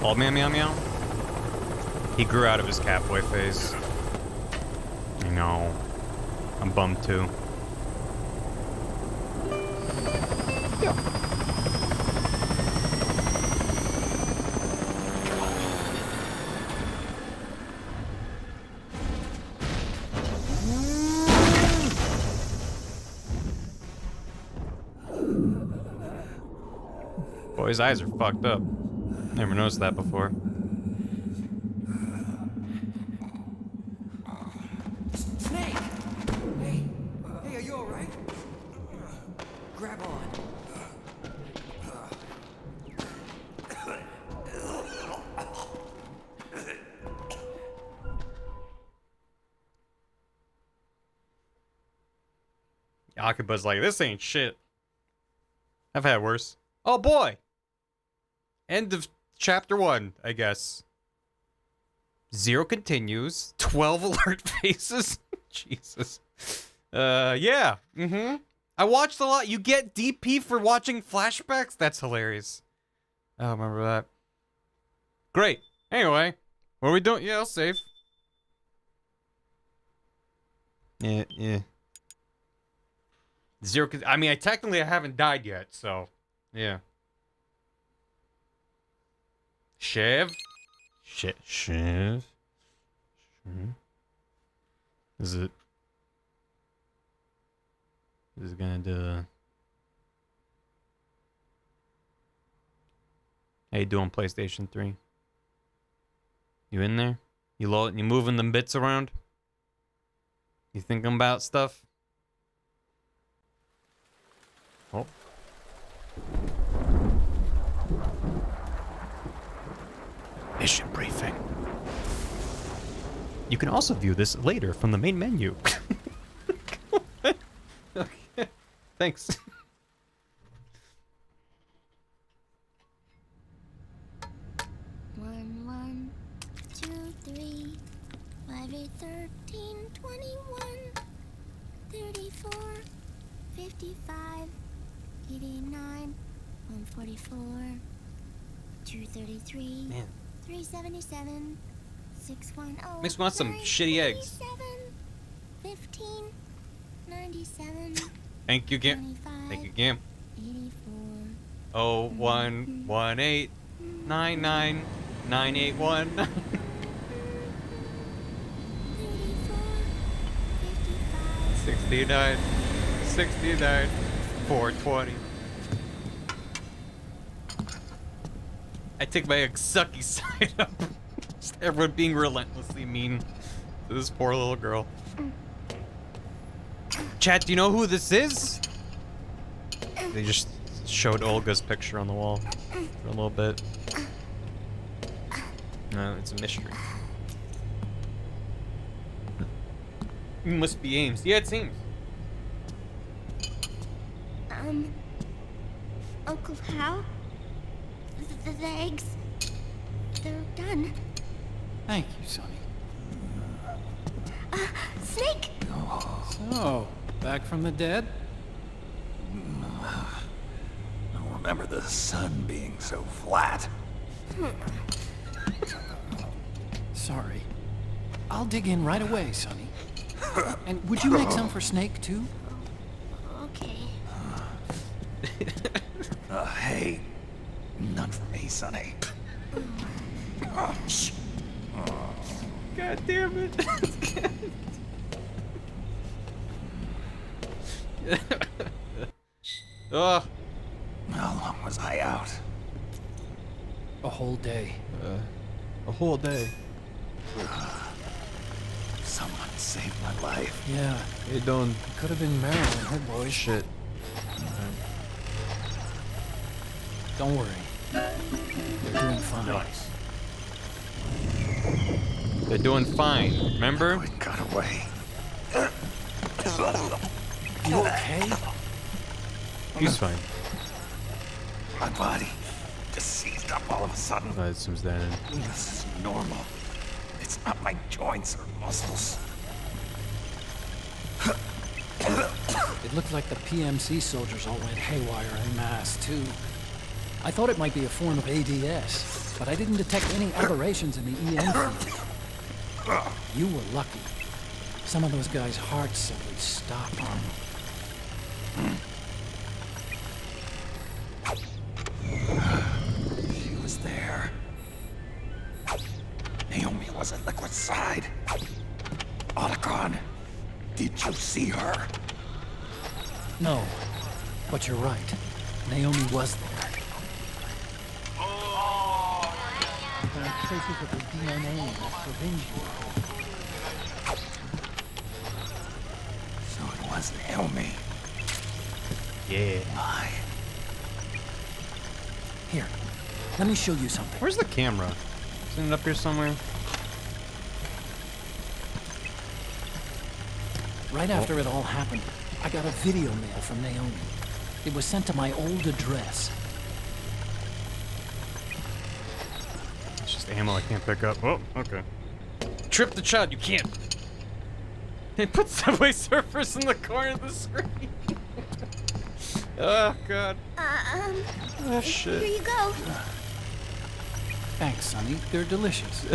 Oh, meow meow meow. He grew out of his catboy phase. I know. I'm bummed too. Boy, his eyes are fucked up. Never noticed that before. Snake! Hey, hey, are you alright? Grab on. Akiba's like, this ain't shit. I've had worse. Oh boy! End of chapter 1, I guess. 0 continues. 12 alert faces. Jesus. Yeah. Mm-hmm. I watched a lot. You get DP for watching flashbacks? That's hilarious. I remember that. Great. Anyway, what are we doing? Yeah, I'll save. Yeah. 0. I mean, I haven't died yet, so yeah. Shiv. Shiv. Is it gonna do? How you doing, PlayStation 3? You in there? You moving them bits around? You thinking about stuff? Oh. Mission briefing. You can also view this later from the main menu. Okay. Thanks. 1, 1, 2, 3, 5, 8, 13, 21, 34, 55, 89, 144, 233, Man. 377, 610. Makes me want some shitty eggs. 15, 97. Thank you, Gam. Thank you, Gam. 84. 0118 99 981. 69 69 420. I take my sucky side up. Just everyone being relentlessly mean to this poor little girl. Chat, do you know who this is? They just showed Olga's picture on the wall for a little bit. No, it's a mystery. It must be Ames. Yeah, it's Ames. Uncle Hal? The eggs, they're done. Thank you, Sonny. Snake! So, back from the dead? I don't remember the sun being so flat. Sorry. I'll dig in right away, Sonny. And would you make some for Snake, too? Okay. Hey, none for me, Sonny. God damn it. Ugh. How long was I out? A whole day. A whole day. Someone saved my life. Yeah. How you doing? Could have been Marilyn, her boy. Shit. Don't worry. They're doing fine. Nice. They're doing fine, remember? We got away. You okay? He's fine. My body just seized up all of a sudden. It seems that. This is normal. It's not my joints or muscles. It looked like the PMC soldiers all went haywire en masse, too. I thought it might be a form of ADS, but I didn't detect any aberrations in the EM field. You were lucky. Some of those guys' hearts simply stopped. She was there. Naomi was at Liquid's side. Otacon, did you see her? No, but you're right. Naomi was there. Traces of her DNA in that syringe. So it was Naomi. Yeah. My. Here, let me show you something. Where's the camera? Isn't it up here somewhere? Right after it all happened, I got a video mail from Naomi. It was sent to my old address. It's just ammo I can't pick up. Oh, okay. Trip the child, you can't. They put Subway Surfers in the corner of the screen. Oh, God. Oh, shit. Here you go. Thanks, Sonny. They're delicious.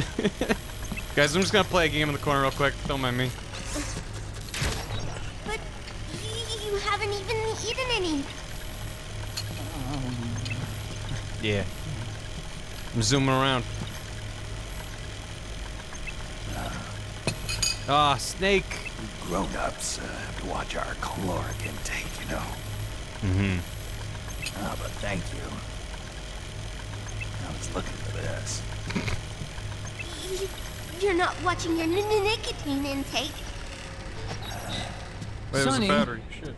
Guys, I'm just gonna play a game in the corner real quick. Don't mind me. But you haven't even eaten any. Yeah. I'm zooming around. Ah, snake. We grown-ups have to watch our caloric intake, you know. Mm-hmm. Ah, but thank you. I was looking for this. You're not watching your nicotine intake. Wait, there's a battery. Shit.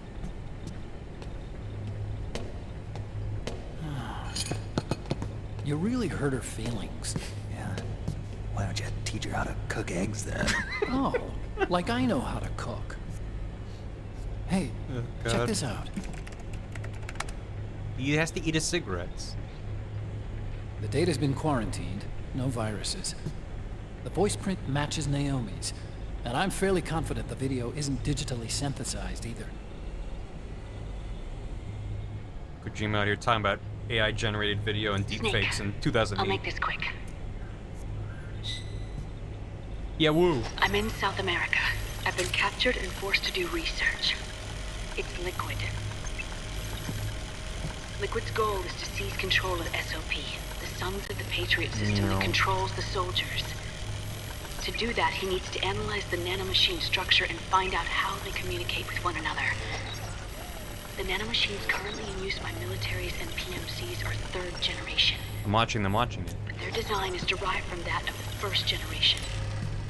You really hurt her feelings. Yeah. Why don't you teach her how to cook eggs then? Oh, like I know how to cook. Hey, check God. this out. He has to eat his cigarettes. The data's been quarantined, no viruses. The voice print matches Naomi's, and I'm fairly confident the video isn't digitally synthesized either. Kojima out here talking about AI-generated video and deepfakes in 2008. I'll make this quick. Yeah, woo. I'm in South America. I've been captured and forced to do research. It's Liquid. Liquid's goal is to seize control of SOP, the Sons of the Patriot system that controls the soldiers. To do that, he needs to analyze the nanomachine structure and find out how they communicate with one another. The nanomachines currently in use by militaries and PMCs are third generation. I'm watching them watching it. But their design is derived from that of the first generation.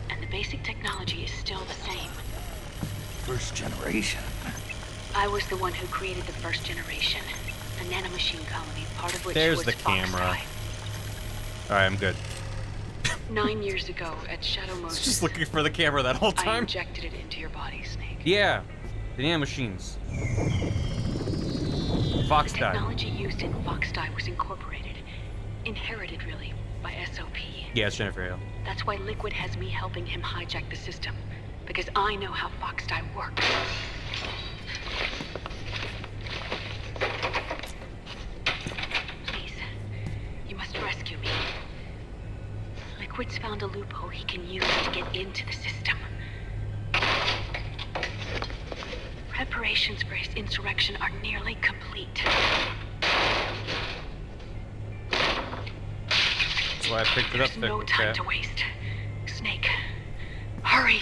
And the basic technology is still the same. First generation? I was the one who created the first generation. A nanomachine colony, part of which There's was the camera. Foxeye. Alright, I'm good. 9 years ago at Shadow Moses, It's just looking for the camera that whole I time. injected it into your body, Snake. Yeah, the nanomachines. Fox The died. technology used in Foxeye was incorporated, inherited really, by SOP. Yeah, it's Jennifer Hale. That's why Liquid has me helping him hijack the system, because I know how Foxeye works. Please, you must rescue me. Liquid's found a loophole he can use to get into the system. Preparations for his insurrection are nearly complete. That's why I picked it up. There's no time to waste. Snake, hurry!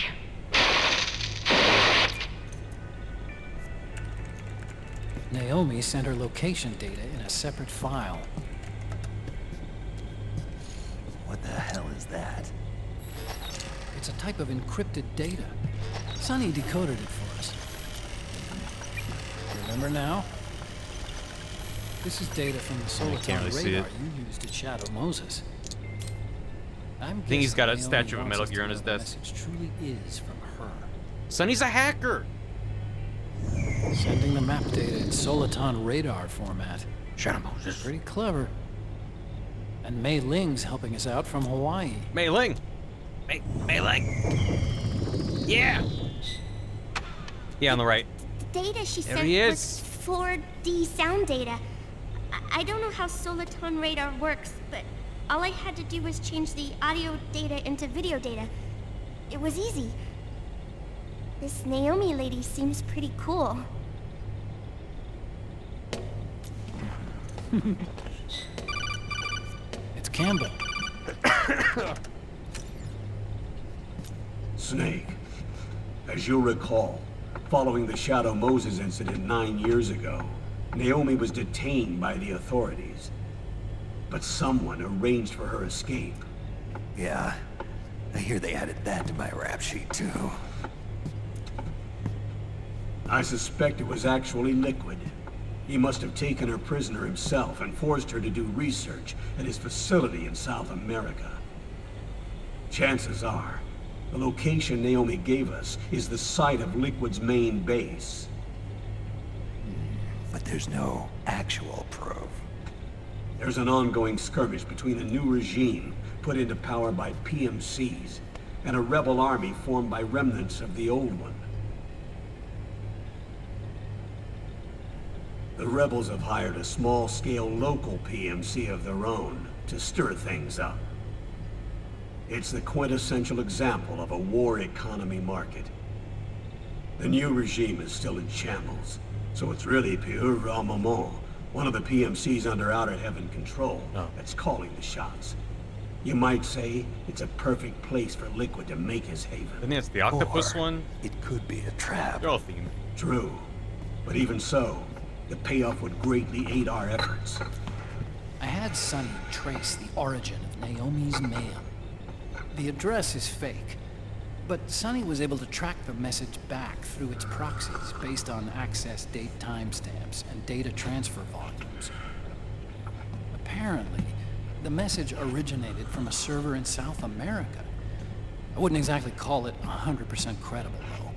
Naomi sent her location data in a separate file. What the hell is that? It's a type of encrypted data. Sonny decoded it for us. Remember now? This is data from the can't Soliton really see radar it. you used at Shadow Moses. I think he's got a Naomi statue of wants Metal us to Gear on know his the desk. message truly is from her. Sonny's a hacker. Sending the map data in Soliton radar format. Shadow Moses. Pretty clever. And Mei Ling's helping us out from Hawaii. Mei Ling. Mei Ling. Yeah. Yeah, on the right. The data she There sent he was is. 4D sound data. I don't know how Soliton radar works, but all I had to do was change the audio data into video data. It was easy. This Naomi lady seems pretty cool. It's Campbell. Snake, as you'll recall, following the Shadow Moses incident 9 years ago, Naomi was detained by the authorities. But someone arranged for her escape. Yeah, I hear they added that to my rap sheet too. I suspect it was actually Liquid. He must have taken her prisoner himself and forced her to do research at his facility in South America. Chances are, the location Naomi gave us is the site of Liquid's main base. but there's no actual proof. There's an ongoing skirmish between a new regime put into power by PMCs and a rebel army formed by remnants of the old one. The rebels have hired a small-scale local PMC of their own to stir things up. It's the quintessential example of a war economy market. The new regime is still in shambles, so it's really pure moment, one of the PMCs under Outer Heaven control, that's calling the shots. You might say it's a perfect place for Liquid to make his haven. I think it's the octopus one. It could be a trap. They're all themed. True, but even so, the payoff would greatly aid our efforts. I had Sonny trace the origin of Naomi's mail. The address is fake, but Sonny was able to track the message back through its proxies based on access date timestamps and data transfer volumes. Apparently, the message originated from a server in South America. I wouldn't exactly call it 100% credible, though.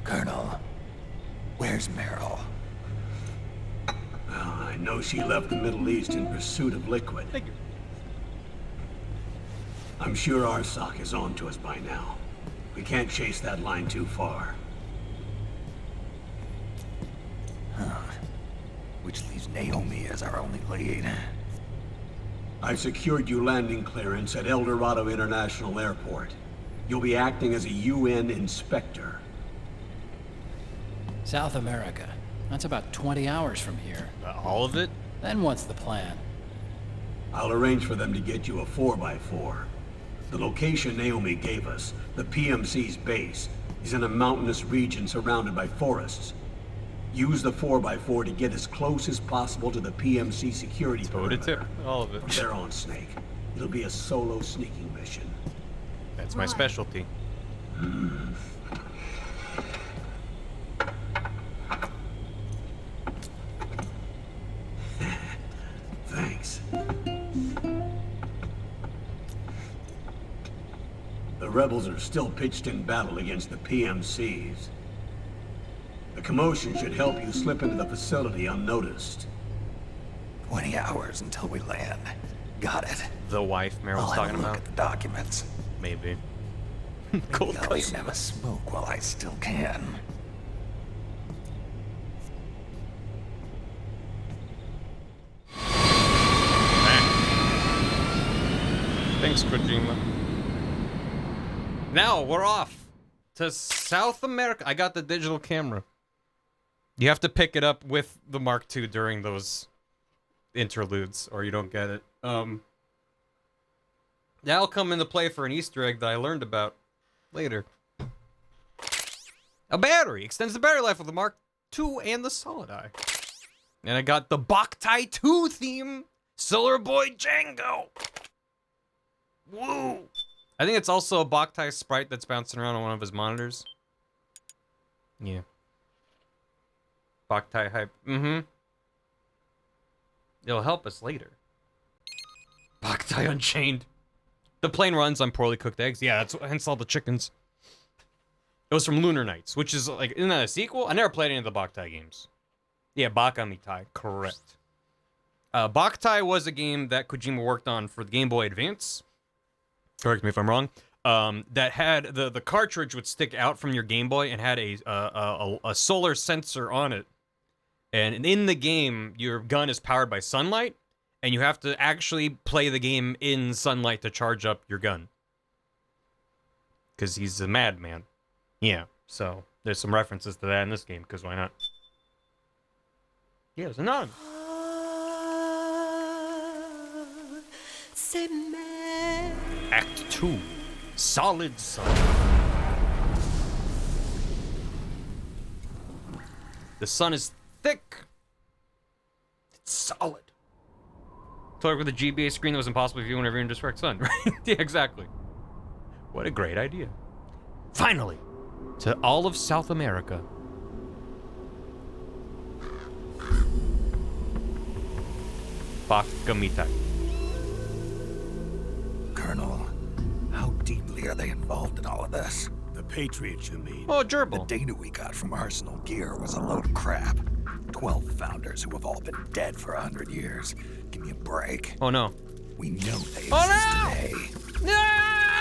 Colonel, where's Meryl? Well, I know she left the Middle East in pursuit of Liquid. I'm sure our sock is on to us by now. We can't chase that line too far. Which leaves Naomi as our only lead. I've secured you landing clearance at El Dorado International Airport. You'll be acting as a UN inspector. South America. That's about 20 hours from here. All of it? Then what's the plan? I'll arrange for them to get you a 4x4. The location Naomi gave us, the PMC's base, is in a mountainous region surrounded by forests. Use the 4x4 to get as close as possible to the PMC security perimeter. All of it. From there on, Snake. It'll be a solo sneaking mission. That's my specialty. Thanks. The rebels are still pitched in battle against the PMCs. The commotion should help you slip into the facility unnoticed. 20 hours until we land. Got it. The wife Meryl's I'll talking have a look about? at the documents. Maybe. Maybe I'll even have a smoke while I still can. Thanks, Kojima. Now we're off to South America. I got the digital camera. You have to pick it up with the Mark II during those interludes, or you don't get it. That'll come into play for an Easter egg that I learned about later. A battery extends the battery life of the Mark II and the Solid Eye. And I got the Boktai 2 theme, Solar Boy Django. Woo! I think it's also a Boktai sprite that's bouncing around on one of his monitors. Yeah. Boktai hype. It'll help us later. Boktai Unchained. The plane runs on poorly cooked eggs. Yeah, that's hence all the chickens. It was from Lunar Nights, which is like, isn't that a sequel? I never played any of the Boktai games. Yeah, Bakamitai, correct. Boktai was a game that Kojima worked on for the Game Boy Advance. Correct me if I'm wrong. That had the cartridge would stick out from your Game Boy and had a solar sensor on it. And in the game, your gun is powered by sunlight, and you have to actually play the game in sunlight to charge up your gun. Because he's a madman. Yeah, so there's some references to that in this game, because why not? Yeah, it's anonymous. Act 2. Solid Sun. The sun is thick. It's solid. Talk with a GBA screen that was impossible to view whenever you're in direct sun, right? Yeah, exactly. What a great idea. Finally, to all of South America. Bakamitai. Colonel, how deeply are they involved in all of this? The Patriots, you mean? Oh, gerbil. The data we got from Arsenal Gear was a load of crap. 12 founders who have all been dead for 100 years. Give me a break. Oh no. We know they exist today. No!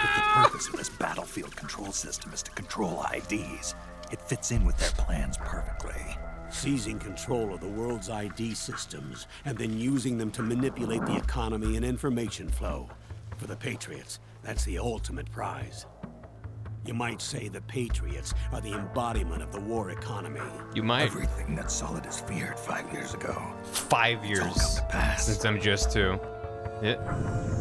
If the purpose of this battlefield control system is to control IDs, it fits in with their plans perfectly. Seizing control of the world's ID systems and then using them to manipulate the economy and information flow. For the Patriots, that's the ultimate prize. You might say the Patriots are the embodiment of the war economy. You might. Everything that Solidus feared 5 years ago. 5 years It's all come to pass. since MGS2. Yeah.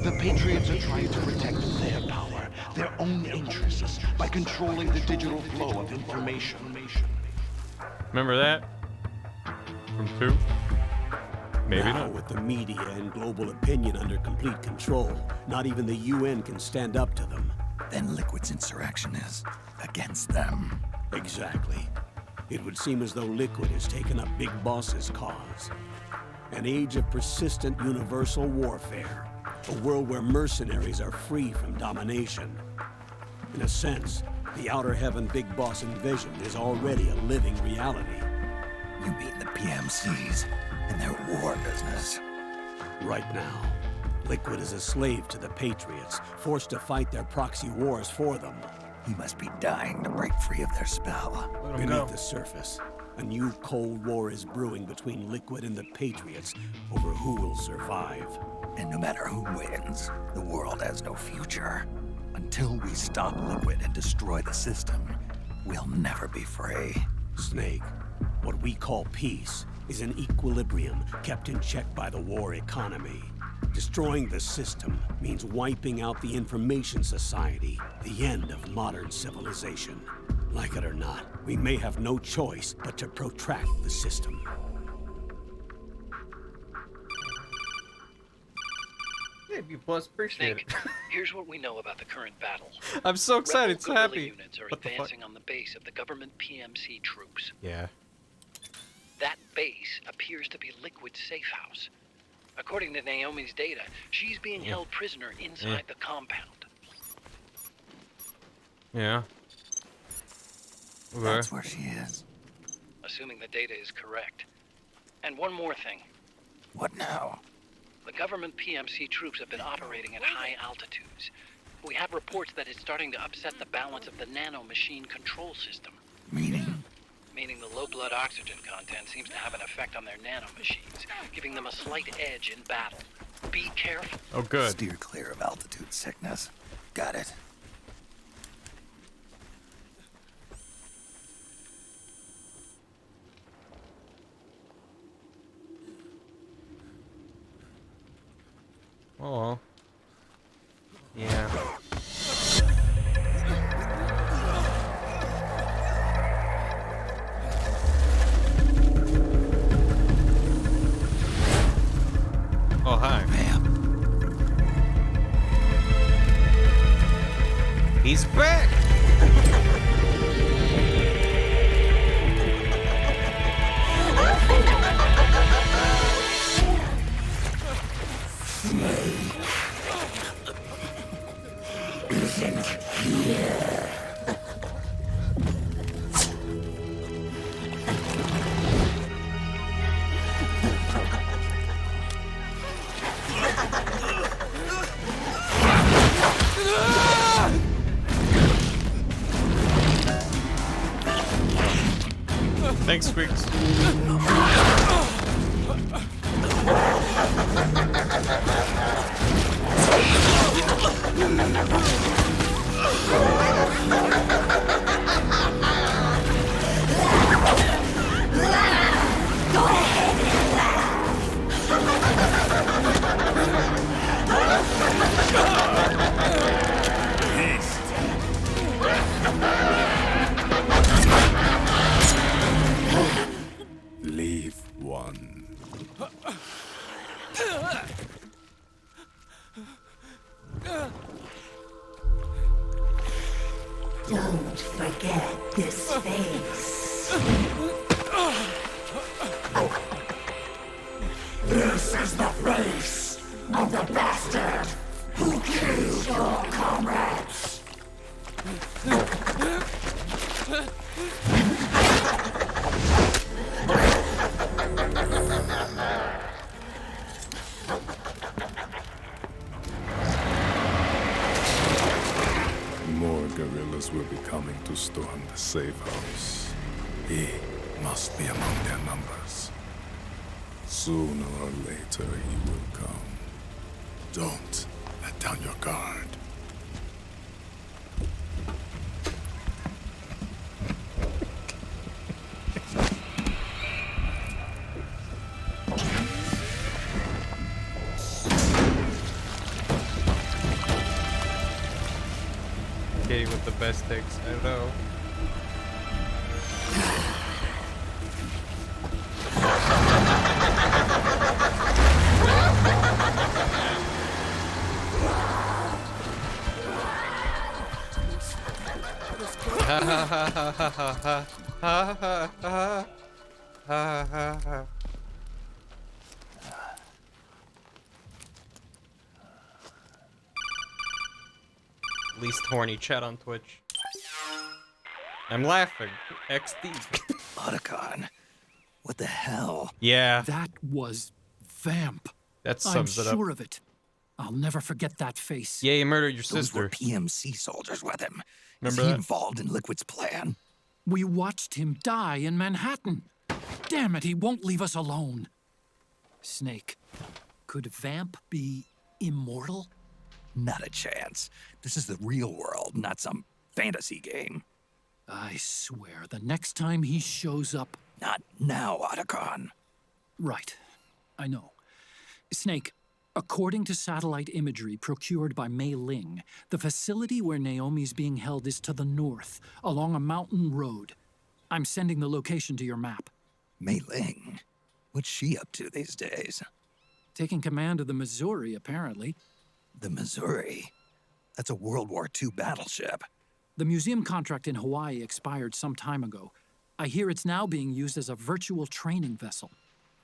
The Patriots are trying to protect their power, their own interests, by controlling the digital flow of information. Remember that? From 2? Maybe now, not. with the media and global opinion under complete control, not even the UN can stand up to them. Then Liquid's insurrection is against them. Exactly. It would seem as though Liquid has taken up Big Boss's cause. An age of persistent universal warfare. A world where mercenaries are free from domination. In a sense, the Outer Heaven Big Boss envisioned is already a living reality. You mean the PMCs and their war business? Right now, Liquid is a slave to the Patriots, forced to fight their proxy wars for them. He must be dying to break free of their spell. Beneath the surface, a new Cold War is brewing between Liquid and the Patriots over who will survive. And no matter who wins, the world has no future. Until we stop Liquid and destroy the system, we'll never be free. Snake, what we call peace is an equilibrium kept in check by the war economy. Destroying the system means wiping out the information society, the end of modern civilization. Like it or not, we may have no choice but to protract the system. Maybe plus appreciate it. Here's what we know about the current battle. I'm so excited, so Rebel happy. units are What the fuck? advancing on the base of the government PMC troops. Yeah. That base appears to be Liquid's safe house. According to Naomi's data, she's being held prisoner inside the compound. Yeah. Okay. That's where she is. Assuming the data is correct. And one more thing. What now? The government PMC troops have been operating at high altitudes. We have reports that it's starting to upset the balance of the nano-machine control system. Meaning? Meaning the low blood oxygen content seems to have an effect on their nano-machines, giving them a slight edge in battle. Be careful. Oh, good. Steer clear of altitude sickness. Got it. Oh, well. Yeah. Oh, hi. He's back! Isn't here. Thanks, Squeaks. Go ahead and Leave one. Don't forget this face. This is the face of the bastard who killed your comrades. rebels will be coming to storm the safe house. He must be among their numbers. Sooner or later he will come. Don't let down your guard. Katie with the best takes, I know. Ha ha ha ha ha ha ha ha ha ha ha ha. Least horny chat on Twitch. I'm laughing. XD. Otacon, what the hell? Yeah. That was Vamp. That I'm sums it up. sure of it. I'll never forget that face. Yeah, you murdered your Those sister. were PMC soldiers with him. Remember Is he that? involved in Liquid's plan? We watched him die in Manhattan. Damn it, he won't leave us alone. Snake, could Vamp be immortal? Not a chance. This is the real world, not some fantasy game. I swear, the next time he shows up... Not now, Otacon. Right. I know. Snake, according to satellite imagery procured by Mei Ling, the facility where Naomi's being held is to the north, along a mountain road. I'm sending the location to your map. Mei Ling? What's she up to these days? Taking command of the Missouri, apparently. The Missouri? That's a World War II battleship. The museum contract in Hawaii expired some time ago. I hear it's now being used as a virtual training vessel.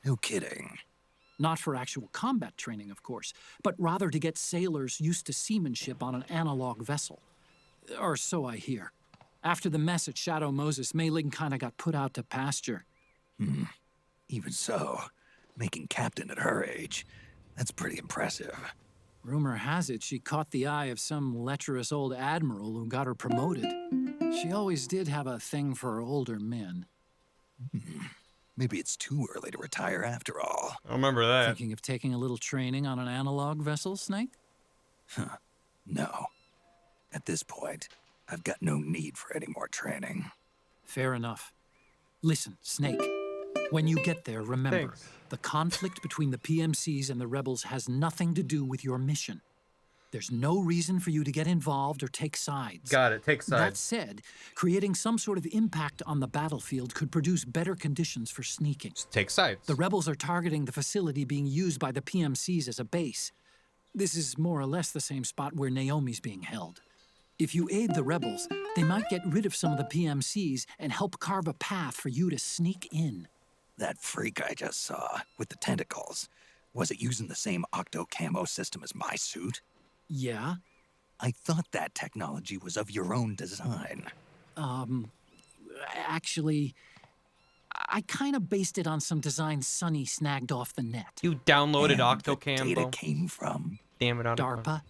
No kidding. Not for actual combat training, of course, but rather to get sailors used to seamanship on an analog vessel. Or so I hear. After the mess at Shadow Moses, Mei Ling kinda got put out to pasture. Even so, making captain at her age, that's pretty impressive. Rumor has it she caught the eye of some lecherous old admiral who got her promoted. She always did have a thing for older men. Maybe it's too early to retire after all. I remember that. Thinking of taking a little training on an analog vessel, Snake? No. At this point, I've got no need for any more training. Fair enough. Listen, Snake. When you get there, remember, Thanks. the conflict between the PMCs and the rebels has nothing to do with your mission. There's no reason for you to get involved or take sides. Got it. Take That sides. said, creating some sort of impact on the battlefield could produce better conditions for sneaking. Take sides. The rebels are targeting the facility being used by the PMCs as a base. This is more or less the same spot where Naomi's being held. If you aid the rebels, they might get rid of some of the PMCs and help carve a path for you to sneak in. That freak I just saw, with the tentacles, was it using the same octo-camo system as my suit? Yeah? I thought that technology was of your own design. Actually, I kind of based it on some designs Sonny snagged off the net. You downloaded And Octocam, the data bro. came from Damn it, DARPA?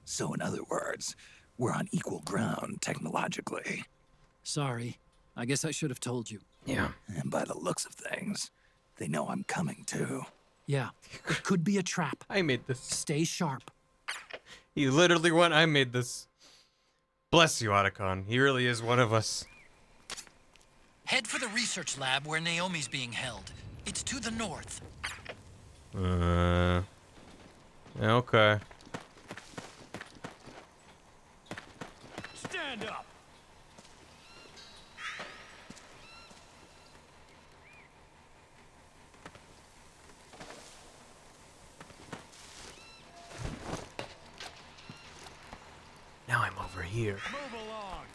So in other words, we're on equal ground technologically. Sorry. I guess I should have told you. Yeah. And by the looks of things, they know I'm coming too. Yeah, it could be a trap. I made this. Stay sharp. He literally went, I made this. Bless you, Otacon. He really is one of us. Head for the research lab where Naomi's being held. It's to the north. Okay. Stand up. Now I'm over here. Move along.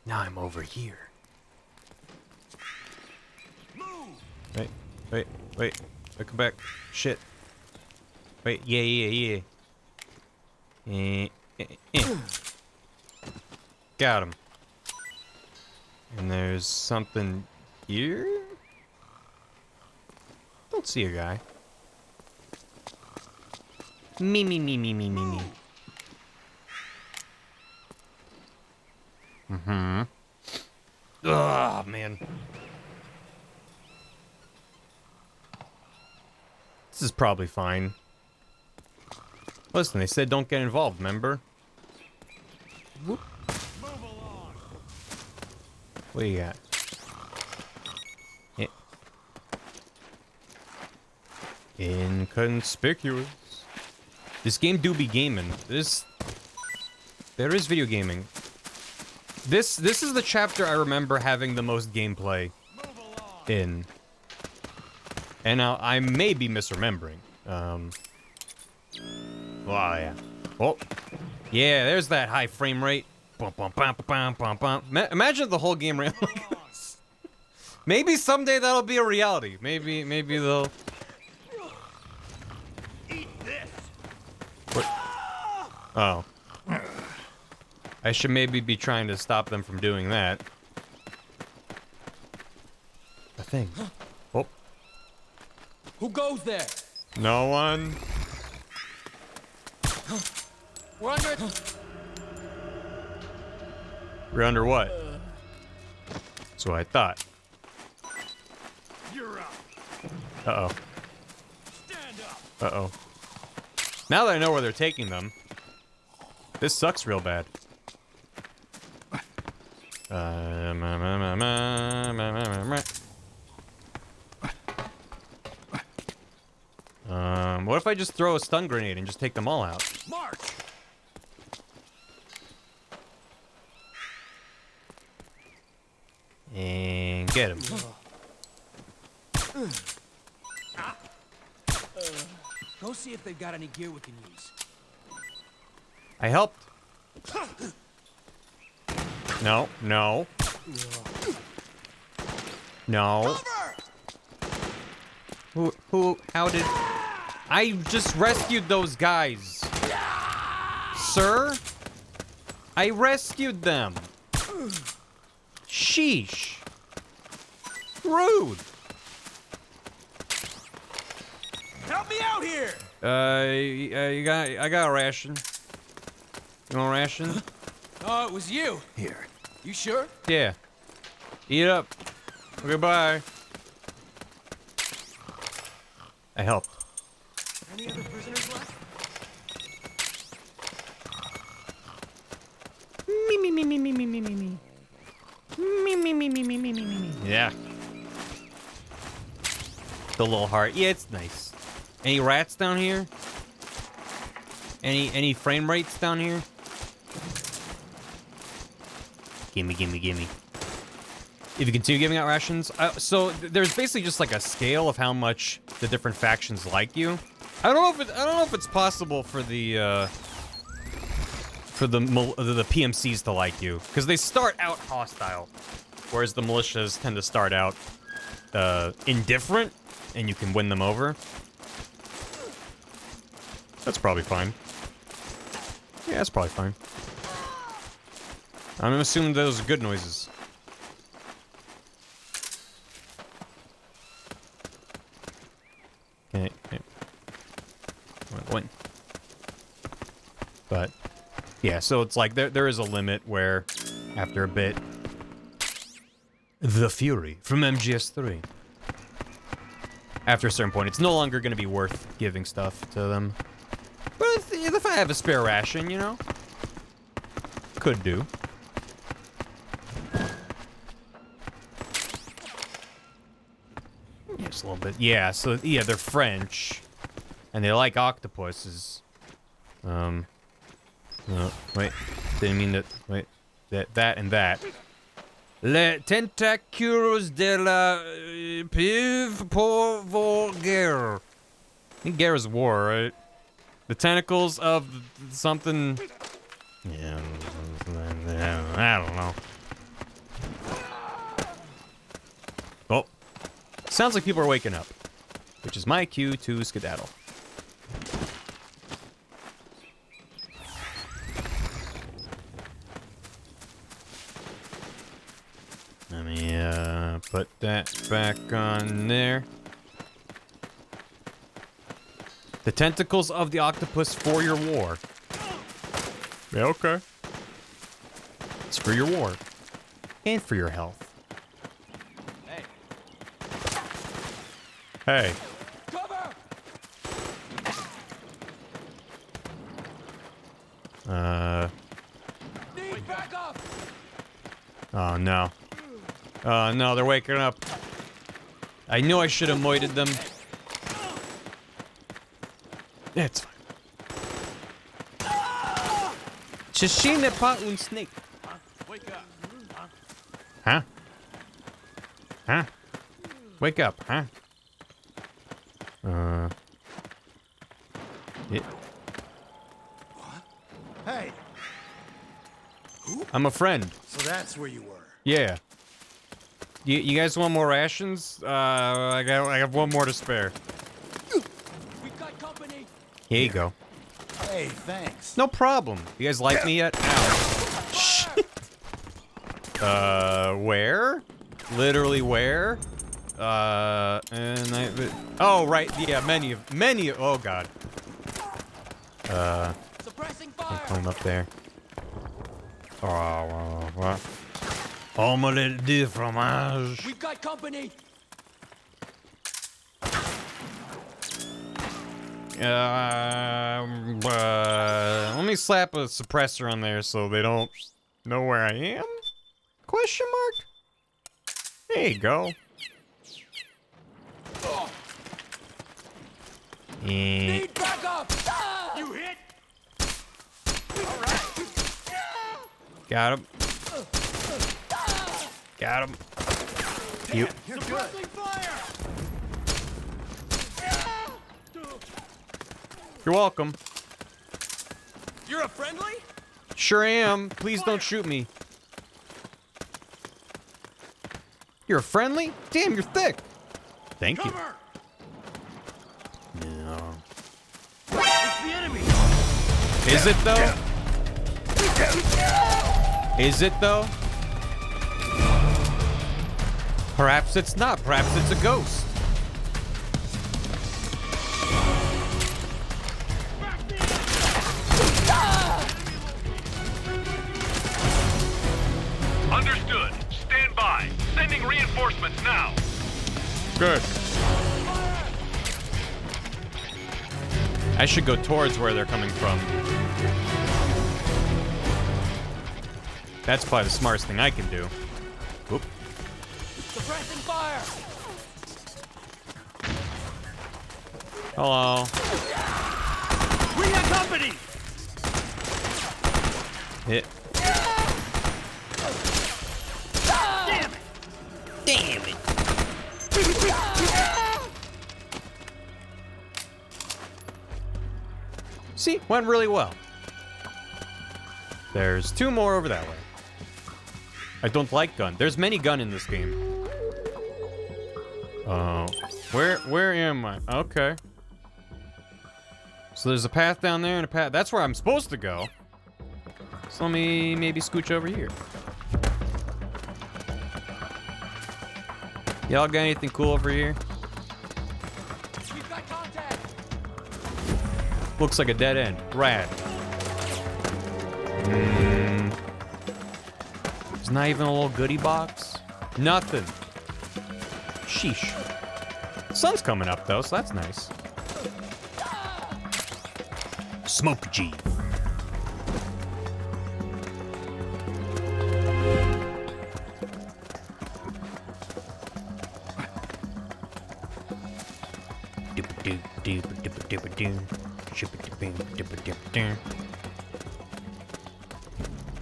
Now I'm over here. Move. Wait. Come back. Shit. Wait, yeah. Got him. And there's something here? See a guy. Me. Mm-hmm. Ugh, man. This is probably fine. Listen, they said don't get involved, remember? Whoop. What do you got? Inconspicuous. This game do be gaming. There is video gaming. This is the chapter I remember having the most gameplay in. And now I may be misremembering. Well, yeah. Oh, yeah. There's that high frame rate. Bum, bum, bum, bum, bum, bum. Imagine if the whole game ran like this. Maybe someday that'll be a reality. Maybe they'll. What? Oh. I should maybe be trying to stop them from doing that. A thing. Oh. Who goes there? No one. We're under it. We're under what? That's what I thought. You're up. Uh-oh. Stand up. Uh-oh. Now that I know where they're taking them, this sucks real bad. What if I just throw a stun grenade and just take them all out? March. And get him. Go see if they've got any gear we can use. I helped. No, no. No. How did... I just rescued those guys. Sir? I rescued them. Sheesh. Rude. Help me out here. I got a ration. You want a ration? Oh, it was you. Here. You sure? Yeah. Eat up. Okay, bye. I helped. Any other prisoners left? Me. Yeah. The little heart. Yeah, it's nice. Any rats down here? Any frame rates down here? Gimme. If you continue giving out rations, so there's basically just like a scale of how much the different factions like you. I don't know if it's possible for the PMCs to like you, because they start out hostile, whereas the militias tend to start out indifferent, and you can win them over. That's probably fine. Yeah, that's probably fine. I'm assuming those are good noises. Okay. Win. But yeah, so it's like there is a limit where after a bit, the Fury from MGS3. After a certain point, it's no longer going to be worth giving stuff to them. But if I have a spare ration, you know, could do. Just a little bit. Yeah, so yeah, they're French, and they like octopuses. No, wait, didn't mean that. Wait, that and that. Les tentacules de la pive pour vos guerre. I think guerre is war, right? The tentacles of something. Yeah, I don't know. Oh, sounds like people are waking up, which is my cue to skedaddle. Let me put that back on there. The tentacles of the octopus for your war. Yeah, okay. It's for your war. And for your health. Hey. Oh no. Oh no, they're waking up. I knew I should have moited them. It's fine. Je n'ai pas un snake. Wake up. Huh? Huh? Wake up, huh? Yeah. Hey. I'm a friend. So that's where you were. Yeah. You guys want more rations? I have one more to spare. We've got company. Here you go. Hey, thanks. No problem. You guys like me yet? Ow. Shit. Where? Literally where? And oh, right. Yeah, many of, oh god. Suppressing I'll fire. climb up there. Oh, what? Omelette de fromage. We've got company. Let me slap a suppressor on there so they don't know where I am? Question mark? There you go. Need backup. You hit. All right. Got him. Got him. You. Suppressing fire. You're welcome. You're a friendly? Sure am. Please don't shoot me. You're friendly? Damn, you're thick. Thank you. No. It's the enemy. Is it though? Is it though? Perhaps it's not. Perhaps it's a ghost. Understood. Stand by. Sending reinforcements now. Good. I should go towards where they're coming from. That's probably the smartest thing I can do. Oop. Suppressing fire. Hello. We got company. Hit. Damn it. Damn it. See, went really well. There's two more over that way. I don't like gun. There's many gun in this game. Oh, where am I? Okay. So there's a path down there and a path. That's where I'm supposed to go. So let me maybe scooch over here. Y'all got anything cool over here? We've got contact. Looks like a dead end. Rad. There's not even a little goodie box. Nothing. Sheesh. Sun's coming up though, so that's nice. Smoke G.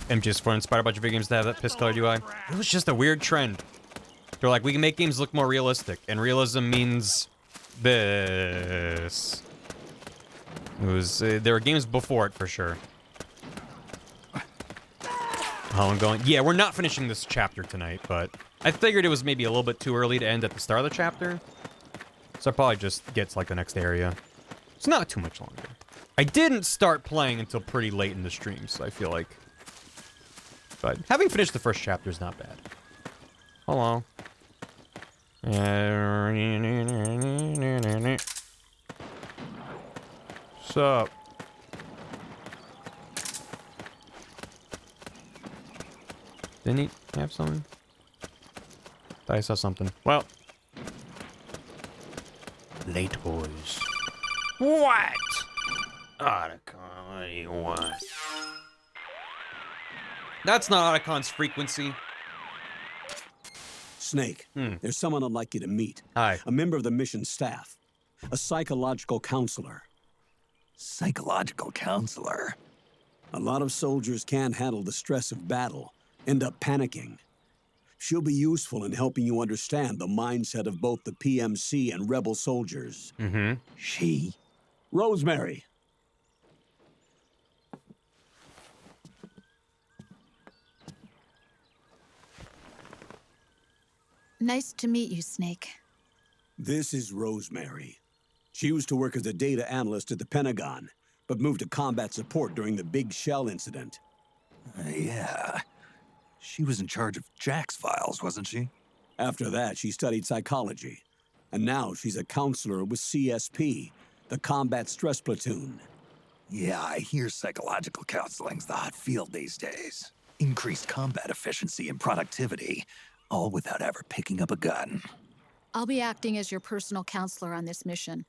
MGS4 inspired a bunch of video games to have that piss-colored UI. It was just a weird trend. They're like, we can make games look more realistic, and realism means this. It was there were games before it for sure. How I'm going? Yeah, we're not finishing this chapter tonight, but I figured it was maybe a little bit too early to end at the start of the chapter, so I probably just get to like the next area. It's not too much longer. I didn't start playing until pretty late in the stream, so I feel like. But having finished the first chapter is not bad. Hello. What's up? Didn't he have something? Thought I saw something. Well. Late boys. What? Otacon, what do you want? That's not Otacon's frequency. Snake, there's someone I'd like you to meet. Hi. A member of the mission staff. A psychological counselor. Psychological counselor? A lot of soldiers can't handle the stress of battle, end up panicking. She'll be useful in helping you understand the mindset of both the PMC and rebel soldiers. Mm-hmm. She? Rosemary. Nice to meet you, Snake. This is Rosemary. She used to work as a data analyst at the Pentagon, but moved to combat support during the Big Shell incident. Yeah. She was in charge of Jack's files, wasn't she? After that, she studied psychology. And now she's a counselor with CSP, the Combat Stress Platoon. Yeah, I hear psychological counseling's the hot field these days. Increased combat efficiency and productivity, all without ever picking up a gun. I'll be acting as your personal counselor on this mission.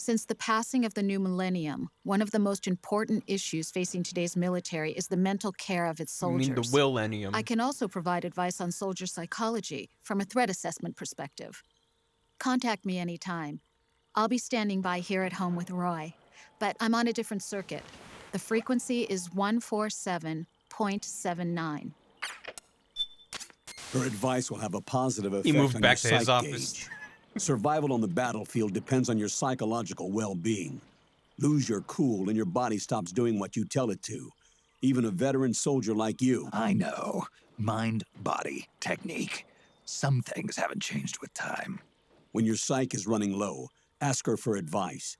Since the passing of the new millennium, one of the most important issues facing today's military is the mental care of its soldiers. You mean the Willennium? I can also provide advice on soldier psychology from a threat assessment perspective. Contact me anytime. I'll be standing by here at home with Roy, but I'm on a different circuit. The frequency is 147.79. Her advice will have a positive effect He moved on back your to his psych office. gauge. Survival on the battlefield depends on your psychological well-being. Lose your cool and your body stops doing what you tell it to. Even a veteran soldier like you. I know. Mind, body, technique. Some things haven't changed with time. When your psyche is running low, ask her for advice.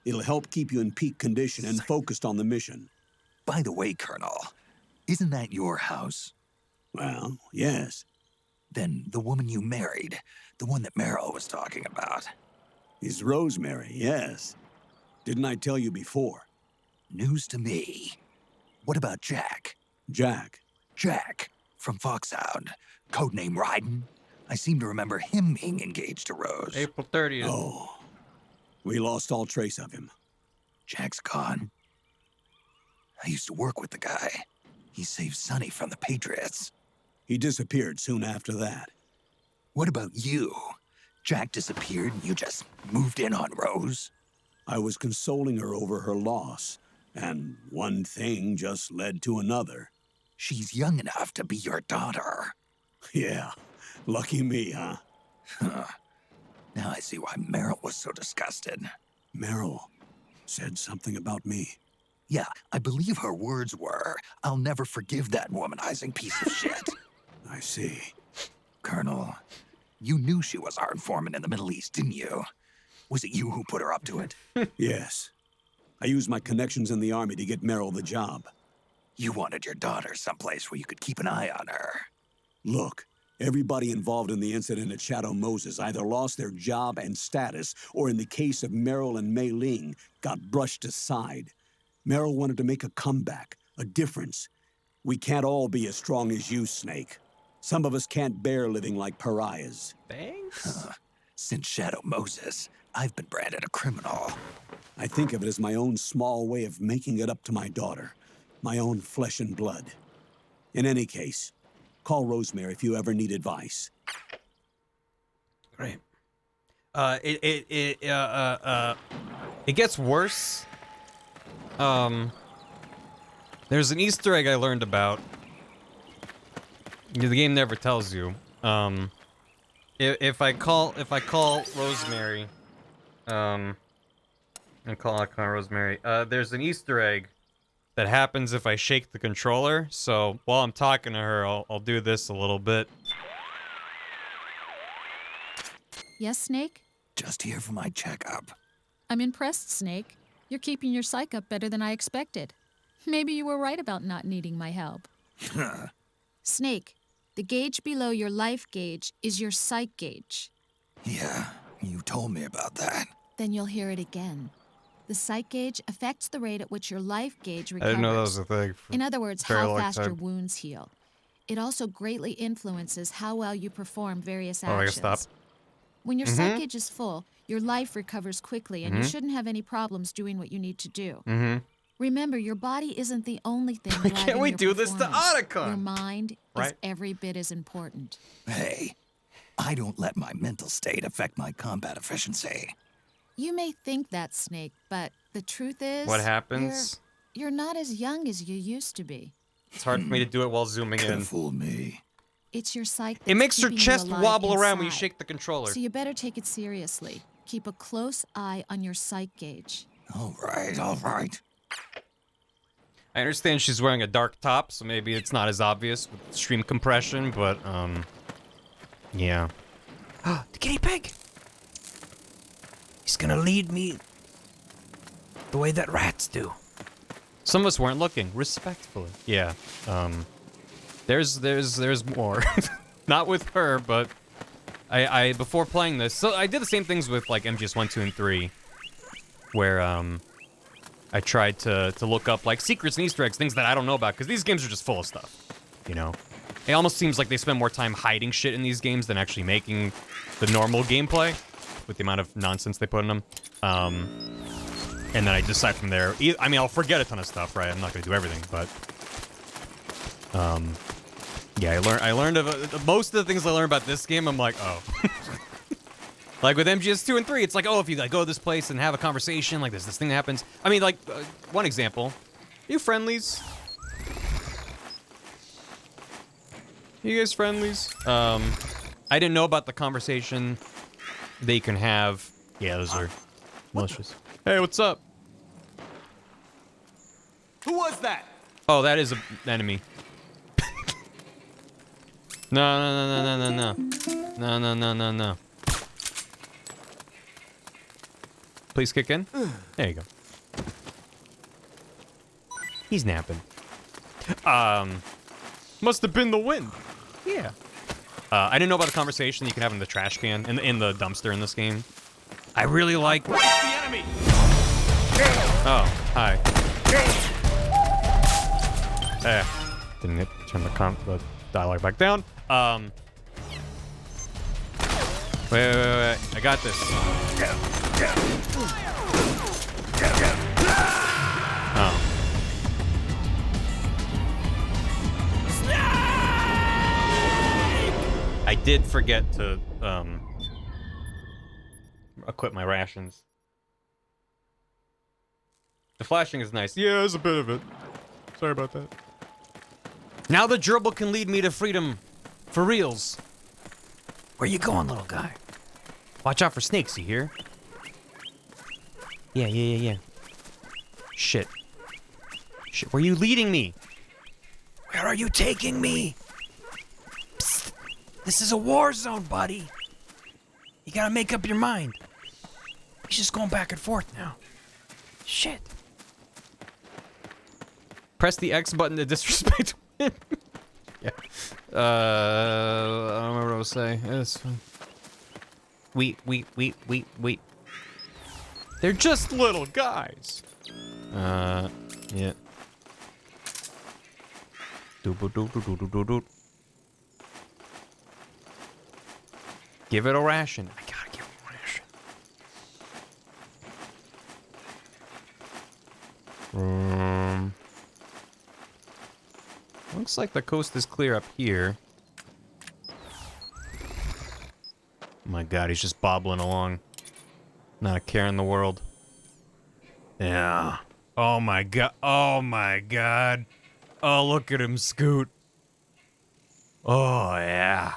It'll help keep you in peak condition and focused on the mission. By the way, Colonel, isn't that your house? Well, yes. Then the woman you married, the one that Meryl was talking about. Is Rosemary, yes. Didn't I tell you before? News to me. What about Jack? Jack? Jack, from Foxhound. Codename Ryden. I seem to remember him being engaged to Rose. April 30th. Oh. We lost all trace of him. Jack's gone. I used to work with the guy. He saved Sonny from the Patriots. He disappeared soon after that. What about you? Jack disappeared and you just moved in on Rose? I was consoling her over her loss, and one thing just led to another. She's young enough to be your daughter. Yeah, lucky me, huh? Now I see why Meryl was so disgusted. Meryl said something about me. Yeah, I believe her words were, "I'll never forgive that womanizing piece of shit." I see. Colonel, you knew she was our informant in the Middle East, didn't you? Was it you who put her up to it? Yes. I used my connections in the army to get Meryl the job. You wanted your daughter someplace where you could keep an eye on her. Look, everybody involved in the incident at Shadow Moses either lost their job and status, or in the case of Meryl and Mei Ling, got brushed aside. Meryl wanted to make a comeback, a difference. We can't all be as strong as you, Snake. Some of us can't bear living like pariahs. Thanks? Since Shadow Moses, I've been branded a criminal. I think of it as my own small way of making it up to my daughter. My own flesh and blood. In any case, call Rosemary if you ever need advice. Great. It gets worse. There's an Easter egg I learned about. The game never tells you. If I call Rosemary, and call icon Rosemary, there's an Easter egg that happens if I shake the controller. So while I'm talking to her, I'll do this a little bit. Yes, Snake? Just here for my checkup. I'm impressed, Snake. You're keeping your psych up better than I expected. Maybe you were right about not needing my help. Snake, the gauge below your life gauge is your psych gauge. Yeah, you told me about that. Then you'll hear it again. The psych gauge affects the rate at which your life gauge I recovers. didn't know that was a thing. In other words, Very how long fast your time. wounds heal. It also greatly influences how well you perform various Oh, I actions. gotta stop. When your psych gauge is full, your life recovers quickly, and you Mhm. shouldn't have any problems doing what you need to do. Mm-hmm. Remember, your body isn't the only thing driving Can't we your do this to performance. Otacon? Your mind is Right. every bit as important. Hey, I don't let my mental state affect my combat efficiency. You may think that, Snake, but the truth is... What happens? You're not as young as you used to be. It's hard for me to do it while zooming in. Fool me. It's your psyche It makes your keeping you chest alive wobble around when you inside. shake the controller. So you better take it seriously. Keep a close eye on your psych gauge. All right, all right. I understand she's wearing a dark top, so maybe it's not as obvious with stream compression, but, yeah. The guinea pig! He's gonna lead me the way that rats do. Some of us weren't looking, respectfully. Yeah, there's more. Not with her, but I before playing this, so I did the same things with, like, MGS 1, 2, and 3, where, I tried to look up, like, secrets and Easter eggs, things that I don't know about, because these games are just full of stuff, you know? It almost seems like they spend more time hiding shit in these games than actually making the normal gameplay, with the amount of nonsense they put in them. And then I decide from there. I mean, I'll forget a ton of stuff, right? I'm not gonna do everything, but yeah, I learned of most of the things I learned about this game. I'm like, oh, like with MGS 2 and 3, it's like, oh, if you like go to this place and have a conversation, like there's this thing that happens. I mean, like one example, you friendlies? You guys friendlies? I didn't know about the conversation they can have. Yeah, those are malicious. Hey, what's up? Who was that? Oh, that is an enemy. No. No. Please kick in. There you go. He's napping. Must have been the wind. Yeah. I didn't know about the conversation you can have in the trash can, in the dumpster in this game. I really like... Where's the enemy? Oh, hi. Didn't turn the dialogue back down. Wait. I got this. Oh. I did forget to, equip my rations. The flashing is nice. Yeah, there's a bit of it. Sorry about that. Now the gerbil can lead me to freedom. For reals. Where you going, little guy? Watch out for snakes, you hear? Yeah. Shit. Where are you leading me? Where are you taking me? Psst. This is a war zone, buddy. You gotta make up your mind. He's just going back and forth now. Shit. Press the X button to disrespect him. Yeah. I don't remember what I was saying. It's fine. Wait. They're just little guys. Yeah. Give it a ration. I gotta give it a ration. Looks like the coast is clear up here. Oh my god, he's just bobbling along. Not a care in the world. Yeah. Oh my god. Oh my god. Oh, look at him scoot. Oh, yeah.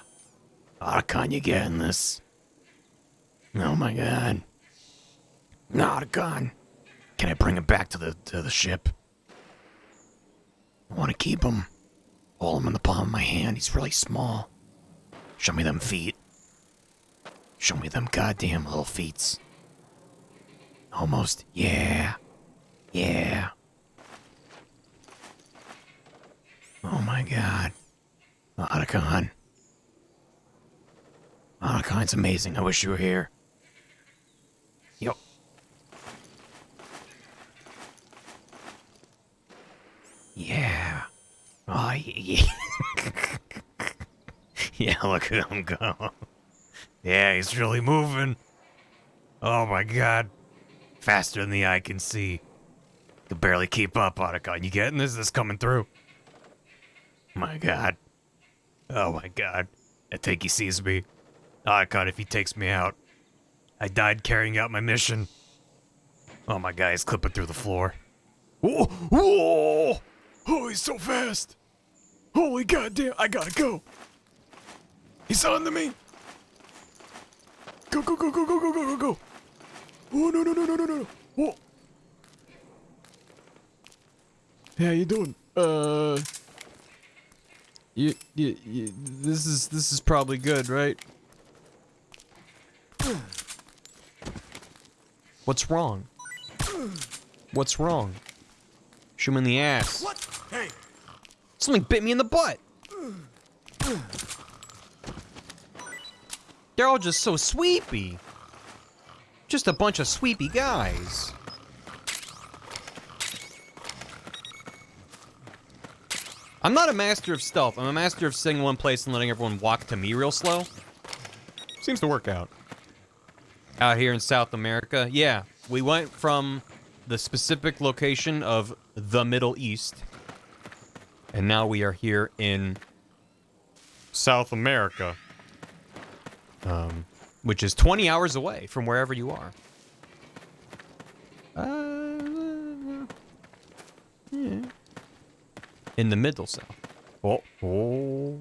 Otacon, you getting this? Oh my god. Otacon. Can I bring him back to the ship? I want to keep him. Hold him in the palm of my hand. He's really small. Show me them feet. Show me them goddamn little feets. Almost. Yeah. Oh my god. Otacon. Otacon's amazing. I wish you were here. Yo. Yeah. Oh, yeah. Yeah, look at him go. Yeah, he's really moving. Oh my god. Faster than the eye can see. Can barely keep up, Otacon. You getting this? This coming through. My god. Oh my god. I think he sees me. Otacon, if he takes me out. I died carrying out my mission. Oh my god, he's clipping through the floor. Whoa! Whoa! Oh, he's so fast! Holy goddamn, I gotta go! He's on to me! Go, go, go, go, go, go, go, go, go! Oh, no, no, no, no, no, no! Whoa! Hey, how you doing? This is probably good, right? What's wrong? What's wrong? Shoot him in the ass. What? Hey! Something bit me in the butt. They're all just so sweepy. Just a bunch of sweepy guys. I'm not a master of stealth. I'm a master of sitting in one place and letting everyone walk to me real slow. Seems to work out. Out here in South America, yeah, we went from the specific location of the Middle East, and now we are here in South America, which is 20 hours away from wherever you are. Yeah. In the middle south. Oh.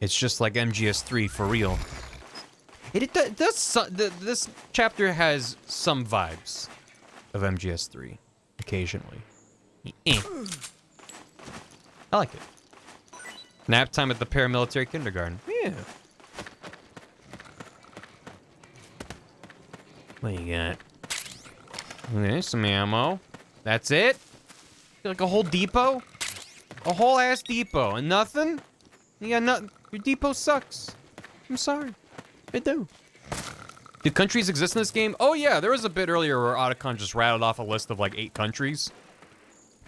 It's just like MGS3 for real. It does. This chapter has some vibes of MGS3 occasionally. I like it. Nap time at the paramilitary kindergarten. Yeah. What you got? Okay, some ammo. That's it? Like a whole depot? A whole ass depot and nothing? You got nothing. Your depot sucks. I'm sorry. I do. Do countries exist in this game? Oh yeah, there was a bit earlier where Otacon just rattled off a list of like 8 countries.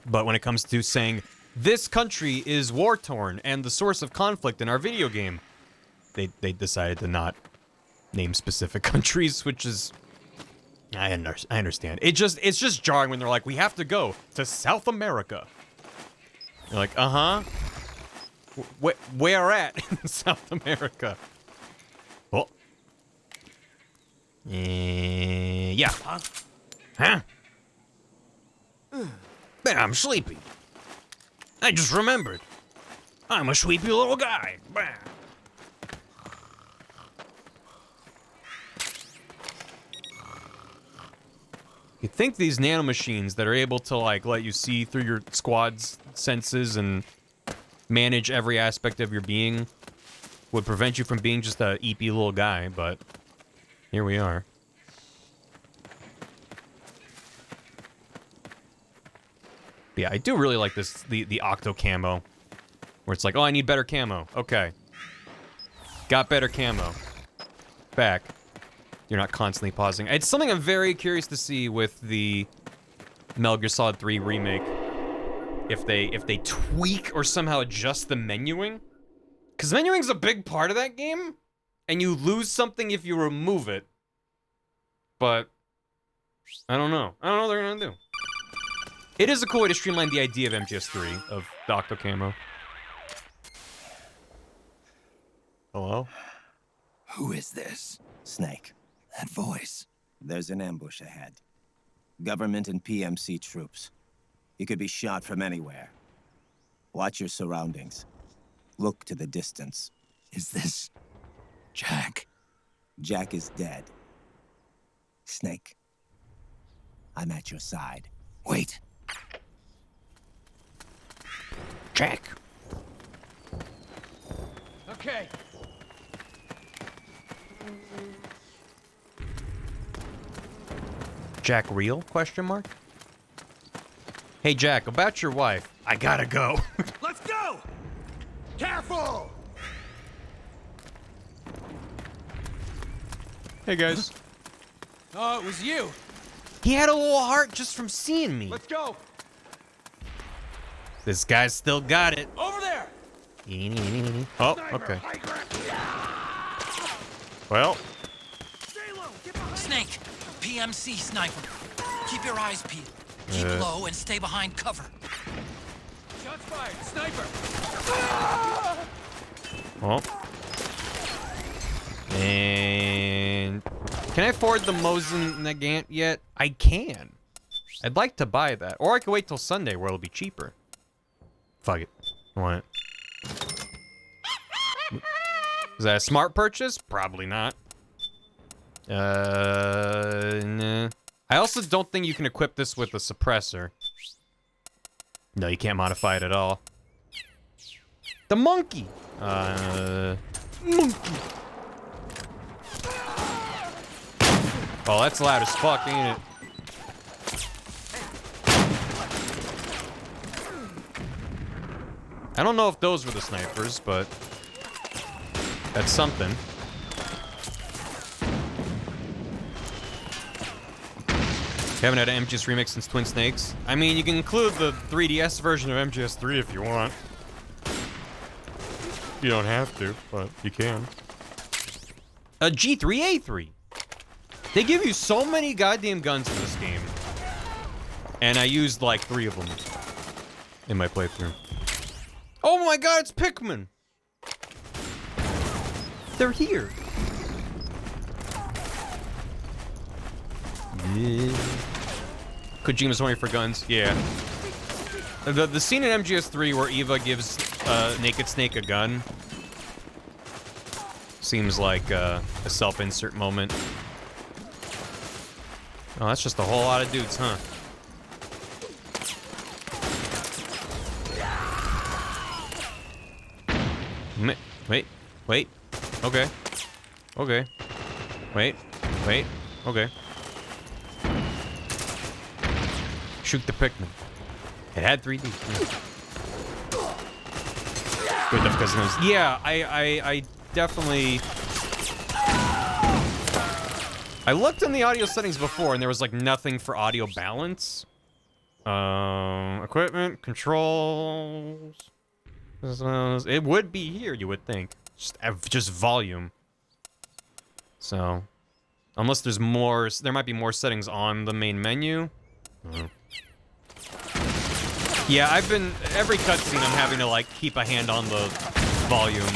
But when it comes to saying, this country is war-torn and the source of conflict in our video game, they decided to not name specific countries, which is... I understand. It's just jarring when they're like, we have to go to South America. You're like, uh-huh. Where at in South America? Oh. Yeah. Huh? Man, I'm sleepy. I just remembered. I'm a sleepy little guy. Bah. You'd think these nanomachines that are able to, like, let you see through your squad's senses and manage every aspect of your being would prevent you from being just a eepy little guy, but here we are. But yeah, I do really like this, the Octo camo, where it's like, oh, I need better camo. Okay. Got better camo. Back. You're not constantly pausing. It's something I'm very curious to see with the Metal Gear Solid 3 remake. If they tweak or somehow adjust the menuing. Because menuing's a big part of that game, and you lose something if you remove it. But I don't know. I don't know what they're gonna do. It is a cool way to streamline the idea of MGS3, of the Octo Camo. Hello? Who is this? Snake. That voice. There's an ambush ahead. Government and PMC troops. You could be shot from anywhere. Watch your surroundings. Look to the distance. Is this... Jack? Jack is dead. Snake. I'm at your side. Wait. Jack. Okay. Jack real? Question mark? Hey Jack, about your wife. I gotta go. Let's go! Careful! Hey guys. Oh, it was you. He had a little heart just from seeing me. Let's go. This guy's still got it. Over there. Oh, okay. Well. Snake, PMC sniper. Keep your eyes peeled. Keep low and stay behind cover. Shots fired. Sniper. Oh. And can I afford the Mosin Nagant yet? I can. I'd like to buy that. Or I could wait till Sunday where it'll be cheaper. Fuck it. I want it. Is that a smart purchase? Probably not. Nah. I also don't think you can equip this with a suppressor. No, you can't modify it at all. The monkey! Monkey! Oh, that's loud as fuck, ain't it? I don't know if those were the snipers, but that's something. Haven't had an MGS remix since Twin Snakes. I mean, you can include the 3DS version of MGS3 if you want. You don't have to, but you can. A G3A3. They give you so many goddamn guns in this game. And I used like 3 of them in my playthrough. Oh my god, it's Pikmin! They're here. Yeah. Kojima's only for guns. Yeah. The scene in MGS3 where Eva gives Naked Snake a gun seems like a self-insert moment. Oh, that's just a whole lot of dudes, huh? Wait. Okay. Okay. Wait. Okay. Shoot the Pikmin. It had 3D. Good enough because it was... Yeah, I definitely... I looked in the audio settings before and there was like nothing for audio balance. Equipment, controls... It would be here, you would think. Just volume. So... Unless there's more... There might be more settings on the main menu. Yeah, I've been... Every cutscene I'm having to, like, keep a hand on the volume.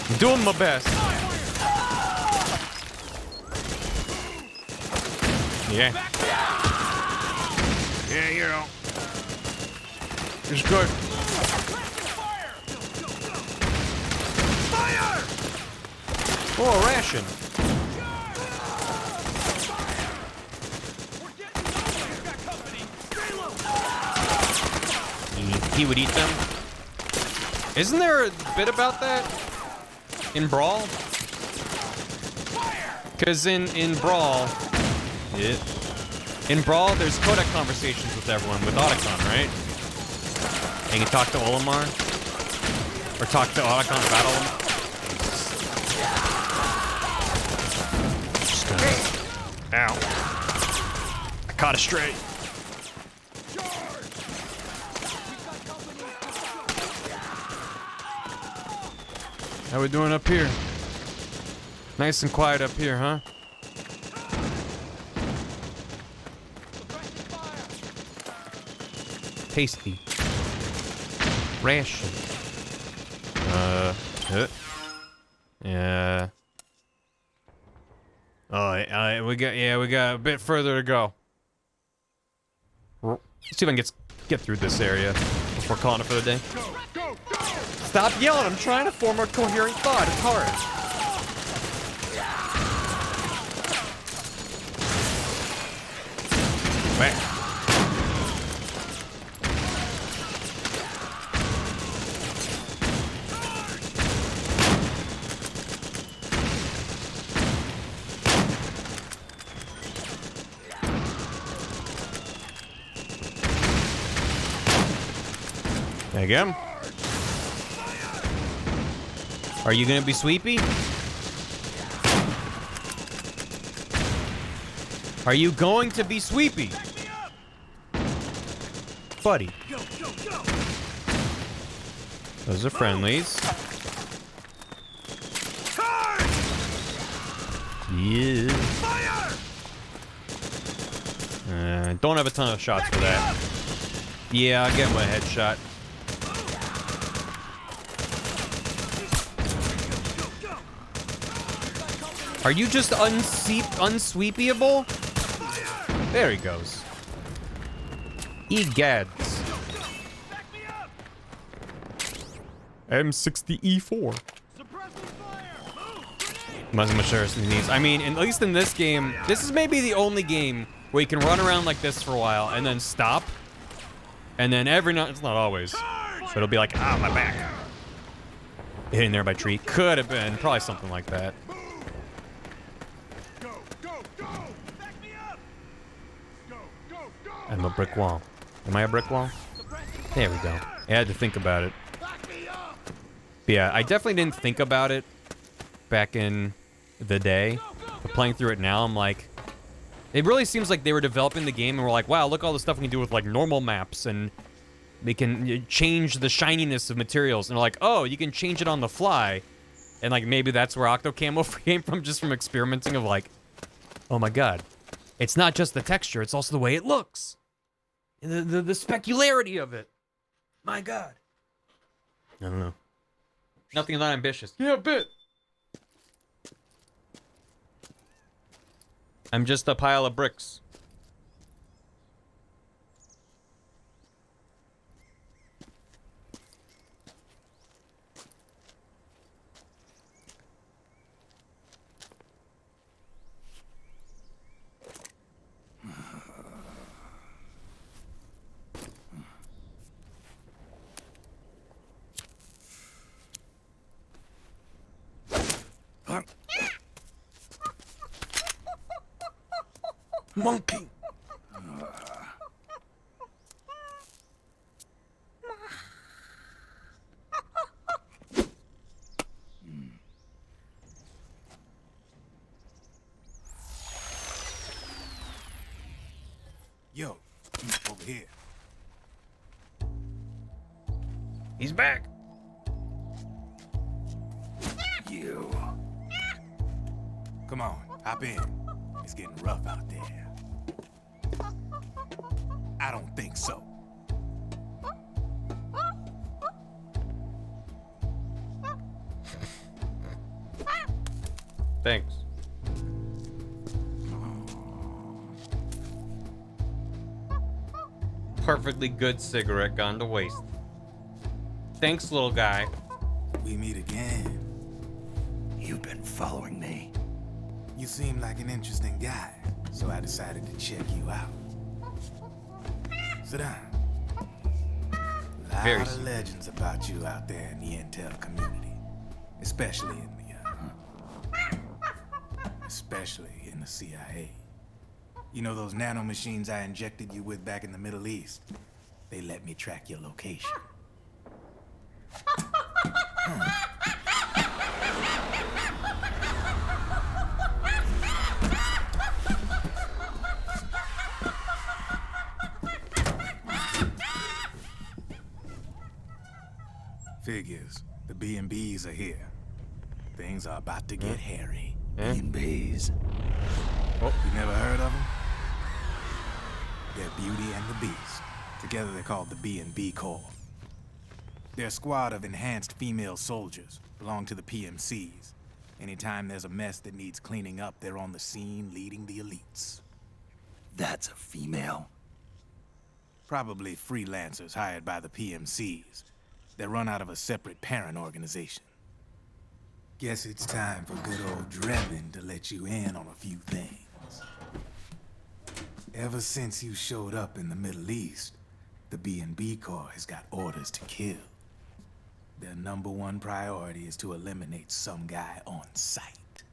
I'm doing my best. Yeah. Yeah, you know. It's good. Oh, a ration. He would eat them. Isn't there a bit about that in Brawl? Because in Brawl, yeah. In Brawl, there's codec conversations with everyone with Otacon, right? And you talk to Olimar, or talk to Otacon about Olimar. Just gonna... Ow! I caught a stray. How we doing up here? Nice and quiet up here, huh? Tasty. Ration. Yeah. Oh, we got a bit further to go. Let's see if I can get through this area before calling it for the day. Stop yelling, I'm trying to form a coherent thought, it's hard. Wait. There you go. Are you gonna be sweepy? Are you going to be sweepy? buddy. Those are friendlies. Yeah. Don't have a ton of shots for that. Yeah, I'll get him a headshot. Are you just unsweepable? There he goes. Egads. M60E4. Much sure needs. I mean, at least in this game, this is maybe the only game where you can run around like this for a while and then stop. And then every now, it's not always, but it'll be like, ah, my back. Hitting there by tree. Could have been, probably something like that. I'm a brick wall. Am I a brick wall? There we go. I had to think about it. But yeah, I definitely didn't think about it back in the day. But playing through it now, I'm like, it really seems like they were developing the game and we're like, wow, look all the stuff we can do with like normal maps, and they can change the shininess of materials. And they're like, oh, you can change it on the fly. And like maybe that's where Octocamo came from, just from experimenting of like, oh my god, it's not just the texture, it's also the way it looks. The specularity of it. My god. I don't know. Nothing that ambitious. Yeah, a bit. I'm just a pile of bricks. Monkey. Yo, over here. He's back. You. Come on, hop in. It's getting rough out there. I don't think so. Thanks. Perfectly good cigarette gone to waste. Thanks, little guy. We meet again. You've been following me. You seem like an interesting guy, so I decided to check you out. Sit down. A lot of legends about you out there in the intel community, especially in the CIA. You know those nanomachines I injected you with back in the Middle East? They let me track your location. Figures. The B&Bs are here. Things are about to get hairy. B&Bs. Oh. You never heard of them? They're Beauty and the Beast. Together they're called the B&B Corps. They're a squad of enhanced female soldiers, belong to the PMCs. Anytime there's a mess that needs cleaning up, they're on the scene leading the elites. That's a female? Probably freelancers hired by the PMCs. They run out of a separate parent organization. Guess it's time for good old Drebin to let you in on a few things. Ever since you showed up in the Middle East, the B&B Corps has got orders to kill. Their #1 priority is to eliminate some guy on sight.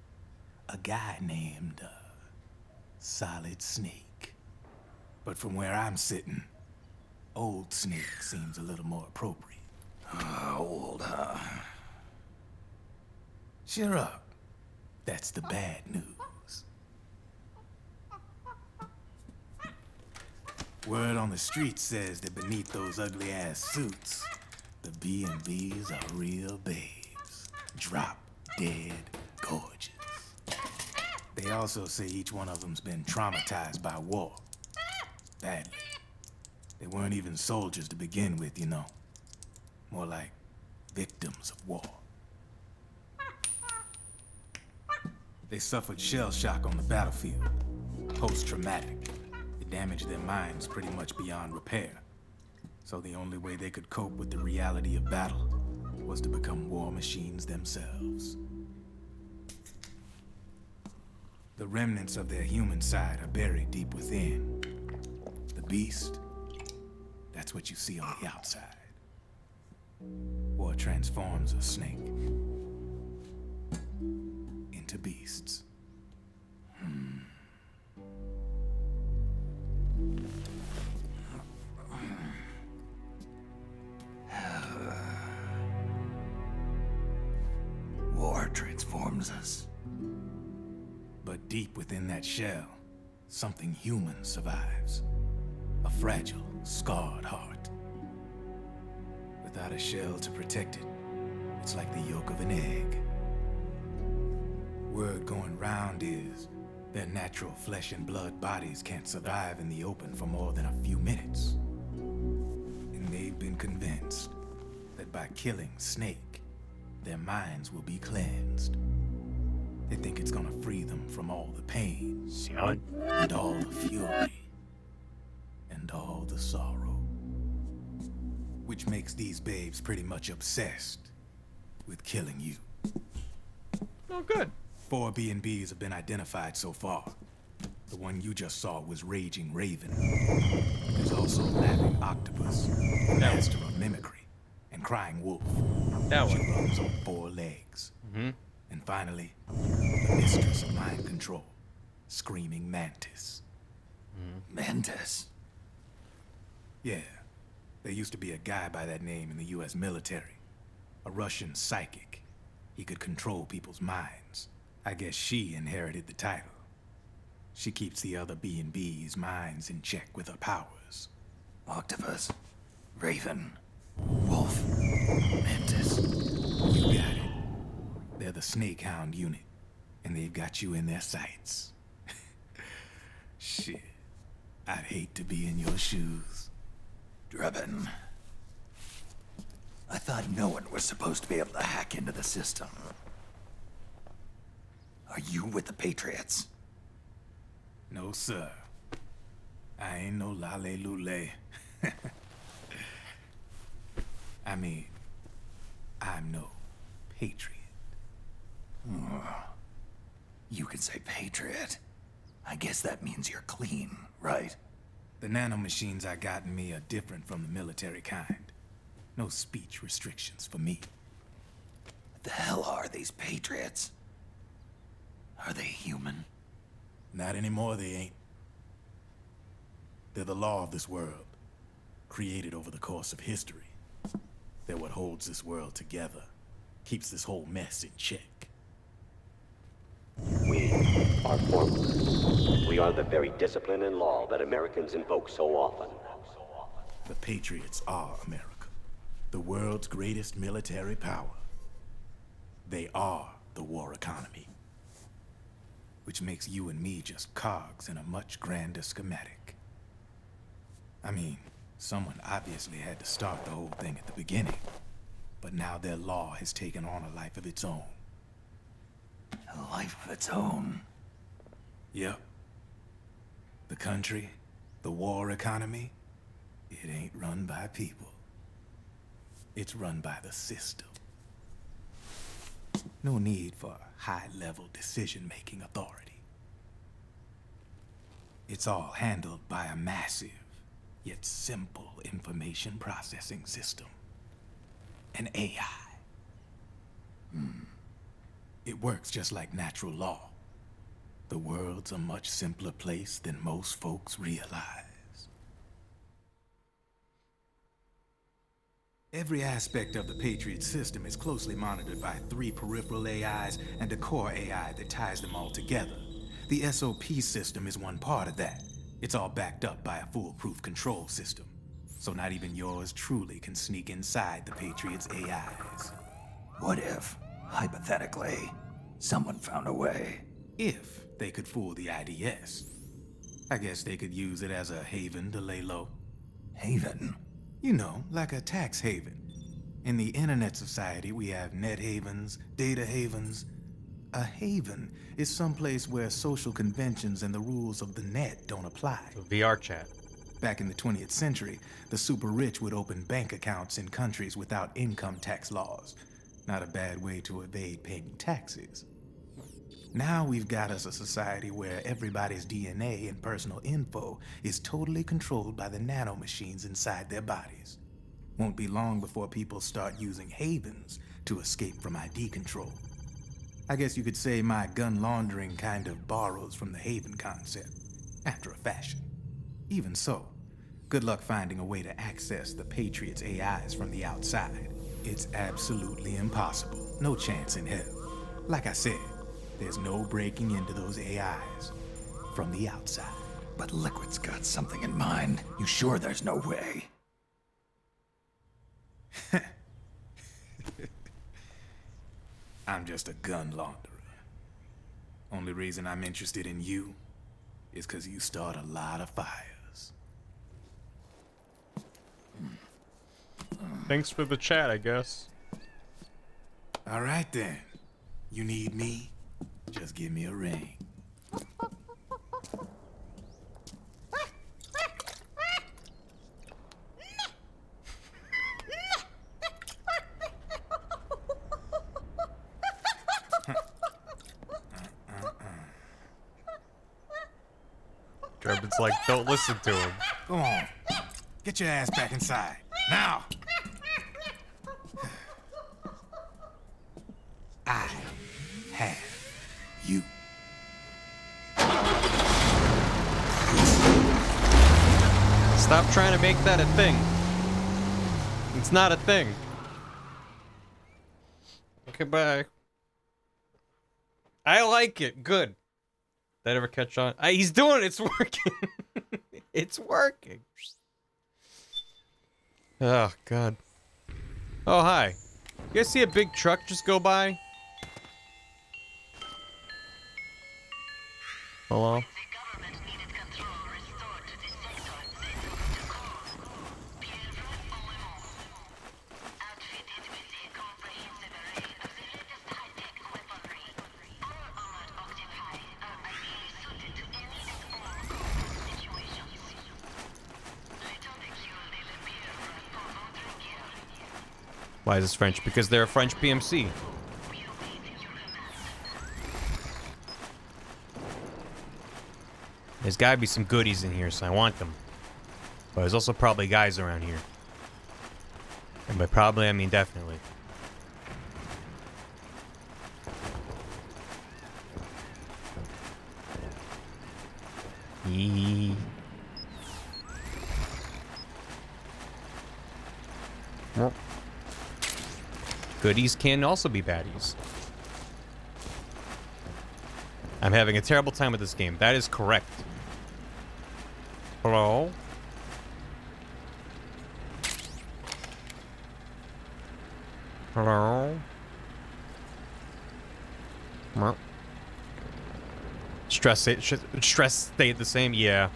A guy named, Solid Snake. But from where I'm sitting, Old Snake seems a little more appropriate. Old, huh? Cheer up. That's the bad news. Word on the street says that beneath those ugly-ass suits, the B&Bs are real babes. Drop dead gorgeous. They also say each one of them's been traumatized by war. Badly. They weren't even soldiers to begin with, you know. More like victims of war. They suffered shell shock on the battlefield. Post-traumatic. It damaged their minds pretty much beyond repair. So the only way they could cope with the reality of battle was to become war machines themselves. The remnants of their human side are buried deep within. The beast, that's what you see on the outside. War transforms a snake into beasts. War transforms us. But deep within that shell, something human survives. A fragile, scarred heart. Without a shell to protect it, it's like the yolk of an egg. Word going round is their natural flesh and blood bodies can't survive in the open for more than a few minutes. And they've been convinced that by killing Snake, their minds will be cleansed. They think it's gonna free them from all the pain, and all the fury, and all the sorrow. Which makes these babes pretty much obsessed with killing you. Oh, good. 4 B&Bs have been identified so far. The one you just saw was Raging Raven. There's also Laughing Octopus, Master of Mimicry, and Crying Wolf. That one. She runs on 4 legs. And finally, the Mistress of Mind Control, Screaming Mantis. Mantis? Yeah. There used to be a guy by that name in the US military. A Russian psychic. He could control people's minds. I guess she inherited the title. She keeps the other B&B's minds in check with her powers. Octopus, Raven, Wolf, Mantis. You got it. They're the Snake Hound unit, and they've got you in their sights. Shit. I'd hate to be in your shoes. Drebin. I thought no one was supposed to be able to hack into the system. Are you with the Patriots? No, sir. I ain't no lale-lule. I mean, I'm no patriot. You can say patriot. I guess that means you're clean, right? The nanomachines I got in me are different from the military kind. No speech restrictions for me. What the hell are these Patriots? Are they human? Not anymore, they ain't. They're the law of this world, created over the course of history. They're what holds this world together, keeps this whole mess in check. We are formless. We are the very discipline and law that Americans invoke so often. The Patriots are America, the world's greatest military power. They are the war economy. Which makes you and me just cogs in a much grander schematic. I mean, someone obviously had to start the whole thing at the beginning. But now their law has taken on a life of its own. A life of its own? Yep. The country, the war economy, it ain't run by people. It's run by the system. No need for high-level decision-making authority. It's all handled by a massive, yet simple information processing system. An AI. It works just like natural law. The world's a much simpler place than most folks realize. Every aspect of the Patriot system is closely monitored by 3 peripheral AIs and a core AI that ties them all together. The SOP system is one part of that. It's all backed up by a foolproof control system, so not even yours truly can sneak inside the Patriots' AIs. What if, hypothetically, someone found a way? If they could fool the IDS. I guess they could use it as a haven to lay low. Haven? You know, like a tax haven. In the internet society, we have net havens, data havens. A haven is someplace where social conventions and the rules of the net don't apply. So VR chat. Back in the 20th century, the super rich would open bank accounts in countries without income tax laws. Not a bad way to evade paying taxes. Now we've got us a society where everybody's DNA and personal info is totally controlled by the nanomachines inside their bodies. Won't be long before people start using havens to escape from ID control. I guess you could say my gun laundering kind of borrows from the haven concept, after a fashion. Even so, good luck finding a way to access the Patriots' AIs from the outside. It's absolutely impossible. No chance in hell. Like I said, there's no breaking into those AIs from the outside. But Liquid's got something in mind. You sure there's no way? I'm just a gun launderer. Only reason I'm interested in you is because you start a lot of fires. Thanks for the chat, I guess. All right then. You need me? Just give me a ring. Durbin's like, don't listen to him. Go on. Get your ass back inside. Now! I have you. Stop trying to make that a thing. It's not a thing. Okay, bye. I like it. Good. That ever catch on? He's doing it. It's working. It's working. Oh, God. Oh, hi. You guys see a big truck just go by? Hello? Why is this French? Because they're a French PMC. There's gotta be some goodies in here, so I want them. But there's also probably guys around here. And by probably, I mean definitely. Yee. Well. Goodies can also be baddies. I'm having a terrible time with this game. That is correct. Hello? Hello? Well. Stress stayed the same? Yeah.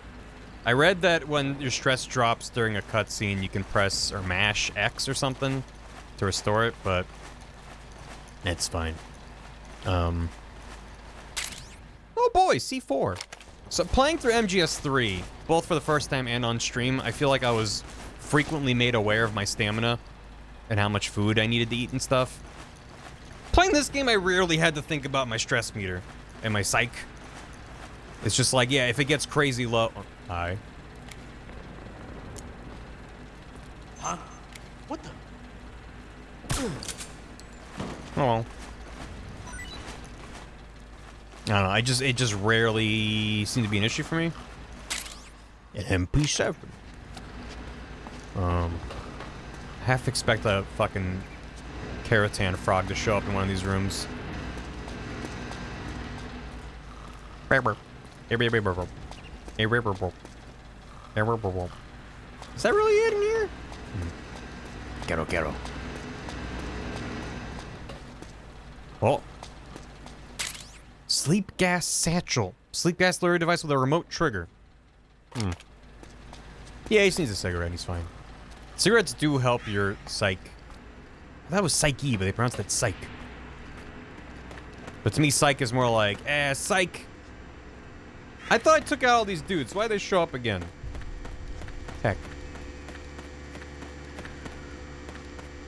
I read that when your stress drops during a cutscene, you can press or mash X or something to restore it, but it's fine. Oh boy, C4. So playing through MGS3, both for the first time and on stream, I feel like I was frequently made aware of my stamina and how much food I needed to eat and stuff. Playing this game, I rarely had to think about my stress meter and my psych. It's just like, yeah, if it gets crazy low... Hi. Huh? What the... Oh well. I don't know, it just rarely seemed to be an issue for me. An MP7. Half expect a fucking Keratin frog to show up in one of these rooms. Is that really it in here? Quiero. Oh. Sleep gas satchel. Sleep gas delivery device with a remote trigger. Yeah, he just needs a cigarette. He's fine. Cigarettes do help your psych. That was psyche, but they pronounced it psych. But to me, psych is more like, psych. I thought I took out all these dudes. Why'd they show up again? Heck.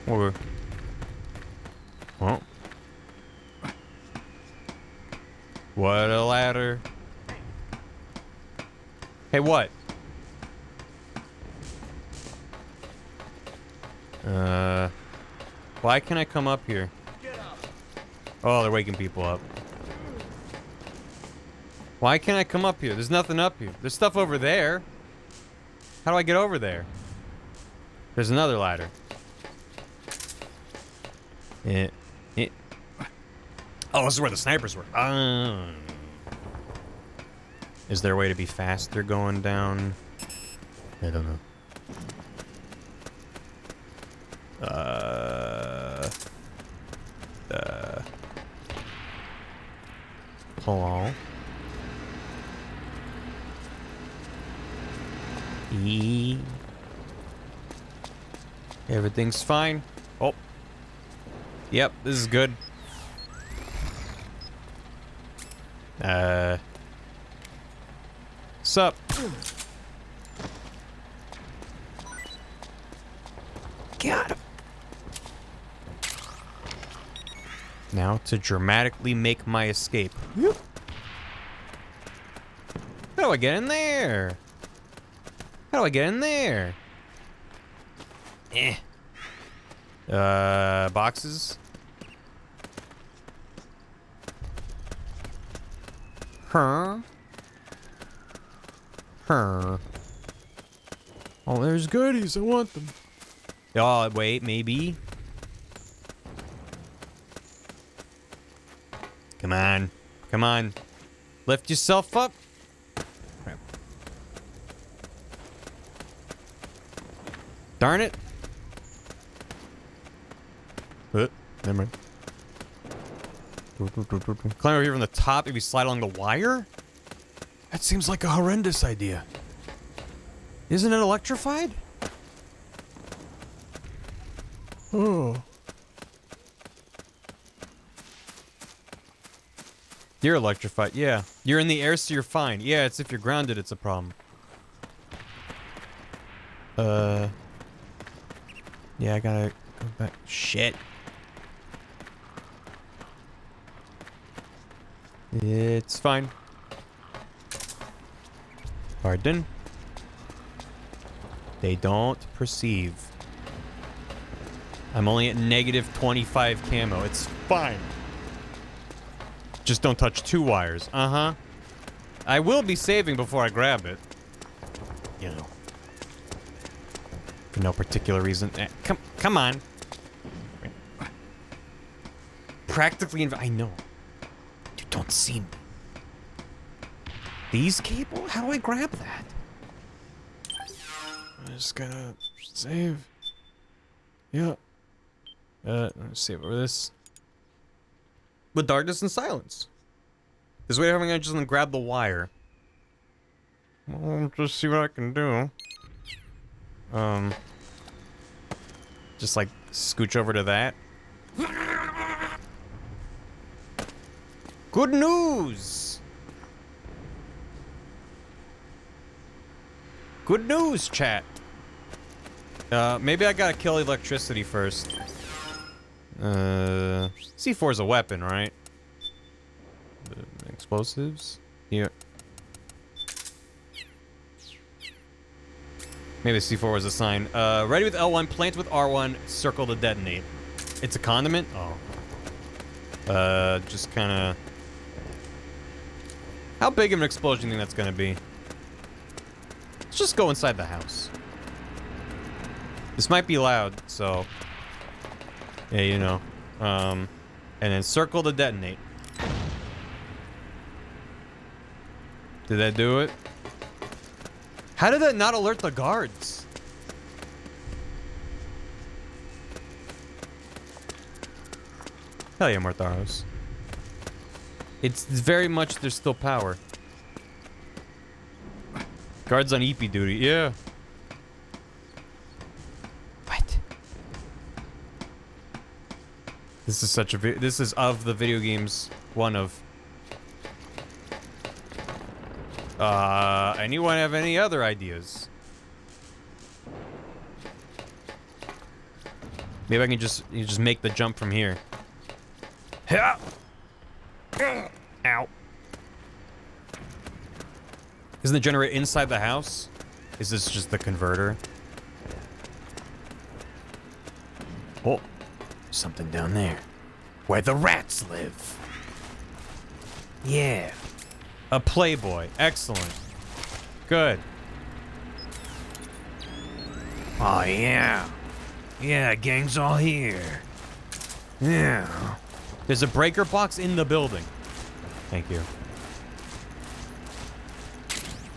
Okay. Well. What a ladder. Hey, what? Why can't I come up here? Oh, they're waking people up. Why can't I come up here? There's nothing up here. There's stuff over there. How do I get over there? There's another ladder. Oh, this is where the snipers were. Is there a way to be faster going down? I don't know. Hello? Everything's fine. Oh. Yep, this is good. Sup? Got him. Now to dramatically make my escape. How do I get in there? How do I get in there? Boxes? Huh? Oh, there's goodies. I want them. Oh, wait, maybe. Come on. Come on. Lift yourself up. Crap. Darn it. Never mind. Climb over here from the top, maybe slide along the wire? That seems like a horrendous idea. Isn't it electrified? Oh. You're electrified, yeah. You're in the air, so you're fine. Yeah, it's if you're grounded, it's a problem. Yeah, I gotta go back. Shit. It's fine. Pardon? They don't perceive. I'm only at negative 25 camo. It's fine. Just don't touch two wires. Uh-huh. I will be saving before I grab it. You know. For no particular reason. Come on. Practically I know. You don't see me. These cable? How do I grab that? I'm just gonna save. Yeah. Let's save over this. With darkness and silence. This way I'm just gonna grab the wire. Well, just see what I can do. Just like scooch over to that. Good news! Good news, chat. Maybe I gotta kill electricity first. C4 is a weapon, right? Explosives? Yeah. Maybe C4 was a sign. Ready with L1, plant with R1, circle to detonate. It's a condiment? Oh. Just kinda... How big of an explosion do you think that's gonna be? Let's just go inside the house. This might be loud, so... Yeah, you know. And then circle to detonate. Did that do it? How did that not alert the guards? Hell yeah, Mortharos. It's very much there's still power. Guards on EP duty, yeah. What? This is such a this is of the video games one of. Anyone have any other ideas? Maybe I can just make the jump from here. Ow. Isn't the generator inside the house? Is this just the converter? Oh, something down there. Where the rats live. Yeah. A Playboy. Excellent. Good. Oh, yeah. Yeah, gang's all here. Yeah. There's a breaker box in the building. Thank you.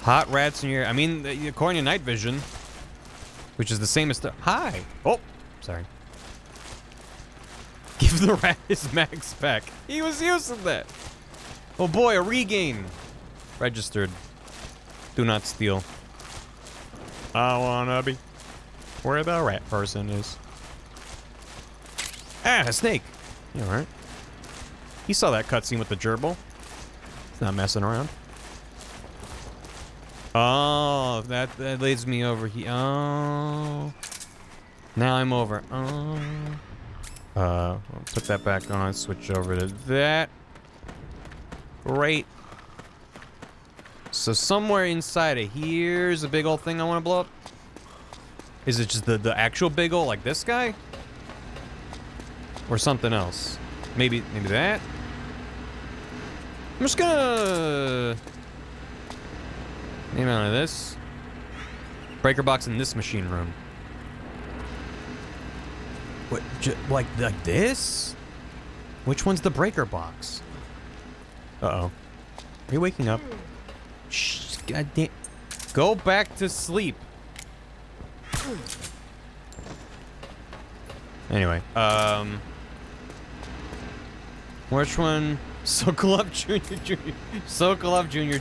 Hot rats in your... I mean, according to night vision, which is the same as the... Hi. Oh, sorry. Give the rat his max back. He was using that. Oh boy, a regain. Registered. Do not steal. I wanna be where the rat person is. Ah, a snake. You alright? He saw that cutscene with the gerbil. He's not messing around. Oh, that leads me over here. Oh. Now I'm over. Oh. I'll put that back on. Switch over to that. Great. So somewhere inside of here's a big old thing I want to blow up. Is it just the actual big old like this guy? Or something else? Maybe that? I'm just gonna... Name out of this. Breaker box in this machine room. What? Like this? Which one's the breaker box? Uh-oh. Are you waking up? Shh, goddamn. Go back to sleep. Anyway, which one? Sokolov Jr. Sokolov Jr.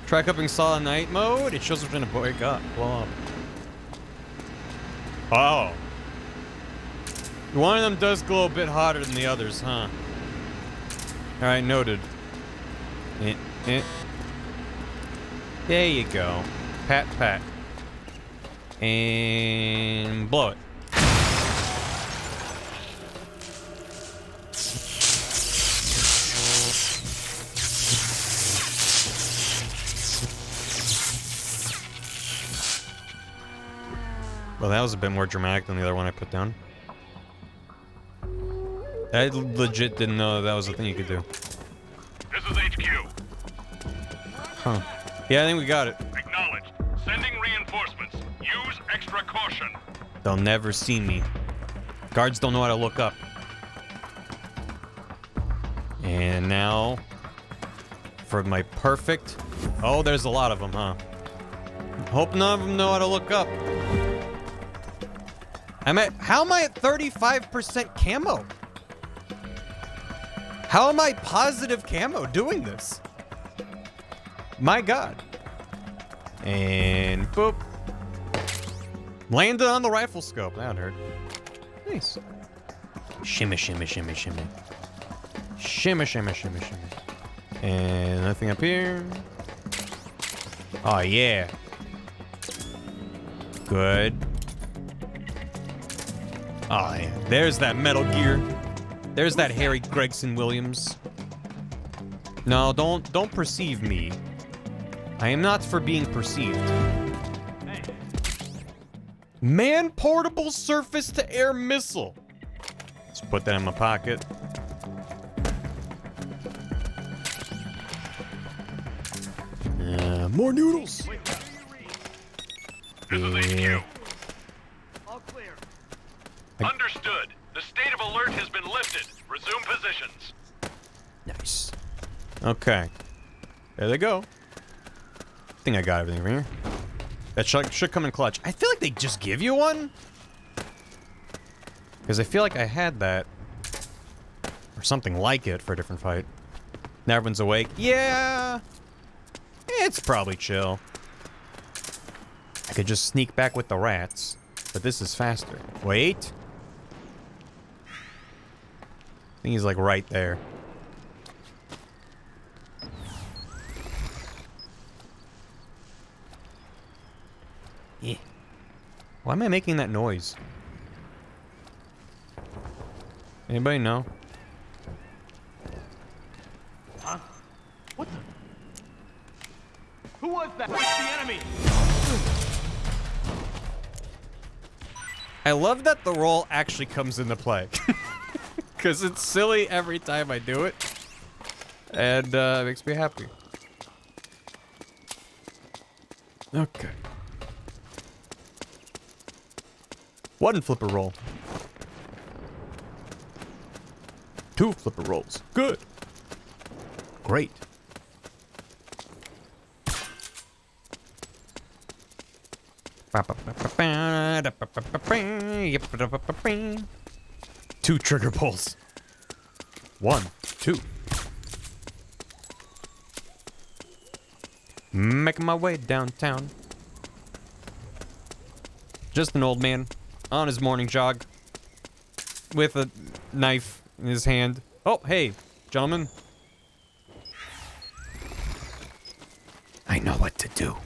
Try cupping solid night mode. It shows up in a blow up. Oh. One of them does glow a bit hotter than the others, huh? Alright, noted. There you go. Pat, pat. And blow it. Well, that was a bit more dramatic than the other one I put down. I legit didn't know that was a thing you could do. This is HQ. Huh. Yeah, I think we got it. Acknowledged. Sending reinforcements. Use extra caution. They'll never see me. Guards don't know how to look up. And now, for my perfect... Oh, there's a lot of them, huh? Hope none of them know how to look up. How am I at 35% camo? How am I positive camo doing this? My God. And boop. Landed on the rifle scope. That hurt. Nice. Shimmy, shimmy, shimmy, shimmy. Shimmy, shimmy, shimmy, shimmy. And nothing up here. Oh, yeah. Good. Oh, yeah. There's that Metal Gear. There's that Harry Gregson Williams. No, don't perceive me. I am not for being perceived. Man-portable surface-to-air missile. Let's put that in my pocket. More noodles. This is HQ. All clear. Understood. The state of alert has been lifted. Resume positions. Nice. Okay. There they go. I think I got everything from here. That should come in clutch. I feel like they just give you one. Because I feel like I had that. Or something like it for a different fight. Now everyone's awake. Yeah! It's probably chill. I could just sneak back with the rats. But this is faster. Wait. I think he's like right there. Yeah. Why am I making that noise? Anybody know? Huh? What the? Who was that? It's the enemy! I love that the roll actually comes into play. Because it's silly every time I do it. And it makes me happy. Okay. One flipper roll. 2 flipper rolls. Good. Great. Two trigger pulls. 1, 2. Making my way downtown. Just an old man on his morning jog with a knife in his hand. Oh, hey, gentlemen. I know what to do.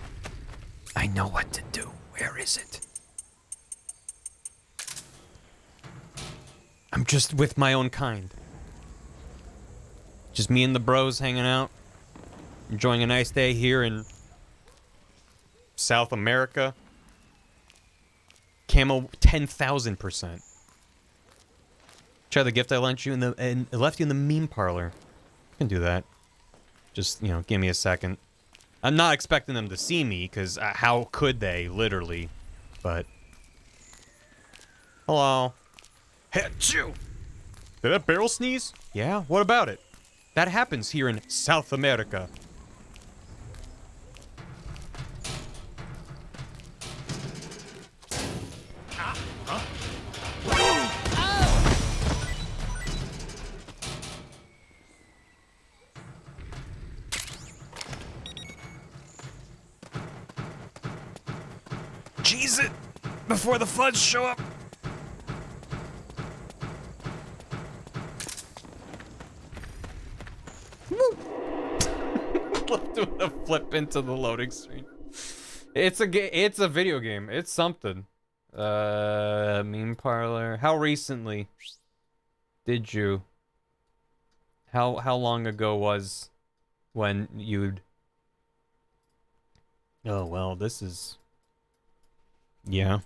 I know what to do. Where is it? I'm just with my own kind. Just me and the bros hanging out. Enjoying a nice day here in South America. Camo 10,000%. Try the gift I lent you and left you in the meme parlor. You can do that. Just, you know, give me a second. I'm not expecting them to see me, because how could they, literally? But... Hello. Achoo! Did that barrel sneeze? Yeah, what about it? That happens here in South America. Cheese it before the floods show up. Doing a flip into the loading screen. It's a video game. It's something. Meme parlor. How recently did you? How long ago was when you'd? Oh well, this is. Yeah.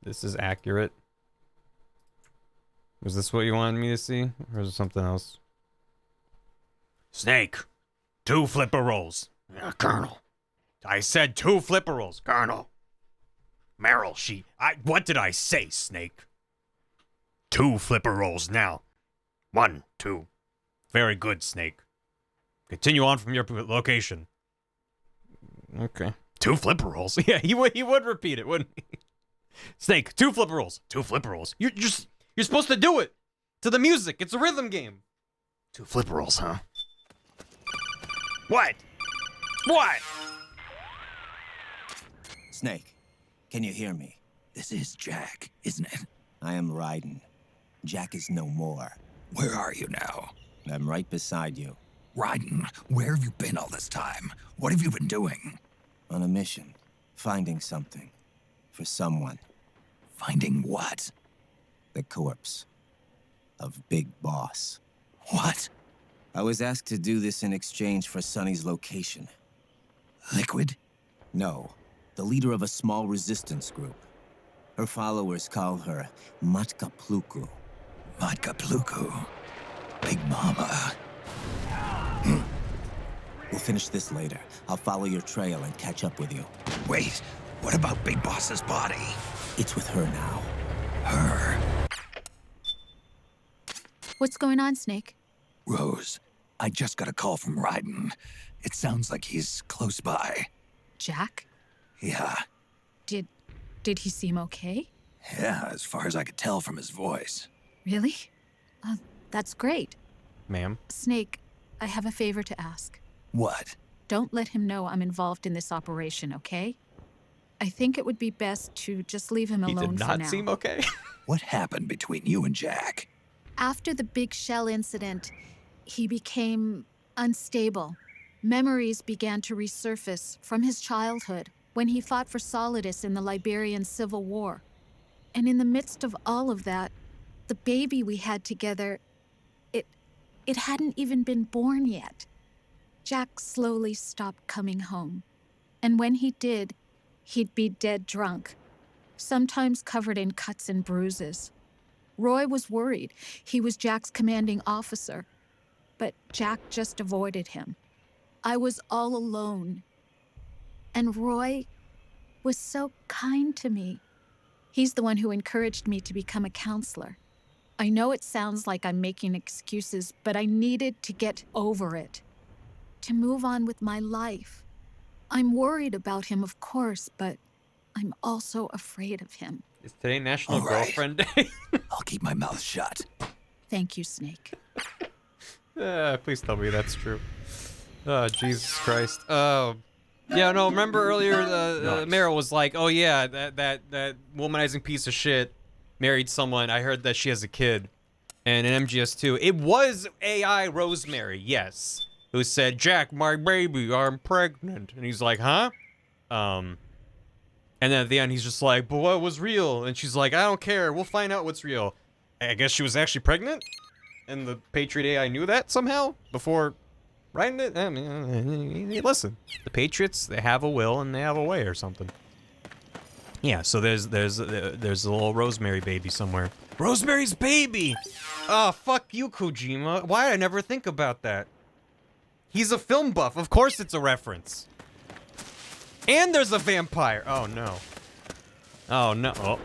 This is accurate. Was this what you wanted me to see, or is it something else? Snake. 2 flipper rolls. Colonel. I said 2 flipper rolls. Colonel. Meryl, what did I say, Snake? 2 flipper rolls now. 1, 2. Very good, Snake. Continue on from your location. Okay. 2 flipper rolls? Yeah, he would repeat it, wouldn't he? Snake, 2 flipper rolls. 2 flipper rolls. You're supposed to do it. To the music. It's a rhythm game. 2 flipper rolls, huh? What? What? Snake, can you hear me? This is Jack, isn't it? I am Raiden. Jack is no more. Where are you now? I'm right beside you. Raiden, where have you been all this time? What have you been doing? On a mission. Finding something. For someone. Finding what? The corpse. Of Big Boss. What? I was asked to do this in exchange for Sonny's location. Liquid? No. The leader of a small resistance group. Her followers call her Matka Pluku. Matka Pluku? Big Mama. We'll finish this later. I'll follow your trail and catch up with you. Wait, what about Big Boss's body? It's with her now. Her? What's going on, Snake? Rose, I just got a call from Raiden. It sounds like he's close by. Jack? Yeah. Did he seem okay? Yeah, as far as I could tell from his voice. Really? That's great. Ma'am? Snake, I have a favor to ask. What? Don't let him know I'm involved in this operation, okay? I think it would be best to just leave him alone for now. He did not seem okay. What happened between you and Jack? After the big shell incident, he became unstable. Memories began to resurface from his childhood when he fought for Solidus in the Liberian Civil War. And in the midst of all of that, the baby we had together, it hadn't even been born yet. Jack slowly stopped coming home. And when he did, he'd be dead drunk, sometimes covered in cuts and bruises. Roy was worried. He was Jack's commanding officer. But Jack just avoided him. I was all alone. And Roy was so kind to me. He's the one who encouraged me to become a counselor. I know it sounds like I'm making excuses, but I needed to get over it. To move on with my life. I'm worried about him, of course, but I'm also afraid of him. Is today National Girlfriend Day? I'll keep my mouth shut. Thank you, Snake. Please tell me that's true. Oh, Jesus Christ. Yeah, no, remember earlier, Meryl was like, oh yeah, that womanizing piece of shit married someone. I heard that she has a kid. And in MGS2, it was AI Rosemary, yes, who said, Jack, my baby, I'm pregnant. And he's like, huh? And then at the end, he's just like, but what was real? And she's like, I don't care. We'll find out what's real. I guess she was actually pregnant? And the Patriot AI knew that somehow before writing it? I mean, listen, the Patriots, they have a will and they have a way or something. Yeah, so there's a little Rosemary baby somewhere. Rosemary's Baby! Oh, fuck you, Kojima. Why did I never think about that? He's a film buff. Of course it's a reference. And there's a vampire. Oh, no. Oh, no.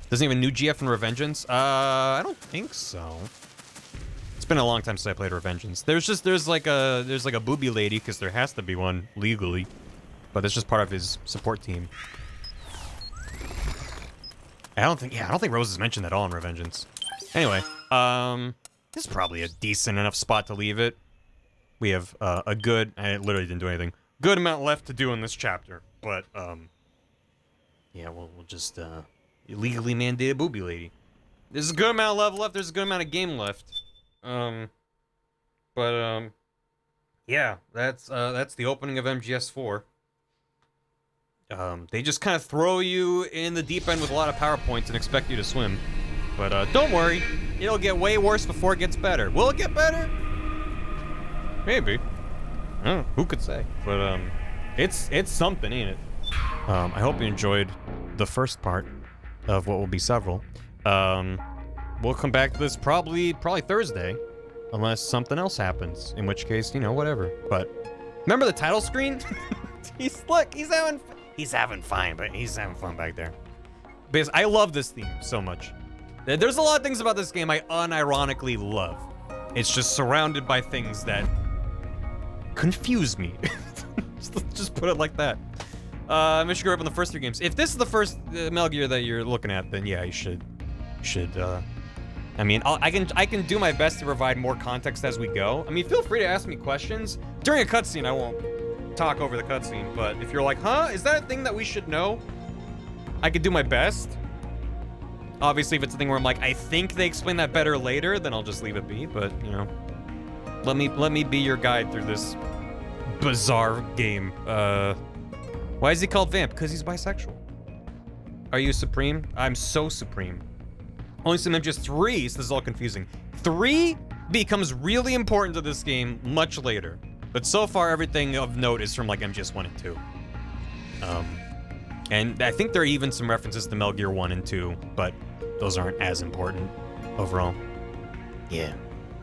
Doesn't even new GF in Revengeance? I don't think so. It's been a long time since I played Revengeance. There's like a booby lady, because there has to be one legally. But that's just part of his support team. I don't think Rose is mentioned at all in Revengeance. Anyway, this is probably a decent enough spot to leave it. We have a good, I literally didn't do anything, good amount left to do in this chapter. But, yeah, we'll just, illegally mandated booby lady. There's a good amount of level left, there's a good amount of game left. Yeah, that's the opening of MGS4. They just kind of throw you in the deep end with a lot of PowerPoints and expect you to swim. But, don't worry. It'll get way worse before it gets better. Will it get better? Maybe. I don't know. Who could say? But, it's something, ain't it? I hope you enjoyed the first part of what will be several. We'll come back to this probably Thursday. Unless something else happens. In which case, you know, whatever. But, remember the title screen? He's having fun, but he's having fun back there. Because I love this theme so much. There's a lot of things about this game I unironically love. It's just surrounded by things that confuse me. just put it like that. I should go up in the first 3 games. If this is the first Metal Gear that you're looking at, then yeah, you should. I mean, I can do my best to provide more context as we go. I mean, feel free to ask me questions during a cutscene. I won't talk over the cutscene, but if you're like, huh, is that a thing that we should know? I could do my best. Obviously, if it's a thing where I'm like, I think they explain that better later, then I'll just leave it be. But you know, let me be your guide through this bizarre game. Why is he called Vamp? Because he's bisexual. Are you Supreme? I'm so Supreme. Only some just 3, so this is all confusing. 3 becomes really important to this game much later. But so far, everything of note is from like MGS 1 and 2. And I think there are even some references to Metal Gear 1 and 2, but those aren't as important overall. Yeah.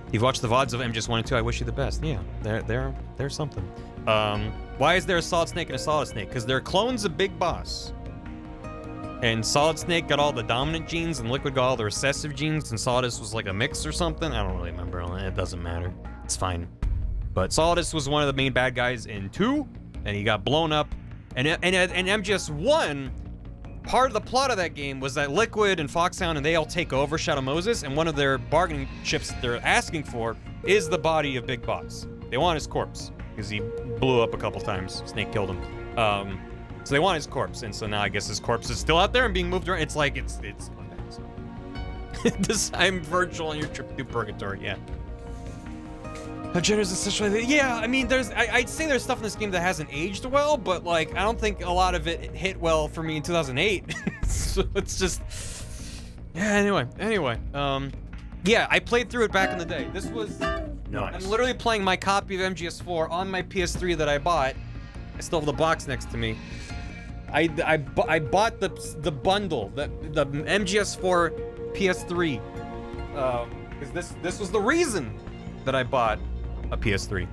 If you've watched the VODs of MGS 1 and 2, I wish you the best. Yeah, there's something. Why is there a Solid Snake and a Solid Snake? Because they're clones of Big Boss. And Solid Snake got all the dominant genes, and Liquid got all the recessive genes, and Solidus was like a mix or something. I don't really remember. It doesn't matter. It's fine. But Solidus was one of the main bad guys in 2, and he got blown up. And MGS1, part of the plot of that game was that Liquid and Foxhound and they all take over Shadow Moses, and one of their bargaining chips that they're asking for is the body of Big Boss. They want his corpse, because he blew up a couple times. Snake killed him. So they want his corpse, and so now I guess his corpse is still out there and being moved around. It's like, it's this, I'm virtual on your trip through purgatory, yeah. How generous is such a... Yeah, I mean, I'd say there's stuff in this game that hasn't aged well, but, like, I don't think a lot of it hit well for me in 2008. So it's just... Yeah, anyway. Yeah, I played through it back in the day. This was... Nice. I'm literally playing my copy of MGS4 on my PS3 that I bought. I still have the box next to me. I bought the bundle, the MGS4 PS3, because this was the reason that I bought a PS3.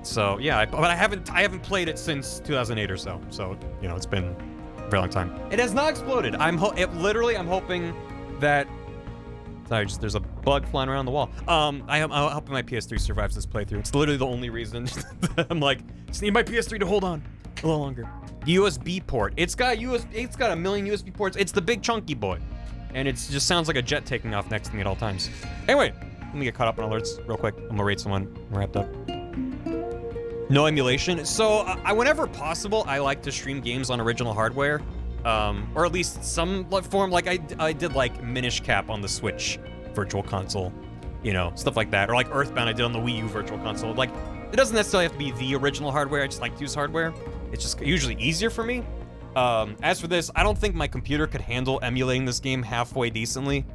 So yeah, but I haven't played it since 2008 or so. So you know, it's been a very long time. It has not exploded. I'm hoping that. Sorry, there's a bug flying around the wall. I'm hoping my PS3 survives this playthrough. It's literally the only reason that I'm like, just need my PS3 to hold on a little longer. USB port. It's got a million USB ports. It's the big chunky boy, and it just sounds like a jet taking off next to me at all times. Anyway, let me get caught up on alerts real quick. I'm gonna rate someone. I'm wrapped up. No emulation. So whenever possible, I like to stream games on original hardware. Or at least some form, like I did like Minish Cap on the Switch Virtual Console, you know, stuff like that. Or like Earthbound I did on the Wii U Virtual Console. Like, it doesn't necessarily have to be the original hardware, I just like to use hardware. It's just usually easier for me. As for this, I don't think my computer could handle emulating this game halfway decently.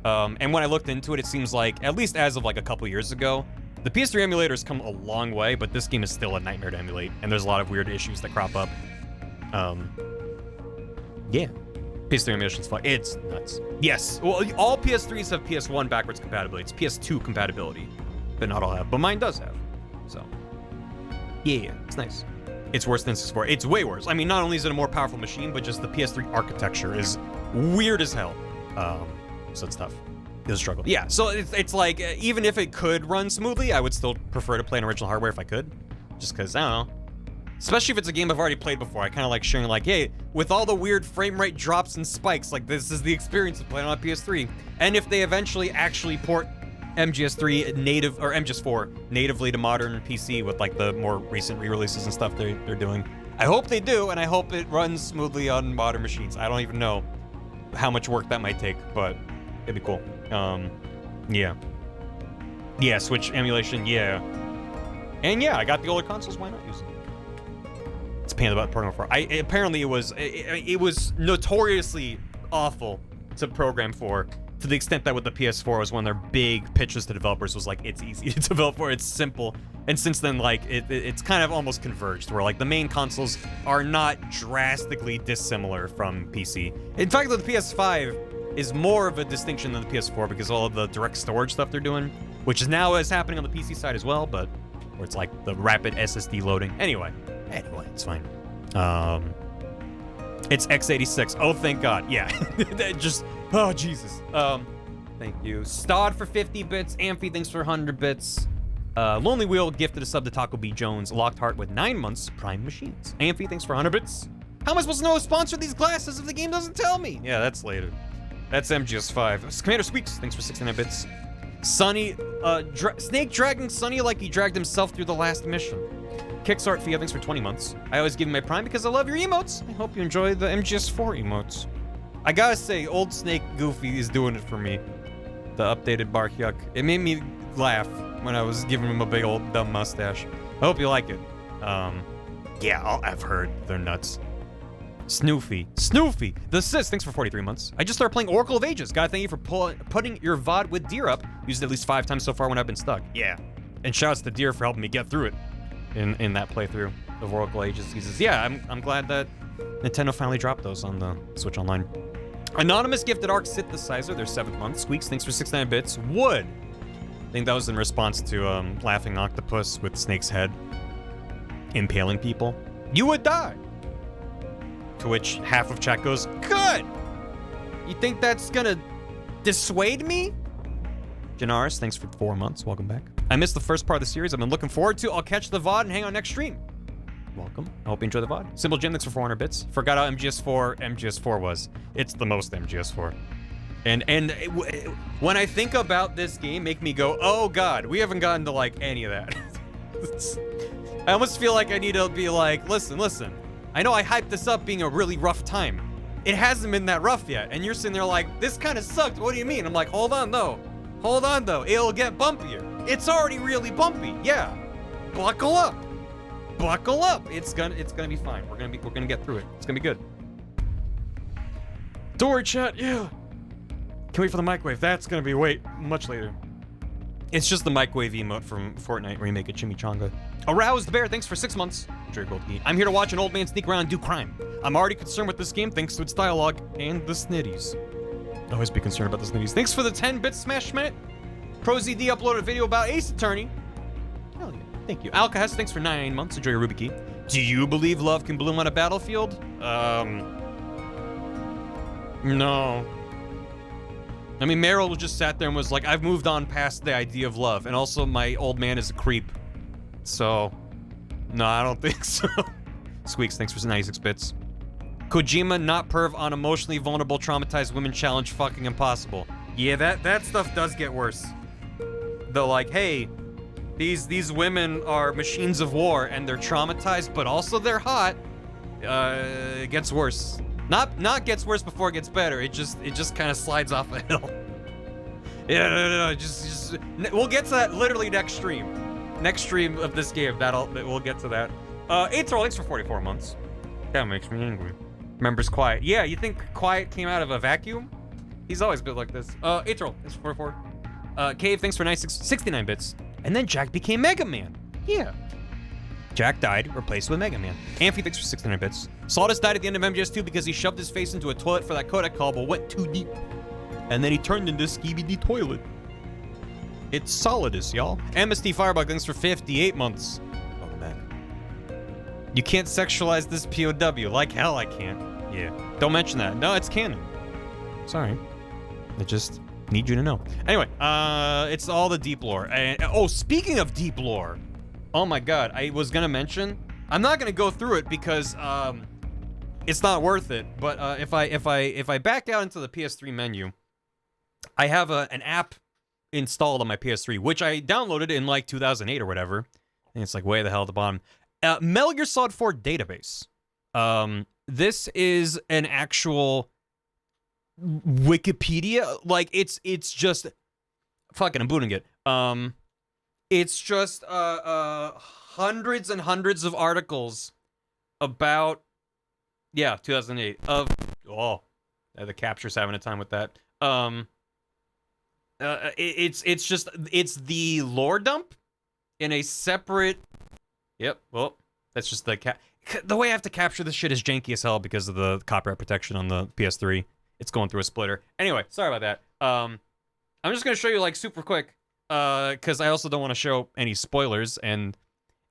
And when I looked into it, it seems like, at least as of like a couple years ago, the PS3 emulator's come a long way, but this game is still a nightmare to emulate, and there's a lot of weird issues that crop up. Yeah, PS3 emulation's fun. It's nuts. Yes, well, all PS3s have PS1 backwards compatibility. It's PS2 compatibility, but not all have. But mine does have. So, yeah, it's nice. It's worse than 64. It's way worse. I mean, not only is it a more powerful machine, but just the PS3 architecture is weird as hell. So it's tough. It's a struggle. Yeah, so it's like, even if it could run smoothly, I would still prefer to play on original hardware if I could. Just because, I don't know. Especially if it's a game I've already played before. I kind of like sharing, like, hey, with all the weird frame rate drops and spikes, like, this is the experience of playing on PS3. And if they eventually actually port MGS3 native, or MGS4 natively to modern PC with, like, the more recent re-releases and stuff they're doing. I hope they do, and I hope it runs smoothly on modern machines. I don't even know how much work that might take, but it'd be cool. Yeah. Yeah, Switch emulation, yeah. And yeah, I got the older consoles, why not use them? It's a pain in the butt program for. Apparently it was notoriously awful to program for, to the extent that with the PS4 was one of their big pitches to developers was like, it's easy to develop for, it's simple. And since then, like, it's kind of almost converged, where like the main consoles are not drastically dissimilar from PC. In fact, the PS5 is more of a distinction than the PS4 because of all of the direct storage stuff they're doing, which is now happening on the PC side as well, but where it's like the rapid SSD loading. Anyway, it's fine. It's x86. Oh, thank God. Yeah. Just, oh, Jesus. Thank you. Stod for 50 bits. Amphi, thanks for 100 bits. Lonely Wheel gifted a sub to Taco B Jones. Locked Heart with 9 months. Prime Machines. Amphi, thanks for 100 bits. How am I supposed to know who sponsored these glasses if the game doesn't tell me? Yeah, that's later. That's MGS5. Commander Squeaks, thanks for 69 bits. Sunny, Snake dragging Sunny like he dragged himself through the last mission. Kickstart Fia, thanks for 20 months. I always give you my Prime because I love your emotes. I hope you enjoy the MGS4 emotes. I gotta say, old Snake Goofy is doing it for me. The updated Bark Yuck. It made me laugh when I was giving him a big old dumb mustache. I hope you like it. Yeah, I've heard they're nuts. Snoofy. The Sis, thanks for 43 months. I just started playing Oracle of Ages. Gotta thank you for putting your VOD with Deer up. Used it at least 5 times so far when I've been stuck. Yeah. And shouts to Deer for helping me get through it in that playthrough of Oracle Ages. He says, yeah, I'm glad that Nintendo finally dropped those on the Switch Online. Anonymous gifted Arc Synthesizer, their 7th month. Squeaks, thanks for 69 bits. Wood. I think that was in response to Laughing Octopus with Snake's head impaling people. You would die. To which half of chat goes, good! You think that's gonna dissuade me? Janaris, thanks for 4 months. Welcome back. I missed the first part of the series. I've been looking forward to. I'll catch the VOD and hang on next stream. Welcome. I hope you enjoy the VOD. Simple Jim, thanks for 400 bits. Forgot how MGS4 was. It's the most MGS4. And when I think about this game, make me go, oh god, we haven't gotten to like any of that. I almost feel like I need to be like, listen. I know I hyped this up being a really rough time. It hasn't been that rough yet. And you're sitting there like, this kind of sucked. What do you mean? I'm like, hold on though. It'll get bumpier. It's already really bumpy. Yeah. Buckle up. It's gonna be fine. We're gonna get through it. It's gonna be good. Door chat, yeah. Can't wait for the microwave. That's gonna be much later. It's just the microwave emote from Fortnite Remake of Chimichanga. Aroused Bear, thanks for 6 months. I'm here to watch an old man sneak around and do crime. I'm already concerned with this game thanks to its dialogue and the snitties. Always be concerned about the snitties. Thanks for the 10-bit smash minute. ProZD uploaded a video about Ace Attorney. Hell yeah, thank you. Alcahest, thanks for 9 months. Enjoy your Ruby Key. Do you believe love can bloom on a battlefield? No. I mean, Meryl just sat there and was like, I've moved on past the idea of love. And also, my old man is a creep. So, no, I don't think so. Squeaks, thanks for 96 bits. Kojima, not perv on emotionally vulnerable, traumatized women challenge fucking impossible. Yeah, that stuff does get worse. They're like, hey, these women are machines of war and they're traumatized, but also they're hot. It gets worse. Not gets worse before it gets better. It just kind of slides off a hill. Yeah, no, just we'll get to that literally next stream. Next stream of this game, we'll get to that. Aether, thanks for 44 months. That makes me angry. Members Quiet. Yeah, you think Quiet came out of a vacuum? He's always been like this. Aether, thanks for 44. Cave, thanks for 69 bits. And then Jack became Mega Man. Yeah. Jack died, replaced with Mega Man. Amphi, thanks for 69 bits. Sawdust died at the end of MGS2 because he shoved his face into a toilet for that codec call, but went too deep. And then he turned into Skibidi Toilet. It's Solidus, y'all. MST Firebug, thanks for 58 months. Welcome back. You can't sexualize this POW. Like hell I can't. Yeah. Don't mention that. No, it's canon. Sorry. I just need you to know. Anyway, it's all the deep lore. And, oh, speaking of deep lore. Oh my god, I was gonna mention. I'm not gonna go through it because it's not worth it. But if I back out into the PS3 menu, I have an app installed on my PS3, which I downloaded in like 2008 or whatever. And it's like way the hell at the bottom. Metal Gear Solid 4 database. This is an actual Wikipedia. Like it's just fucking, I'm booting it. It's just hundreds and hundreds of articles about 2008 of the capture's having a time with that. It's the lore dump in a separate. Yep. Well, that's just the way I have to capture this shit is janky as hell because of the copyright protection on the PS3. It's going through a splitter. Anyway, sorry about that. I'm just gonna show you like super quick. Because I also don't want to show any spoilers, and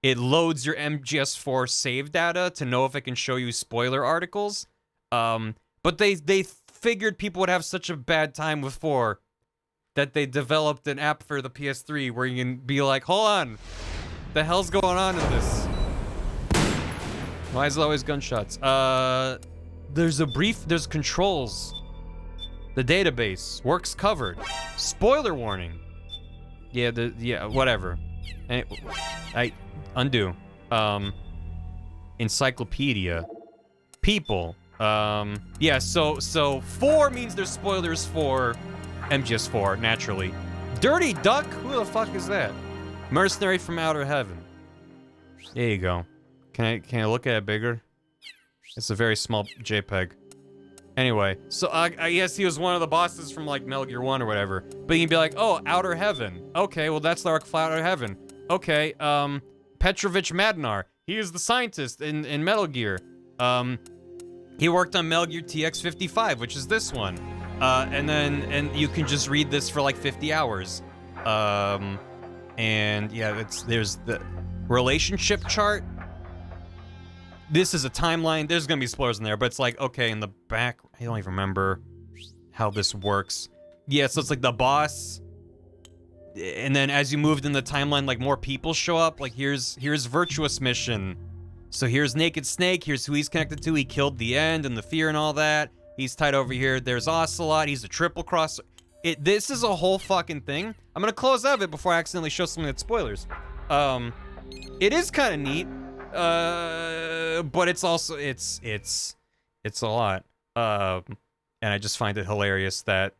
it loads your MGS4 save data to know if it can show you spoiler articles. But they figured people would have such a bad time with 4 that they developed an app for the PS3 where you can be like, hold on, the hell's going on in this? Why is it always gunshots? There's controls. The database, works covered. Spoiler warning. Yeah, whatever. And I undo. Encyclopedia. People. Yeah, so 4 means there's spoilers for MGS4, naturally. Dirty Duck? Who the fuck is that? Mercenary from Outer Heaven. There you go. Can I look at it bigger? It's a very small JPEG. Anyway, so I guess he was one of the bosses from like Metal Gear 1 or whatever. But you'd be like, oh, Outer Heaven. Okay, well that's the arc for Outer Heaven. Okay, Petrovich Madnar. He is the scientist in Metal Gear. He worked on Metal Gear TX55, which is this one. And you can just read this for like 50 hours. And yeah, there's the relationship chart. this is a timeline. There's gonna be spoilers in there, but it's like, okay, in the back, I don't even remember how this works. Yeah, so it's like the boss, and then as you moved in the timeline, like more people show up. Like here's Virtuous Mission. So here's Naked Snake. Here's who he's connected to. He killed the End and the Fear and all that. He's tied over here. There's Ocelot. He's a triple cross. This is a whole fucking thing. I'm gonna close out of it before I accidentally show something that's spoilers. It is kind of neat, but it's also it's a lot. And I just find it hilarious that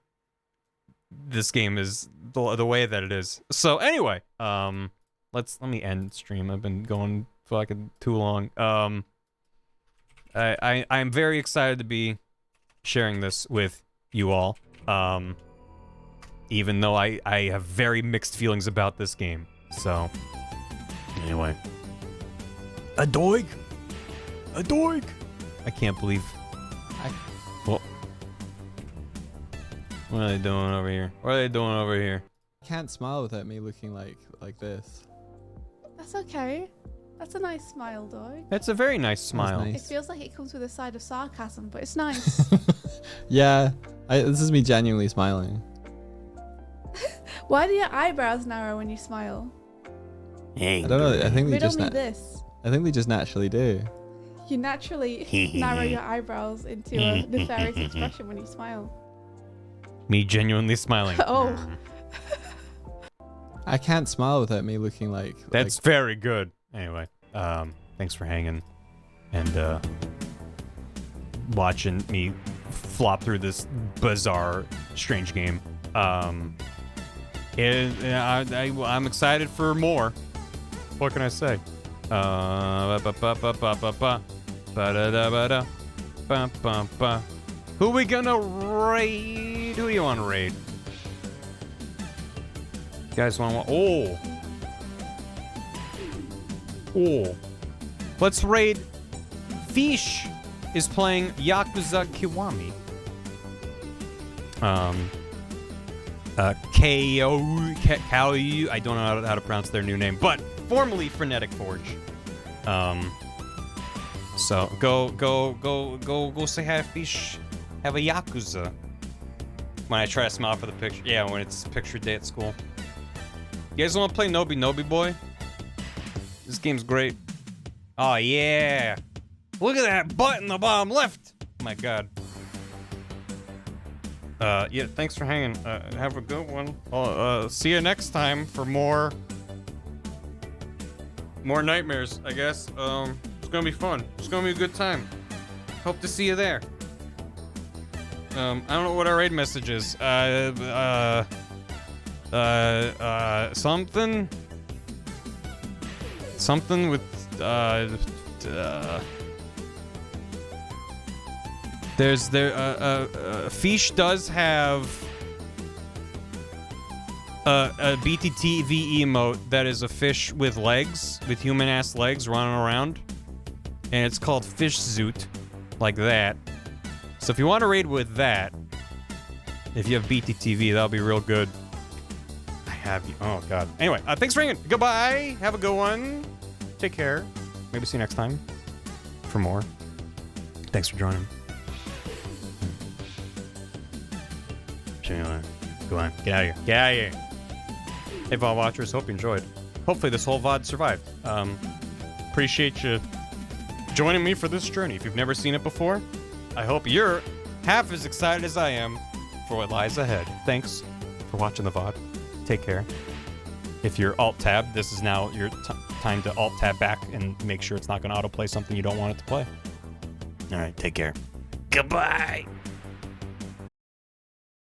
this game is the way that it is. So anyway, let me end stream. I've been going fucking too long. I'm very excited to be sharing this with you all. Even though I have very mixed feelings about this game. So anyway. A doig. I can't believe. Well, what are they doing over here? Can't smile without me looking like this. That's okay. That's a nice smile, dog. That's a very nice smile. It feels like it comes with a side of sarcasm, but it's nice. Yeah, this is me genuinely smiling. Why do your eyebrows narrow when you smile? I don't know. I think they Riddle just. me this. I think they just naturally do. You naturally narrow your eyebrows into a nefarious expression when you smile. Me genuinely smiling. Oh. I can't smile without me looking like. That's very good. Anyway, thanks for hanging and watching me flop through this bizarre, strange game. I'm excited for more. What can I say? Who we gonna raid? Who do you want to raid? You guys want? Oh. Let's raid. Fish is playing Yakuza Kiwami. Kao, I don't know how to pronounce their new name, but formerly Frenetic Forge. So go say hi, Fish. Have a Yakuza. When I try to smile for the picture, yeah, when it's picture day at school. You guys want to play Nobi Boy? This game's great. Oh yeah! Look at that button in the bottom left. Oh my god. Yeah, thanks for hanging. Have a good one. See you next time for more nightmares, I guess. It's gonna be fun. It's gonna be a good time. Hope to see you there. I don't know what our raid message is. Something with, Fish does have a BTTV emote that is a fish with legs, with human-ass legs running around. And it's called Fish Zoot, like that. So if you want to raid with that, if you have BTTV, that'll be real good. I have you. Oh, God. Anyway, thanks for hanging. Goodbye. Have a good one. Take care. Maybe see you next time for more. Thanks for joining. Anyway, go on. Get out of here. Get out of here. Hey, VOD watchers. Hope you enjoyed. Hopefully this whole VOD survived. Appreciate you joining me for this journey. If you've never seen it before, I hope you're half as excited as I am for what lies ahead. Thanks for watching the VOD. Take care. If you're Alt-Tab, this is now your time to Alt-Tab back and make sure it's not going to autoplay something you don't want it to play. All right, take care. Goodbye!